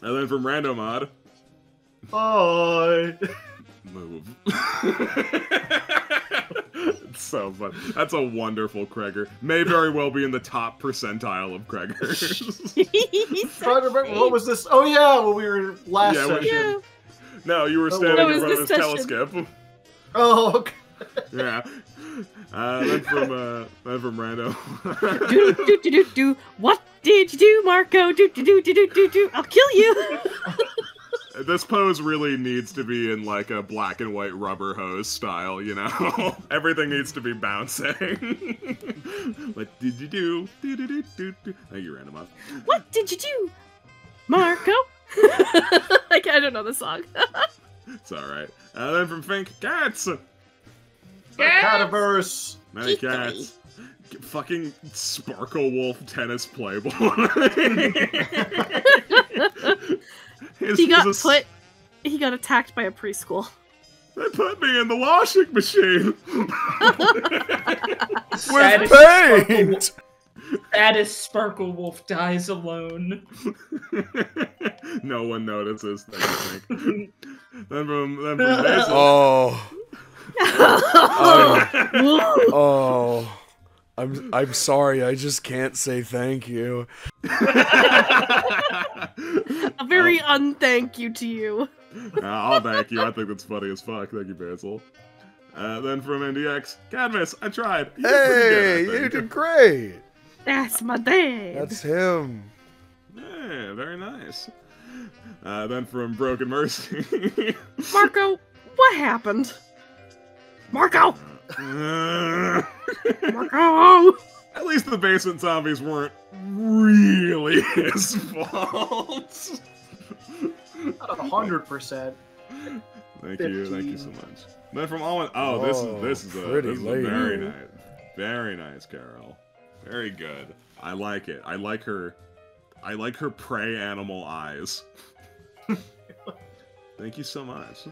S2: And then from Randomod.
S3: Bye.
S2: Move. It's so fun. That's a wonderful Kreger. May very well be in the top percentile of Kregers.
S3: Trying to remember, what was this? Oh yeah, when we were last
S2: Yeah,
S3: session.
S2: No, you were
S3: Oh,
S2: standing
S3: that
S2: in
S5: was
S2: front of
S5: this
S2: his
S5: session.
S2: telescope.
S3: Oh, okay.
S2: Yeah. Then from Rando.
S5: Do. What did you do, Marco? Do. I'll kill you.
S2: This pose really needs to be in like a black and white rubber hose style, you know? Everything needs to be bouncing. What did you do? Thank you, Randomod.
S5: What did you do, Marco? I don't know the song.
S2: It's alright. Then from Fink, cats!
S3: Cataverse.
S2: Many cats. Fucking Sparkle Wolf tennis playboy.
S5: He got attacked by a preschool.
S2: They put me in the washing machine.
S1: With paint!
S4: Saddest Sparkle Wolf dies alone.
S2: No one notices. Thank you. Then from Basil.
S1: Oh. I'm sorry, I just can't say thank you.
S5: A very unthank you to you.
S2: I'll thank you. I think that's funny as fuck. Thank you, Basil. Then from NDX, Cadmus, I tried. You did pretty good, I
S1: You
S2: think.
S1: did great.
S5: That's my dad.
S1: That's him.
S2: Yeah, very nice. Then from Broken Mercy.
S5: Marco, what happened? Marco! Marco!
S2: At least the basement zombies weren't really his fault.
S3: Not 100%.
S2: Thank you so much. Then from Almond, this is a
S1: pretty lady.
S2: very nice Carol. Very good. I like it. I like her prey animal eyes. Thank you so much.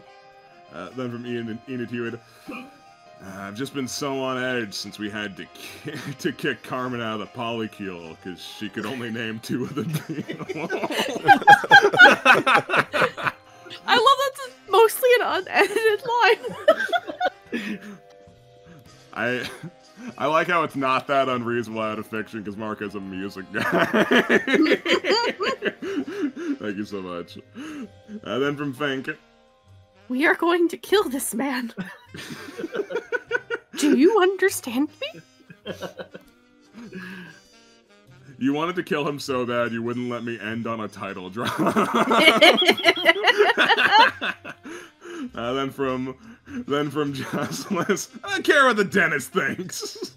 S2: Then from Enid Hewitt. I've just been so on edge since we had to kick Carmen out of the polycule because she could only name 2 of the people.
S5: I love that's mostly an unedited line.
S2: I like how it's not that unreasonable out of fiction because Marco's a music guy. Thank you so much. Then from Fink.
S5: We are going to kill this man. Do you understand me?
S2: You wanted to kill him so bad you wouldn't let me end on a title drop. Then from Jocelyn, I don't care what the dentist thinks.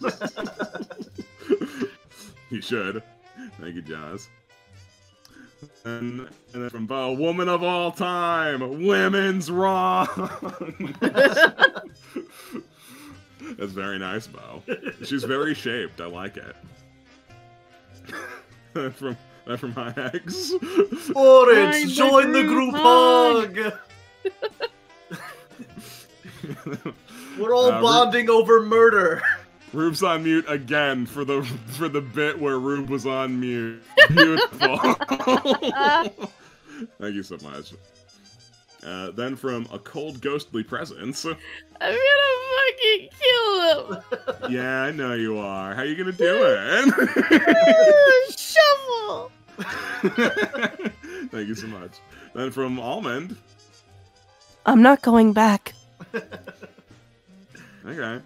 S2: He should. Thank you, Joss. And then from Bo, woman of all time, women's wrong. That's very nice, Bo. She's very shaped. I like it. from my ex.
S3: Moritz, join the group hug. We're all bonding over murder.
S2: Rube's on mute again for the bit where Rube was on mute. Beautiful. Thank you so much. Then from a cold, ghostly presence.
S7: I'm gonna fucking kill him.
S2: Yeah, I know you are. How you gonna do it?
S7: Shovel.
S2: Thank you so much. Then from Almond.
S7: I'm not going back.
S2: Okay.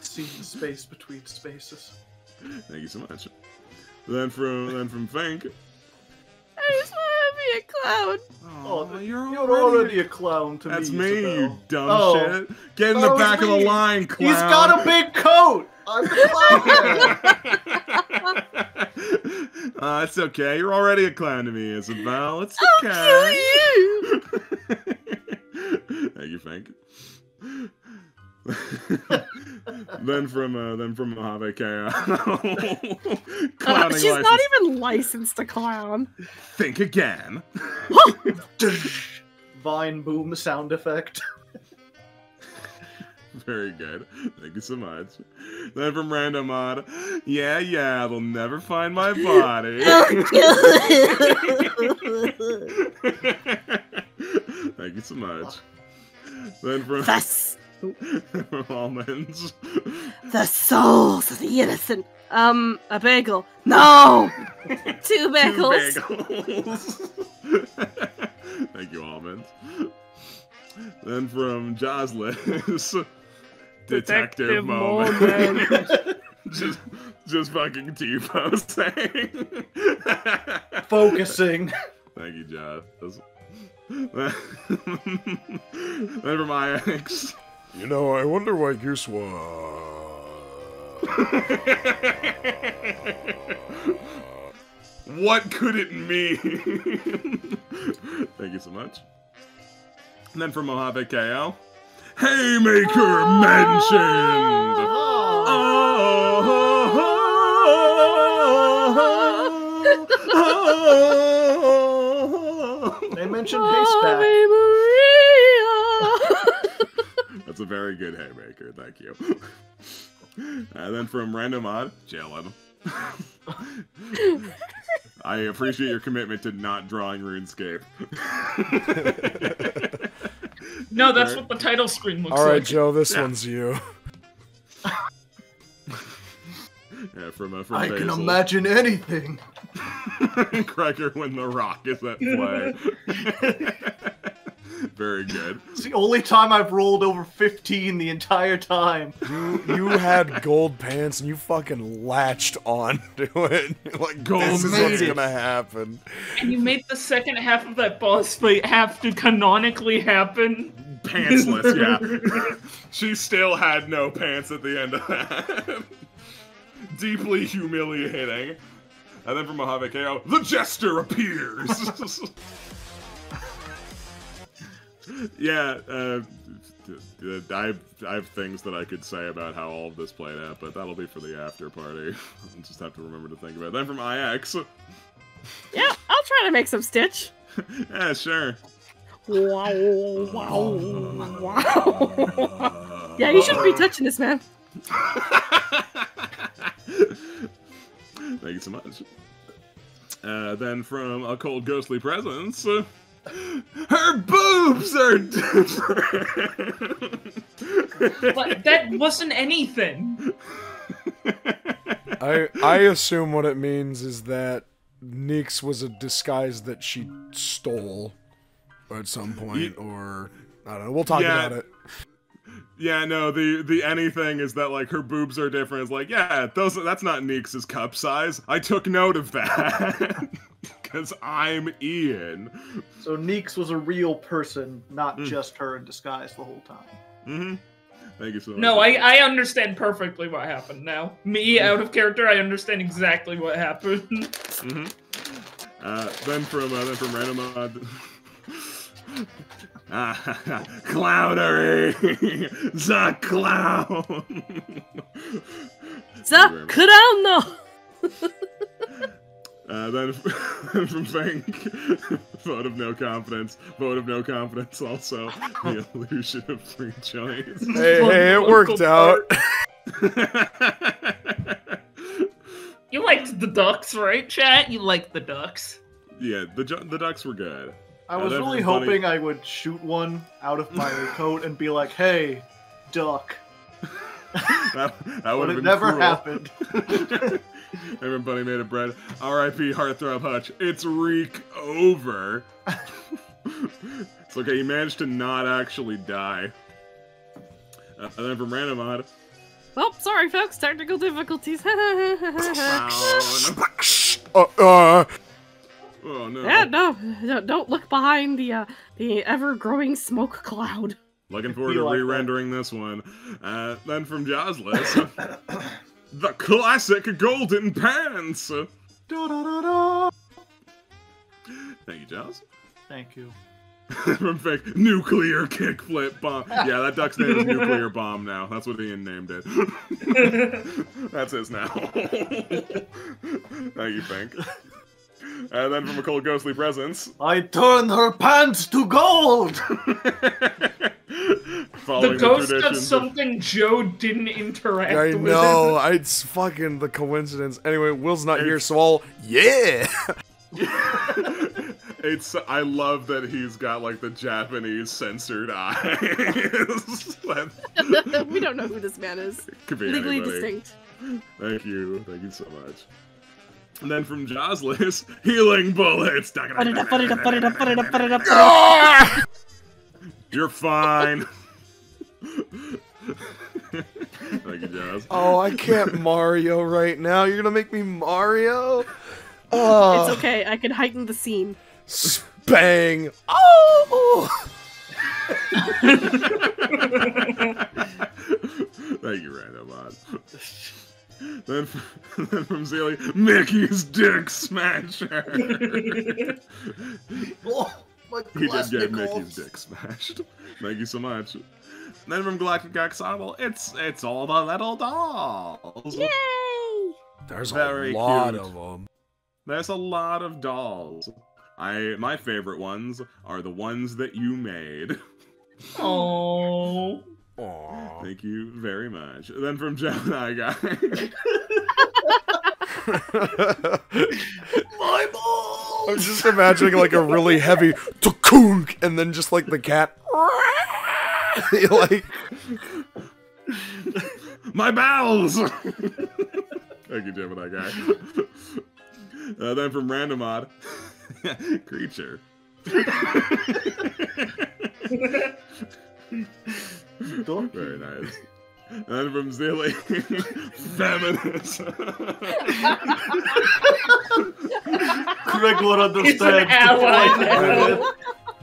S3: See the space between spaces.
S2: Thank you so much. Then from Fink.
S7: I just want to be a clown.
S3: Oh, you're already a clown to
S2: That's
S3: me.
S2: me,
S3: Isabel.
S2: you dumb shit. Get in the back of the line, clown.
S3: He's got a big coat. I'm the clown.
S2: It's okay. You're already a clown to me, Isabel. It's okay.
S7: I'll kill you.
S2: Thank you, Fink. then from Mojave KO.
S5: She's not even licensed to clown.
S2: Think again.
S3: Vine boom sound effect.
S2: Very good. Thank you so much. Then from Random Mod. Yeah, they'll never find my body. Thank you so much. Then from from Almonds.
S7: The souls of the innocent. A bagel. No! Two bagels.
S2: 2 bagels. Thank you, Almonds. Then from Joslis. Detective moment. just fucking T-posing.
S3: Focusing.
S2: Thank you, Josh. Then from IX.
S1: You know, I wonder why Goose was.
S2: What could it mean? Thank you so much. And then from Mojave KO. Haymaker mentioned!
S3: They mentioned Haystack.
S2: That's a very good haymaker, thank you. And then from Random Mod, Jalen. I appreciate your commitment to not drawing RuneScape.
S4: No, that's what the title screen looks like.
S1: Alright, Joe, this one's you.
S2: Yeah, from
S3: I
S2: Basil.
S3: can imagine anything.
S2: Cracker when the rock is at play. Very good.
S3: It's the only time I've rolled over 15 the entire time.
S1: You had gold pants and you fucking latched on to it. You're like, this is what's gonna happen.
S4: And you made the second half of that boss fight have to canonically happen.
S2: Pantsless, yeah. She still had no pants at the end of that. Deeply humiliating. And then from Mojave KO, the Jester appears! Yeah, I have things that I could say about how all of this played out, but that'll be for the after party. I'll just have to remember to think about it. Then from IX.
S5: Yeah, I'll try to make some Stitch.
S2: Yeah, sure.
S5: Wow. Yeah, you shouldn't be touching this, man.
S2: Thank you so much. Then from a cold ghostly presence. Her boobs are different.
S4: But that wasn't anything.
S1: I assume what it means is that Nyx was a disguise that she stole at some point, or I don't know. We'll talk about it.
S2: Yeah, no, the anything is that, like, her boobs are different. It's like, yeah, that's not Nyx's cup size. I took note of that. Because I'm Ian.
S3: So Nyx was a real person, not just her in disguise the whole time.
S2: Mm-hmm. Thank you so much.
S4: No, I understand perfectly what happened now. Me, out of character, I understand exactly what happened.
S2: Mm-hmm. Then from Random Mod. Clownery! The clown!
S5: The clown!
S2: Then from Fink, vote of no confidence. Vote of no confidence also. The illusion of free choice.
S1: Hey, it worked out.
S4: You liked the ducks, right, chat? You liked the ducks.
S2: Yeah, the ducks were good.
S3: I was really hoping I would shoot one out of my coat and be like, "Hey, duck."
S2: That would have been
S3: never
S2: cruel.
S3: happened.
S2: Everybody made a bread. R.I.P. Heartthrob Hutch. It's Reek over. It's okay. He managed to not actually die. And then from Randomod.
S5: Oh, sorry, folks. Technical difficulties.
S2: Oh no.
S5: Yeah, no, don't look behind the ever-growing smoke cloud.
S2: Looking forward to re-rendering this one. Then from Jawsless, the classic golden pants.
S3: Da-da-da-da.
S2: Thank you, Jaws.
S3: Thank you.
S2: From Fake, nuclear kickflip bomb. Yeah, that duck's name is Nuclear Bomb now. That's what Ian named it. That's his now. Thank you, Fink. And then from a cold ghostly presence,
S3: I turned her pants to gold!
S4: The ghost does something Joe didn't interact with.
S1: I know, it's fucking the coincidence. Anyway, Will's not here, so I'll... Yeah!
S2: I love that he's got, like, the Japanese censored eyes.
S5: We don't know who this man is.
S2: Could be
S5: Legally
S2: anybody.
S5: distinct.
S2: Thank you so much. And then from Jawsless, healing bullets. You're fine. Thank you, Jaws.
S1: Oh, I can't Mario right now. You're gonna make me Mario? Oh.
S5: It's okay. I can heighten the scene.
S1: Spang! Oh!
S2: Thank you, Randomod. Then from Zealy, Mickey's Dick Smasher.
S3: Oh, my
S2: He did get Mickey's dick smashed. Thank you so much. Then from Galactic Axolotl, it's all the little dolls.
S5: Yay!
S1: There's
S2: Very
S1: a lot
S2: cute.
S1: of them.
S2: There's a lot of dolls. My favorite ones are the ones that you made.
S4: Oh.
S1: Aww.
S2: Thank you very much. Then from Gemini Guy.
S3: My balls!
S1: I'm just imagining like a really heavy tukunk and then just like the cat. Like
S2: My bowels! Thank you, Gemini Guy. Then from Randomod, creature. Very nice. And then from Zilly, feminist.
S3: Craig would
S4: It's an
S3: understand.
S4: ally now.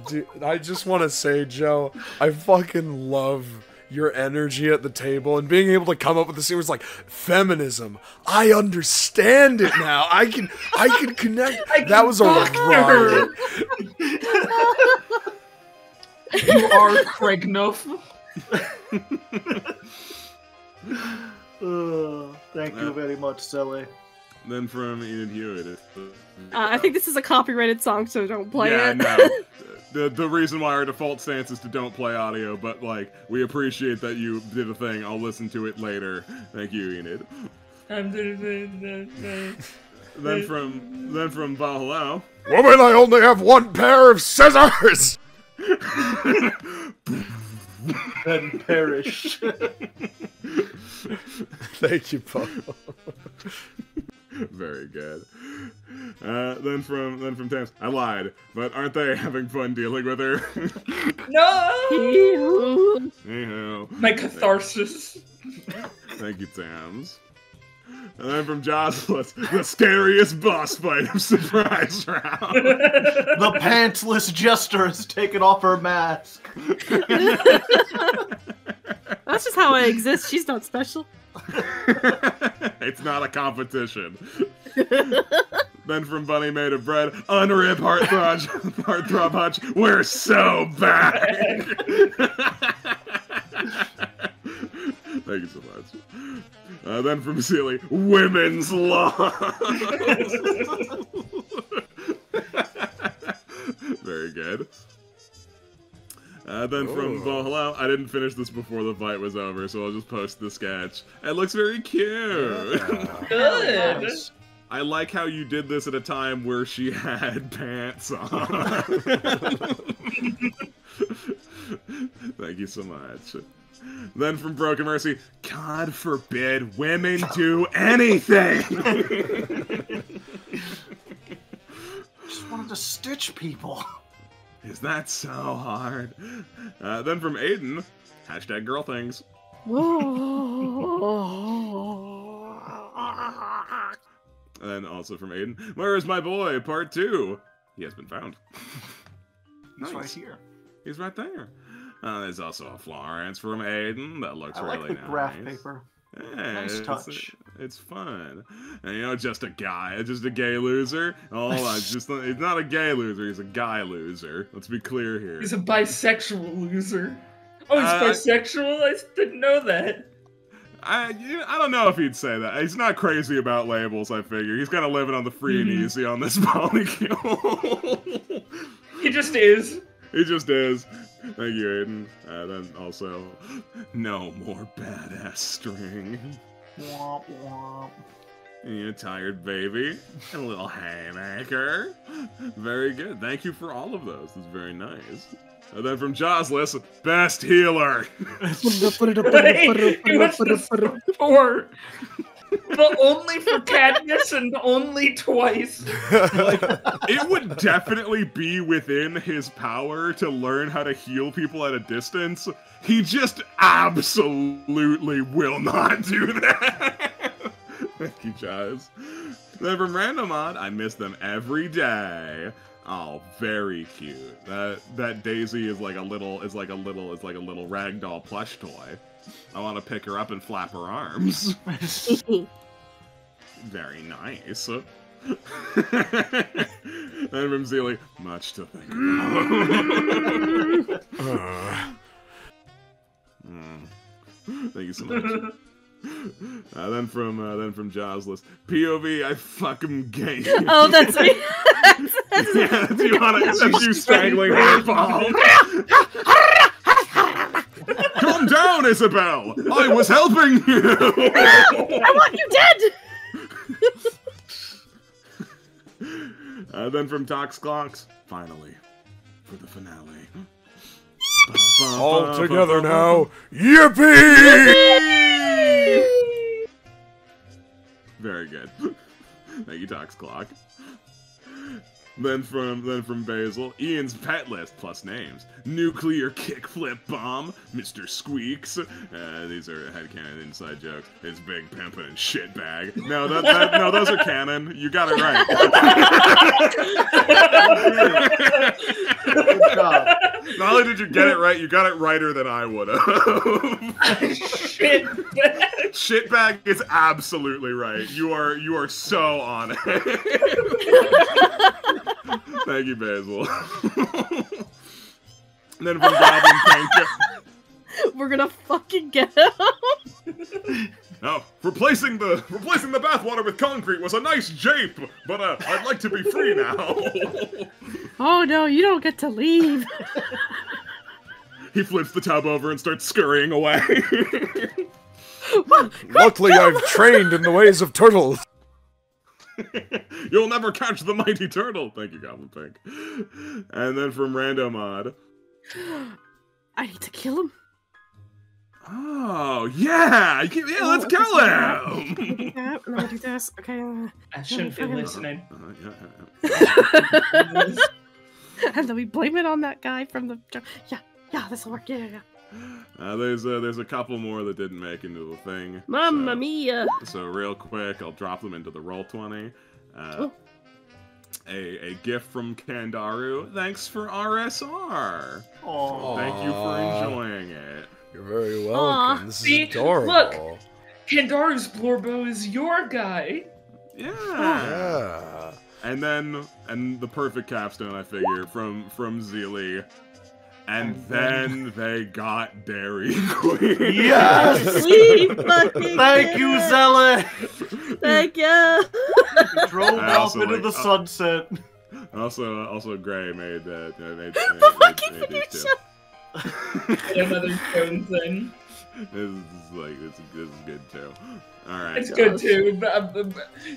S1: Dude, I just want to say, Joe, I fucking love your energy at the table and being able to come up with the series like feminism. I understand it now. I can connect. That was a riot.
S4: You are Craig Nuff.
S3: Thank you very much, Sally.
S2: Then from Enid Hewitt.
S5: I think this is a copyrighted song, so don't play it.
S2: No. The reason why our default stance is to don't play audio, but like we appreciate that you did a thing. I'll listen to it later. Thank you, Enid. Then from Valhalla.
S1: Woman, I only have one pair of scissors.
S3: Then perish.
S1: Thank you, Paul.
S2: Very good. Then from Tams. I lied, but aren't they having fun dealing with her?
S4: No!
S2: Anyhow.
S4: My catharsis.
S2: Thank you, Tams. And then from Jawsless, the scariest boss fight of Surprise Round.
S3: The pantsless jester has taken off her mask.
S5: That's just how I exist. She's not special.
S2: It's not a competition. Then from Bunny Made of Bread, unrip Heartthrob Hutch, we're so back! Thank you so much. Then from Sealy, Women's Law! Very good. Then from hello, I didn't finish this before the fight was over, so I'll just post the sketch. It looks very cute!
S4: Good!
S2: I like how you did this at a time where she had pants on. Thank you so much. Then from Broken Mercy, God forbid women do anything!
S3: Just wanted to stitch people.
S2: Is that so hard? Then from Aiden, hashtag girl things. And then also from Aiden, where is my boy? Part 2. He has been found.
S3: He's right here.
S2: He's right there. There's also a Florence from Aiden. That looks
S3: I
S2: really
S3: like the
S2: nice.
S3: graph paper.
S2: Yeah,
S3: Nice touch.
S2: It's fun. And you know, just a guy, just a gay loser. Oh, he's not a gay loser, he's a guy loser. Let's be clear here.
S4: He's a bisexual loser. Oh, he's bisexual? I didn't know that.
S2: I don't know if he'd say that. He's not crazy about labels, I figure. He's kind of living on the free and easy on this molecule.
S4: He just is.
S2: He just is. Thank you, Aiden. Then also, no more badass string.
S3: Womp womp.
S2: You tired baby? A little haymaker. Very good. Thank you for all of those. That's very nice. And then from Josless, best healer.
S4: He wants to support. But only for Cadmus and only twice.
S2: It would definitely be within his power to learn how to heal people at a distance. He just absolutely will not do that. Thank you, Jazz. Then from Randomod, I miss them every day. Oh, very cute. That Daisy is like a little ragdoll plush toy. I want to pick her up and flap her arms. Very nice. And from Zealy, much to think about. Thank you so much. Then from Jawsless, POV, I fucking gay.
S7: Oh, that's me.
S2: Yeah, that's you strangling her ball. Calm down, Isabel! I was helping you!
S7: I want you dead!
S2: Then from Tox Clocks, finally, for the finale.
S1: All together now, yippee!
S2: Very good. Thank you, Tox Clock. Then from Basil, Ian's pet list plus names: Nuclear Kickflip Bomb, Mr. Squeaks. These are headcanon inside jokes. His Big Pimpin' and Shitbag. No, no, those are canon. You got it right.
S3: Good job.
S2: Not only did you get it right, you got it righter than I would have.
S4: Shitbag.
S2: Shitbag is absolutely right. You are so on it. Thank you, Basil. And then from Goblin Pink.
S7: We're gonna fucking get him.
S2: Oh, replacing the bathwater with concrete was a nice jape, but I'd like to be free now.
S7: Oh no, you don't get to leave.
S2: He flips the tub over and starts scurrying away.
S1: Luckily, I've trained in the ways of turtles.
S2: You'll never catch the mighty turtle. Thank you, Goblin Pink. And then from Randomod.
S7: I need to kill him.
S2: Oh, yeah! Let's kill him!
S7: I'm gonna do this. Okay.
S4: I shouldn't be listening.
S7: And then we blame it on that guy from the... Yeah, this'll work. Yeah.
S2: There's a couple more that didn't make into the thing.
S7: Mamma mia!
S2: So real quick, I'll drop them into the Roll20. A gift from Kandaru. Thanks for RSR.
S3: Aww.
S2: Thank you for enjoying it.
S1: You're very welcome. This is adorable.
S4: Look, Kandaru's Blorbo is your guy.
S2: Yeah.
S1: Yeah.
S2: And the perfect capstone, I figure, from Zealy. And then they got Dairy Queen.
S3: Yes!
S5: We fucking
S3: Thank you, Zealot!
S5: Thank you.
S3: Drove off into the sunset.
S2: Also, Gray made that. Made
S5: fucking
S2: these two.
S4: Another stone thing.
S2: This is good too. All right.
S4: It's good too.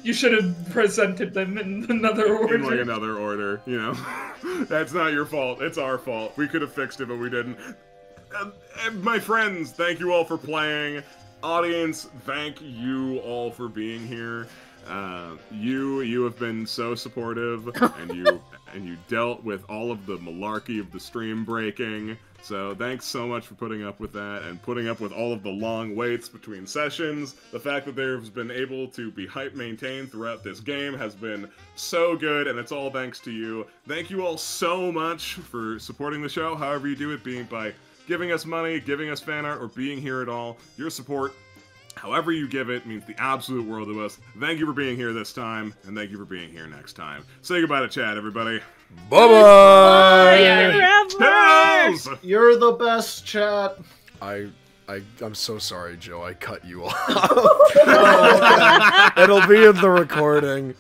S4: You should have presented them in another order.
S2: In like another order, you know. That's not your fault. It's our fault. We could have fixed it, but we didn't. And my friends, thank you all for playing. Audience, thank you all for being here. You have been so supportive, and you dealt with all of the malarkey of the stream breaking. So thanks so much for putting up with that and putting up with all of the long waits between sessions. The fact that there's been able to be hype maintained throughout this game has been so good, and it's all thanks to you. Thank you all so much for supporting the show, however you do it, being by giving us money, giving us fan art, or being here at all. Your support, however you give it, means the absolute world to us. Thank you for being here this time, and thank you for being here next time. Say goodbye to chat, everybody.
S1: Bye-bye!
S2: Toodles!
S3: You're the best, chat.
S1: I'm so sorry, Joe. I cut you off. It'll be in the recording.